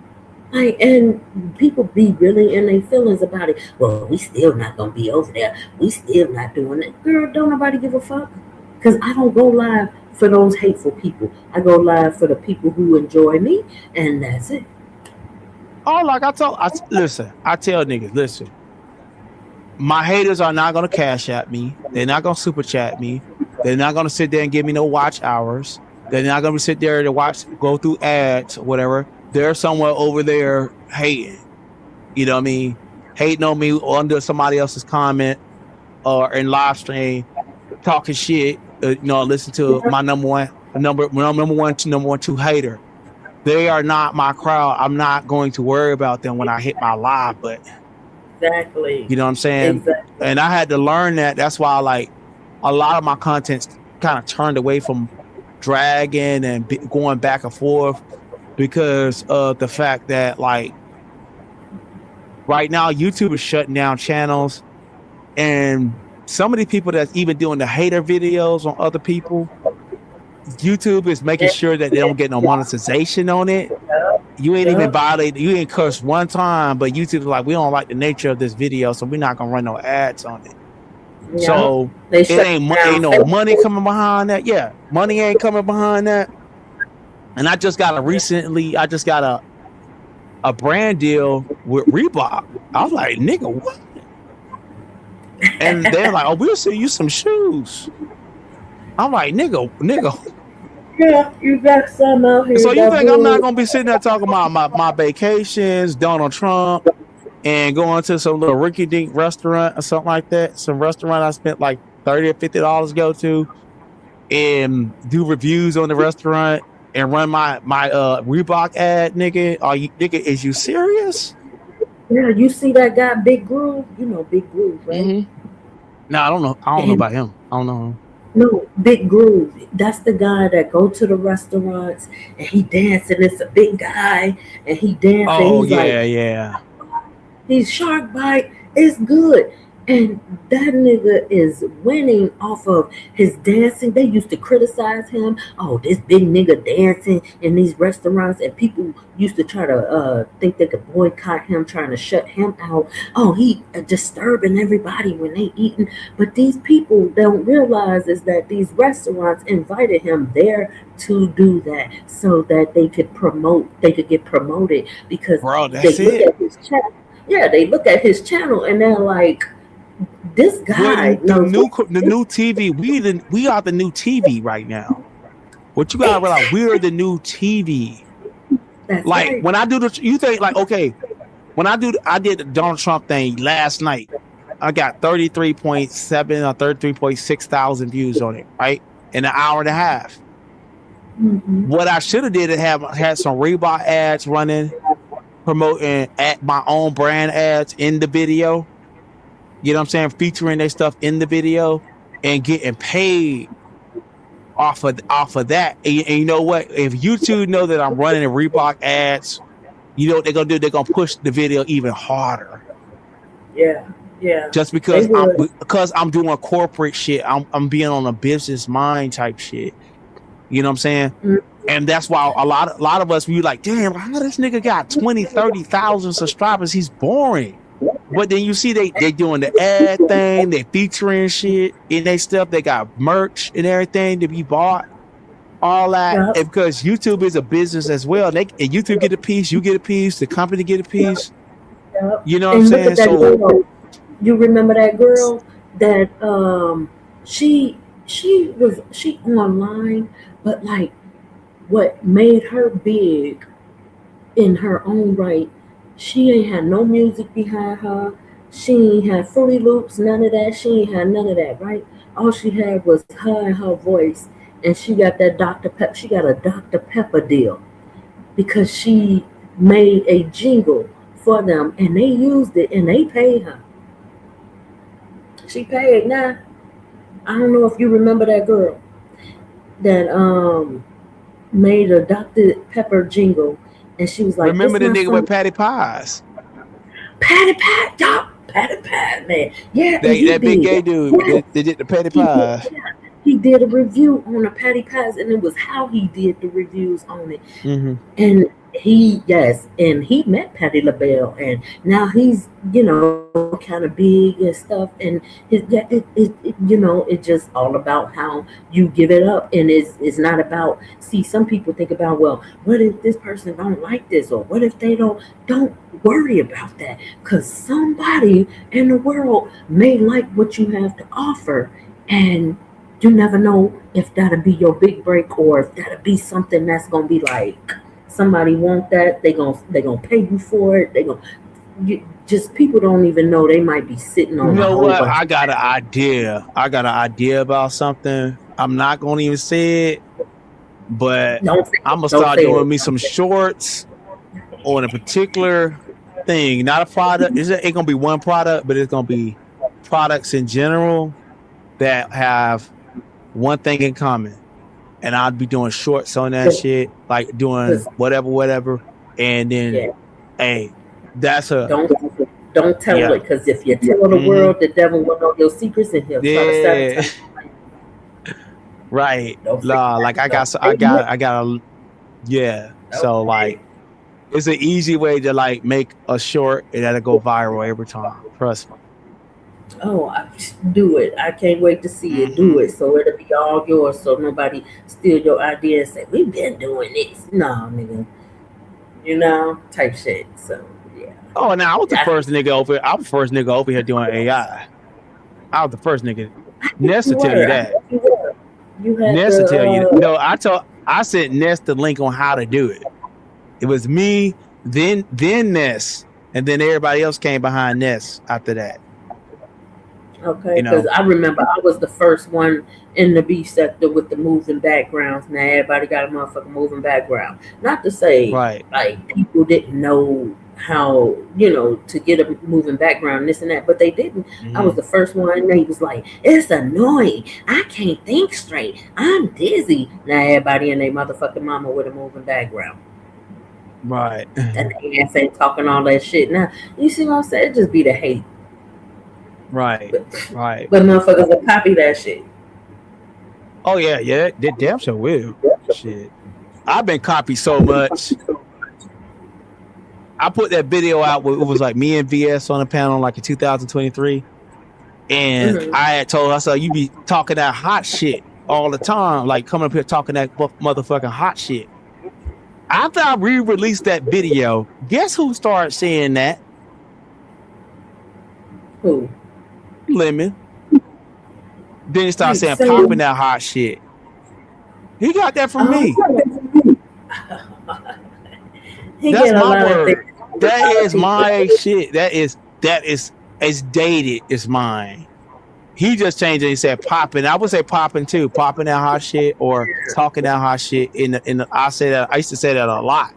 Speaker 1: Like, and people be really in their feelings about it. Well, we still not gonna be over there. We still not doing it. Girl, don't nobody give a fuck. Because I don't go live for those hateful people. I go live for the people who enjoy me, and that's it.
Speaker 4: Oh, like I tell niggas, listen. My haters are not gonna cash at me. They're not gonna super chat me. They're not gonna sit there and give me no watch hours. They're not gonna sit there to go through ads or whatever. They're somewhere over there hating. You know what I mean? Hating on me under somebody else's comment or in live stream, talking shit. Listen to my number one, two hater. They are not my crowd. I'm not going to worry about them when I hit my live button.
Speaker 1: Exactly.
Speaker 4: You know what I'm saying?
Speaker 1: Exactly.
Speaker 4: And I had to learn that. That's why, like, a lot of my content's kind of turned away from dragging and going back and forth because of the fact that, like, right now YouTube is shutting down channels, and some of the people that's even doing the hater videos on other people, YouTube is making sure that they don't get no monetization on it. You ain't even violated, you ain't cursed one time, but YouTube is like, we don't like the nature of this video, so we're not gonna run no ads on it. Yeah. So it ain't no money coming behind that. Yeah, money ain't coming behind that. And I just got a brand deal with Reebok. I was like, nigga, what? And they're like, oh, we'll sell you some shoes. I'm like, nigga.
Speaker 1: Yeah, you got some out here.
Speaker 4: So you think I'm not gonna be sitting there talking about my vacations, Donald Trump, and going to some little rinky-dink restaurant or something like that? Some restaurant I spent like $30 or $50 to go to, and do reviews on the restaurant and run my Reebok ad, nigga? Is you serious?
Speaker 1: Yeah, you see that guy, Big Groove? You know Big Groove, right?
Speaker 4: Mm-hmm. No, I don't know. I don't know about him. I don't know him.
Speaker 1: No, Big Groove. That's the guy that go to the restaurants and he dancing. It's a big guy and he dancing.
Speaker 4: Oh, yeah.
Speaker 1: He's Shark Bite. It's good. And that nigga is winning off of his dancing. They used to criticize him. Oh, this big nigga dancing in these restaurants. And people used to try to think they could boycott him, trying to shut him out. Oh, he disturbing everybody when they eating. But these people don't realize is that these restaurants invited him there to do that so that they could get promoted. Because
Speaker 4: that's it.
Speaker 1: Look at his channel. Yeah, they look at his channel and they're like, this guy,
Speaker 4: the new TV. We are the new TV right now. What you gotta realize, we're the new TV.
Speaker 1: That's
Speaker 4: like
Speaker 1: right.
Speaker 4: When I do I did the Donald Trump thing last night. I got 33.7 or 33.6 thousand views on it, right? In an hour and a half.
Speaker 1: Mm-hmm.
Speaker 4: What I should have did is had some Reebok ads running, promoting at my own brand ads in the video. You know what I'm saying? Featuring their stuff in the video and getting paid off of that. And you know what? If YouTube know that I'm running Reebok ads, you know what they're gonna do? They're gonna push the video even harder.
Speaker 1: Yeah.
Speaker 4: Just because I'm doing corporate shit. I'm being on a business mind type shit. You know what I'm saying?
Speaker 1: Mm-hmm.
Speaker 4: And that's why a lot of us, we like, damn, how this nigga got 20, 30,000 subscribers? He's boring. But then you see they doing the ad thing, they featuring shit in their stuff. They got merch and everything to be bought. All that.
Speaker 1: Yep.
Speaker 4: And because YouTube is a business as well. And YouTube get a piece, you get a piece, the company get a piece.
Speaker 1: Yep.
Speaker 4: You know what I'm saying? So
Speaker 1: girl. You remember that girl that she online, but like what made her big in her own right, she ain't had no music behind her. She ain't had Fruity Loops, none of that. She ain't had none of that, right? All she had was her and her voice, and she got that Dr. Pepper. She got a Dr. Pepper deal because she made a jingle for them, and they used it, and they paid her. She paid now. I don't know if you remember that girl that made a Dr. Pepper jingle, and she was like,
Speaker 4: remember the nigga with Patty Pies?
Speaker 1: Patty Pie, y'all, Patty Pie, man. Yeah,
Speaker 4: that big gay dude. Yeah. They did the Patty Pies.
Speaker 1: He did a review on the Patty Pies, and it was how he did the reviews on it.
Speaker 4: Mm-hmm.
Speaker 1: And he met Patti LaBelle, and now he's, kind of big and stuff. And it's just all about how you give it up, and it's not about. See, some people think about, well, what if this person don't like this, or what if they don't worry about that, because somebody in the world may like what you have to offer, and you never know if that'll be your big break, or if that'll be something that's gonna be like somebody want that, they gonna pay you for it. Just people don't even know, they might be sitting on.
Speaker 4: You know what? I got an idea about something. I'm not gonna even say it, but I'm gonna start doing me some shorts on a particular thing, not a product. It ain't gonna be one product, but it's gonna be products in general that have one thing in common, and I'd be doing shorts on that shit, like doing whatever, and then, hey, that's a
Speaker 1: don't tell it, because if you tell the world, the devil will know your secrets, and he'll try to sabotage.
Speaker 4: Right, like I got a So like, it's an easy way to like make a short and that'll go viral every time. Trust me.
Speaker 1: Oh, do it. I can't wait to see it. Do it. So it'll be all yours. So nobody steal your idea and say, we've been doing this. No, nigga. Type shit. So, yeah.
Speaker 4: Oh, now I was the first nigga over here. I was the first nigga over here doing AI. I was the first nigga. Ness will tell you that. Ness will tell you that. No, I sent Ness the link on how to do it. It was me, then Ness, and then everybody else came behind Ness after that.
Speaker 1: Okay, because I remember I was the first one in the beef sector with the moving backgrounds. Now everybody got a motherfucking moving background. Not to say like people didn't know how, to get a moving background, this and that, but they didn't. Mm-hmm. I was the first one, and they was like, it's annoying. I can't think straight. I'm dizzy. Now everybody and their motherfucking mama with a moving background.
Speaker 4: Right.
Speaker 1: And they ain't talking all that shit. Now, you see what I'm saying? It just be the hate.
Speaker 4: Right.
Speaker 1: But motherfuckers will copy that shit.
Speaker 4: Oh yeah, that damn sure will. Shit. I've been copied so much. I put that video out where it was like me and VS on a panel like in 2023. And I had told her, I said, you be talking that hot shit all the time, like coming up here talking that motherfucking hot shit. After I re-released that video, guess who started saying that?
Speaker 1: Who?
Speaker 4: Lemon. Then he started saying popping that hot shit. He got that from me. That's my word. That is my shit. That is It's dated. It's mine. He just changed it. He said popping. I would say popping too. Popping that hot shit or talking that hot shit. I say that. I used to say that a lot.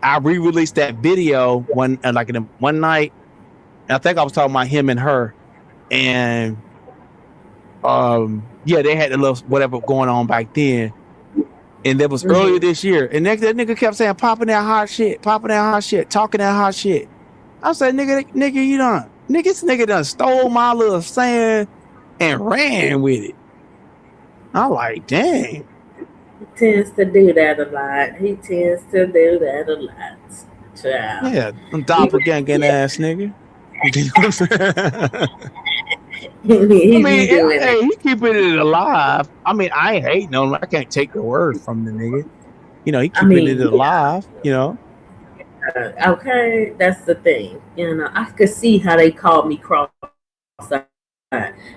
Speaker 4: I re-released that video one night. And I think I was talking about him and her, and yeah, they had a little whatever going on back then. And that was earlier this year. And that nigga kept saying popping that hot shit, talking that hot shit. I said, nigga, you done. This nigga done stole my little saying and ran with it. I'm like, dang.
Speaker 1: He tends to do that a lot. Child.
Speaker 4: Yeah, I'm doppelganger ass nigga. Hey, he keeping it alive. I mean, I ain't hating on him. I can't take the word from the nigga. You know, he keeping it alive, you know.
Speaker 1: Okay, that's the thing. You know, I could see how they called me cross-eyed.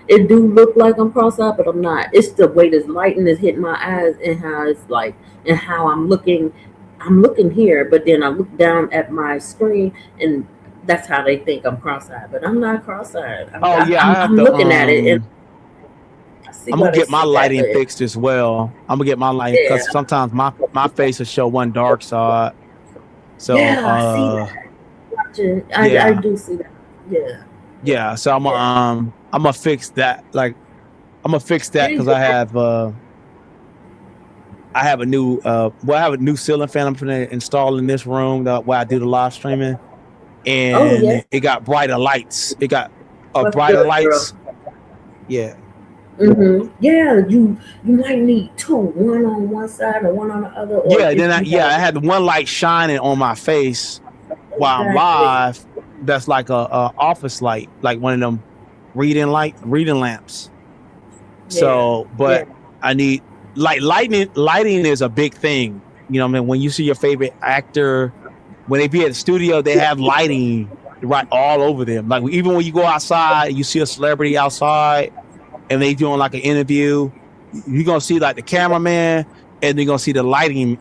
Speaker 1: It do look like I'm cross-eyed, but I'm not. It's the way this lighting is hitting my eyes and how it's like, and how I'm looking. I'm looking here, but then I look down at my screen, and that's how they think I'm cross-eyed. But I'm not cross-eyed. I'm looking at it, and
Speaker 4: I'm gonna get my lighting fixed as well. I'm gonna get my lighting because sometimes my face will show one dark side. So
Speaker 1: I see that. I do see that. Yeah.
Speaker 4: Yeah. So I'm gonna fix that. Like I'm gonna fix that because I have a new ceiling fan I'm gonna install in this room where I do the live streaming, and it got brighter lights. It got brighter lights. Yeah.
Speaker 1: Mm-hmm. Yeah, you might need two, one on one side and one on the other.
Speaker 4: I had one light shining on my face while I'm live. That's like a office light, like one of them reading lamps. So, but I need lighting is a big thing. You know what I mean? When you see your favorite actor, when they be at the studio, they have lighting right all over them. Like even when you go outside, you see a celebrity outside and they doing like an interview, you're gonna see like the cameraman, and they're gonna see the lighting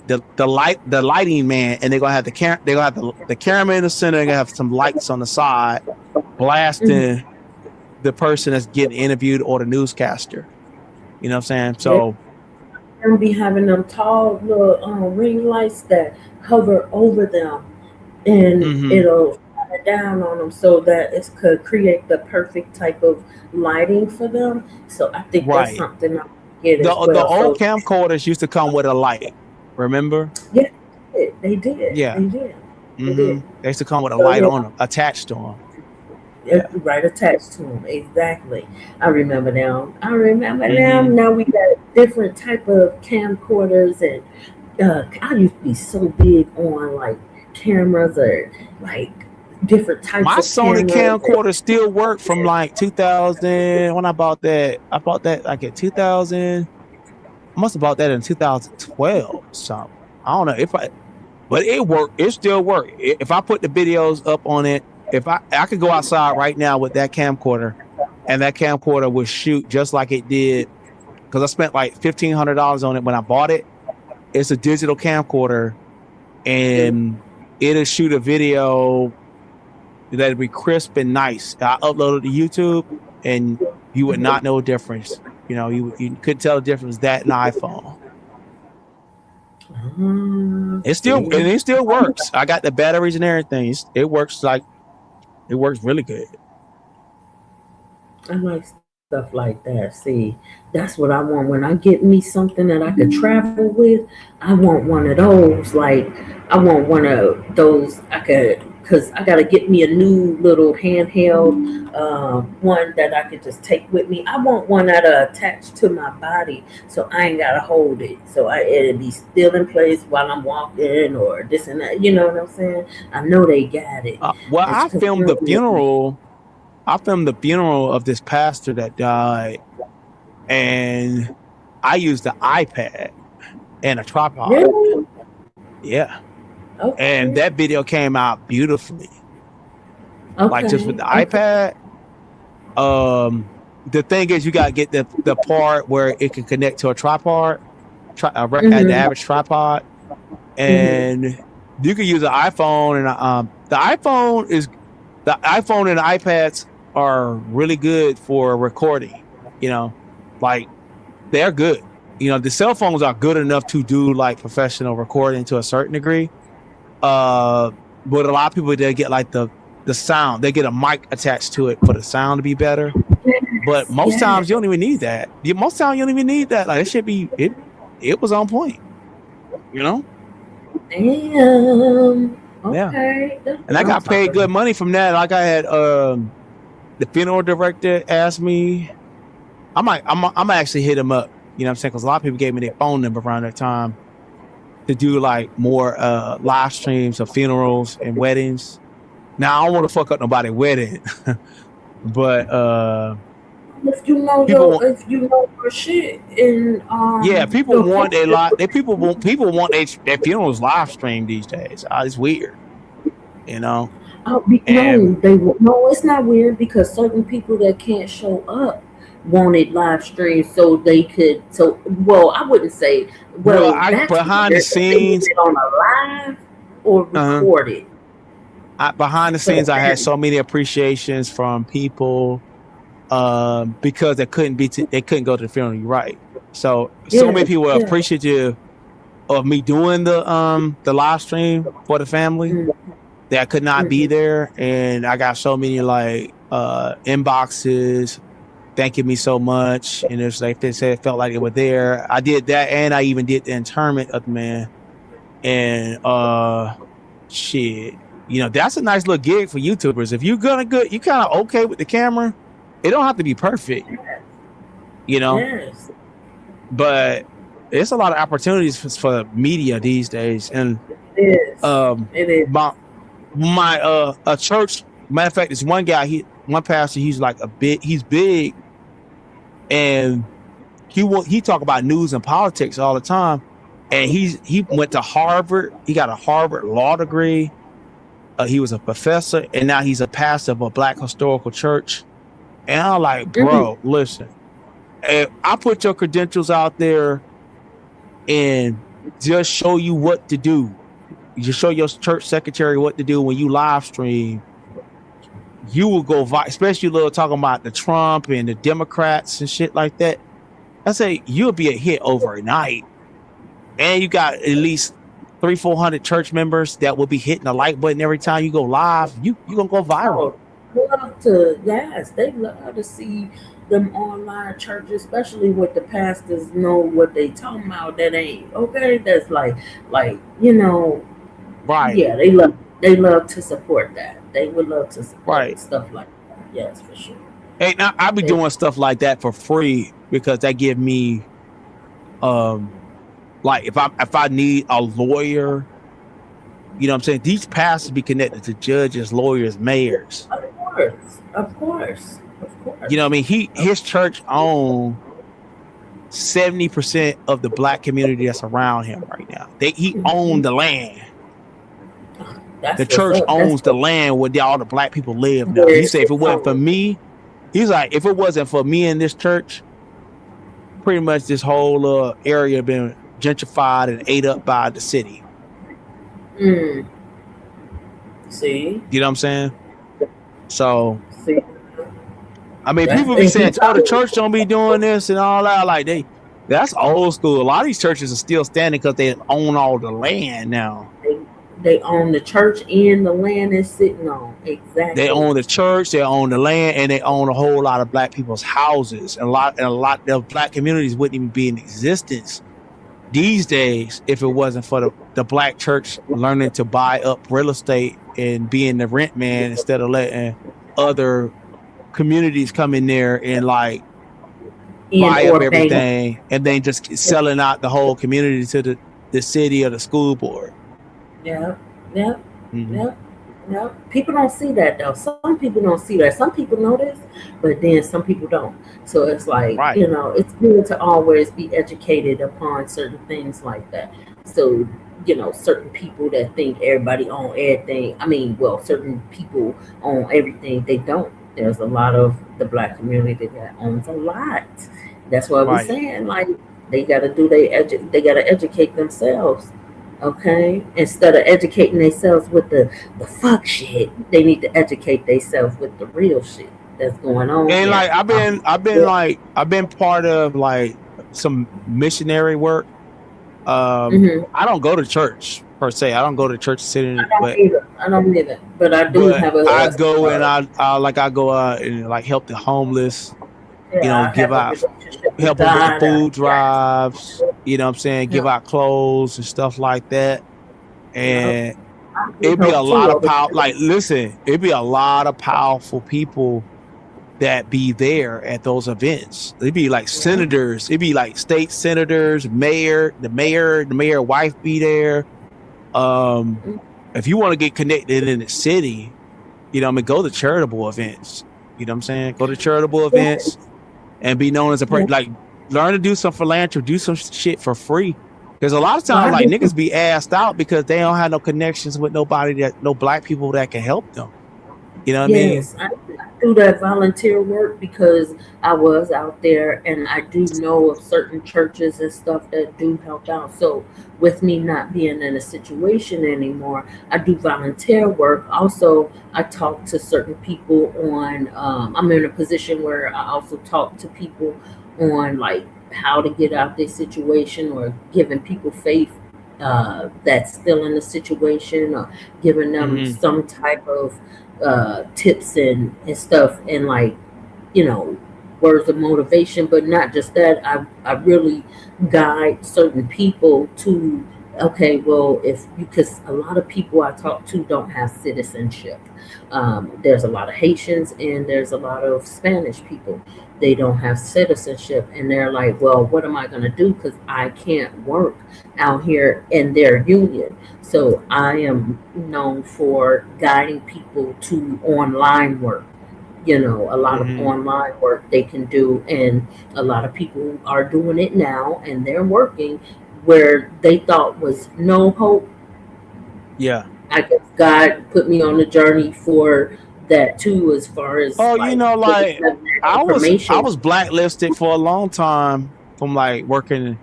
Speaker 4: man, and they're gonna have the camera in the center. They're gonna have some lights on the side, blasting the person that's getting interviewed or the newscaster. You know what I'm saying? So
Speaker 1: they'll be having them tall little ring lights that hover over them, and it'll shine down on them so that it could create the perfect type of lighting for them. So I think that's something I'm get
Speaker 4: the old camcorders used to come with a light. Remember?
Speaker 1: Yeah, they did.
Speaker 4: Yeah,
Speaker 1: they did.
Speaker 4: They used to come with a light on them, attached to them.
Speaker 1: Right, attached to them. Exactly. I remember them. Now we got different type of camcorders, and I used to be so big on like cameras or like different types
Speaker 4: my
Speaker 1: of
Speaker 4: Sony camcorder still work from like 2000 when I bought that like in 2000. I must have bought that in 2012 something. I don't know but it still worked. If I put the videos up on it, if I could go outside right now with that camcorder, and that camcorder would shoot just like it did, because I spent like $1,500 on it when I bought it. It's a digital camcorder, and it'll shoot a video that'd be crisp and nice. I uploaded to YouTube, and you would not know the difference. You know, you couldn't tell the difference that and iPhone. It still works. I got the batteries and everything. It works really good.
Speaker 1: I like stuff like that. See, that's what I want. When I get me something that I could travel with, I want one of those. Like, I want one of those because I got to get me a new little handheld one that I could just take with me. I want one that'll attach to my body so I ain't got to hold it. So it'll be still in place while I'm walking or this and that. You know what I'm saying? I know they got it.
Speaker 4: I filmed the funeral. I filmed the funeral of this pastor that died, and I used the iPad and a tripod.
Speaker 1: Really?
Speaker 4: Yeah.
Speaker 1: Okay.
Speaker 4: And that video came out beautifully.
Speaker 1: Okay.
Speaker 4: Like just with the iPad. The thing is, you gotta get the part where it can connect to a tripod, the average tripod, and you can use an iPhone. And the iPhone and the iPads are really good for recording. You know, like they're good. You know, the cell phones are good enough to do like professional recording to a certain degree. But a lot of people they get like the sound. They get a mic attached to it for the sound to be better. But most
Speaker 1: Yes.
Speaker 4: times you don't even need that. Most times you don't even need that. Like it should be it. It was on point. You know.
Speaker 1: Damn.
Speaker 4: Yeah.
Speaker 1: Okay. That's
Speaker 4: And I
Speaker 1: what I'm
Speaker 4: got paid
Speaker 1: talking
Speaker 4: good
Speaker 1: about.
Speaker 4: money from that. Like I had the funeral director asked me. I'm actually hit him up. You know what I'm saying? Because a lot of people gave me their phone number around that time to do like more live streams of funerals and weddings. Now I don't want to fuck up nobody's wedding, but
Speaker 1: If you know your shit, and
Speaker 4: yeah, people
Speaker 1: your
Speaker 4: want
Speaker 1: culture,
Speaker 4: a lot. People want their funerals live streamed these days. It's weird, you know. And
Speaker 1: no, it's not weird because certain people that can't show up wanted live streams so they could. So, well, I wouldn't say.
Speaker 4: well,
Speaker 1: Well,
Speaker 4: I
Speaker 1: that's
Speaker 4: behind the
Speaker 1: weird if they did
Speaker 4: scenes,
Speaker 1: it on a live or
Speaker 4: uh,
Speaker 1: recorded.
Speaker 4: behind the
Speaker 1: For the
Speaker 4: scenes, I had
Speaker 1: family.
Speaker 4: so many appreciations from people because they couldn't they couldn't go to the funeral. You're right. So many
Speaker 1: Yeah,
Speaker 4: people were
Speaker 1: yeah.
Speaker 4: appreciative of me doing the live stream for the family
Speaker 1: Mm,
Speaker 4: that could not be
Speaker 1: mhm.
Speaker 4: there, and I got so many like inboxes thanking me so much, and it's like they said it felt like it was there. I did that, and I even did the interment of the man, and shit, you know that's a nice little gig for YouTubers. If you're gonna good, you kind of okay with the camera. It don't have to be perfect, you know,
Speaker 1: Yes,
Speaker 4: but it's a lot of opportunities for media these days, and
Speaker 1: it is.
Speaker 4: um
Speaker 1: It is.
Speaker 4: my a church, matter of fact, this one guy, one pastor, he's big, and he talk about news and politics all the time, and he went to Harvard. He got a Harvard law degree. He was a professor, and now he's a pastor of a Black historical church. And I'm like,
Speaker 1: Mm,
Speaker 4: bro, listen, if I put your credentials out there and just show you what to do. You just show your church secretary what to do when you live stream. You will go viral, especially little talking about the Trump and the Democrats and shit like that. I say you'll be a hit overnight, and you got at least 300-400 church members that will be hitting the like button every time you go live. You gonna go viral.
Speaker 1: oh, love to yes, they love to see them online churches, especially with the pastors know what they talking about. That ain't okay. That's like
Speaker 4: Right,
Speaker 1: yeah, they love to support that. They would love to support
Speaker 4: right.
Speaker 1: stuff like that. Yes, for sure.
Speaker 4: And I be
Speaker 1: They,
Speaker 4: doing stuff like that for free because that give me um like if I need a lawyer, you know what I'm saying? These pastors be connected to judges, lawyers, mayors.
Speaker 1: of course, of course, of
Speaker 4: You know
Speaker 1: course.
Speaker 4: what I mean?
Speaker 1: Of,
Speaker 4: His church own 70% of the Black community that's around him right now. He owned
Speaker 1: mhm.
Speaker 4: the land. The
Speaker 1: That's what's
Speaker 4: church
Speaker 1: up. That's
Speaker 4: owns the land where all the Black people live now.
Speaker 1: where
Speaker 4: He
Speaker 1: it
Speaker 4: said if it
Speaker 1: sits
Speaker 4: wasn't for
Speaker 1: on.
Speaker 4: me, he's like, if it wasn't for me in this church, pretty much this whole area been gentrified and ate up by the city.
Speaker 1: Mm, see,
Speaker 4: You know what I'm saying? So
Speaker 1: see,
Speaker 4: I mean,
Speaker 1: that's
Speaker 4: people be
Speaker 1: and he
Speaker 4: saying, "Oh, the
Speaker 1: probably
Speaker 4: church don't be doing this and all that." Like that's old school. A lot of these churches are still standing because they own all the land now.
Speaker 1: they, they own the church and the land it's sitting on.
Speaker 4: They
Speaker 1: Exactly.
Speaker 4: own the church, they own the land, and they own a whole lot of Black people's houses. And a lot of Black communities wouldn't even be in existence these days if it wasn't for the Black church learning to buy up real estate and being the rent man instead of letting other communities come in there and like
Speaker 1: In
Speaker 4: buy up
Speaker 1: or pay.
Speaker 4: everything and then just selling out the whole community to the city or the school board.
Speaker 1: Yeah, yeah,
Speaker 4: Mm-hmm.
Speaker 1: yeah, yeah. People don't see that though. Some people don't see that. Some people know this, but then some people don't. So it's like,
Speaker 4: Right,
Speaker 1: it's good to always be educated upon certain things like that. So, certain people that think everybody own everything. I mean, well, certain people own everything. They don't. There's a lot of the Black community that owns a lot. That's why we
Speaker 4: right,
Speaker 1: saying like they gotta educate themselves. Okay, instead of educating themselves with the fuck shit, they need to educate themselves with the real shit. that's going on.
Speaker 4: And
Speaker 1: Yeah.
Speaker 4: like I've been part of like some missionary work.
Speaker 1: Mhm.
Speaker 4: I don't go to church per se. I don't go to church sitting,
Speaker 1: I don't either. But I do
Speaker 4: but
Speaker 1: have
Speaker 4: I
Speaker 1: a
Speaker 4: go and I go out and like help the homeless.
Speaker 1: yeah, I
Speaker 4: Give
Speaker 1: have a
Speaker 4: out,
Speaker 1: relationship with
Speaker 4: help them with the
Speaker 1: God.
Speaker 4: food
Speaker 1: Yeah.
Speaker 4: drives. You know what I'm saying? Give
Speaker 1: Yeah.
Speaker 4: out clothes and stuff like that.
Speaker 1: Yeah.
Speaker 4: And
Speaker 1: I do
Speaker 4: it'd be a
Speaker 1: help too
Speaker 4: lot of
Speaker 1: over
Speaker 4: power.
Speaker 1: here.
Speaker 4: Like, listen, it'd be a lot of powerful people that be there at those events. It'd be like
Speaker 1: Yeah.
Speaker 4: senators. It'd be like state senators, the mayor wife be there. If you want to get connected in the city, go to charitable events. You know what I'm saying? Go to charitable events
Speaker 1: Yes.
Speaker 4: and be known as a
Speaker 1: Yeah.
Speaker 4: person. Like, learn to do some philanthropy, do some shit for free. Because a lot of
Speaker 1: Well,
Speaker 4: times,
Speaker 1: I
Speaker 4: like,
Speaker 1: do
Speaker 4: niggas be asked out because they don't have no connections with no black people that can help them. You know what I mean?
Speaker 1: yes, I do that volunteer work because I was out there and I do know of certain churches and stuff that do help out. So, with me not being in a situation anymore, I do volunteer work. Also, I talk to certain people on, I'm in a position where I also talk to people on like how to get out their situation or giving people faith. That's still in the situation, or giving them
Speaker 4: Mm-hmm.
Speaker 1: some type of tips and stuff, and like, you know, words of motivation. But not just that, I really guide certain people to, okay, well, if because a lot of people I talk to don't have citizenship. There's a lot of Haitians and there's a lot of Spanish people. They don't have citizenship, and they're like, well, what am I going to do, because I can't work out here in their union. So I am known for guiding people to online work. A lot of
Speaker 4: Mm-hmm.
Speaker 1: online work they can do, and a lot of people are doing it now, and they're working where they thought was no hope.
Speaker 4: Yeah.
Speaker 1: I guess God put me on the journey for that too, as far as
Speaker 4: Oh,
Speaker 1: like giving
Speaker 4: like
Speaker 1: them that
Speaker 4: I
Speaker 1: information.
Speaker 4: was blacklisted for a long time from like working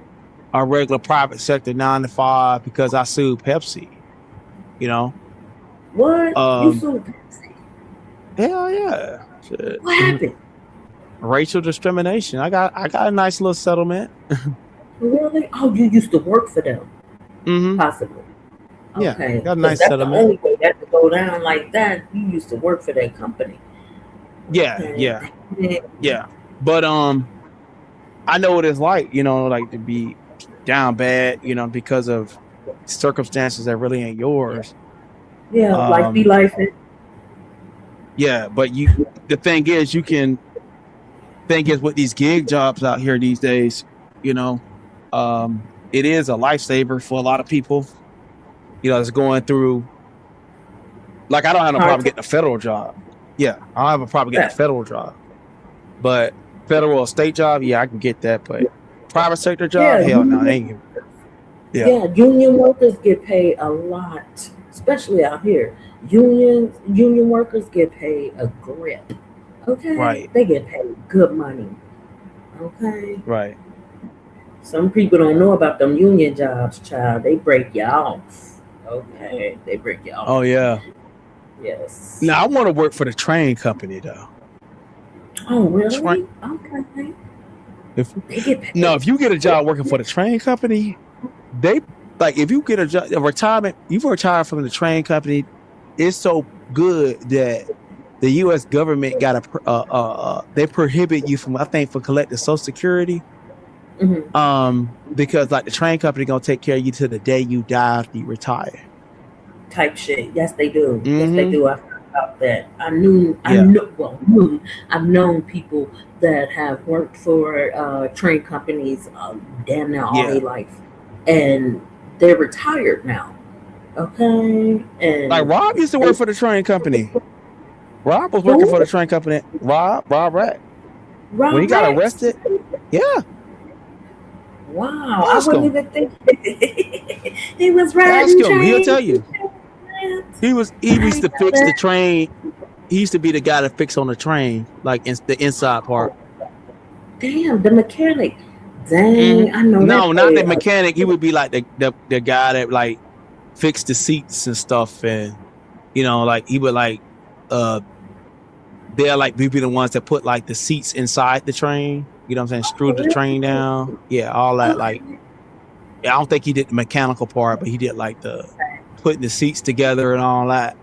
Speaker 4: a regular private sector 9 to 5 because I sued Pepsi. You know,
Speaker 1: What you
Speaker 4: um,
Speaker 1: so Pepsi?
Speaker 4: hell yeah, shit.
Speaker 1: What happened?
Speaker 4: Racial discrimination. I got a nice little settlement.
Speaker 1: Really? Oh, you used to work for them,
Speaker 4: Mm-hmm.
Speaker 1: possibly.
Speaker 4: Yeah,
Speaker 1: Okay,
Speaker 4: got a
Speaker 1: because
Speaker 4: nice
Speaker 1: that's the
Speaker 4: settlement.
Speaker 1: only way that could go down like that. You used to work for that company.
Speaker 4: Yeah,
Speaker 1: Okay.
Speaker 4: yeah, yeah. But I know what it's like, like to be down bad, because of circumstances that really ain't yours.
Speaker 1: Yeah, life be
Speaker 4: Um,
Speaker 1: life.
Speaker 4: yeah, but the thing is, with these gig jobs out here these days, it is a lifesaver for a lot of people. That's going through. Like, I don't have no
Speaker 1: Hard
Speaker 4: problem
Speaker 1: time.
Speaker 4: getting a federal job. Yeah, I don't have a problem getting a
Speaker 1: Yeah.
Speaker 4: federal job. But federal or state job, yeah, I can get that. But private sector job,
Speaker 1: Yeah,
Speaker 4: hell no, they ain't. Yeah,
Speaker 1: yeah, union workers get paid a lot, especially out here. Union workers get paid a grip. Okay,
Speaker 4: right,
Speaker 1: they get paid good money. Okay,
Speaker 4: right.
Speaker 1: some people don't know about them union jobs, child. They break you off. Okay, they break you
Speaker 4: Oh
Speaker 1: off.
Speaker 4: yeah.
Speaker 1: Yes.
Speaker 4: Now I want to work for the train company though.
Speaker 1: Oh,
Speaker 4: Train.
Speaker 1: really? Okay.
Speaker 4: If
Speaker 1: They get paid.
Speaker 4: No, if you get a job working for the train company, they like if you get a job, a retirement, you've retired from the train company. It's so good that the U.S. government got they prohibit you from, I think, for collecting Social Security. Because like the train company gonna take care of you to the day you die after you retire.
Speaker 1: Type shit. Yes, they do. Yes, they
Speaker 4: Mm-hmm.
Speaker 1: do. I heard about that. I knew. I
Speaker 4: Yeah.
Speaker 1: know. Well, knew. I've known people that have worked for train companies damn near all
Speaker 4: Yeah.
Speaker 1: their life, and they're retired now. Okay, and
Speaker 4: Like Rob used to work for the train company. Rob was working for the train company. Rob Rack. When he got arrested, yeah.
Speaker 1: Wow,
Speaker 4: Ask
Speaker 1: I wouldn't
Speaker 4: him.
Speaker 1: even think he was riding
Speaker 4: Ask him. He'll
Speaker 1: trains.
Speaker 4: tell you. He used to fix the train. He used to be the guy that fixed on the train, like the inside part.
Speaker 1: Damn, the mechanic. Dang, I know.
Speaker 4: No,
Speaker 1: that
Speaker 4: not the
Speaker 1: paid
Speaker 4: mechanic. He would be like the guy that like fixed the seats and stuff, and like he would like they're like we be the ones that put like the seats inside the train. You know what I'm saying? Screw the train down. Yeah, all that. Like, I don't think he did the mechanical part, but he did like the putting the seats together and all that.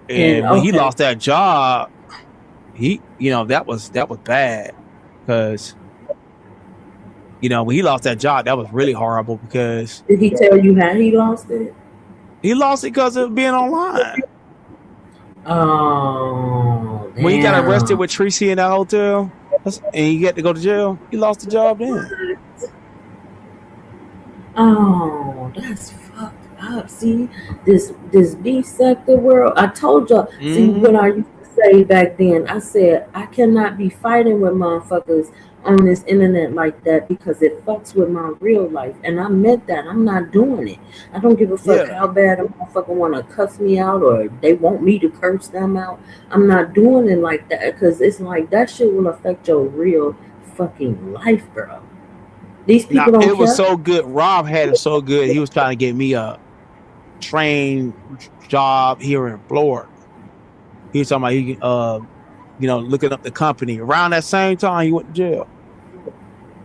Speaker 4: And when he lost that job, that was bad, because when he lost that job, that was really horrible. Because
Speaker 1: did he tell you how he lost it?
Speaker 4: He lost it because of being online.
Speaker 1: Oh, damn.
Speaker 4: When he got arrested with Tracy in that hotel, and he had to go to jail, he lost the job then.
Speaker 1: Oh, that's fucked up. See, this B sector world. I told y'all. See, when I used to say back then, I said I cannot be fighting with motherfuckers on this internet like that, because it fucks with my real life. And I meant that. I'm not doing it. I don't give a fuck how bad a motherfucker want to cuss me out or they want me to curse them out. I'm not doing it like that, because it's like that shit will affect your real fucking life, bro. These people don't care.
Speaker 4: It was so good. Rob had it so good. He was trying to get me a train job here in Florida. He was talking about looking up the company. Around that same time, he went to jail.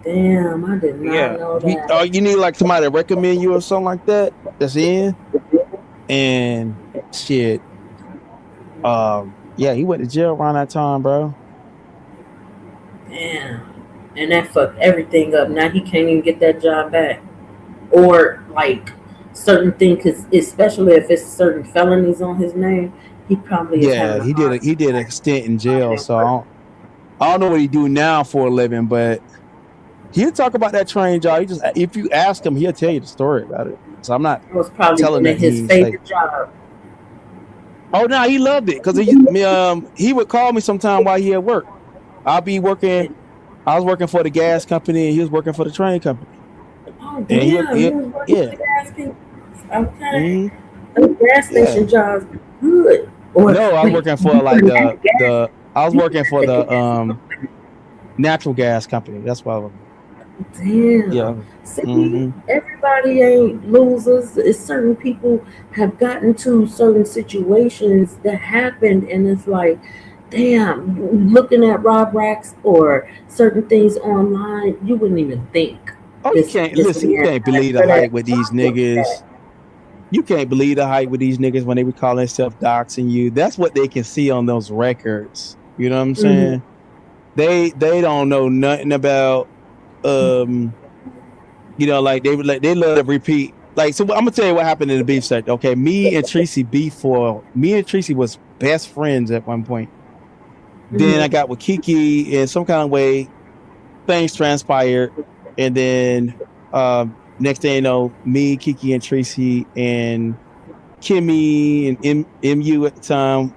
Speaker 1: Damn, I did not know that.
Speaker 4: You need like somebody to recommend you or something like that. That's in. And shit. He went to jail around that time, bro.
Speaker 1: Damn. And that fucked everything up. Now he can't even get that job back. Or like certain things, cause especially if it's certain felonies on his name, he probably
Speaker 4: he did a stint in jail. So I don't know what he do now for a living, but he'll talk about that train job. If you ask him, he'll tell you the story about it. So I'm not.
Speaker 1: It was probably telling his favorite job.
Speaker 4: Oh no, he loved it, because he would call me sometime while he at work. I'll be working. I was working for the gas company, and he was working for the train company.
Speaker 1: Oh damn! He was working for the gas company. Okay. Those gas station jobs good.
Speaker 4: No, I was working for like I was working for the natural gas company. That's why I was.
Speaker 1: Damn. Yeah. See, everybody ain't losers. It's certain people have gotten to certain situations that happened, and it's like, damn, looking at Rob Racks or certain things online, you wouldn't even think.
Speaker 4: Oh, you can't believe the hype with these niggas. You can't believe the hype with these niggas when they be calling themselves doxing you. That's what they can see on those records. You know what I'm saying? They don't know nothing about like they love to repeat. Like, so I'm gonna tell you what happened in the beef sector. Okay, me and Tracy was best friends at one point. Then I got with Kiki in some kind of way. Things transpired, and then next thing you know, me, Kiki, and Tracy, and Kimmy and MU at the time,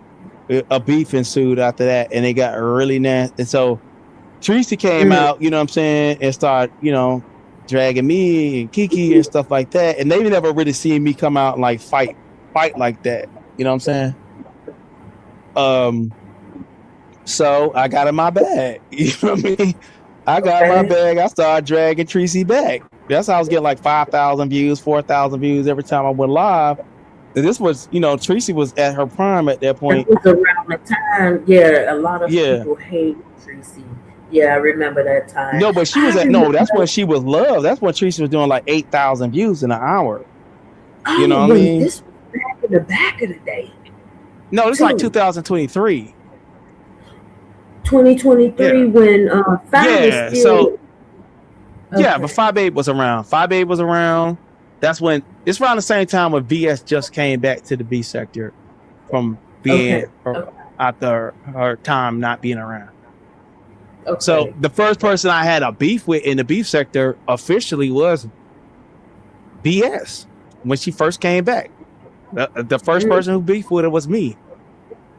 Speaker 4: a beef ensued after that, and they got really nasty. And so Tracy came out, you know what I'm saying, and started, dragging me and Kiki and stuff like that. And they never really seen me come out and like fight like that. You know what I'm saying? So I got in my bag. You know what I mean? I got in my bag. I started dragging Tracy back. That's how I was getting like 5,000 views, 4,000 views every time I went live. And this was, Tracy was at her prime at that point.
Speaker 1: It was around the time, a lot of people hate Tracy. Yeah, I remember that time.
Speaker 4: No, but she was that's when she was loved. That's when Tracy was doing like 8,000 views in an hour. You know what I mean?
Speaker 1: This was back of the day.
Speaker 4: No, this is like 2023.
Speaker 1: 2023 when Fab was still...
Speaker 4: Yeah, but 5'8" was around. 5'8" was around. That's when it's around the same time when VS just came back to the B sector from being after her time not being around. Okay. So the first person I had a beef with in the beef sector officially was BS when she first came back. The first person who beefed with her was me,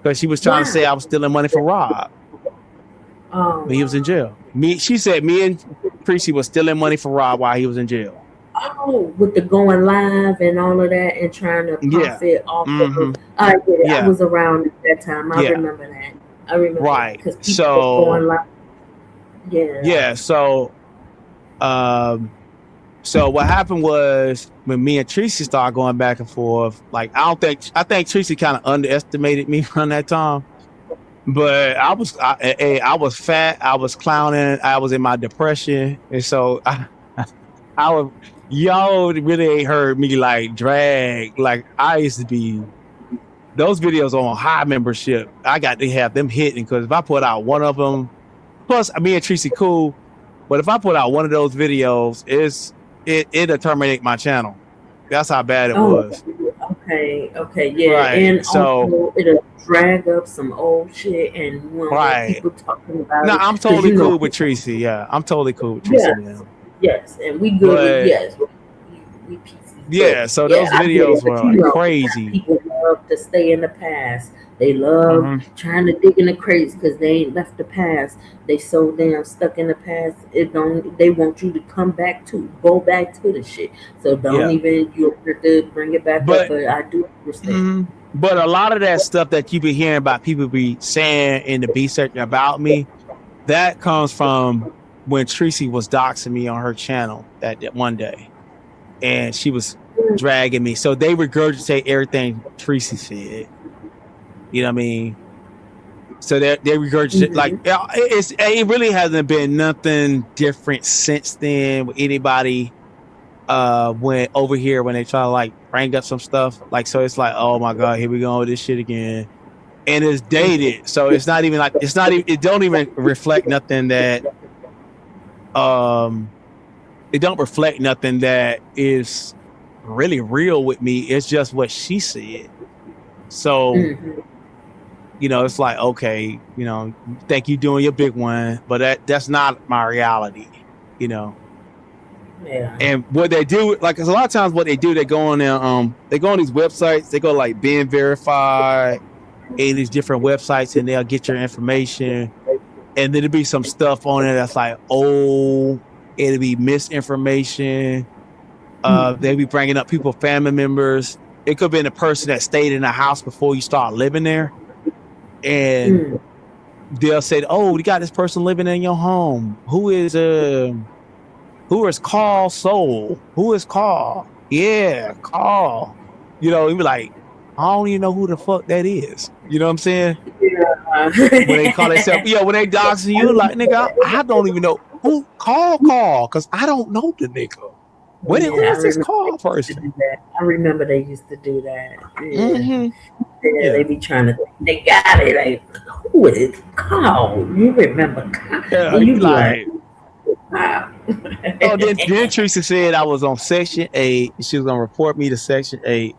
Speaker 4: because she was trying to say I was stealing money from Rob when he was in jail. She said me and Precy was stealing money from Rob while he was in jail.
Speaker 1: Oh, with the going live and all of that and trying to profit off of I get it. I was around at that time. I remember that. I remember
Speaker 4: right.
Speaker 1: Because people were going live.
Speaker 4: Yeah. So what happened was when me and Tracy started going back and forth, like I think Tracy kind of underestimated me around that time. But I was fat. I was clowning. I was in my depression, and so I was. Y'all really ain't heard me like drag. Like I used to be. Those videos on high membership, I got to have them hitting because if I put out one of them, plus me and Tracy cool, but if I put out one of those videos, it'll terminate my channel. That's how bad it was.
Speaker 1: Okay, yeah, right. And so also it'll drag up some old shit and
Speaker 4: right.
Speaker 1: people talking about.
Speaker 4: No, I'm totally cool with Tracy. Yeah, I'm totally cool with Tracy.
Speaker 1: Yes, and we good with yes. We
Speaker 4: yeah, so those videos were crazy.
Speaker 1: People love to stay in the past. They love trying to dig in the crates because they ain't left the past. They so damn stuck in the past. They want you to go back to the shit. So don't even you have to bring it back up. But I do understand.
Speaker 4: But a lot of that stuff that you be hearing about people be saying in the B section about me, that comes from when Tracy was doxing me on her channel that one day. And she was dragging me. So they regurgitate everything Tracy said. You know what I mean? So they regurgitate like it really hasn't been nothing different since then with anybody went over here when they try to like bring up some stuff. Like so it's like, oh my God, here we go with this shit again. And it's dated. So it's not even like it don't even reflect nothing that it don't reflect nothing that is really real with me. It's just what she said. So, you know, it's like, okay, you know, think you doing your big one, but that's not my reality, you know?
Speaker 1: Yeah.
Speaker 4: And what they do, like, cause a lot of times what they do, they go on there, they go on these websites, they go like being verified in these different websites and they'll get your information. And then there'll be some stuff on there that's like, oh, it'll be misinformation. They'll be bringing up people, family members. It could have been a person that stayed in the house before you start living there. And they'll say, oh, we got this person living in your home. Who is Carl Soul? Who is Carl? Yeah, Carl. You know, he'd be like, I don't even know who the fuck that is. You know what I'm saying?
Speaker 1: Yeah.
Speaker 4: When they call themselves, when they doxing you, like, nigga, I don't even know. Who Carl? Because I don't know the nigga. Who is this Carl person?
Speaker 1: I remember they used to do that. Yeah. Yeah, they be trying to. They got it. Like, who is Carl? You remember Carl?
Speaker 4: Yeah, you like. Wow. Oh, then Teresa said I was on Section 8. She was gonna report me to Section 8,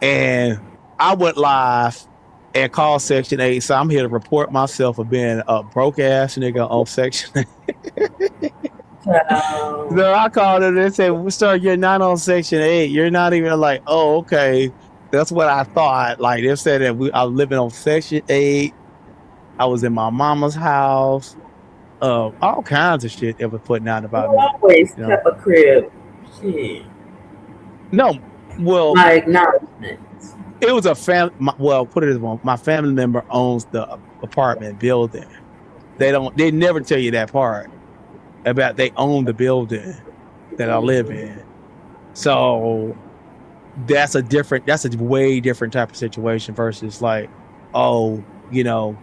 Speaker 4: and I went live and called Section 8. So I'm here to report myself for being a broke ass nigga on Section 8. So I called her and said, well, sir, you're not on Section 8. You're not even like, oh, okay. That's what I thought. Like they said that I was living on Section 8. I was in my mama's house. All kinds of shit they were putting out about me.
Speaker 1: Always kept a crib. Shit.
Speaker 4: No, well,
Speaker 1: my acknowledgments.
Speaker 4: It was a family. Well, put it this way: my family member owns the apartment building. They never tell you that part about they own the building that I live in. So that's a way different type of situation versus like, oh, you know,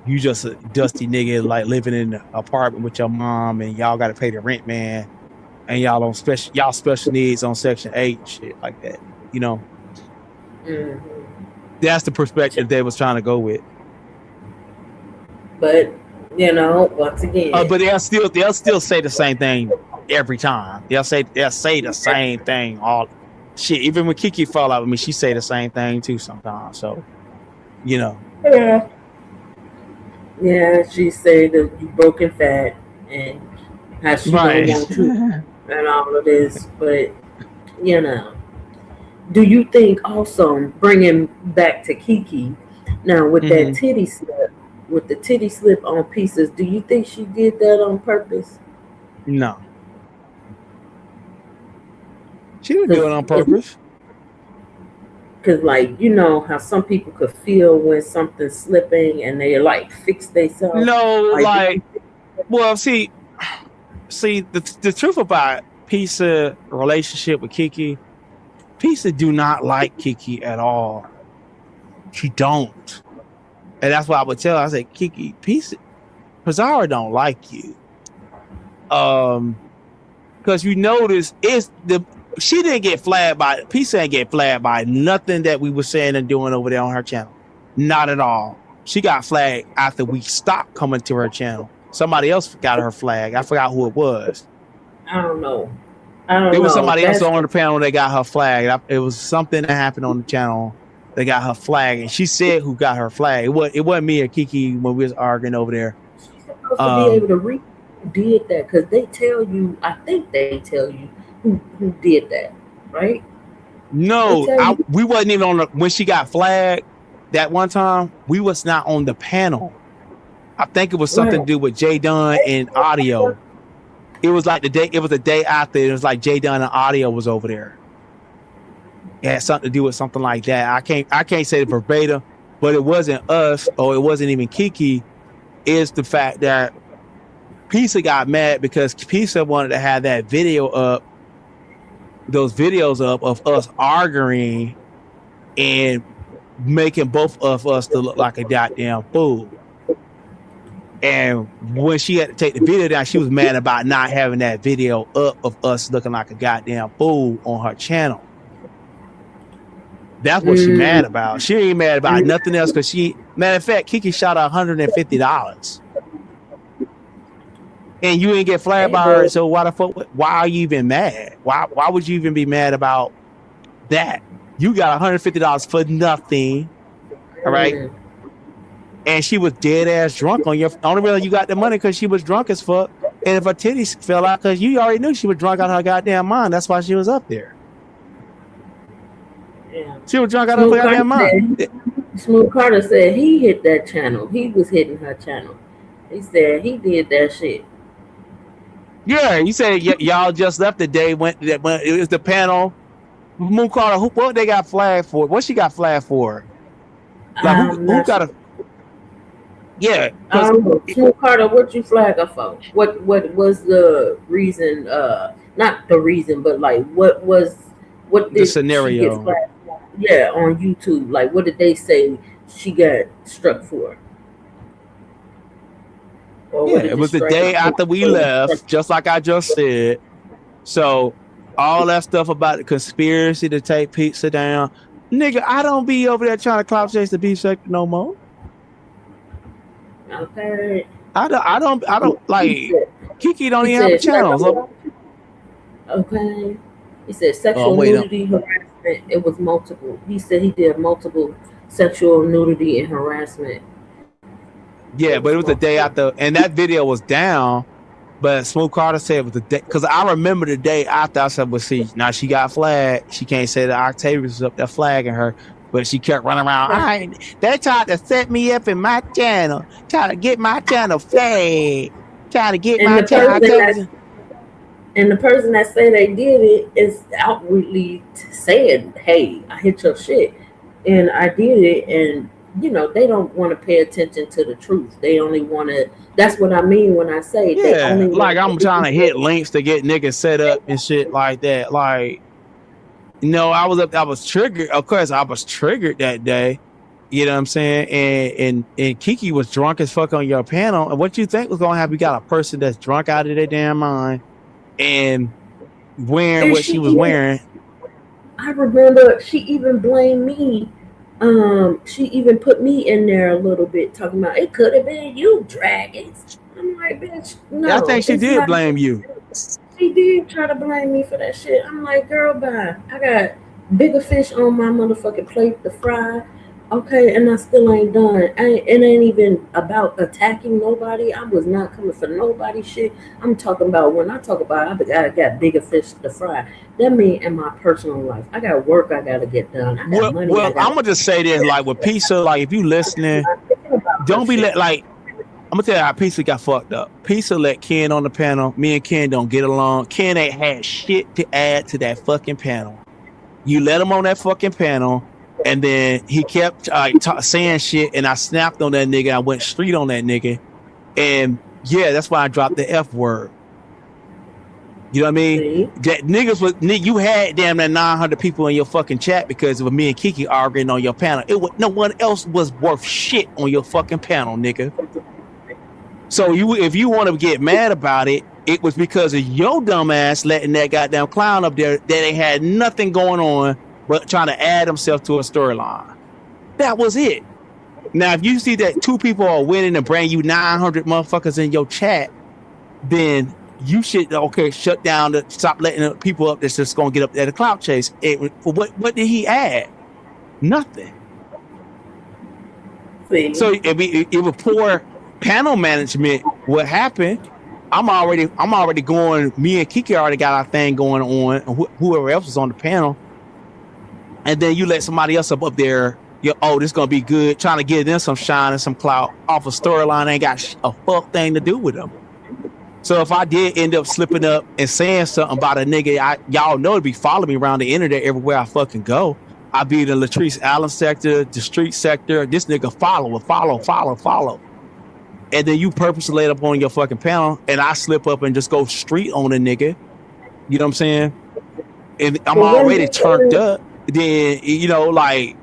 Speaker 4: you just a dusty nigga like living in an apartment with your mom and y'all got to pay the rent, man, and y'all special needs on Section 8 and shit like that, you know. That's the perspective they was trying to go with.
Speaker 1: But you know, once again,
Speaker 4: but they'll still say the same thing every time. They'll say the same thing all shit. Even when Kiki fall out with me, she say the same thing too sometimes. So, you know.
Speaker 1: Yeah, she say that you broke and fat and how she don't want to and all of this. But you know, do you think also bringing back to Kiki now with that titty slip? With the titty slip on pieces, do you think she did that on purpose?
Speaker 4: No. She didn't do it on purpose.
Speaker 1: Because, like, you know how some people could feel when something's slipping and they, like, fix themselves?
Speaker 4: No, well, see, the truth about Pizza relationship with Kiki, Pizza do not like Kiki at all. She don't. And that's why I would tell her, I said, Kiki, Pizarro don't like you. Because you notice she didn't get flagged by Pizza ain't get flagged by nothing that we were saying and doing over there on her channel. Not at all. She got flagged after we stopped coming to her channel. Somebody else got her flag. I forgot who it was.
Speaker 1: I don't know.
Speaker 4: It was somebody else on the panel that got her flag. It was something that happened on the channel that got her flag, and she said who got her flag. It wasn't me or Kiki when we was arguing over there.
Speaker 1: She's supposed to be able to read who did that, because they tell you. I think they tell you who did that, right?
Speaker 4: No, we wasn't even on when she got flagged that one time. We was not on the panel. I think it was something to do with J Dunn and audio. It was like the day after. It was like J Dunn and audio was over there. It had something to do with something like that. I can't say it verbatim, but it wasn't us, or it wasn't even Kiki. It's the fact that Pizza got mad because Pizza wanted to have that video up, those videos up of us arguing and making both of us to look like a goddamn fool. And when she had to take the video down, she was mad about not having that video up of us looking like a goddamn fool on her channel. That's what she mad about. She ain't mad about nothing else, because matter of fact, Kiki shot $150. And you ain't get flagged by her, so why are you even mad? Why would you even be mad about that? You got $150 for nothing, all right? And she was dead ass drunk on your. Only reason you got the money because she was drunk as fuck, and if her titties fell out, because you already knew she was drunk out of her goddamn mind. That's why she was up there. Yeah. She was drunk out of her goddamn mind.
Speaker 1: Smooth Carter said he hit that channel. He was hitting her channel. He said he did that shit.
Speaker 4: Yeah, he said y'all just left the day when it was the panel. Moon Carter, what they got flagged for? What she got flagged for? Like who got a? Yeah.
Speaker 1: Smooth Carter, what you flag her for? What was the reason? Not the reason, but like what did
Speaker 4: the scenario?
Speaker 1: She get flagged for? Yeah, on YouTube. Like, what did they say she got struck for?
Speaker 4: Yeah, it was the day after we left, just like I just said. So all that stuff about the conspiracy to take Pizza down, nigga, I don't be over there trying to clout chase the beef sector no more.
Speaker 1: Okay.
Speaker 4: I don't like Kiki don't even have a channel. So.
Speaker 1: Okay. He said sexual nudity, harassment. It was multiple. He said he did multiple sexual nudity and harassment.
Speaker 4: Yeah, but it was the day after, and that video was down. But Smooth Carter said it was the day, because I remember the day after. I said, "Well, see, now she got flagged. She can't say that Octavius was up there flagging her." But she kept running around. They tried to set me up in my channel, trying to get my channel flagged, trying to get my channel.
Speaker 1: And the person that said they did it is outwardly saying, "Hey, I hit your shit, and I did it." And you know, they don't want to pay attention to the truth. They only want to. That's what I mean when I say they only.
Speaker 4: Like I'm trying to hit links to get niggas set up and shit like that. Like. No, I was triggered. Of course, I was triggered that day. You know what I'm saying? And Kiki was drunk as fuck on your panel. And what you think was gonna happen? You got a person that's drunk out of their damn mind and wearing what she was wearing.
Speaker 1: I remember she even blamed me. She even put me in there a little bit, talking about it could have been you, dragons. I'm like, bitch, no.
Speaker 4: I think she did blame you.
Speaker 1: She did try to blame me for that shit. I'm like, girl, bye. I got bigger fish on my motherfucking plate to fry. Okay, and I still ain't done. It ain't even about attacking nobody. I was not coming for nobody shit. I'm talking about, when I talk about I got bigger fish to fry. That mean in my personal life. I got work I gotta get done. I got money.
Speaker 4: I'm gonna just say this, like with Pizza, like if you listening, don't be like I'm gonna tell you how Pizza got fucked up. Pizza let Ken on the panel. Me and Ken don't get along. Ken ain't had shit to add to that fucking panel. You let him on that fucking panel, and then he kept saying shit, and I snapped on that nigga. I went straight on that nigga, and yeah, that's why I dropped the F word. You know what I mean?
Speaker 1: See?
Speaker 4: That niggas was you had damn that 900 people in your fucking chat because of me and Kiki arguing on your panel. It was no one else was worth shit on your fucking panel, nigga. So if you want to get mad about it, it was because of your dumb ass letting that goddamn clown up there that ain't had nothing going on but trying to add himself to a storyline. That was it. Now, if you see that 2 people are winning and bring you 900 motherfuckers in your chat, then you should shut down stop letting people up that's just gonna get up there to clout chase. What did he add? Nothing.
Speaker 1: See?
Speaker 4: So it was poor panel management. What happened? I'm already going. Me and Kiki already got our thing going on, and whoever else was on the panel, and then you let somebody else up there. This is gonna be good. Trying to give them some shine and some clout off a storyline ain't got a fuck thing to do with them. So if I did end up slipping up and saying something about a nigga, y'all know to be following me around the internet everywhere I fucking go. I be in the Latrice Allen sector, the street sector. This nigga follow. And then you purposely laid up on your fucking panel, and I slip up and just go street on a nigga. You know what I'm saying? And I'm already turned up. Then like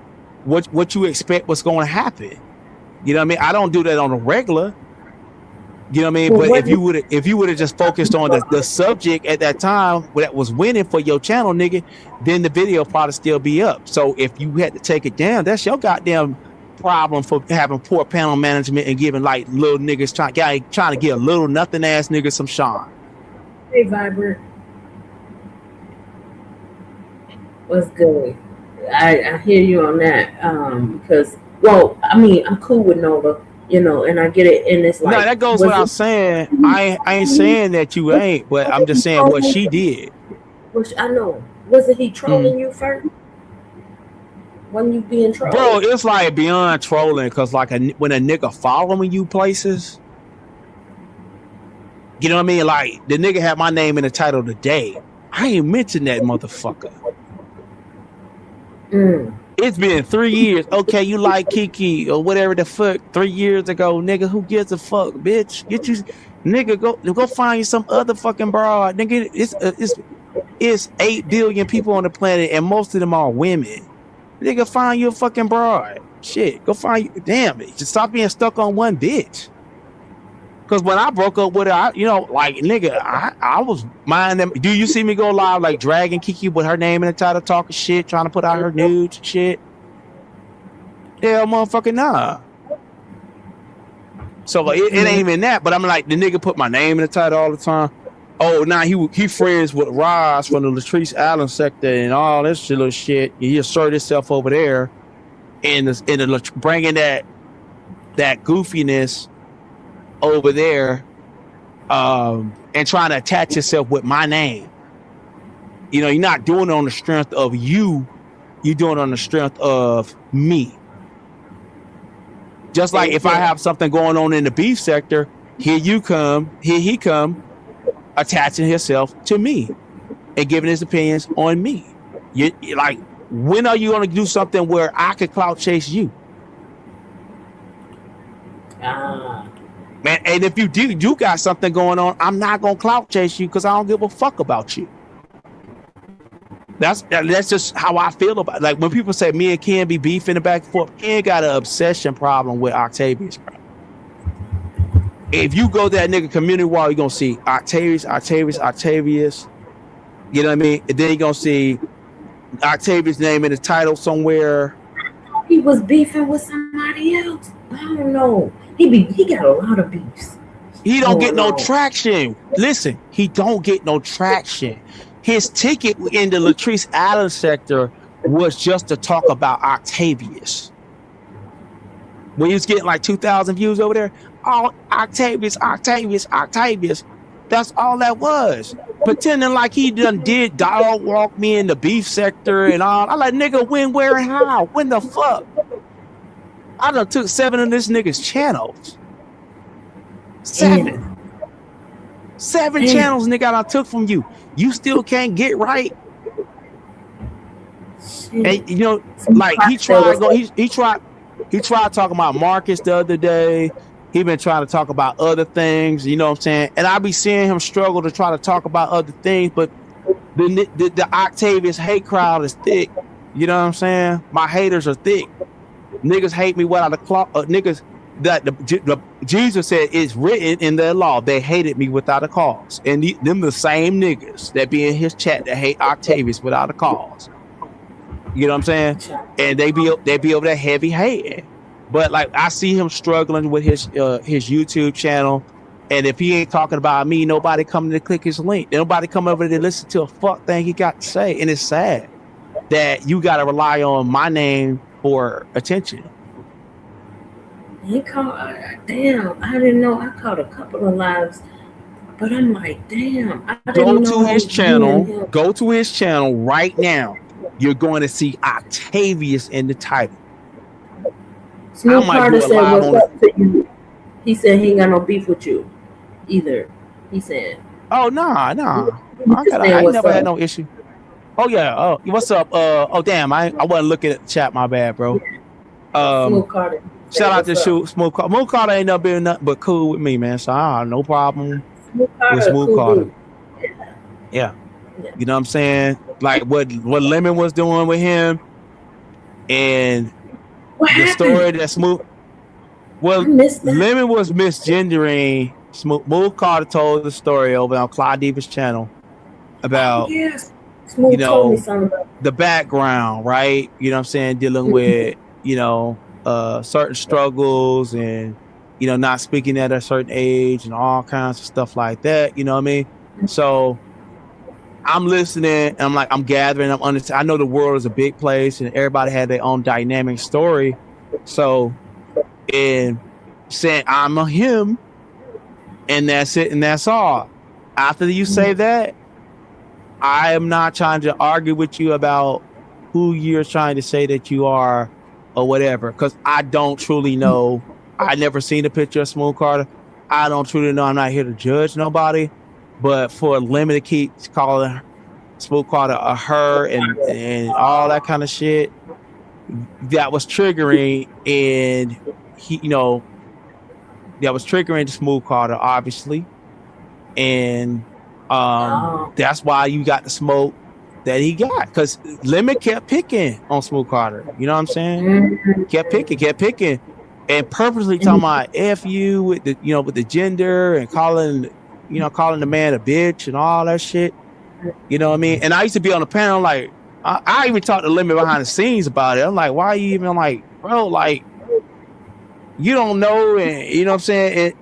Speaker 4: what you expect what's going to happen? You know what I mean? I don't do that on a regular. You know what I mean? But if you would have just focused on the subject at that time that was winning for your channel, nigga, then the video probably still be up. So if you had to take it down, that's your goddamn problem for having poor panel management and giving like little niggas trying to give a little nothing ass nigga some shine.
Speaker 1: Hey, Viber. What's good? I hear you on that. Because I'm cool with Nova. And I get it, and it's like...
Speaker 4: No, that goes without saying. I ain't saying that you ain't, but I'm just saying what she did.
Speaker 1: Which I know. Wasn't he trolling you first? Wasn't you being trolled?
Speaker 4: Bro, it's like beyond trolling, because like when a nigga following you places, you know what I mean? Like, the nigga had my name in the title today. I ain't mentioned that motherfucker. It's been 3 years. Okay, you like Kiki or whatever the fuck 3 years ago, nigga. Who gives a fuck, bitch? Get you, nigga. Go find you some other fucking broad, nigga. It's 8 billion people on the planet, and most of them are women. Nigga, find you a fucking broad. Shit, go find you. Damn it, just stop being stuck on one bitch. Cause when I broke up with her, I was minding them. Do you see me go live like dragging Kiki with her name in the title, talking shit, trying to put out her nudes and shit? Hell, motherfucking nah. So it ain't even that. But I'm like, the nigga put my name in the title all the time. Oh, now he friends with Ross from the Latrice Allen sector and all this little shit. He asserted himself over there, and bringing that goofiness over there, and trying to attach yourself with my name. You're not doing it on the strength of you. You're doing it on the strength of me. Just like if I have something going on in the beef sector, here he come, attaching himself to me and giving his opinions on me. You like, when are you going to do something where I could clout chase you? Man, and if you got something going on, I'm not gonna clout chase you because I don't give a fuck about you. That's just how I feel about it. Like when people say me and Ken be beefing the back and forth, Ken got an obsession problem with Octavius, bro. If you go to that nigga community wall, you're gonna see Octavius. You know what I mean? And then you're gonna see Octavius' name in the title somewhere.
Speaker 1: He was beefing with somebody else. I don't know. He got a lot of beefs.
Speaker 4: He don't get no traction. Listen, he don't get no traction. His ticket in the Latrice Allen sector was just to talk about Octavius. When he was getting like 2,000 views over there, oh, Octavius. That's all that was. Pretending like he did dog walk me in the beef sector and all. I like, nigga, when, where, and how? When the fuck? I done took 7 of this nigga's channels. 7 channels, nigga, I took from you. You still can't get right. And like he tried talking about Marcus the other day. he been trying to talk about other things, you know what I'm saying? And I be seeing him struggle to try to talk about other things, but the Octavius hate crowd is thick. You know what I'm saying? My haters are thick. Niggas hate me without a cloth. Niggas that the Jesus said it's written in their law. They hated me without a cause, and them the same niggas that be in his chat that hate Octavius without a cause. You know what I'm saying? And they be over there heavy hating. But like I see him struggling with his YouTube channel. And if he ain't talking about me, nobody coming to click his link. Nobody come over to listen to a fuck thing he got to say. And it's sad that you got to rely on my name for attention.
Speaker 1: He caught, damn, I didn't know. I caught a couple of lives, but I'm like, damn.
Speaker 4: Go to his channel right now. You're going to see Octavius in the title.
Speaker 1: Smooth Carter said, what's up to you? He said he ain't got no beef with you either. He said,
Speaker 4: oh, nah. I never had no issue. Oh, yeah. Oh, what's up? Oh, damn. I wasn't looking at the chat. My bad, bro.
Speaker 1: Smooth Carter.
Speaker 4: Shout out to Smooth Carter. Smooth Carter ain't never been nothing but cool with me, man. So no problem with Smooth Carter. Yeah. You know what I'm saying? Like what Lemon was doing with him, and the story that Smooth. Well, Lemon was misgendering. Smooth Carter told the story over on Clyde Diva's channel about the background, right? You know what I'm saying? Dealing with certain struggles and not speaking at a certain age and all kinds of stuff like that. You know what I mean? So I'm listening and I'm gathering, I'm understanding. I know the world is a big place and everybody had their own dynamic story. So in saying I'm a him and that's it and that's all. After you say that, I am not trying to argue with you about who you're trying to say that you are or whatever, because I don't truly know. I never seen a picture of Smooth Carter. I don't truly know. I'm not here to judge nobody. But for Lemon to keep calling Smooth Carter a her and all that kind of shit, that was triggering, and that was triggering Smooth Carter, obviously, and that's why you got the smoke that he got, because Lemon kept picking on Smooth Carter. You know what I'm saying? Kept picking, and purposely talking about F you with the gender and calling the man a bitch and all that shit. You know what I mean? And I used to be on the panel like, I even talked to Lemon behind the scenes about it. I'm like, why are you even like, bro, like, you don't know, and you know what I'm saying?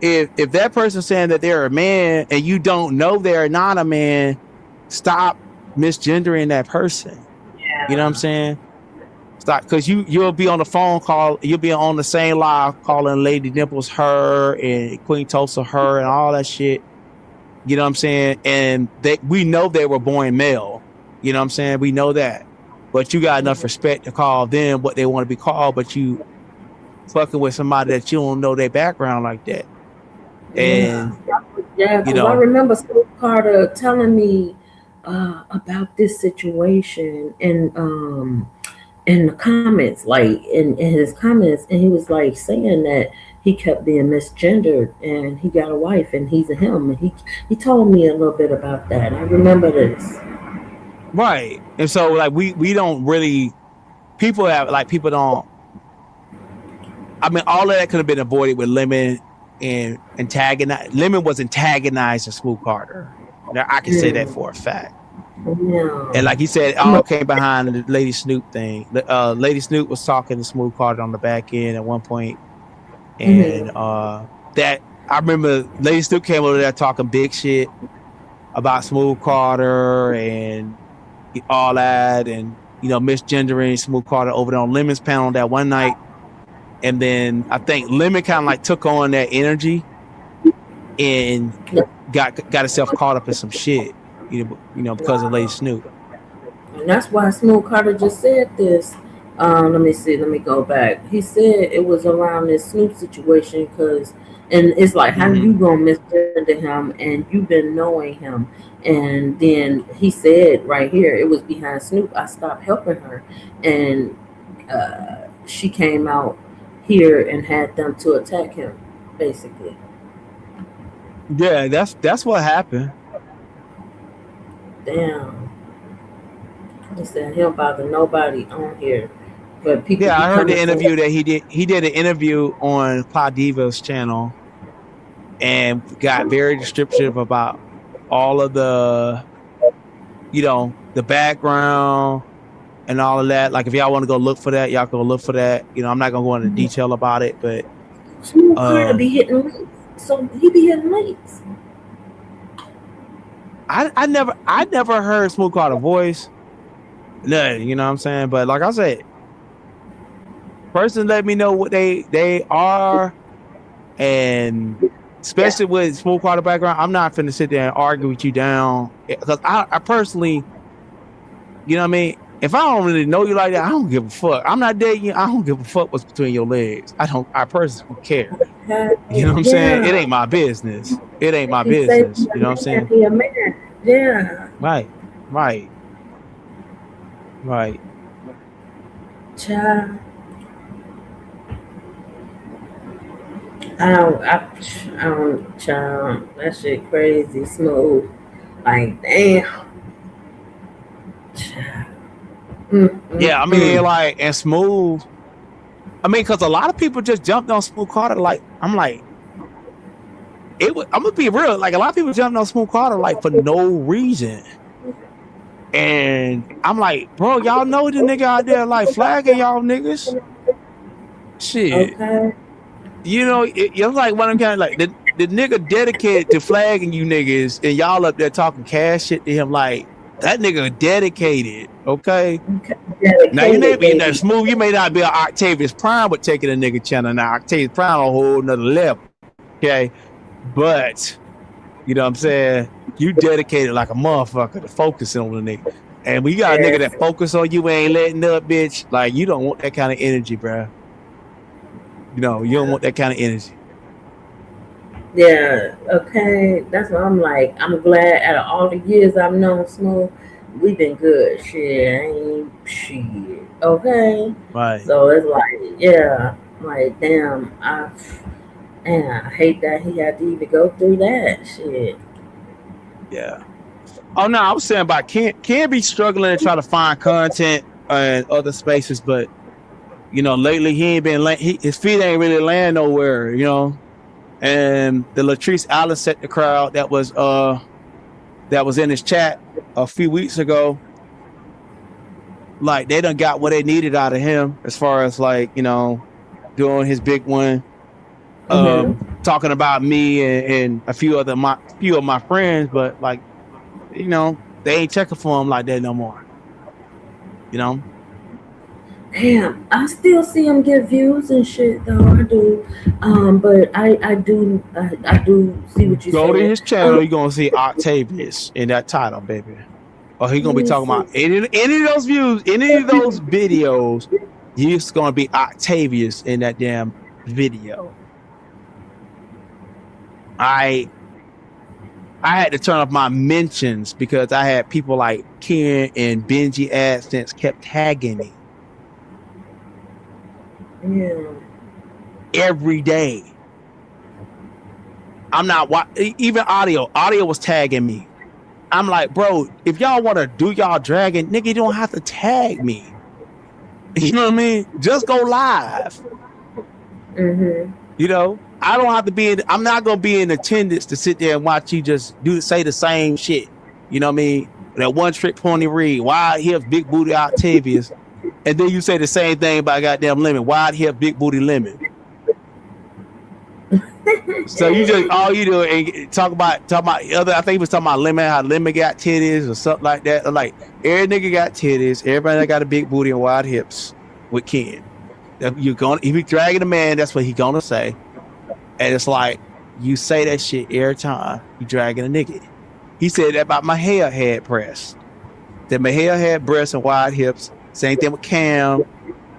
Speaker 4: If that person's saying that they're a man and you don't know they're not a man, stop misgendering that person. Yeah. You know what I'm saying? Stop, because you'll be on the phone call, you'll be on the same live calling Lady Dimples her and Queen Tulsa her and all that shit. You know what I'm saying? And we know they were born male. You know what I'm saying? We know that. But you got enough respect to call them what they want to be called, but you fucking with somebody that you don't know their background like that. And
Speaker 1: because I remember Smooth Carter telling me about this situation in the comments, like in his comments, and he was like saying that he kept being misgendered and he got a wife and he's a him, and he told me a little bit about that. I remember this.
Speaker 4: Right. And so like we don't really, people don't, I mean, all of that could have been avoided with Lemon and antagonize. Lemon was antagonizing Smooth Carter. Now I can say that for a fact. Yeah. And like he said, all came behind the Lady Snoop thing. Lady Snoop was talking to Smooth Carter on the back end at one point, and that I remember Lady Snoop came over there talking big shit about Smooth Carter and all that, and misgendering Smooth Carter over there on Lemon's panel that one night. And then I think Lemon kind of like took on that energy and got herself caught up in some shit, because of Lady Snoop.
Speaker 1: And that's why Smooth Carter just said this. Let me go back. He said it was around this Snoop situation and it's like, how you gonna misgender him and you've been knowing him? And then he said right here, it was behind Snoop. I stopped helping her, and she came out here and had them to attack him. basically.
Speaker 4: Yeah, that's what happened.
Speaker 1: Damn. He said he don't bother nobody on here, but people
Speaker 4: Yeah,
Speaker 1: be
Speaker 4: I heard the
Speaker 1: coming for
Speaker 4: interview
Speaker 1: him.
Speaker 4: that he did. He did an interview on Cloud Diva's channel and got very descriptive about all of the, the background and all of that. Like if y'all want to go look for that, y'all go look for that. I'm not gonna go into detail about it, but
Speaker 1: Smooth Carter be hitting leaks, so he be hitting leaks.
Speaker 4: I never heard Smooth Carter voice. Nothing, you know what I'm saying? But like I said, person let me know what they are, and especially with Smooth Carter background, I'm not finna sit there and argue with you down, because I personally, you know what I mean? If I don't really know you like that, I don't give a fuck. I'm not dating you. I don't give a fuck what's between your legs. I personally don't care. You know what I'm saying? It ain't my business. It ain't my business. You know what I'm saying?
Speaker 1: He a man. Yeah.
Speaker 4: Right.
Speaker 1: Child. I don't, child. That shit crazy smooth. Like, damn. Child.
Speaker 4: Yeah, I mean, like, and Smooth. I mean, because a lot of people just jumped on Smooth Carter. Like, I'm like, I'm gonna be real. Like, a lot of people jumped on Smooth Carter like for no reason. And I'm like, bro, y'all know the nigga out there like flagging y'all niggas. Shit.
Speaker 1: Okay.
Speaker 4: It's like one of them kind of like the nigga dedicated to flagging you niggas, and y'all up there talking cash shit to him. Like, that nigga dedicated, okay? Now you may be in that Smooth. You may not be an Octavius Prime with taking a nigga channel. Now Octavius Prime on a whole nother level, okay? But you know what I'm saying? You dedicated like a motherfucker to focusing on the nigga. And when you got a nigga that focus on you, ain't letting up, bitch. Like, you don't want that kind of energy, bro. You don't want that kind of energy.
Speaker 1: Yeah, okay. That's what I'm like. I'm glad out of all the years I've known Smooth, we've been good. Shit. Okay?
Speaker 4: Right.
Speaker 1: So it's like, yeah. Like, damn, I hate that he had to even go through that shit.
Speaker 4: Yeah. Oh no, I was saying about Ken be struggling to try to find content in other spaces, but lately he ain't been his feet ain't really land nowhere, And the Latrice Allen set the crowd that was in his chat a few weeks ago. Like, they done got what they needed out of him as far as like, doing his big one. Talking about me and a few of my friends, but like, they ain't checking for him like that no more.
Speaker 1: Damn, I still see him get views and shit though. I do, but I do see what you
Speaker 4: go
Speaker 1: saying.
Speaker 4: to his channel. You're gonna see Octavius in that title, baby. Or he gonna be talking about any of those views, any of those videos. He's gonna be Octavius in that damn video. I had to turn off my mentions because I had people like Ken and Benji AdSense kept tagging me.
Speaker 1: Yeah.
Speaker 4: Every day. I'm not even audio was tagging me. I'm like, bro, if y'all want to do y'all dragging, nigga, you don't have to tag me. You know what I mean? Just go live. I don't have to be I'm not gonna be in attendance to sit there and watch you just say the same shit. You know what I mean? That one trick pony read, wide hips, big booty Octavius, and then you say the same thing about goddamn Lemon, wide hip, big booty Lemon. So you just all you do and talk about other. I think he was talking about Lemon, how Lemon got titties or something like that. Like, every nigga got titties, everybody that got a big booty and wide hips with Ken. If you dragging a man, that's what he gonna say. And it's like, you say that shit every time you dragging a nigga. He said that about my hair had breasts. That my hair had breasts and wide hips. Same thing with Cam.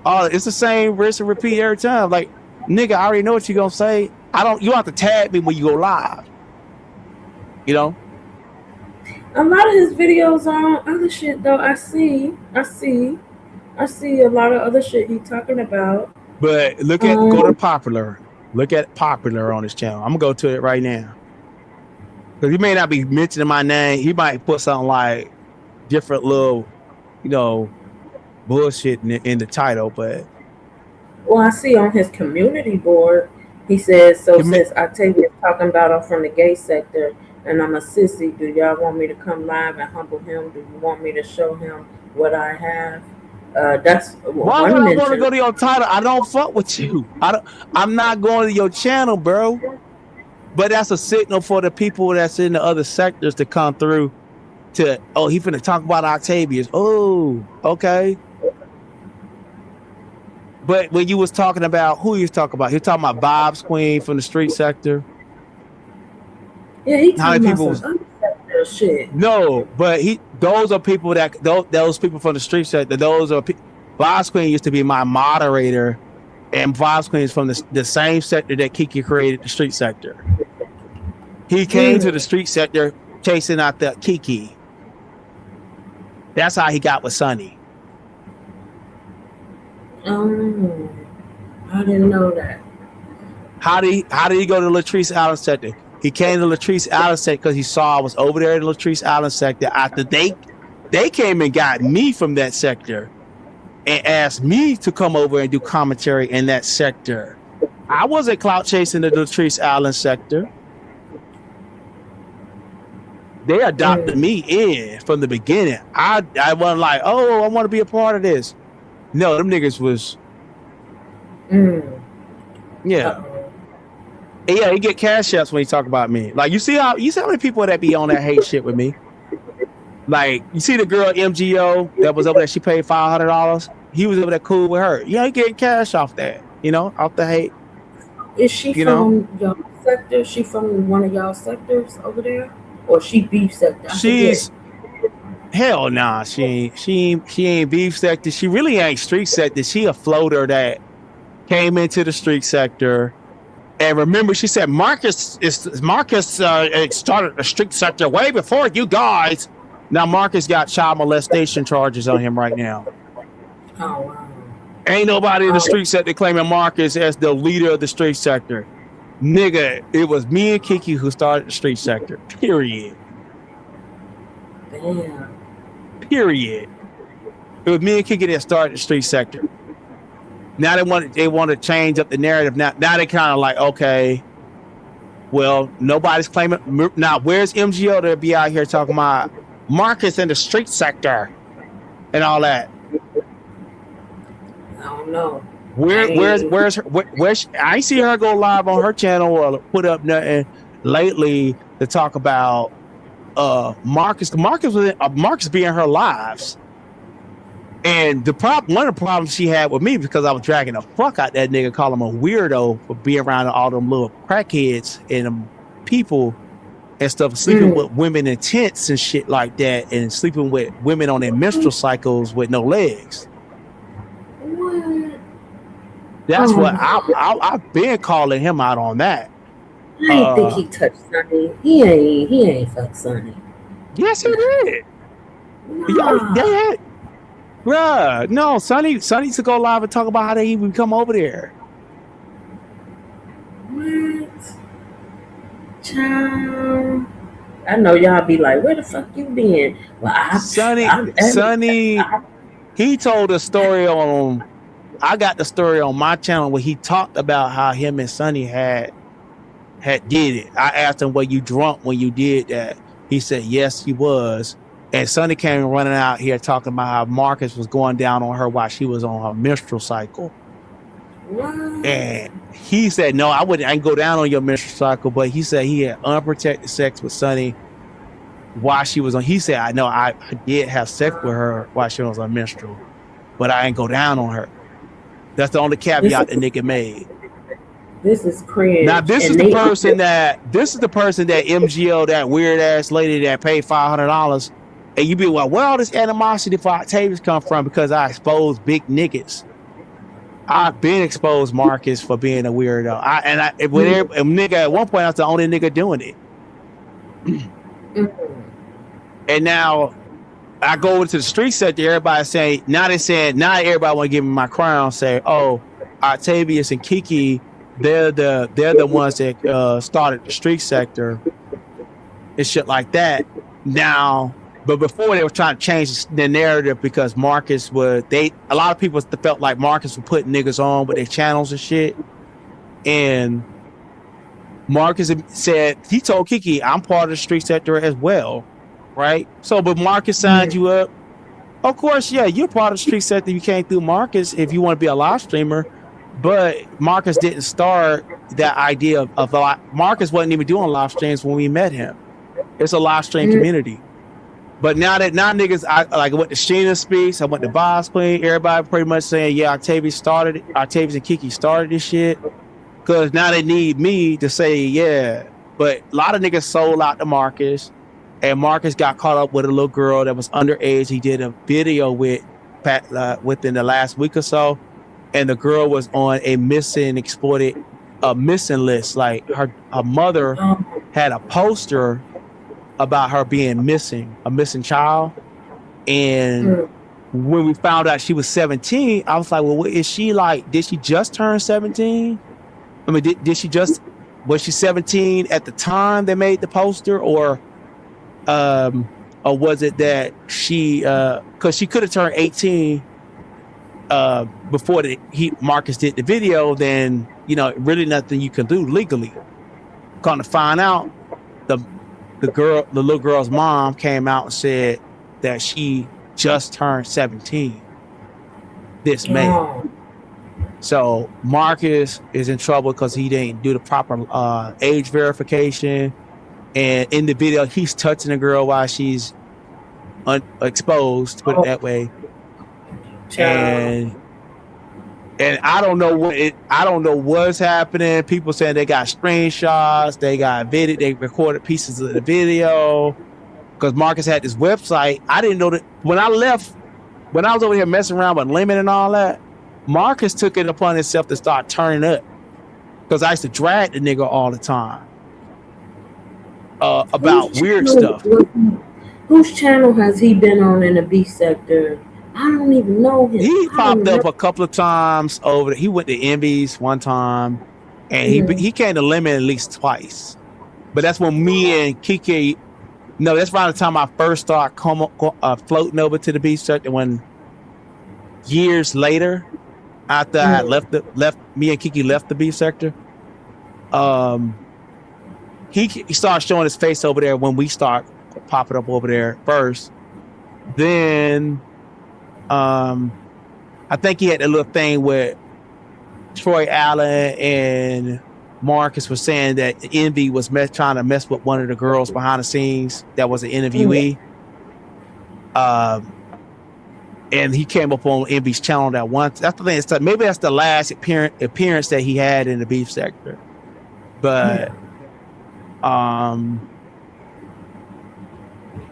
Speaker 4: It's the same rinse and repeat every time. Like, nigga, I already know what you gonna say. You don't have to tag me when you go live. A lot
Speaker 1: of his videos are on other shit though. I see a lot of other shit he's talking about.
Speaker 4: But go to popular. Look at popular on his channel. I'm gonna go to it right now. Because he may not be mentioning my name. He might put something like different little, bullshit in the title. But
Speaker 1: Well, I see on his community board, he says, so since Octavia's talking about I'm from the gay sector and I'm a sissy, do y'all want me to come live and humble him? Do you want me to show him what I have? That's
Speaker 4: why would I want to go to your title? I don't fuck with you. I'm not going to your channel, bro. But that's a signal for the people that's in the other sectors to come through to, he finna talk about Octavius. Oh, okay. But when you was talking about, who you was talking about? He was talking about Bob's Queen from the street sector.
Speaker 1: Yeah, he talking about some other sector shit.
Speaker 4: No, but those are people those people from the street sector. Those are Bob's Queen used to be my moderator, and Bob's Queen is from the same sector that Kiki created, the street sector. He came to the street sector chasing out the Kiki. That's how he got with Sonny.
Speaker 1: I didn't know that.
Speaker 4: How did he go to Latrice Allen sector? He came to Latrice Allen sector because he saw I was over there in Latrice Allen sector. After they came and got me from that sector and asked me to come over and do commentary in that sector. I wasn't clout chasing the Latrice Allen sector. They adopted me in from the beginning. I wasn't like, I want to be a part of this. No, them niggas was. Yeah.
Speaker 1: Uh-oh.
Speaker 4: Yeah, he get cash apps when he talk about me. Like you see how many people that be on that hate shit with me. Like you see the girl MGO that was over there. She paid $500. He was over there cool with her. Yeah, he getting cash off that. Off the hate.
Speaker 1: Is she from your sector? She from one of y'all sectors over there, or she beef sector?
Speaker 4: She's hell nah. She ain't beef sector. She really ain't street sector. She a floater that came into the street sector. And remember, she said Marcus started the street sector way before you guys. Now Marcus got child molestation charges on him right now.
Speaker 1: Oh wow.
Speaker 4: Ain't nobody in the street sector claiming Marcus as the leader of the street sector. Nigga, it was me and Kiki who started the street sector. Period.
Speaker 1: Damn.
Speaker 4: Period. It was me and Kiki that started the street sector. Now they want to change up the narrative. Now they kind of like, okay, well, nobody's claiming. Now, where's MGO to be out here talking about Marcus in the street sector and all that?
Speaker 1: I don't know.
Speaker 4: Where's her? I see her go live on her channel or put up nothing lately to talk about Marcus. Marcus being her lives. And one of the problems she had with me, because I was dragging the fuck out that nigga, calling him a weirdo for being around all them little crackheads and them people and stuff, sleeping with women in tents and shit like that, and sleeping with women on their menstrual cycles with no legs.
Speaker 1: What?
Speaker 4: That's what I've been calling him out on that.
Speaker 1: I didn't think he touched Sonny. He ain't fucked Sonny.
Speaker 4: Yes, he did.
Speaker 1: Nah.
Speaker 4: Bruh, no, Sonny to go live and talk about how they even come over there.
Speaker 1: What? Child. I know y'all be like, where the fuck you been? Well,
Speaker 4: Sonny, he told a story I got the story on my channel where he talked about how him and Sonny had did it. I asked him, were you drunk when you did that? He said, yes, he was. And Sonny came running out here talking about how Marcus was going down on her while she was on her menstrual cycle.
Speaker 1: What?
Speaker 4: And he said, no, I ain't go down on your menstrual cycle, but he said he had unprotected sex with Sonny while she was on. He said, I know I did have sex with her while she was on menstrual, but I ain't go down on her. That's the only caveat the nigga made.
Speaker 1: This is cringe.
Speaker 4: Now this is the person that MGO, that weird ass lady that paid $500. And you be like, where all this animosity for Octavius come from? Because I exposed big niggas. I've been exposed Marcus for being a weirdo. Nigga, at one point I was the only nigga doing it. And now I go into the street sector, everybody saying, now everybody want to give me my crown, say, oh, Octavius and Kiki they're the ones that started the street sector and shit like that. Now, but before they were trying to change the narrative because Marcus a lot of people felt like Marcus was putting niggas on with their channels and shit. And Marcus said, he told Kiki, I'm part of the street sector as well. Right? So, but Marcus signed you up. Of course, yeah, you're part of the street sector. You came through Marcus if you want to be a live streamer. But Marcus didn't start that idea of Marcus wasn't even doing live streams when we met him. It's a live stream community. But now niggas, I went to Sheena Speaks, I went to Boss Queen, everybody pretty much saying, yeah, Octavius and Kiki started this shit. Because now they need me to say, yeah. But a lot of niggas sold out to Marcus. And Marcus got caught up with a little girl that was underage. He did a video with within the last week or so. And the girl was on a missing list. Like her mother had a poster about her being missing, a missing child. And when we found out she was 17, I was like, well, what is she like? Did she just turn 17? I mean, was she 17 at the time they made the poster, or was it that she, cause she could have turned 18 before Marcus did the video, then, really nothing you can do legally. Come to find out, the little girl's mom came out and said that she just turned 17 this May. So Marcus is in trouble because he didn't do the proper age verification. And in the video, he's touching the girl while she's exposed, to put it that way. And I don't know what's happening. People saying they got screenshots, they got video, they recorded pieces of the video. Because Marcus had this website. I didn't know that when I was over here messing around with Lemon and all that, Marcus took it upon himself to start turning up. Because I used to drag the nigga all the time about weird stuff.
Speaker 1: Whose channel has he been on in the B sector? I don't even know him.
Speaker 4: He popped up a couple of times over there. He went to Envy's one time, and he came to Lemon at least twice. But that's when me and Kiki, that's around the time I first started floating over to the B sector. When years later, after I left me and Kiki left the B sector, he started showing his face over there when we start popping up over there first. Then I think he had a little thing with Troy Allen and Marcus was saying that Envy was trying to mess with one of the girls behind the scenes that was an interviewee. And he came up on Envy's channel that once. That's the thing. Maybe that's the last appearance that he had in the beef sector. But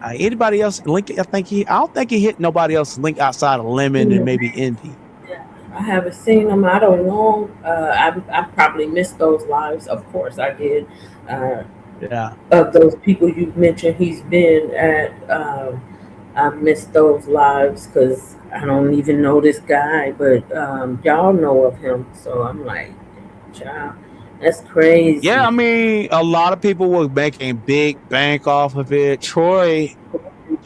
Speaker 4: anybody else link? I don't think he hit nobody else link outside of Lemon and maybe Envy.
Speaker 1: I haven't seen them. I don't know. I probably missed those lives. Of course, I did. Of those people you mentioned, he's been at. I missed those lives because I don't even know this guy, but y'all know of him. So I'm like, child, that's crazy.
Speaker 4: Yeah, I mean, a lot of people were making big bank off of it. Troy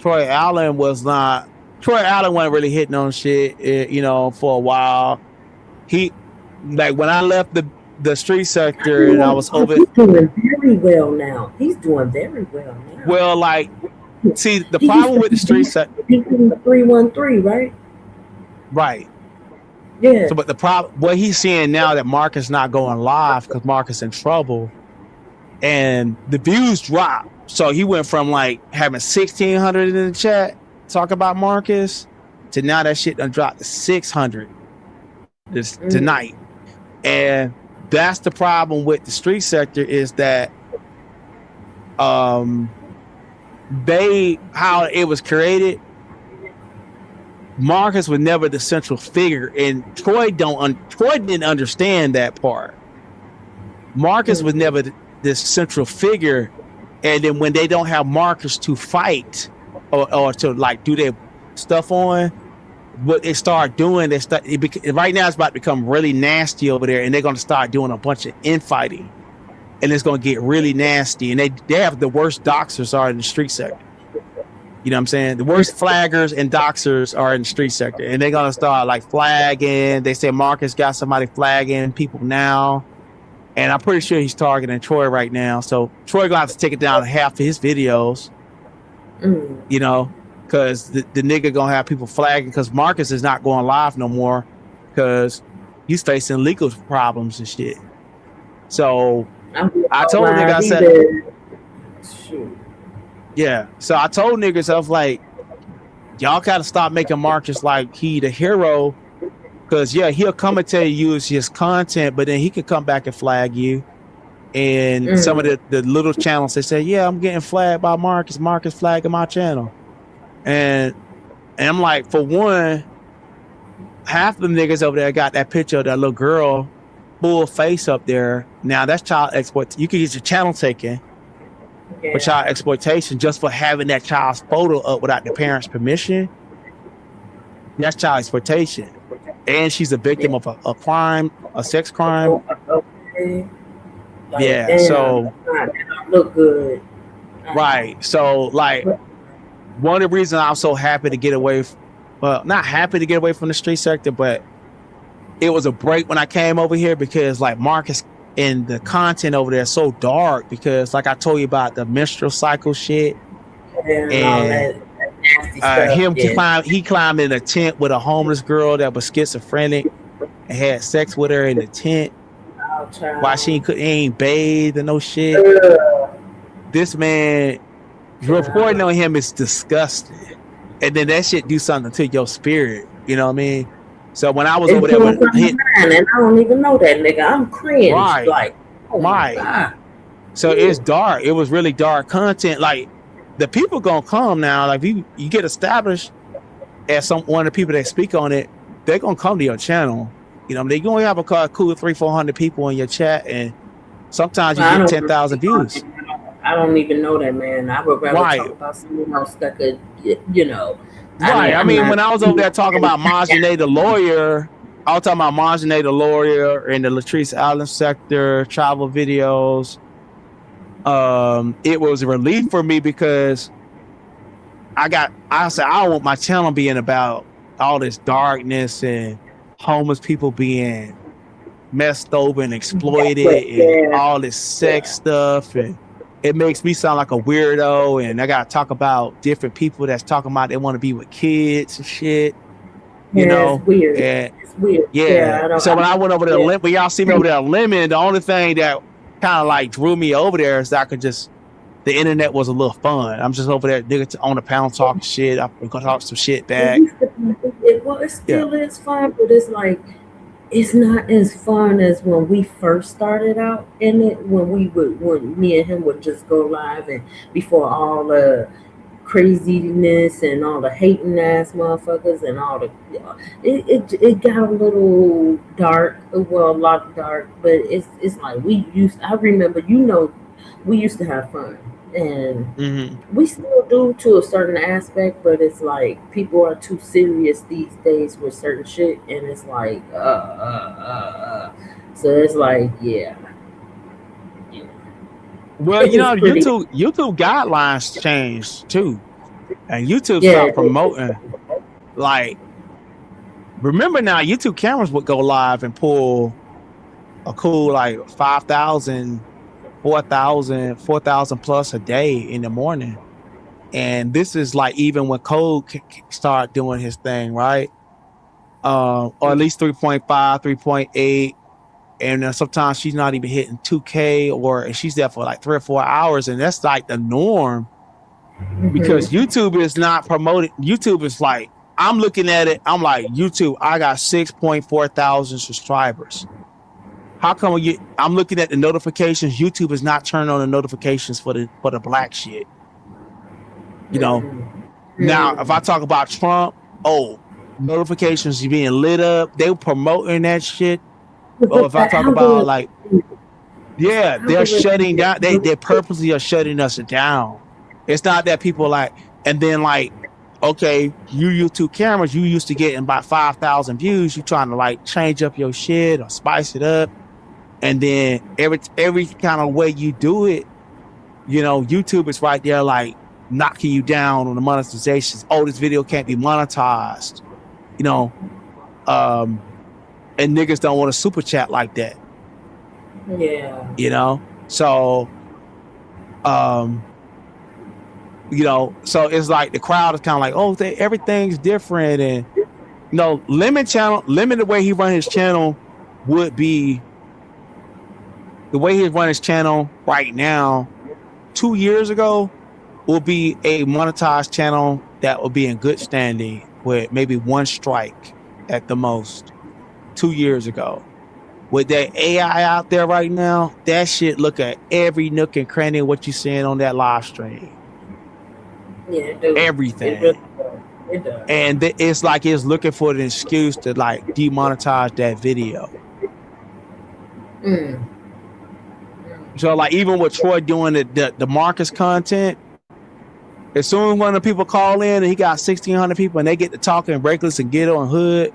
Speaker 4: Allen wasn't really hitting on shit, for a while. He, like, when I left the street sector and I was over.
Speaker 1: He's doing very well now.
Speaker 4: Well, like, see, the problem with the street sector.
Speaker 1: He's in the 313, right?
Speaker 4: Right.
Speaker 1: Yeah.
Speaker 4: So, but the problem, what he's seeing now that Marcus not going live because Marcus in trouble, and the views drop. So he went from like having 1,600 in the chat talk about Marcus to now that shit done dropped to 600 tonight. And that's the problem with the street sector is that how it was created, Marcus was never the central figure, and Troy didn't understand that part. Marcus was never this central figure, and then when they don't have Marcus to fight or to like do their stuff on, what they start doing, right now it's about to become really nasty over there, and they're going to start doing a bunch of infighting, and it's going to get really nasty. And they have the worst doxers are in the street sector. You know what I'm saying? The worst flaggers and doxers are in the street sector, and they're going to start like flagging. They say Marcus got somebody flagging people now, and I'm pretty sure he's targeting Troy right now. So Troy going to have to take it down to half of his videos, you know, because the nigga going to have people flagging because Marcus is not going live no more because he's facing legal problems and shit. So I told the nigga, I said, yeah. So I told niggas, I was like, y'all gotta stop making Marcus like he the hero. Cause yeah, he'll come and tell you use his content, but then he could come back and flag you. And some of the little channels, they say, yeah, I'm getting flagged by Marcus. Marcus flagging my channel. And I'm like, for one, half of them niggas over there got that picture of that little girl, full face up there. Now that's child exploit. You can get your channel taken for child exploitation just for having that child's photo up without the parents' permission. That's child exploitation. And she's a victim of a crime, a sex crime.
Speaker 1: Okay. Like,
Speaker 4: yeah,
Speaker 1: damn,
Speaker 4: so
Speaker 1: that don't look good.
Speaker 4: Right. So like one of the reasons I'm so happy to get away not happy to get away from the street sector, but it was a break when I came over here because like Marcus and the content over there is so dark because like I told you about the menstrual cycle shit and he climbed in a tent with a homeless girl that was schizophrenic and had sex with her in the tent while she ain't bathed and no shit. This man reporting on him is disgusting, and then that shit do something to your spirit. You know what I mean? So when I was over there, and
Speaker 1: I don't even know that nigga. I'm cringe.
Speaker 4: Right.
Speaker 1: Like, oh my God.
Speaker 4: So it's dark. It was really dark content. Like the people gonna come now. Like you get established as one of the people that speak on it, they're gonna come to your channel. You know, they gonna have a cool 300-400 people in your chat, and sometimes you get 10,000 views.
Speaker 1: I don't even know that, man. I would rather talk about someone else that could, you know.
Speaker 4: Right. I mean, when I was over there talking about Marjane the lawyer, I was talking about Marjane the lawyer in the Latrice Allen sector, travel videos. It was a relief for me because I said, I don't want my channel being about all this darkness and homeless people being messed over and exploited and all this sex stuff, and it makes me sound like a weirdo, and I gotta talk about different people that's talking about they want to be with kids and shit, you know.
Speaker 1: It's weird.
Speaker 4: And
Speaker 1: it's weird.
Speaker 4: So when I went over there, when y'all see me over there Lemon, the only thing that kind of like drew me over there is that the internet was a little fun. I'm just over there, nigga, on the pound talking shit. I'm gonna talk some shit back.
Speaker 1: It still is fun, but it's like it's not as fun as when we first started out in it. When me and him would just go live, and before all the craziness and all the hating ass motherfuckers and all the, it got a little dark. Well, a lot dark, but it's like I remember, you know, we used to have fun. And we still do to a certain aspect, but it's like people are too serious these days with certain shit, and it's like so it's like
Speaker 4: well, you know, YouTube guidelines changed too, and YouTube started promoting, like, remember now YouTube cameras would go live and pull a cool like 5,000 4,000 plus a day in the morning. And this is like even when Code start doing his thing, right? Or at least 3.5, 3.8. And sometimes she's not even hitting 2K, and she's there for like 3 or 4 hours. And that's like the norm because YouTube is not promoting. YouTube is like, I'm looking at it. I'm like, YouTube, I got 6.4 thousand subscribers. How come I'm looking at the notifications? YouTube is not turning on the notifications for the black shit. You know. Now, if I talk about Trump, notifications being lit up. They promoting that shit. Or if I talk about like, they're shutting down. They purposely are shutting us down. It's not that people like, and then like okay, you use 2 cameras, you used to getting about 5,000 views. You trying to like change up your shit or spice it up, and then every kind of way you do it, you know, YouTube is right there like knocking you down on the monetizations. Oh, this video can't be monetized, you know, and niggas don't want to super chat like that.
Speaker 1: Yeah.
Speaker 4: You know, so you know, so it's like the crowd is kind of like, oh, everything's different, and you know, Lemon the way he run his channel would be the way he run his channel right now. 2 years ago will be a monetized channel that will be in good standing with maybe 1 strike at the most. 2 years ago. With that AI out there right now, that shit look at every nook and cranny of what you're seeing on that live stream.
Speaker 1: Yeah, it does.
Speaker 4: Everything.
Speaker 1: It does.
Speaker 4: And it's like it's looking for an excuse to like demonetize that video. So like even with Troy doing the Marcus content, as soon as one of the people call in and he got 1,600 people and they get to talking reckless and ghetto and hood,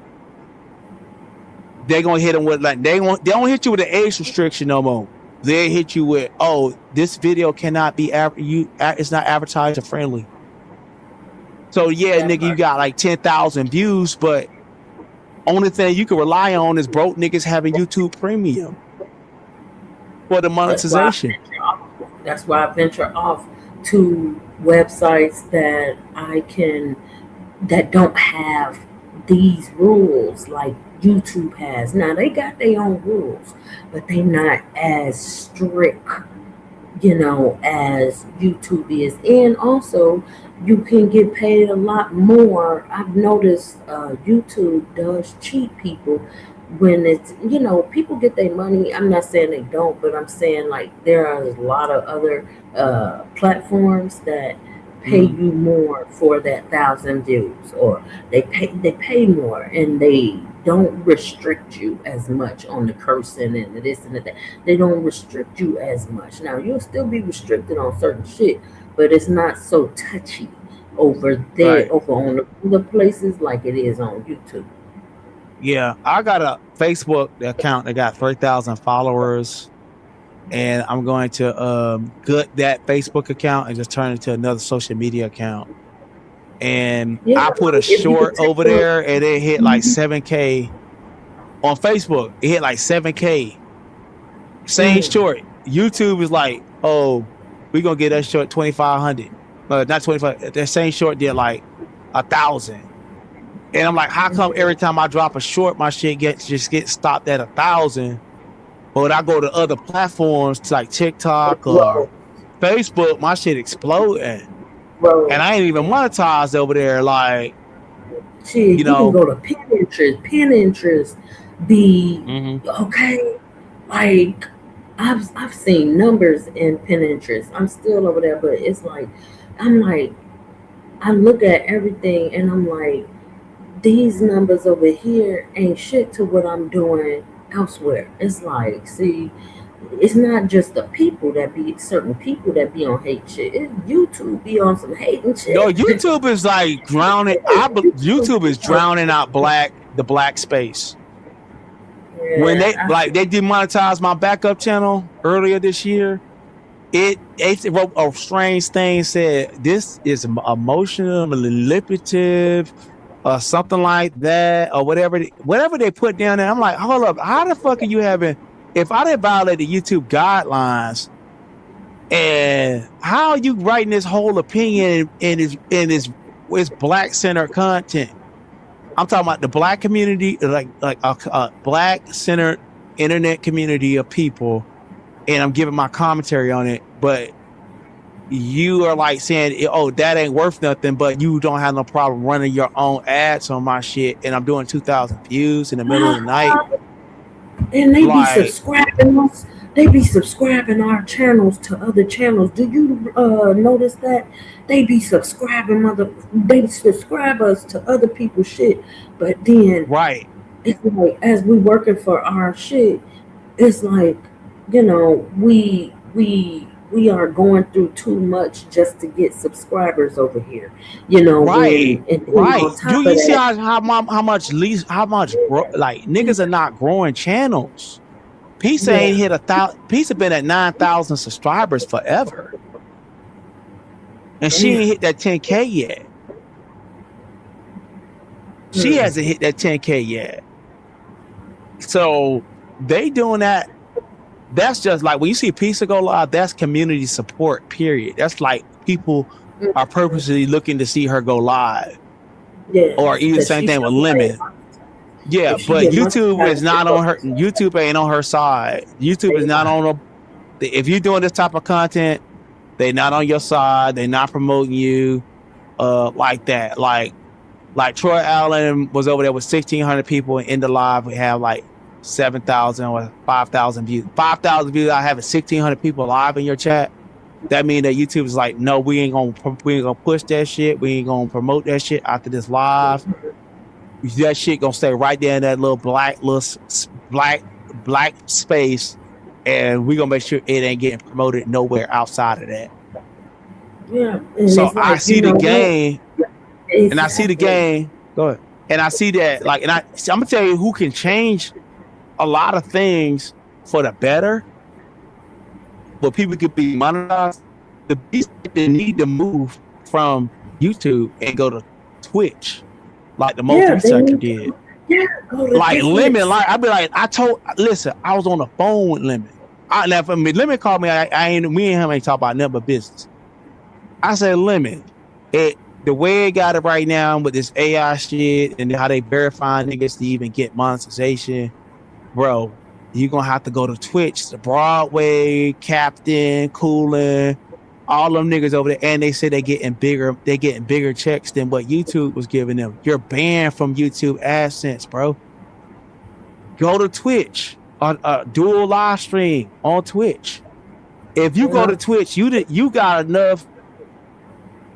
Speaker 4: they're gonna hit them with like they don't hit you with an age restriction no more. They hit you with, oh, this video cannot be it's not advertiser friendly. So yeah, nigga, you got like 10,000 views, but only thing you can rely on is broke niggas having YouTube Premium for the monetization.
Speaker 1: That's why I venture off to websites that don't have these rules like YouTube has. Now they got their own rules, but they not as strict, you know, as YouTube is. And also you can get paid a lot more. I've noticed YouTube does cheat people when it's, you know, people get their money. I'm not saying they don't, but I'm saying like there are a lot of other platforms that pay you more for that 1,000 views, or they pay more, and they don't restrict you as much on the cursing and the this and that. They don't restrict you as much. Now you'll still be restricted on certain shit, but it's not so touchy over there,
Speaker 4: Right.
Speaker 1: over on the places like it is on YouTube.
Speaker 4: Yeah, I got a Facebook account that got 3,000 followers, and I'm going to gut that Facebook account and just turn it to another social media account. And
Speaker 1: Yeah,
Speaker 4: I put a
Speaker 1: if you
Speaker 4: short
Speaker 1: could take
Speaker 4: over there, and it hit like 7K on Facebook. It hit like 7K. Same short. YouTube is like, oh, we're gonna get that short 2,500. Not 25. That same short did like 1,000. And I'm like, how come every time I drop a short, my shit just gets stopped at 1,000? But when I go to other platforms like TikTok or Facebook, my shit exploding.
Speaker 1: Bro,
Speaker 4: And I ain't even monetized over there. Like,
Speaker 1: shit, you
Speaker 4: know.
Speaker 1: can go to Pinterest be okay. Like I've seen numbers in Pinterest. I'm still over there, but it's like I look at everything and I'm like, these numbers over here ain't shit to what I'm doing elsewhere. It's like, see, it's not just the people that be certain people that be on hate shit. YouTube be on some hating shit.
Speaker 4: No, YouTube is like drowning. YouTube is drowning out the black space.
Speaker 1: Yeah,
Speaker 4: When they demonetized my backup channel earlier this year, it wrote a strange thing, said this is emotional, manipulative, or something like that, or whatever they put down there. I'm like, hold up, how the fuck are you having? If I didn't violate the YouTube guidelines, and how are you writing this whole opinion in his black centered content? I'm talking about the black community, like a black centered internet community of people, and I'm giving my commentary on it. But you are like saying, oh, that ain't worth nothing, but you don't have no problem running your own ads on my shit, and I'm doing 2,000 views in the middle of the night.
Speaker 1: And they be subscribing us. They be subscribing our channels to other channels. Do you notice that? They be subscribing they subscribe us to other people's shit. But then it's like, as we working for our shit, it's like, you know, we we are going through too much just to get subscribers over here. You know,
Speaker 4: Right,
Speaker 1: and
Speaker 4: right.
Speaker 1: on
Speaker 4: Do
Speaker 1: top of
Speaker 4: you see
Speaker 1: that,
Speaker 4: how much like niggas are not growing channels? Pizza ain't
Speaker 1: yeah,
Speaker 4: hit 1,000. Pizza been at 9,000 subscribers forever, and she ain't
Speaker 1: damn,
Speaker 4: hit that 10K yet. She
Speaker 1: mm,
Speaker 4: hasn't hit that 10K yet. So they doing that. That's just like when you see Pizza go live. That's community support. Period. That's like people are
Speaker 1: mm,
Speaker 4: purposely looking to see her go live, or
Speaker 1: yes,
Speaker 4: even
Speaker 1: because
Speaker 4: same
Speaker 1: she
Speaker 4: thing with
Speaker 1: should be
Speaker 4: Lemon.
Speaker 1: like,
Speaker 4: Yeah,
Speaker 1: if she
Speaker 4: but
Speaker 1: get
Speaker 4: YouTube is
Speaker 1: monetized, she
Speaker 4: not on her.
Speaker 1: goes,
Speaker 4: YouTube ain't on her side. YouTube
Speaker 1: they
Speaker 4: is not
Speaker 1: not.
Speaker 4: on her. If you're doing this type of content, they not on your side. They not promoting you like that. Like Troy Allen was over there with 1,600 people in the live. We have like 7,000 or 5,000 views. 5,000 views. I have 1,600 people live in your chat. That means that YouTube is like, no, we ain't gonna push that shit. We ain't gonna promote that shit after this live. That shit gonna stay right there in that little black black space, and we gonna make sure it ain't getting promoted nowhere outside of that.
Speaker 1: Yeah, and
Speaker 4: So
Speaker 1: it's
Speaker 4: I
Speaker 1: like, you
Speaker 4: see the
Speaker 1: know what?
Speaker 4: game, and I see the
Speaker 1: Exactly.
Speaker 4: game. Go ahead. And I see that, like, I'm gonna tell you who can change a lot of things for the better, where people could be monetized. The beast they need to move from YouTube and go to Twitch, like the most
Speaker 1: Yeah, they
Speaker 4: researcher
Speaker 1: need to
Speaker 4: did.
Speaker 1: yeah, go to
Speaker 4: Like Lemon,
Speaker 1: Twitch.
Speaker 4: like I'd be like, listen, I was on the phone with Lemon. Now for me, Lemon called me. I ain't, me and him ain't talk about nothing but business. I said, Lemon, the way it got it right now with this AI shit and how they verify niggas to even get monetization, bro, you gonna have to go to Twitch, the Broadway, Captain, Coolin, all them niggas over there, and they say they're getting bigger checks than what YouTube was giving them. You're banned from YouTube AdSense, bro. Go to Twitch on dual live stream on Twitch. If you go
Speaker 1: Yeah,
Speaker 4: to Twitch, you got enough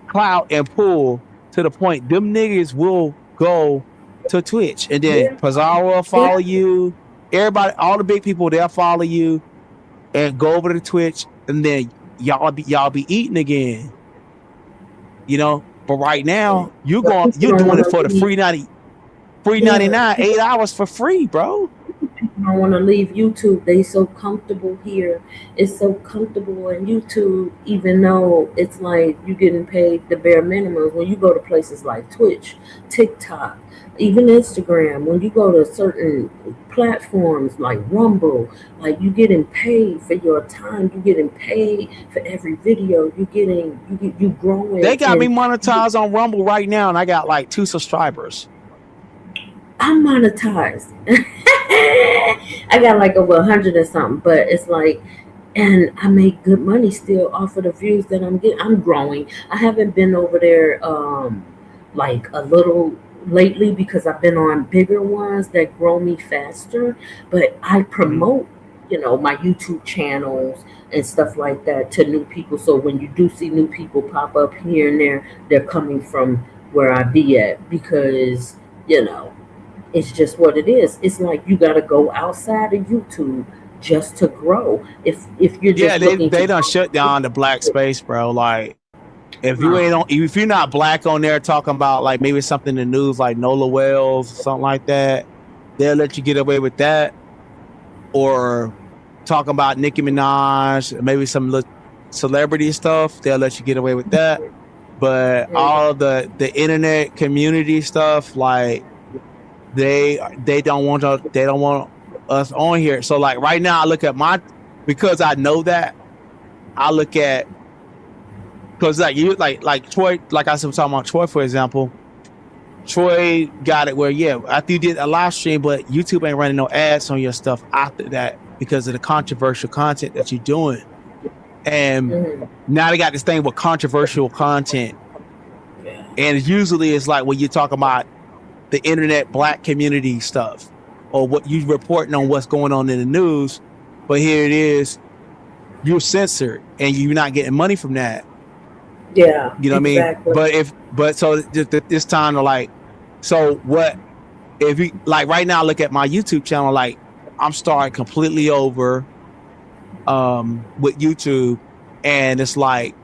Speaker 4: clout and pull to the point them niggas will go to Twitch, and then
Speaker 1: yeah,
Speaker 4: Pizarro will follow
Speaker 1: yeah.
Speaker 4: you. Everybody, all the big people, they'll follow you and go over to Twitch, and then y'all be eating again. You know, but right now
Speaker 1: But people
Speaker 4: you're
Speaker 1: don't
Speaker 4: doing
Speaker 1: want
Speaker 4: it for
Speaker 1: to
Speaker 4: the
Speaker 1: leave.
Speaker 4: free
Speaker 1: Yeah,
Speaker 4: 99,
Speaker 1: people
Speaker 4: 8 hours for free, bro.
Speaker 1: don't want to leave YouTube. They so comfortable here. It's so comfortable in YouTube, even though it's like you getting paid the bare minimum. When you go to places like Twitch, TikTok, even Instagram, when you go to certain platforms like Rumble, like you getting paid for your time. You getting paid for every video. You
Speaker 4: They
Speaker 1: growing
Speaker 4: got me
Speaker 1: and
Speaker 4: monetized on Rumble right now, and I got like 2 subscribers.
Speaker 1: I'm monetized. I got like over 100 or something, but it's like, and I make good money still off of the views that I'm getting. I'm growing. I haven't been over there like a little lately because I've been on bigger ones that grow me faster. But I
Speaker 4: Mhm.
Speaker 1: promote, my YouTube channels and stuff like that to new people. So when you do see new people pop up here and there, they're coming from where I be at because you know it's just what it is. It's like you got to go outside of YouTube just to grow. If you're
Speaker 4: Yeah,
Speaker 1: just
Speaker 4: they
Speaker 1: looking to
Speaker 4: they done
Speaker 1: grow,
Speaker 4: shut down the black space, bro. Like
Speaker 1: no,
Speaker 4: if you're not black on there talking about like maybe something in the news like Nola Wells or something like that, they'll let you get away with that. Or talking about Nicki Minaj, maybe some celebrity stuff, they'll let you get away with that. But all the internet community stuff, like they don't want us on here. So like right now, I look at because I know that I look at because like Troy, like I was talking about Troy for example. Troy got it where after you did a live stream, but YouTube ain't running no ads on your stuff after that because of the controversial content that you're doing. And
Speaker 1: mm,
Speaker 4: now they got this thing with controversial content,
Speaker 1: yeah,
Speaker 4: and usually it's like when you're talking about the internet black community stuff or what you reporting on what's going on in the news, but here it is, you're censored and you're not getting money from that.
Speaker 1: yeah,
Speaker 4: You know what I mean?
Speaker 1: exactly.
Speaker 4: But so this time to like, so what if you like right now look at my YouTube channel, like I'm starting completely over with YouTube, and it's like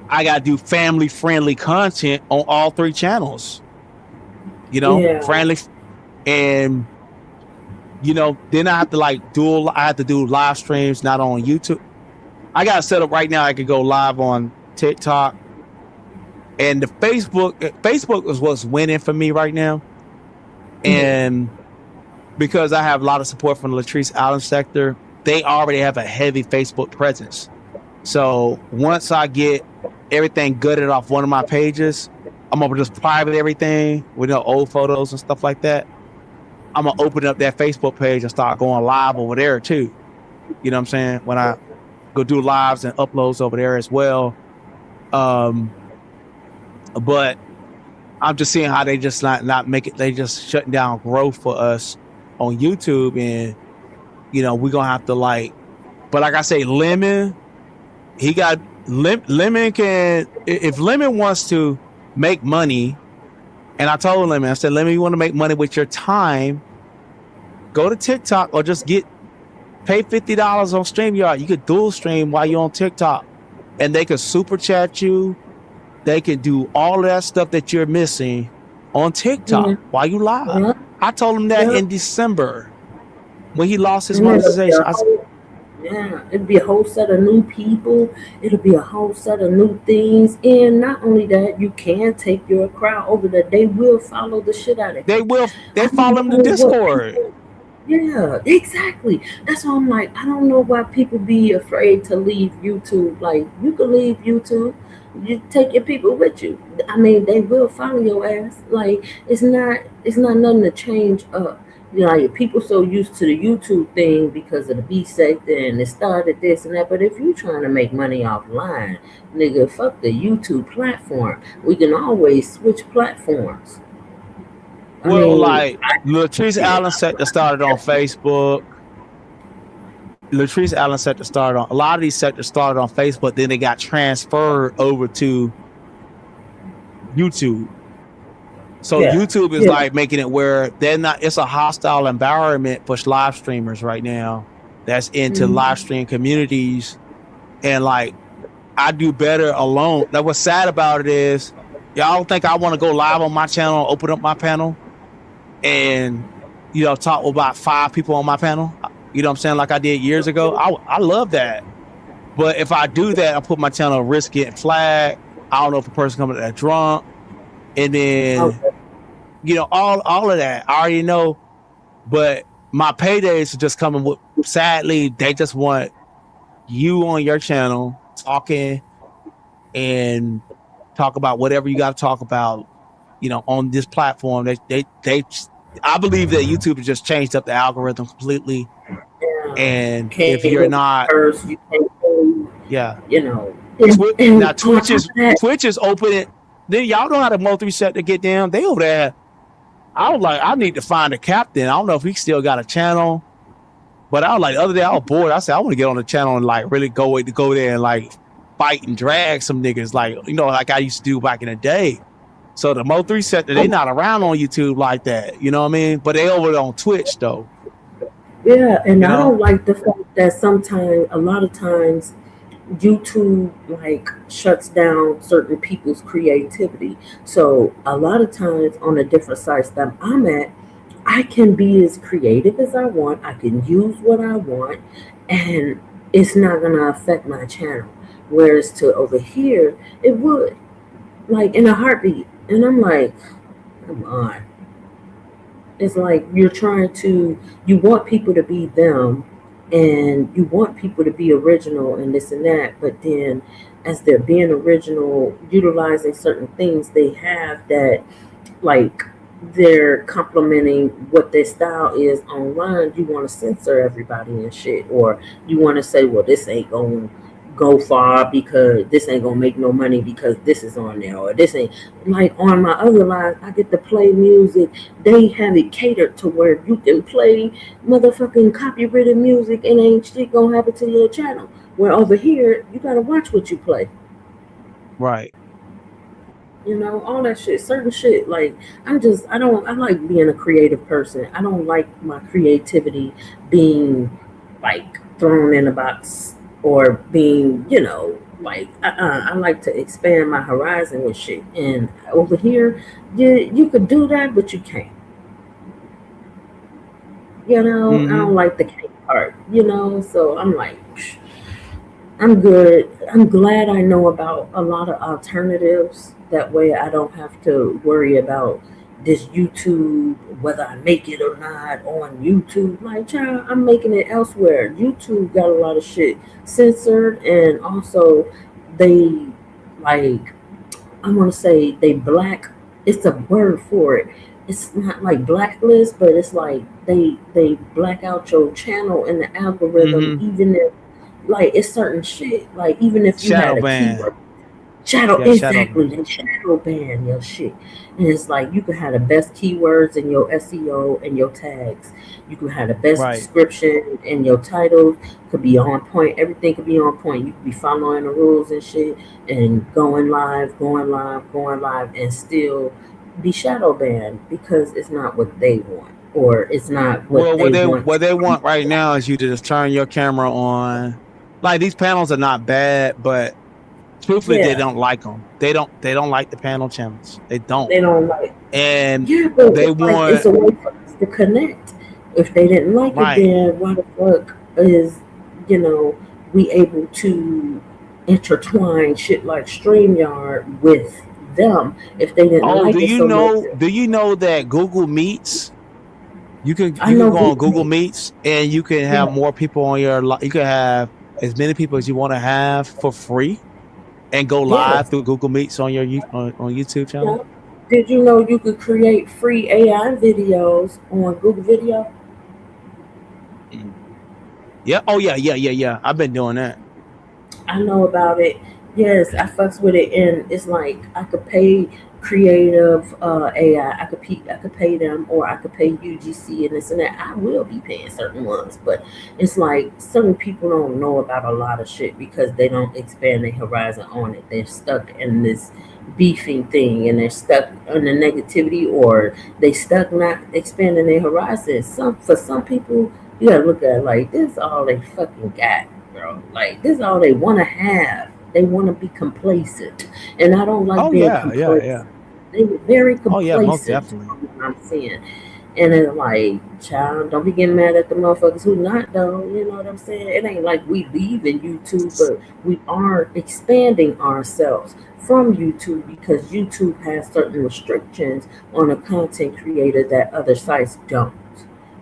Speaker 4: I gotta do family friendly content on all 3 channels.
Speaker 1: Yeah.
Speaker 4: Friendly, and then I have to I have to do live streams, not on YouTube. I got it set up right now. I could go live on TikTok, and the Facebook is what's winning for me right now. And because I have a lot of support from the Latrice Allen sector, they already have a heavy Facebook presence. So once I get everything gutted off one of my pages, I'm gonna just private everything with old photos and stuff like that. I'm gonna open up that Facebook page and start going live over there too. You know what I'm saying? When I go do lives and uploads over there as well. But I'm just seeing how they just not make it. They just shutting down growth for us on YouTube, and we're gonna have to But like I say, Lemon, Lemon can, if Lemon wants to make money, and I told Lemon, I said, Lemon, you want to make money with your time, go to TikTok or just pay $50 on StreamYard. You could dual stream while you're on TikTok, and they could super chat you. They can do all of that stuff that you're missing on TikTok while you live. I told him that in December when he lost his monetization.
Speaker 1: It'll be a whole set of new people. It'll be a whole set of new things. And not only that, you can take your crowd over there. They will follow the shit out of it.
Speaker 4: They will. They follow him to Discord.
Speaker 1: Yeah, exactly. That's why I'm like, I don't know why people be afraid to leave YouTube. Like, you can leave YouTube. You take your people with you. I mean, they will follow your ass. Like, it's not nothing to change up. Like, people so used to the YouTube thing because of the B sector and it started this and that. But if you're trying to make money offline, nigga, fuck the YouTube platform. We can always switch platforms.
Speaker 4: Latrice Allen sector started on Facebook. Latrice Allen sector started on, a lot of these sectors started on Facebook, then they got transferred over to YouTube. So YouTube is making it where they're not, it's a hostile environment for live streamers right now that's into live stream communities. And I do better alone. Now what's sad about it is, y'all don't think I want to go live on my channel, open up my panel and, talk about 5 people on my panel. You know what I'm saying? Like I did years ago. I love that. But if I do that, I put my channel at risk getting flagged. I don't know if a person coming that drunk. And then, all of that. I already know. But my paydays are just coming with, sadly, they just want you on your channel talking and talk about whatever you got to talk about, on this platform. I believe that YouTube has just changed up the algorithm completely. And if you're not, now Twitch is open. Then y'all know how the multi-set to get down. They over there. I need to find a captain. I don't know if he still got a channel, but I was like, the other day I was bored. I said I want to get on the channel and really go there and fight and drag some niggas like I used to do back in the day. So the Mo3 sector, they not around on YouTube like that. You know what I mean? But they over on Twitch though.
Speaker 1: Yeah, and I don't like the fact that a lot of times, YouTube shuts down certain people's creativity. So a lot of times on the different sites that I'm at, I can be as creative as I want. I can use what I want, and it's not gonna affect my channel. Whereas to over here, it would, in a heartbeat. And I'm like, come on. It's like you want people to be them, and you want people to be original and this and that, but then as they're being original, utilizing certain things they have that they're complimenting what their style is online, you want to censor everybody and shit, or you want to say, well, this ain't gonna go far because this ain't gonna make no money because this is on there, or this ain't. On my other lives, I get to play music. They have it catered to where you can play motherfucking copyrighted music and ain't shit gonna happen to your channel. Where over here, you gotta watch what you play.
Speaker 4: Right.
Speaker 1: All that shit, certain shit. I like being a creative person. I don't like my creativity being thrown in a box or being, like I like to expand my horizon with shit. And over here, you could do that, but you can't. I
Speaker 4: Mm-hmm.
Speaker 1: don't like the can't part. So I'm like, I'm good. I'm glad I know about a lot of alternatives. That way, I don't have to worry about this YouTube, whether I make it or not on YouTube. Like, child, I'm making it elsewhere. YouTube got a lot of shit censored, and also they, like, I want to say they black. It's a word for it. It's not like blacklist, but it's like they black out your channel in the algorithm,
Speaker 4: Mm-hmm.
Speaker 1: even if, like, it's certain shit. Like, even if you
Speaker 4: Shadow
Speaker 1: had a
Speaker 4: ban.
Speaker 1: keyword. Shadow,
Speaker 4: Yeah, shadow
Speaker 1: exactly.
Speaker 4: ban.
Speaker 1: They shadow ban your shit. And it's like you could have the best keywords in your SEO and your tags. You could have the best
Speaker 4: Right.
Speaker 1: description and your titles could be on point. Everything could be on point. You could be following the rules and shit and going live, and still be shadow banned because it's not what they want, or it's not what
Speaker 4: Well,
Speaker 1: they want
Speaker 4: what
Speaker 1: to
Speaker 4: they
Speaker 1: be.
Speaker 4: want right now is you to just turn your camera on. Like these panels are not bad, but truthfully, they
Speaker 1: Yeah,
Speaker 4: don't like them. They don't like the panel channels. They don't,
Speaker 1: they don't like.
Speaker 4: and
Speaker 1: Yeah, but
Speaker 4: they
Speaker 1: it's like it's
Speaker 4: want
Speaker 1: a way for us to connect. If they didn't like it,
Speaker 4: right.
Speaker 1: then why the fuck is you know we able to intertwine shit like StreamYard with them if they didn't
Speaker 4: Oh,
Speaker 1: like it so much?
Speaker 4: Do you know that Google Meets?
Speaker 1: I
Speaker 4: You can
Speaker 1: know
Speaker 4: go on
Speaker 1: Google
Speaker 4: Google
Speaker 1: Meet.
Speaker 4: Meets and you can have
Speaker 1: Yeah,
Speaker 4: more people on your. You can have as many people as you want to have for free and go live
Speaker 1: yes,
Speaker 4: through Google Meets on your on YouTube channel.
Speaker 1: yeah. Did you know you could create free AI videos on Google Video?
Speaker 4: Mm. Yeah. Oh yeah. Yeah. Yeah. Yeah. I've been doing that.
Speaker 1: I know about it. Yes, I fucks with it, and it's like I could pay creative AI. I could pay them, or I could pay UGC and this and that. I will be paying certain ones, but it's like certain people don't know about a lot of shit because they don't expand their horizon on it. They're stuck in this beefing thing, and they're stuck in the negativity, or they stuck not expanding their horizon. For some people, you gotta look at it like this. All they fucking got, bro. Like, this is all they want to have. They want to be complacent, and I don't like
Speaker 4: Oh
Speaker 1: being
Speaker 4: yeah. Yeah. Yeah.
Speaker 1: complacent. They were very
Speaker 4: Oh yeah. Most
Speaker 1: complacent
Speaker 4: definitely.
Speaker 1: from what I'm seeing. And it's like, child, don't be getting mad at the motherfuckers who not though. You know what I'm saying? It ain't like we leaving YouTube, but we are expanding ourselves from YouTube because YouTube has certain restrictions on a content creator that other sites don't.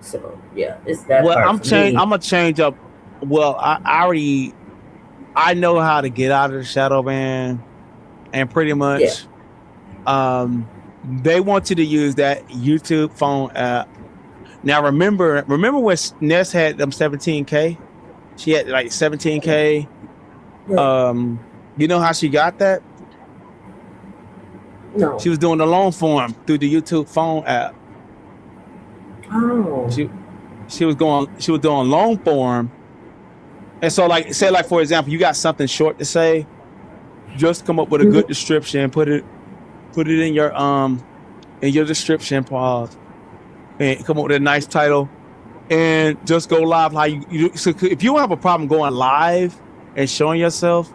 Speaker 1: So yeah, it's that
Speaker 4: Well,
Speaker 1: part for me.
Speaker 4: I'm gonna change up. Well, I already I know how to get out of the shadow ban, and pretty
Speaker 1: Yeah.
Speaker 4: much they want you to use that YouTube phone app. Now remember when Ness had them 17K? She had like 17K.
Speaker 1: Yeah.
Speaker 4: You know how she got that?
Speaker 1: No.
Speaker 4: She was doing the loan form through the YouTube phone app.
Speaker 1: Oh.
Speaker 4: She she was doing loan form. And so like say like for example, you got something short to say, just come up with a good
Speaker 1: Mhm.
Speaker 4: description, put it in your description pause and come up with a nice title and just go live how you so if you don't have a problem going live and showing yourself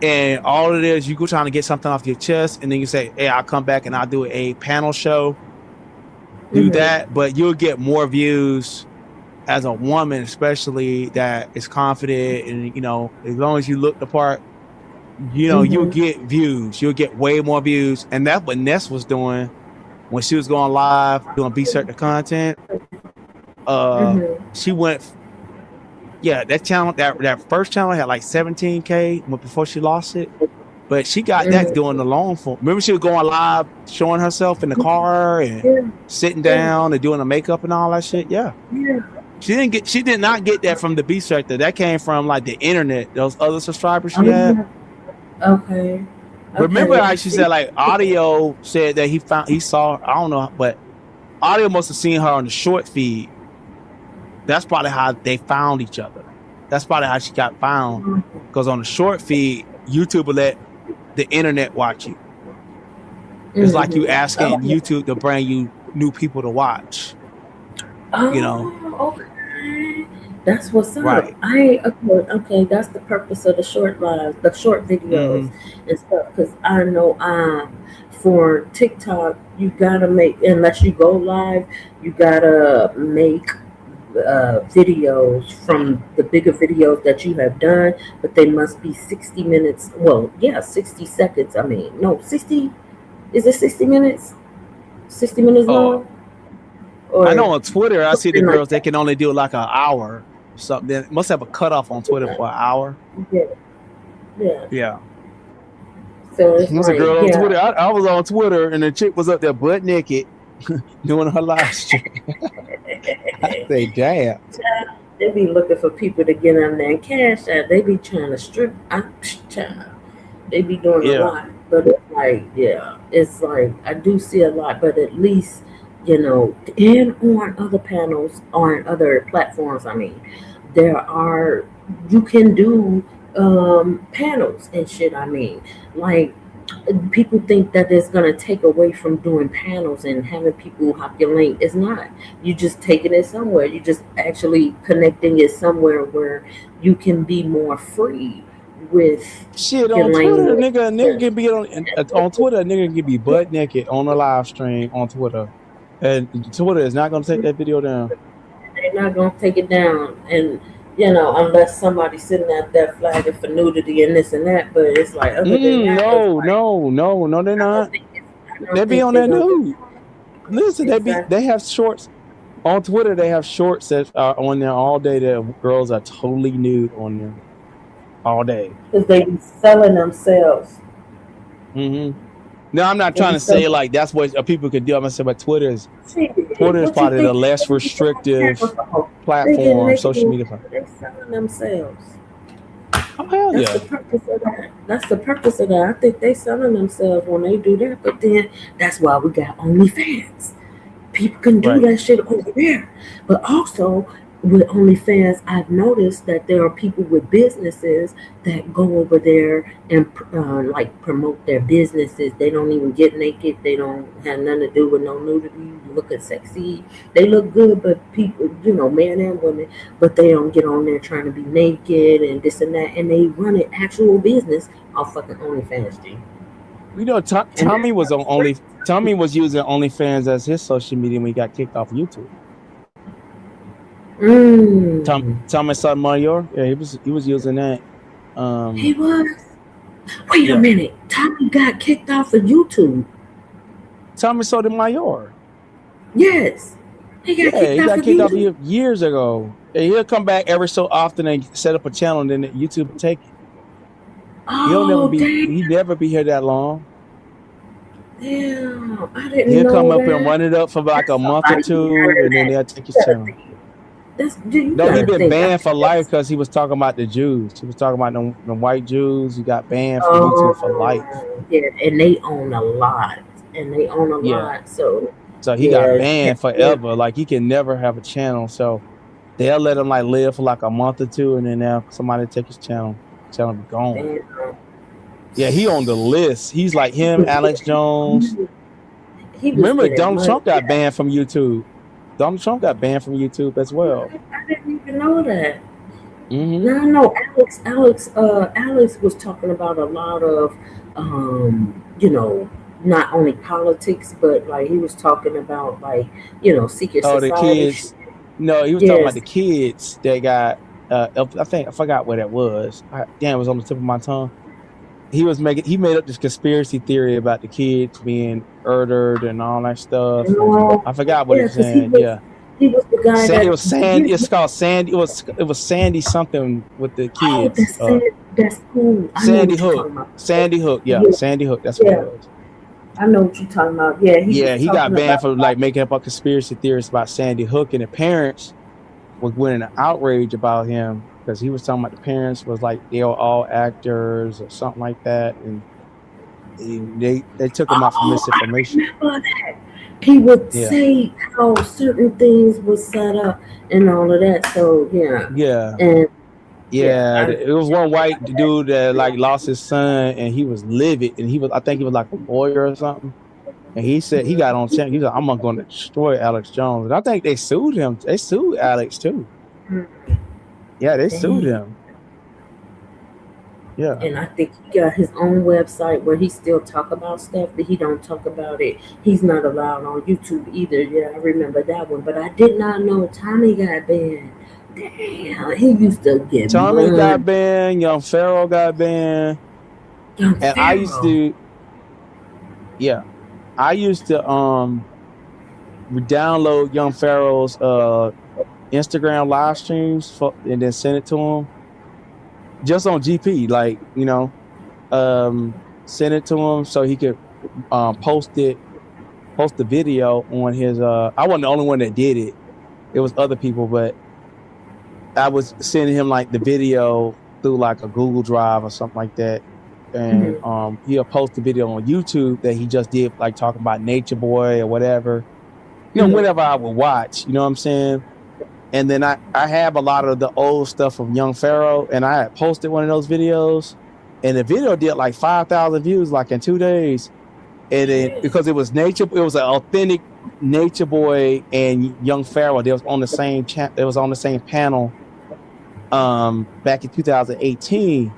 Speaker 4: and all it is you go trying to get something off your chest and then you say, hey, I'll come back and I'll do a panel show, do
Speaker 1: Mhm.
Speaker 4: that, but you'll get more views as a woman, especially that is confident and as long as you look the part, you'll
Speaker 1: Mhm.
Speaker 4: get views. You'll get way more views. And that's what Ness was doing when she was going live, doing be certain content.
Speaker 1: Mhm.
Speaker 4: She went, yeah, that channel, that first channel had like 17K before she lost it. But she got that
Speaker 1: Mhm.
Speaker 4: doing the long form. Remember, she was going live, showing herself in the car and
Speaker 1: Yeah.
Speaker 4: sitting
Speaker 1: Yeah.
Speaker 4: down and doing the makeup and all that shit. Yeah.
Speaker 1: Yeah.
Speaker 4: She did not get that from the B sector. That came from like the internet, those other subscribers she
Speaker 1: Oh,
Speaker 4: had.
Speaker 1: yeah. Okay.
Speaker 4: Remember
Speaker 1: Okay. I
Speaker 4: how she
Speaker 1: see.
Speaker 4: said like audio said that he saw, I don't know, but audio must have seen her on the short feed. That's probably how they found each other. That's probably how she got found. Because on the short feed, YouTube will let the internet watch you. It's like you
Speaker 1: Mhm.
Speaker 4: asking
Speaker 1: Okay.
Speaker 4: YouTube to bring you new people to watch. You know,
Speaker 1: Oh. Okay. Okay, that's what's up.
Speaker 4: Right.
Speaker 1: Okay. That's the purpose of the short lives, the short videos
Speaker 4: Mm-hmm.
Speaker 1: and stuff. Because I know for TikTok, you gotta make unless you go live, you gotta make videos from the bigger videos that you have done, but they must be 60 minutes. Well, yeah, 60 seconds. I mean, no, 60. Is it 60 minutes? 60 minutes
Speaker 4: Oh,
Speaker 1: long,
Speaker 4: I
Speaker 1: or
Speaker 4: know on Twitter, I see the
Speaker 1: something like
Speaker 4: girls they
Speaker 1: that?
Speaker 4: can only do like an hour or something. They must have a cutoff on Twitter
Speaker 1: Yeah,
Speaker 4: for an hour.
Speaker 1: yeah, yeah.
Speaker 4: Yeah.
Speaker 1: So it's
Speaker 4: There's a
Speaker 1: like,
Speaker 4: girl on
Speaker 1: yeah.
Speaker 4: Twitter. I was on Twitter and the chick was up there butt naked doing her live stream. I say, damn.
Speaker 1: They be looking for people to get on there and cash out. They be trying to strip. Child. They be doing a
Speaker 4: Yeah.
Speaker 1: lot, but it's like, yeah, it's like I do see a lot, but at least and on other panels, on other platforms. I mean, there are you can do panels and shit. I mean, like people think that it's gonna take away from doing panels and having people hop your link. It's not. You just taking it somewhere. You just actually connecting it somewhere where you can be more free with
Speaker 4: Shit
Speaker 1: your
Speaker 4: on Twitter,
Speaker 1: language.
Speaker 4: nigga can be on Twitter, a nigga can be butt naked on a live stream on Twitter. And Twitter is not gonna take that video down.
Speaker 1: They're not gonna take it down, and unless somebody's sitting out there flagging for nudity and this and that. But it's like other than that, it's
Speaker 4: No,
Speaker 1: like
Speaker 4: no, they're
Speaker 1: I
Speaker 4: not.
Speaker 1: don't think it's, I
Speaker 4: They
Speaker 1: don't
Speaker 4: be
Speaker 1: think
Speaker 4: on
Speaker 1: they're
Speaker 4: that
Speaker 1: gonna do
Speaker 4: nude. Listen,
Speaker 1: exactly
Speaker 4: they have shorts on Twitter. They have shorts that are on there all day. That girls are totally nude on there all day.
Speaker 1: because they be selling themselves.
Speaker 4: hmm Now I'm not
Speaker 1: They
Speaker 4: trying
Speaker 1: be
Speaker 4: to say
Speaker 1: selling.
Speaker 4: like that's what people could do. I'm gonna say, but
Speaker 1: Shit,
Speaker 4: Twitter is
Speaker 1: what you
Speaker 4: probably the
Speaker 1: think
Speaker 4: less
Speaker 1: they get on camera
Speaker 4: restrictive
Speaker 1: for? They getting
Speaker 4: platform,
Speaker 1: naked.
Speaker 4: social media platform.
Speaker 1: They selling themselves.
Speaker 4: Oh hell
Speaker 1: That's the
Speaker 4: yeah!
Speaker 1: purpose of that. That's the purpose of that. I think they selling themselves when they do that. But then that's why we got OnlyFans. People can do
Speaker 4: Right.
Speaker 1: that shit over there. But also with OnlyFans, I've noticed that there are people with businesses that go over there and like promote their businesses. They don't even get naked. They don't have nothing to do with no nudity. Looking sexy. They look good, but people, men and women, but they don't get on there trying to be naked and this and that. And they run an actual business off fucking OnlyFans, G.
Speaker 4: You know,
Speaker 1: And
Speaker 4: Tommy was on only. Tommy was using OnlyFans as his social media when he got kicked off of YouTube.
Speaker 1: mm,
Speaker 4: Tommy Sotomayor, yeah, he was using that.
Speaker 1: he was. Wait a
Speaker 4: Yeah,
Speaker 1: minute. Tommy got kicked off of YouTube.
Speaker 4: Tommy Sotomayor.
Speaker 1: Yes. He got
Speaker 4: Yeah,
Speaker 1: kicked
Speaker 4: he
Speaker 1: off
Speaker 4: got
Speaker 1: of
Speaker 4: kicked off
Speaker 1: YouTube.
Speaker 4: years ago. And he'll come back every so often and set up a channel, and then YouTube will take it.
Speaker 1: Oh,
Speaker 4: He never be here that long.
Speaker 1: damn. I didn't
Speaker 4: He'll come
Speaker 1: know
Speaker 4: up and
Speaker 1: that.
Speaker 4: run it up for like
Speaker 1: That's
Speaker 4: a
Speaker 1: a
Speaker 4: month or
Speaker 1: lot of
Speaker 4: two, and then
Speaker 1: internet.
Speaker 4: they'll take his
Speaker 1: You gotta
Speaker 4: channel.
Speaker 1: think. You
Speaker 4: No, he
Speaker 1: gotta
Speaker 4: been
Speaker 1: think. I
Speaker 4: banned
Speaker 1: think
Speaker 4: for life
Speaker 1: that's.
Speaker 4: because he was talking about the Jews. He was talking about the white Jews. He got banned from YouTube for life.
Speaker 1: Yeah, and they own a lot. And they own a
Speaker 4: Yeah.
Speaker 1: lot. So,
Speaker 4: So he got
Speaker 1: yeah, you can't.
Speaker 4: banned
Speaker 1: Yeah.
Speaker 4: forever. Like he can never have a channel. So they'll let him like live for like a month or two, and then now somebody take his channel. Channel be gone.
Speaker 1: Damn.
Speaker 4: Yeah, he on the list. He's like him, Alex Jones.
Speaker 1: He was
Speaker 4: Remember,
Speaker 1: getting
Speaker 4: Donald
Speaker 1: money.
Speaker 4: Trump got banned from YouTube. Donald Trump got banned from YouTube as well.
Speaker 1: I didn't even know that.
Speaker 4: hmm
Speaker 1: No, no, Alex was talking about a lot of, not only politics, but like he was talking about like, secret
Speaker 4: Oh, the
Speaker 1: society.
Speaker 4: kids. No, he was talking about
Speaker 1: Yes.
Speaker 4: the kids that got. I forgot what that was. Damn, it was on the tip of my tongue. He made up this conspiracy theory about the kids being murdered and all that stuff. And I forgot what he was
Speaker 1: 'cause
Speaker 4: saying. Yeah,
Speaker 1: he was the guy that
Speaker 4: it was Sandy. It's called Sandy. It was Sandy something with the
Speaker 1: Oh,
Speaker 4: kids.
Speaker 1: that's cool. I know
Speaker 4: Sandy
Speaker 1: what you're
Speaker 4: Hook.
Speaker 1: talking about.
Speaker 4: Sandy Hook. Yeah,
Speaker 1: Yeah.
Speaker 4: Sandy Hook. That's what
Speaker 1: Yeah.
Speaker 4: it was.
Speaker 1: I know what you're talking about. Yeah,
Speaker 4: Yeah,
Speaker 1: was
Speaker 4: he got
Speaker 1: talking
Speaker 4: banned
Speaker 1: about
Speaker 4: for like making up a conspiracy theories about Sandy Hook, and the parents went in an outrage about him because he was talking about the parents was like they were all actors or something like that, and they took him out for misinformation.
Speaker 1: I remember that. He would
Speaker 4: Yeah.
Speaker 1: say how certain things was set up and all of that. So
Speaker 4: Yeah.
Speaker 1: and
Speaker 4: Yeah,
Speaker 1: I-
Speaker 4: it was one white dude that like lost his son, and he was livid, and I think he was like a lawyer or something. And he said he got on channel. He said, "I'm going to destroy Alex Jones," and I think they sued him. They sued Alex too.
Speaker 1: Mm,
Speaker 4: Yeah, they sued
Speaker 1: dang.
Speaker 4: him. Yeah.
Speaker 1: And I think he got his own website where he still talk about stuff, but he don't talk about it. He's not allowed on YouTube either. Yeah, I remember that one, but I did not know Tommy got banned. Damn, he used to get
Speaker 4: Tommy got
Speaker 1: money.
Speaker 4: banned, Young Pharaoh got banned.
Speaker 1: Young
Speaker 4: And I used
Speaker 1: Pharaoh.
Speaker 4: to, yeah. I used to download Young Pharaoh's Instagram live streams and then send it to him just on GP, like, send it to him so he could post the video on his I wasn't the only one that did it. It was other people, but I was sending him like the video through like a Google Drive or something like that. And
Speaker 1: Mhm.
Speaker 4: he'll post the video on YouTube that he just did, like talking about Nature Boy or whatever.
Speaker 1: Mhm.
Speaker 4: Whatever I would watch, you know what I'm saying? And then I have a lot of the old stuff from Young Pharaoh, and I had posted one of those videos, and the video did like 5,000 views like in 2 days. And then
Speaker 1: Shit.
Speaker 4: because it was it was an authentic Nature Boy and Young Pharaoh. They was on the same it was on the same panel back in 2018.
Speaker 1: Mhm.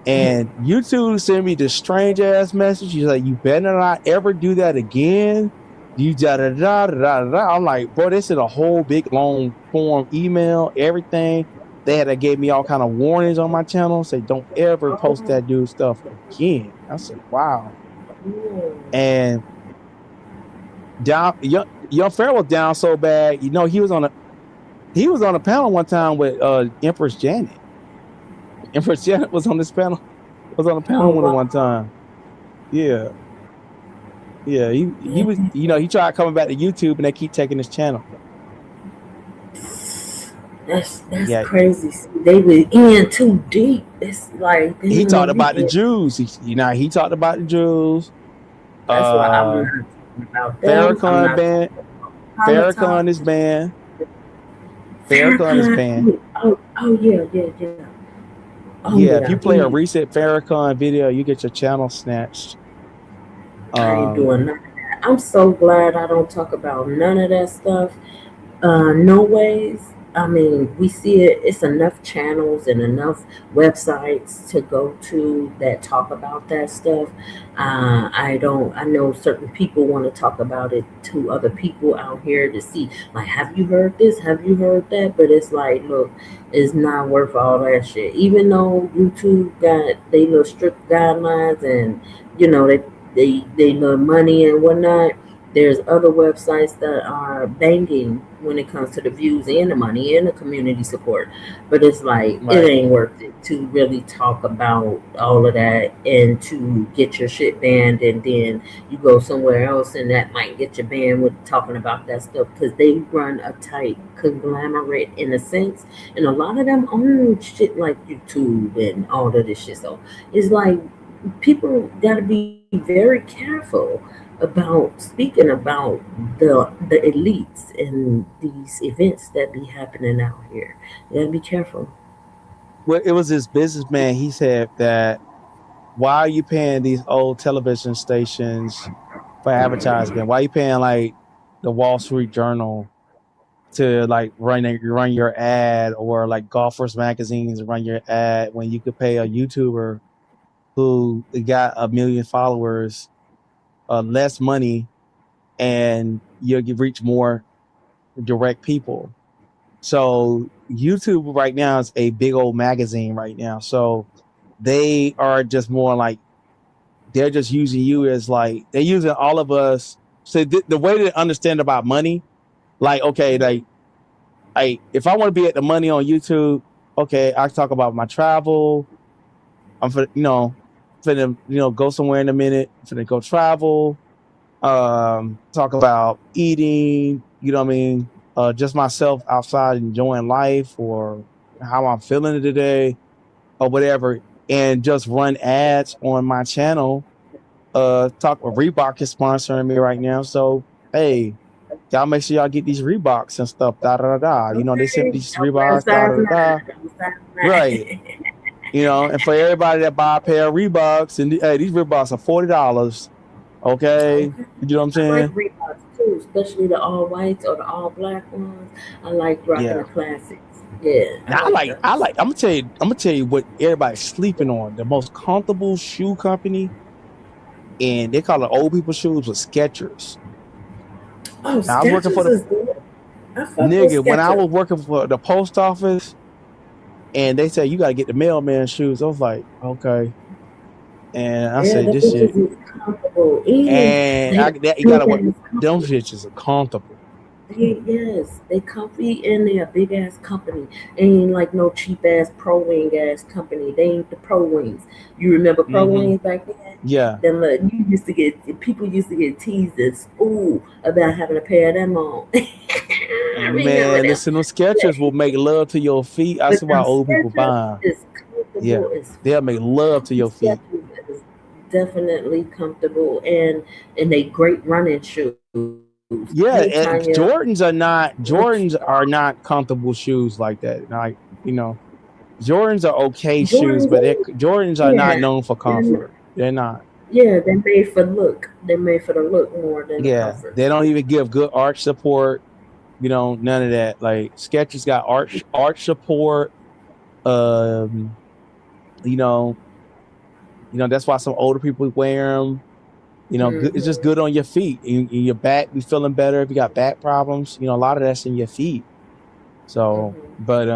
Speaker 4: And YouTube sent me this strange ass message. He's like, "You better not ever do that again." You da da da da da. I'm like, bro, this is a whole big long form email, everything. Gave me all kind of warnings on my channel. Say, don't ever post
Speaker 1: Oh,
Speaker 4: that dude stuff again. I said, wow.
Speaker 1: cool.
Speaker 4: And down young Pharaoh was down so bad. He was on a panel one time with Empress Janet. Empress Janet was on this panel. Was on a
Speaker 1: Oh,
Speaker 4: panel with him one
Speaker 1: wow.
Speaker 4: time. Yeah. Yeah, he was, he tried coming back to YouTube and they keep taking his channel.
Speaker 1: That's
Speaker 4: Yeah,
Speaker 1: crazy. See, they were in too deep. It's like,
Speaker 4: he talked
Speaker 1: damn, you
Speaker 4: about the
Speaker 1: in.
Speaker 4: Jews. He talked about the Jews.
Speaker 1: That's why I'm
Speaker 4: Uh,
Speaker 1: not talking about them. I'm
Speaker 4: Farrakhan
Speaker 1: not
Speaker 4: banned.
Speaker 1: talking about
Speaker 4: Farrakhan is
Speaker 1: politics.
Speaker 4: banned. Farrakhan is banned.
Speaker 1: Farrakhan. Oh yeah, yeah, yeah. Oh
Speaker 4: Yeah, if
Speaker 1: yeah,
Speaker 4: you play a recent Farrakhan video, you get your channel snatched.
Speaker 1: I ain't
Speaker 4: Um,
Speaker 1: doing none of that. I'm so glad I don't talk about none of that stuff. No ways. I mean, we see it. It's enough channels and enough websites to go to that talk about that stuff. I don't. I know certain people want to talk about it to other people out here to see, like, have you heard this? Have you heard that? But it's like, look, it's not worth all that shit. Even though YouTube got they little strict guidelines and they know money and whatnot, there's other websites that are banging when it comes to the views and the money and the community support. But it's like it
Speaker 4: right.
Speaker 1: ain't worth it to really talk about all of that and to get your shit banned, and then you go somewhere else and that might get you banned with talking about that stuff, because they run a tight conglomerate in a sense, and a lot of them own shit like YouTube and all of this shit. So it's like people got to be very careful about speaking about the elites and these events that be happening out here. You gotta be careful.
Speaker 4: Well, it was this businessman. He said that why are you paying these old television stations for advertisement? Why are you paying like the Wall Street Journal to like run your ad, or like golfers magazines run your ad, when you could pay a YouTuber who got 1 million followers less money, and you'll reach more direct people. So YouTube right now is a big old magazine right now. So they are just more like, they're just using you as like, they're using all of us. So the way to understand about money, like, okay, like if I want to be at the money on YouTube, okay, I talk about my travel. I'm for finna go somewhere in a minute. Finna go travel. Talk about eating. You know what I mean? Just myself outside enjoying life, or how I'm feeling today, or whatever, and just run ads on my channel. Talk with Reebok is sponsoring me right now, so hey, y'all make sure y'all get these Reeboks and stuff. Da da da da. They sent
Speaker 1: Okay,
Speaker 4: these
Speaker 1: don't wear
Speaker 4: Reeboks. Da
Speaker 1: size
Speaker 4: da da da.
Speaker 1: nine. Don't size
Speaker 4: Right.
Speaker 1: nine.
Speaker 4: And for everybody that buy a pair of Reeboks, and hey, these Reeboks are $40. Okay,
Speaker 1: Okay.
Speaker 4: you know what I'm
Speaker 1: I like
Speaker 4: saying?
Speaker 1: Reeboks too, especially the all whites or the all black ones. I like rocking
Speaker 4: Yeah.
Speaker 1: the classics. Yeah, I
Speaker 4: Now
Speaker 1: like those.
Speaker 4: I'm gonna tell you what everybody's sleeping on. The most comfortable shoe company, and they call it old people shoes, with Skechers.
Speaker 1: Oh,
Speaker 4: Now, I was working for
Speaker 1: Skechers
Speaker 4: the
Speaker 1: is good. I fuck with
Speaker 4: nigga when I
Speaker 1: Skechers.
Speaker 4: was working for the post office, and they said you got to get the mailman shoes. I was like, okay, and I
Speaker 1: Yeah,
Speaker 4: said
Speaker 1: the
Speaker 4: this shit,
Speaker 1: bitches is comfortable. And
Speaker 4: and
Speaker 1: they
Speaker 4: you
Speaker 1: big
Speaker 4: gotta what
Speaker 1: ass
Speaker 4: them
Speaker 1: company.
Speaker 4: bitches are comfortable.
Speaker 1: Yes, they comfy and they a big ass company. Ain't like no cheap ass pro wing ass company. They ain't the pro wings. You remember pro
Speaker 4: Hmm.
Speaker 1: wings back then?
Speaker 4: Yeah,
Speaker 1: Then look, you used to get people used to get teased at school about having a pair of them on. I remember
Speaker 4: man,
Speaker 1: them.
Speaker 4: listen, those Skechers will make love to your feet. I see
Speaker 1: But
Speaker 4: why
Speaker 1: them
Speaker 4: old people
Speaker 1: Skechers
Speaker 4: buy 'em.
Speaker 1: is
Speaker 4: Yeah,
Speaker 1: comfortable as
Speaker 4: they'll make
Speaker 1: fuck.
Speaker 4: love to
Speaker 1: Them
Speaker 4: your feet.
Speaker 1: Skechers is definitely comfortable and they great running shoes. Anytime
Speaker 4: Yeah,
Speaker 1: you're
Speaker 4: and Jordans are not comfortable shoes like that. Like, you know, Jordans are okay shoes,
Speaker 1: Jordans,
Speaker 4: but Jordans are not
Speaker 1: yeah,
Speaker 4: known for
Speaker 1: they're,
Speaker 4: comfort. They're not.
Speaker 1: yeah, they're made for look. They're made for the look more than the
Speaker 4: Yeah,
Speaker 1: comfort.
Speaker 4: they don't even give good arch support. You know, none of that. Like Skechers got arch support. Um, you know, that's why some older people wear them. You know, good, it's just
Speaker 1: Hmm.
Speaker 4: good on your feet. In your back be feeling better if you got back problems. You know, a lot of that's in your feet. So,
Speaker 1: Hmm.
Speaker 4: but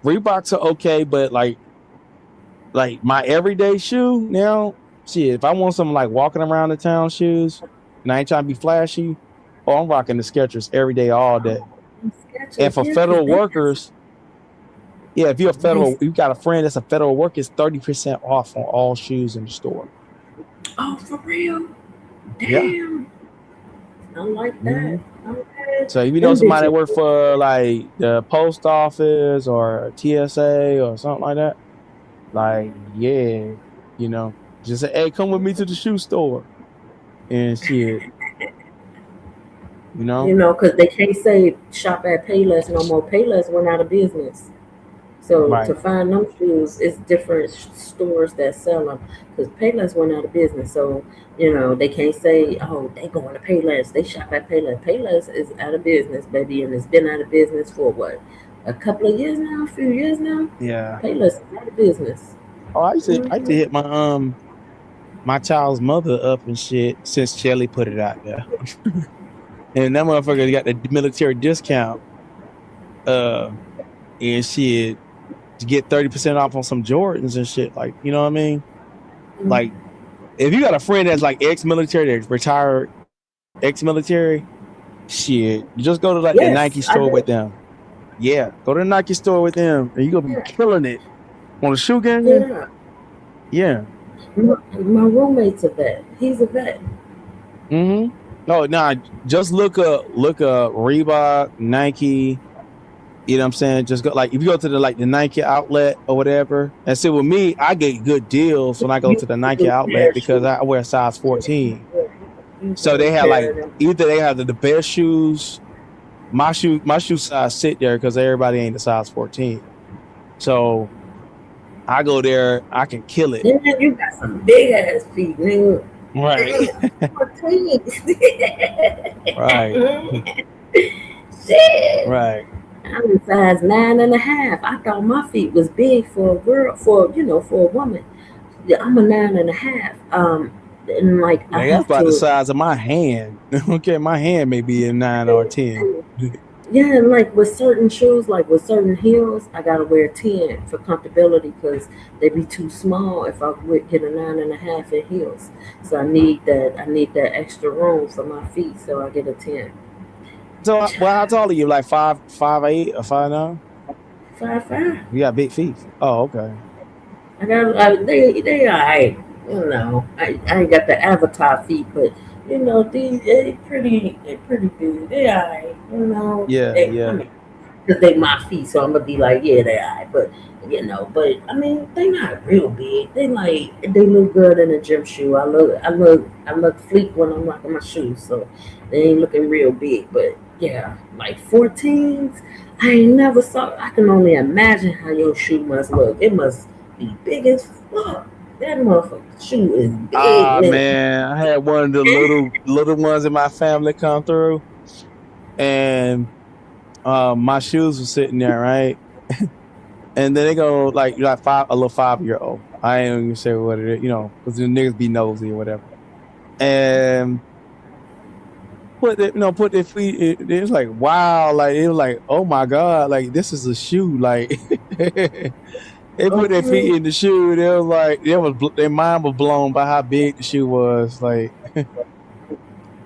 Speaker 4: Reeboks are okay, but like my everyday shoe now, shit, if I want some like walking around the town shoes and I ain't trying to be flashy, oh, I'm rocking the Skechers every day, all day. And
Speaker 1: Skechers,
Speaker 4: for
Speaker 1: yeah, because
Speaker 4: federal
Speaker 1: they got
Speaker 4: workers, yeah, if you're a
Speaker 1: some nice.
Speaker 4: you got a friend that's a federal worker, it's 30% off on all shoes in the store.
Speaker 1: Oh, for real?
Speaker 4: Yeah.
Speaker 1: Damn, I like that.
Speaker 4: Hmm.
Speaker 1: Okay,
Speaker 4: So if you know
Speaker 1: them
Speaker 4: somebody that
Speaker 1: bitches.
Speaker 4: work for like the post office or TSA or something like that, like yeah, just say, hey, come with me to the shoe store and shit, you know.
Speaker 1: Because they can't say shop at Payless no more. Payless went out of business. So to
Speaker 4: Right.
Speaker 1: find them shoes, it's different stores that sell them. Because Payless went out of business, so they can't say, "Oh, they going to Payless. They shop at Payless." Payless is out of business, baby, and it's been out of business for what, a couple of years now, a few years now.
Speaker 4: Yeah.
Speaker 1: Payless is out of business.
Speaker 4: Oh, I used to
Speaker 1: Hmm.
Speaker 4: hit my child's mother up and shit since Shelly put it out there, and that motherfucker got the military discount. Uh, and shit to get 30% off on some Jordans and shit. Like, you know what I mean? Like, if you got a friend that's like ex-military, that's retired ex-military, shit, you just go to like the Nike
Speaker 1: Yes, I
Speaker 4: store with
Speaker 1: do.
Speaker 4: them. Yeah, go to the Nike store with them, and you gonna be
Speaker 1: Yeah,
Speaker 4: killing it on the shoe game.
Speaker 1: yeah.
Speaker 4: Yeah.
Speaker 1: My roommate's a vet. He's a vet.
Speaker 4: Mm-hmm. No, nah, just look up Reebok, Nike. You know what I'm saying? Just go, like, if you go to the Nike outlet or whatever, and see, with me, I get good deals when I go
Speaker 1: You
Speaker 4: to the
Speaker 1: get
Speaker 4: Nike
Speaker 1: a pair
Speaker 4: outlet
Speaker 1: of
Speaker 4: because
Speaker 1: shoes.
Speaker 4: I wear size 14.
Speaker 1: Yeah, you
Speaker 4: So
Speaker 1: get a
Speaker 4: they have
Speaker 1: pair
Speaker 4: like
Speaker 1: of them.
Speaker 4: either they have the best shoes. My shoe size sit there because everybody ain't the size 14. So I go there, I can kill it.
Speaker 1: Then you got some big ass feet, nigga.
Speaker 4: Right.
Speaker 1: Damn, 14.
Speaker 4: Right.
Speaker 1: Shit.
Speaker 4: Right.
Speaker 1: I'm a size 9.5. I thought my feet was big for a girl, for a woman. Yeah, I'm a 9.5. And like I
Speaker 4: Like that's
Speaker 1: have
Speaker 4: about the
Speaker 1: to.
Speaker 4: size of my hand. Okay, my hand may be a 9 or 10.
Speaker 1: Yeah, and like with certain shoes, like with certain heels, I gotta wear 10 for comfortability because they be too small if I would get a 9.5 in heels. So I need that extra room for my feet, so I get a 10.
Speaker 4: So, well, how tall are you? Like 5'8" or 5'9"?
Speaker 1: 5'5".
Speaker 4: You got big feet. Oh, okay.
Speaker 1: They alright. I ain't got the avatar feet, but they pretty big. They alright.
Speaker 4: Yeah,
Speaker 1: I
Speaker 4: yeah.
Speaker 1: mean, because they my feet, so I'm gonna be like, yeah, they alright. But I mean, they not real big. They look good in a gym shoe. I look sleek when I'm rocking my shoes, so they ain't looking real big. But yeah, like 14s, I ain't never saw. I can only imagine how your shoe must look. It must be big as fuck. That motherfucking shoe is big,
Speaker 4: Ah,
Speaker 1: nigga.
Speaker 4: man, I had one of the little ones in my family come through, and my shoes were sitting there, right? And then they go like a little 5-year-old. I ain't even say what it is, because the niggas be nosy or whatever. And put their feet. It was like wow, like it was like oh my god, like this is a shoe. Like they put their feet in the shoe. They was like their mind was blown by how big the shoe was. Like,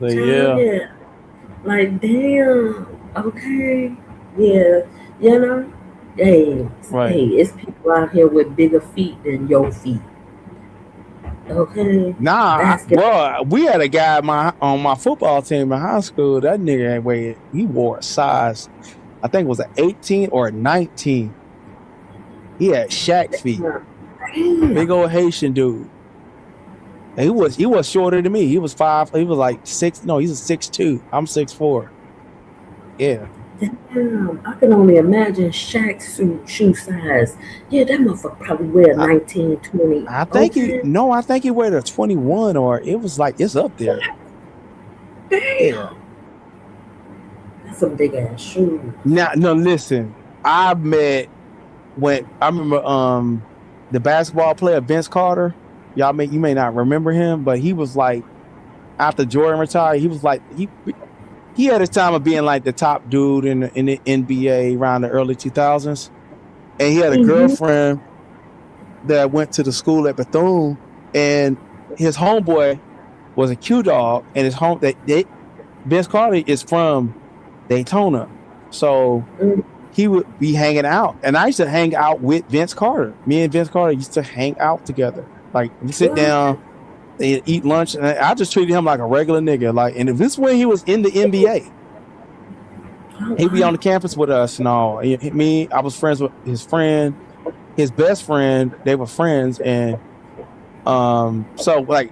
Speaker 1: yeah. Like damn. Okay. Yeah. Hey,
Speaker 4: right.
Speaker 1: Hey, it's people out here with bigger feet than your feet. Okay.
Speaker 4: Nah, bro, we had a guy on my football team in high school. That nigga he wore a size, I think it was an 18 or a 19. He had Shaq feet. Big old Haitian dude. And he was shorter than me. He was 5. He was like 6. No, he's a 6'2". I'm 6'4". Yeah.
Speaker 1: Damn, I can only imagine Shaq's shoe size. Yeah, that motherfucker probably wear 19, 20.
Speaker 4: I think he wear a 21 or it was like it's up there.
Speaker 1: Damn. Yeah. That's some big ass shoe.
Speaker 4: Now, no, listen. I remember the basketball player Vince Carter. You may not remember him, but he was like after Jordan retired, he was like he had his time of being like the top dude in the NBA around the early 2000s. And he had a girlfriend that went to the school at Bethune, and his homeboy was a Q dog, and Vince Carter is from Daytona. So he would be hanging out. And I used to hang out with Vince Carter. Me and Vince Carter used to hang out together. Like we sit down, they eat lunch, and I just treated him like a regular nigga. Like, and if this is when he was in the NBA, he'd be on the campus with us and all. I was friends with his friend, his best friend. They were friends, and so like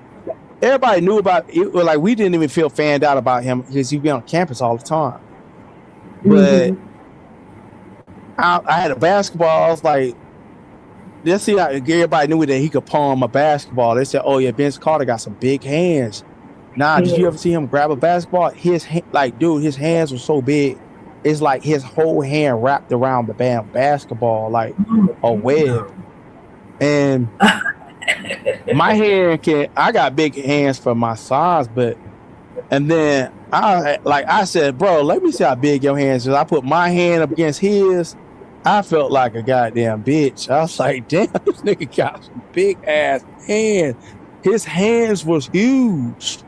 Speaker 4: everybody knew about it. Like we didn't even feel fanned out about him because he'd be on campus all the time. But I had a basketball. I was like, let's see how everybody knew that he could palm a basketball. They said, "Oh yeah, Vince Carter got some big hands." Nah, did you ever see him grab a basketball? His hands were so big. It's like his whole hand wrapped around the basketball like a web. And my hand I got big hands for my size, and then I said, bro, let me see how big your hands is. I put my hand up against his. I felt like a goddamn bitch. I was like, damn, this nigga got some big ass hands. His hands was huge.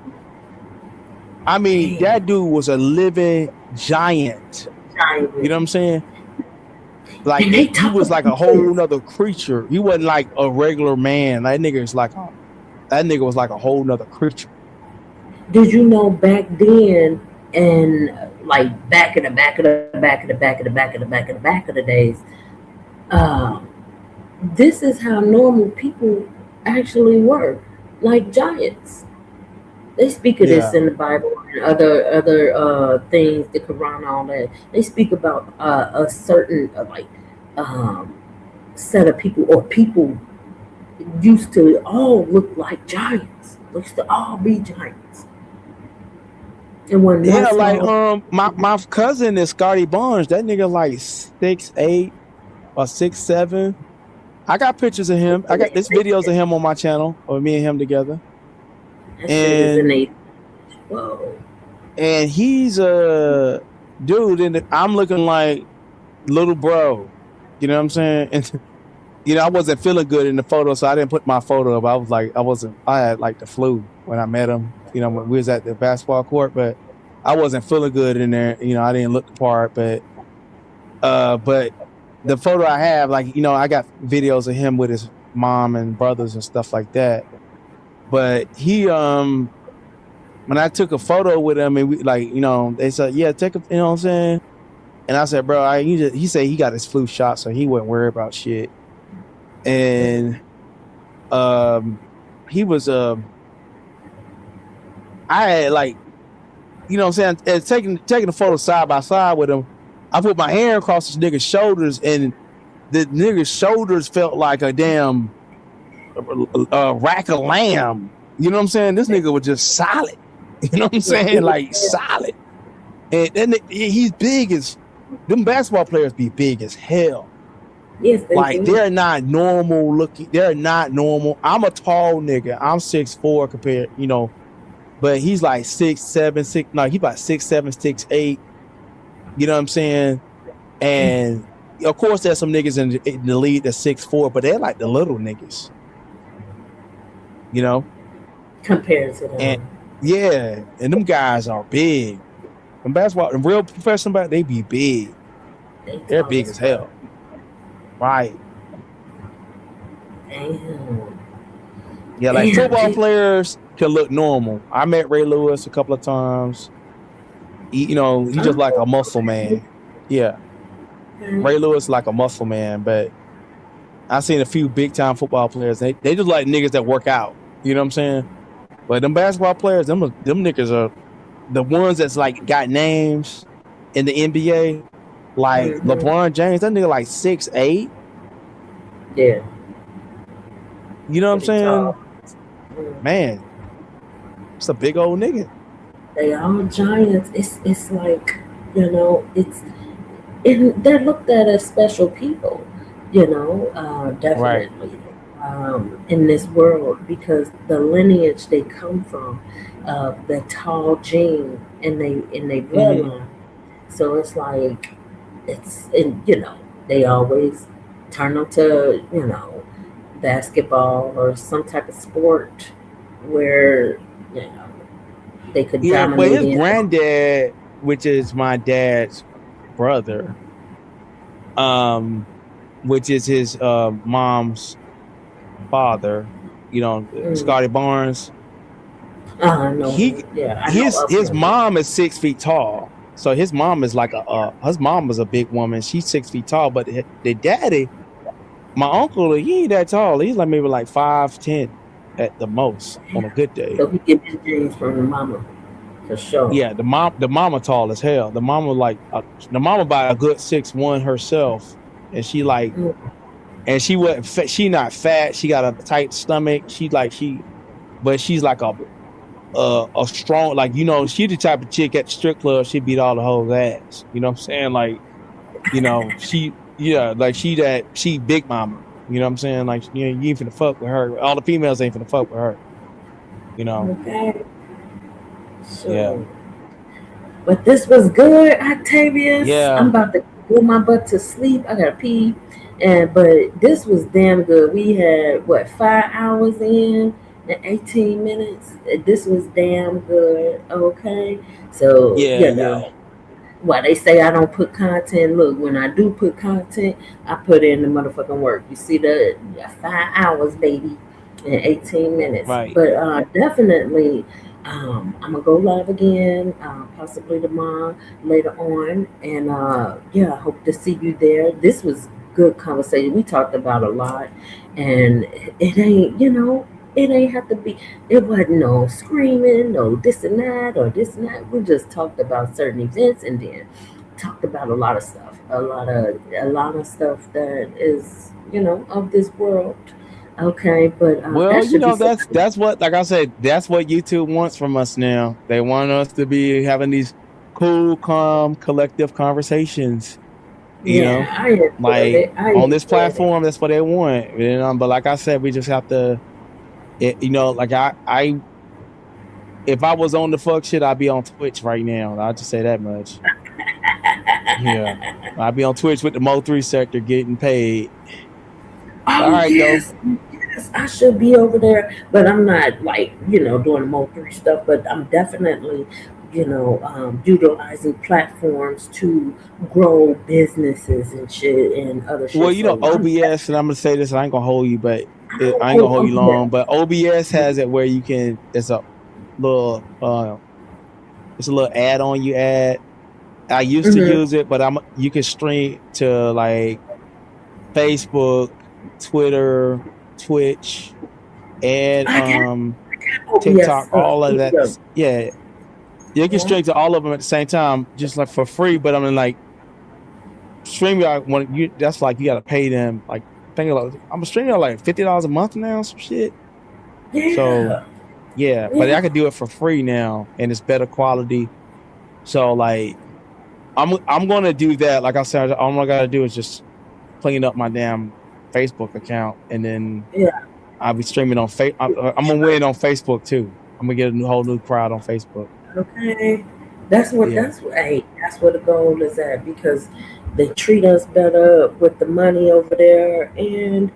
Speaker 4: I mean, that dude was a living giant. You know what I'm saying? Like he was like a whole nother creature. He wasn't like a regular man. That nigga was like a whole nother creature.
Speaker 1: Did you know back then, and like back in the days, this is how normal people actually were, like giants. They speak of this in the Bible and other things, the Quran, all that. They speak about a certain set of people, or people used to all look like giants. They used to all be giants. And when
Speaker 4: my cousin is Scotty Barnes. That nigga like 6'8" or 6'7". I got pictures of him. I got this videos of him on my channel, or me and him together. And he's a dude, and I'm looking like little bro. You know what I'm saying? And I wasn't feeling good in the photo, so I didn't put my photo up. I had like the flu when I met him. When we was at the basketball court, but I wasn't feeling good in there. I didn't look the part, but the photo I have, I got videos of him with his mom and brothers and stuff like that. But he, when I took a photo with him, and we they said, yeah, take a, you know what I'm saying? And I said, bro, he said he got his flu shot, so he wasn't worried about shit. And he was I had you know what I'm saying, and taking a photo side by side with him. I put my hand across this nigga's shoulders, and the nigga's shoulders felt like a damn rack of lamb. You know what I'm saying? This nigga was just solid. You know what I'm saying? Like solid. And then he's big as them basketball players be big as hell.
Speaker 1: Yes, they
Speaker 4: Like
Speaker 1: do.
Speaker 4: they're not normal looking. They're not normal. I'm a tall nigga. I'm 6'4" compared, but he's like 6'7", 6. No, he about 6'7", 6'8". You know what I'm saying? And of course, there's some niggas in the league that's 6'4", but they're like the little niggas.
Speaker 1: Compared to
Speaker 4: And
Speaker 1: them.
Speaker 4: yeah, and them guys are big. And basketball, and real professional, they be big.
Speaker 1: They
Speaker 4: They're
Speaker 1: tall
Speaker 4: big
Speaker 1: as
Speaker 4: as
Speaker 1: fuck.
Speaker 4: hell. Right.
Speaker 1: Damn.
Speaker 4: Yeah, like
Speaker 1: Damn.
Speaker 4: football players can look normal. I met Ray Lewis a couple of times. He's just like a muscle man. Yeah. Ray Lewis like a muscle man, but I've seen a few big time football players. They just like niggas that work out. You know what I'm saying? But them basketball players, them niggas are the ones that's like got names in the NBA. Like LeBron James, that nigga like 6'8".
Speaker 1: Yeah.
Speaker 4: You know what I'm saying?
Speaker 1: Mm.
Speaker 4: Man, it's a big old nigga.
Speaker 1: They all giants. It's like, they're looked at as special people,
Speaker 4: Right.
Speaker 1: definitely, in this world because the lineage they come from, the tall gene in they bloodline. So it's like they always turn them to basketball or some type of sport where you know they could
Speaker 4: Yeah, but
Speaker 1: dominate
Speaker 4: his
Speaker 1: in.
Speaker 4: granddad, which is my dad's brother, which is his mom's father, Scotty Barnes.
Speaker 1: I know him. Yeah, I know of
Speaker 4: His
Speaker 1: him.
Speaker 4: mom is 6 feet tall. So his mom is like his mom was a big woman. She's 6 feet tall, but the daddy, my uncle, he ain't that tall. He's like maybe like 5'10" at the most on a good day.
Speaker 1: So he get his genes from the mama, for sure.
Speaker 4: Yeah, the mama tall as hell. The mama about a good 6'1" herself, and she like, and she wasn't. She not fat. She got a tight stomach. But she's like a strong, like she the type of chick at the strip club. She beat all the hoes ass. You know what I'm saying? Like, she big mama. You know what I'm saying? Like, you ain't finna fuck with her. All the females ain't finna fuck with her.
Speaker 1: Okay. So,
Speaker 4: Yeah.
Speaker 1: But this was good, Octavius.
Speaker 4: Yeah.
Speaker 1: I'm about to put my butt to sleep. I gotta pee. But this was damn good. We had 5 hours in and 18 minutes. This was damn good. Okay. So
Speaker 4: Yeah.
Speaker 1: why they say I don't put content. Look, when I do put content, I put in the motherfucking work. You see the 5 hours, baby, and 18 minutes.
Speaker 4: Right.
Speaker 1: But definitely, I'm gonna go live again, possibly tomorrow later on, and I hope to see you there. This was good conversation. We talked about a lot, and it ain't it ain't have to be. It wasn't no screaming, no this and that or this and that. We just talked about certain events and then talked about a lot of stuff, a lot of stuff that is of this world. Okay, but
Speaker 4: Well,
Speaker 1: that
Speaker 4: that's what, like I said, that's what YouTube wants from us now. They want us to be having these cool, calm, collective conversations.
Speaker 1: I
Speaker 4: like on this platform,
Speaker 1: it.
Speaker 4: that's what they want. But like I said, we just have to. Like I if I was on the fuck shit, I'd be on Twitch right now. I'll just say that much. Yeah, I'd be on Twitch with the Mo3 sector getting paid.
Speaker 1: All right, yes, I should be over there, but I'm not doing the Mo3 stuff. But I'm definitely utilizing platforms to grow businesses and shit and other shit.
Speaker 4: Well, OBS, and I'm gonna say this, I ain't gonna hold you, but I ain't gonna hold you long. But OBS has it where you can. It's a little add-on you add. I used to use it, but you can stream to like Facebook, Twitter, Twitch, and TikTok, all of that. Yeah. You can stream to all of them at the same time, just like for free. But I mean, like, StreamYard, that's like you gotta pay them. Like, I'm streaming like $50 a month now, some shit.
Speaker 1: Yeah.
Speaker 4: So, yeah, but I can do it for free now, and it's better quality. So, like, I'm gonna do that. Like I said, all I gotta do is just clean up my damn Facebook account, and then
Speaker 1: Yeah.
Speaker 4: I'll be streaming on I'm gonna win on Facebook too. I'm gonna get a whole new crowd on Facebook.
Speaker 1: Okay. That's what
Speaker 4: Yeah.
Speaker 1: that's what the goal is at, because they treat us better with the money over there, and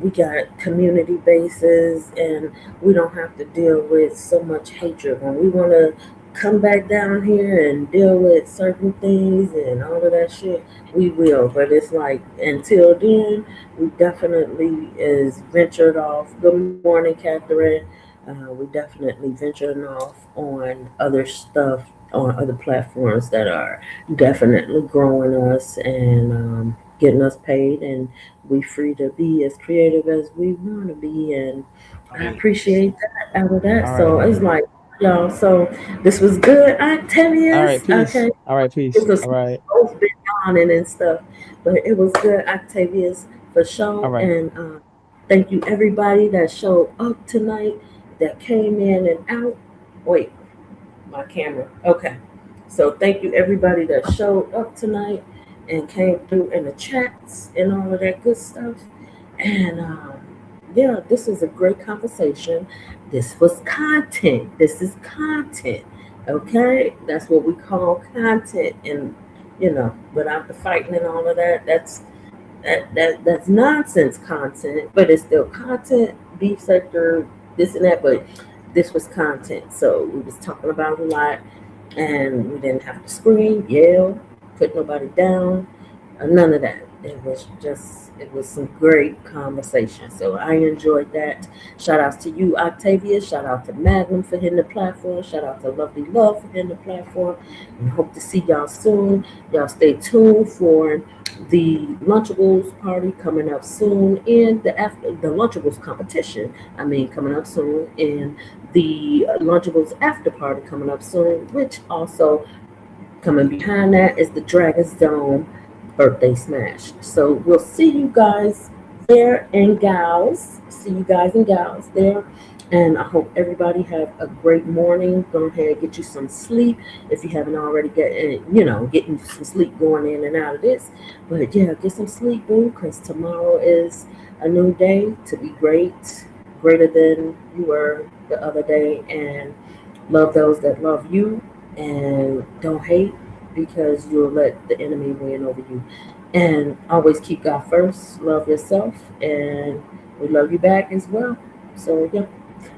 Speaker 1: we got community bases, and we don't have to deal with so much hatred. When we want to come back down here and deal with certain things and all of that shit, we will. But it's like, until then, we definitely is ventured off. Good morning, Catherine. We definitely venturing off on other stuff, on other platforms that are definitely growing us and getting us paid, and we free to be as creative as we want to be. And
Speaker 4: All
Speaker 1: I
Speaker 4: right.
Speaker 1: appreciate that out of that.
Speaker 4: All
Speaker 1: So
Speaker 4: right.
Speaker 1: it's like, y'all, so this was good,
Speaker 4: All right.
Speaker 1: Octavius.
Speaker 4: Peace.
Speaker 1: Okay,
Speaker 4: All right.
Speaker 1: it
Speaker 4: Peace.
Speaker 1: was
Speaker 4: All right.
Speaker 1: both been yawning and stuff, but it was good, Octavius, for
Speaker 4: All
Speaker 1: sure.
Speaker 4: right.
Speaker 1: And thank you everybody that showed up tonight, that came in and out. Wait, my camera. Okay. So thank you everybody that showed up tonight and came through in the chats and all of that good stuff. And yeah, this was a great conversation. This was content. This is content. Okay? That's what we call content. And without the fighting and all of that, that's nonsense content, but it's still content, beef sector, this and that, but this was content. So we was talking about a lot, and we didn't have to scream, yell, put nobody down, none of that. It was some great conversation. So I enjoyed that. Shout outs to you, Octavia. Shout out to Magnum for hitting the platform. Shout out to Lovely Love for hitting the platform. And hope to see y'all soon. Y'all stay tuned for the Lunchables party coming up soon, and the Lunchables competition. I mean, coming up soon, and the Lunchables after party coming up soon, which also coming behind that is the Dragon's Dome birthday smash. So we'll see you guys there, and gals. See you guys and gals there. And I hope everybody have a great morning. Go ahead, get you some sleep if you haven't already getting some sleep going in and out of this. But yeah, get some sleep, boo, because tomorrow is a new day to be great, greater than you were the other day, and love those that love you, and don't hate, because you'll let the enemy win over you. And always keep God first, love yourself, and we love you back as well. So yeah,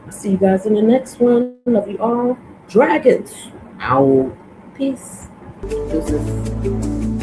Speaker 1: I'll see you guys in the next one. Love you all. Dragons. Ow. Peace. Deuces.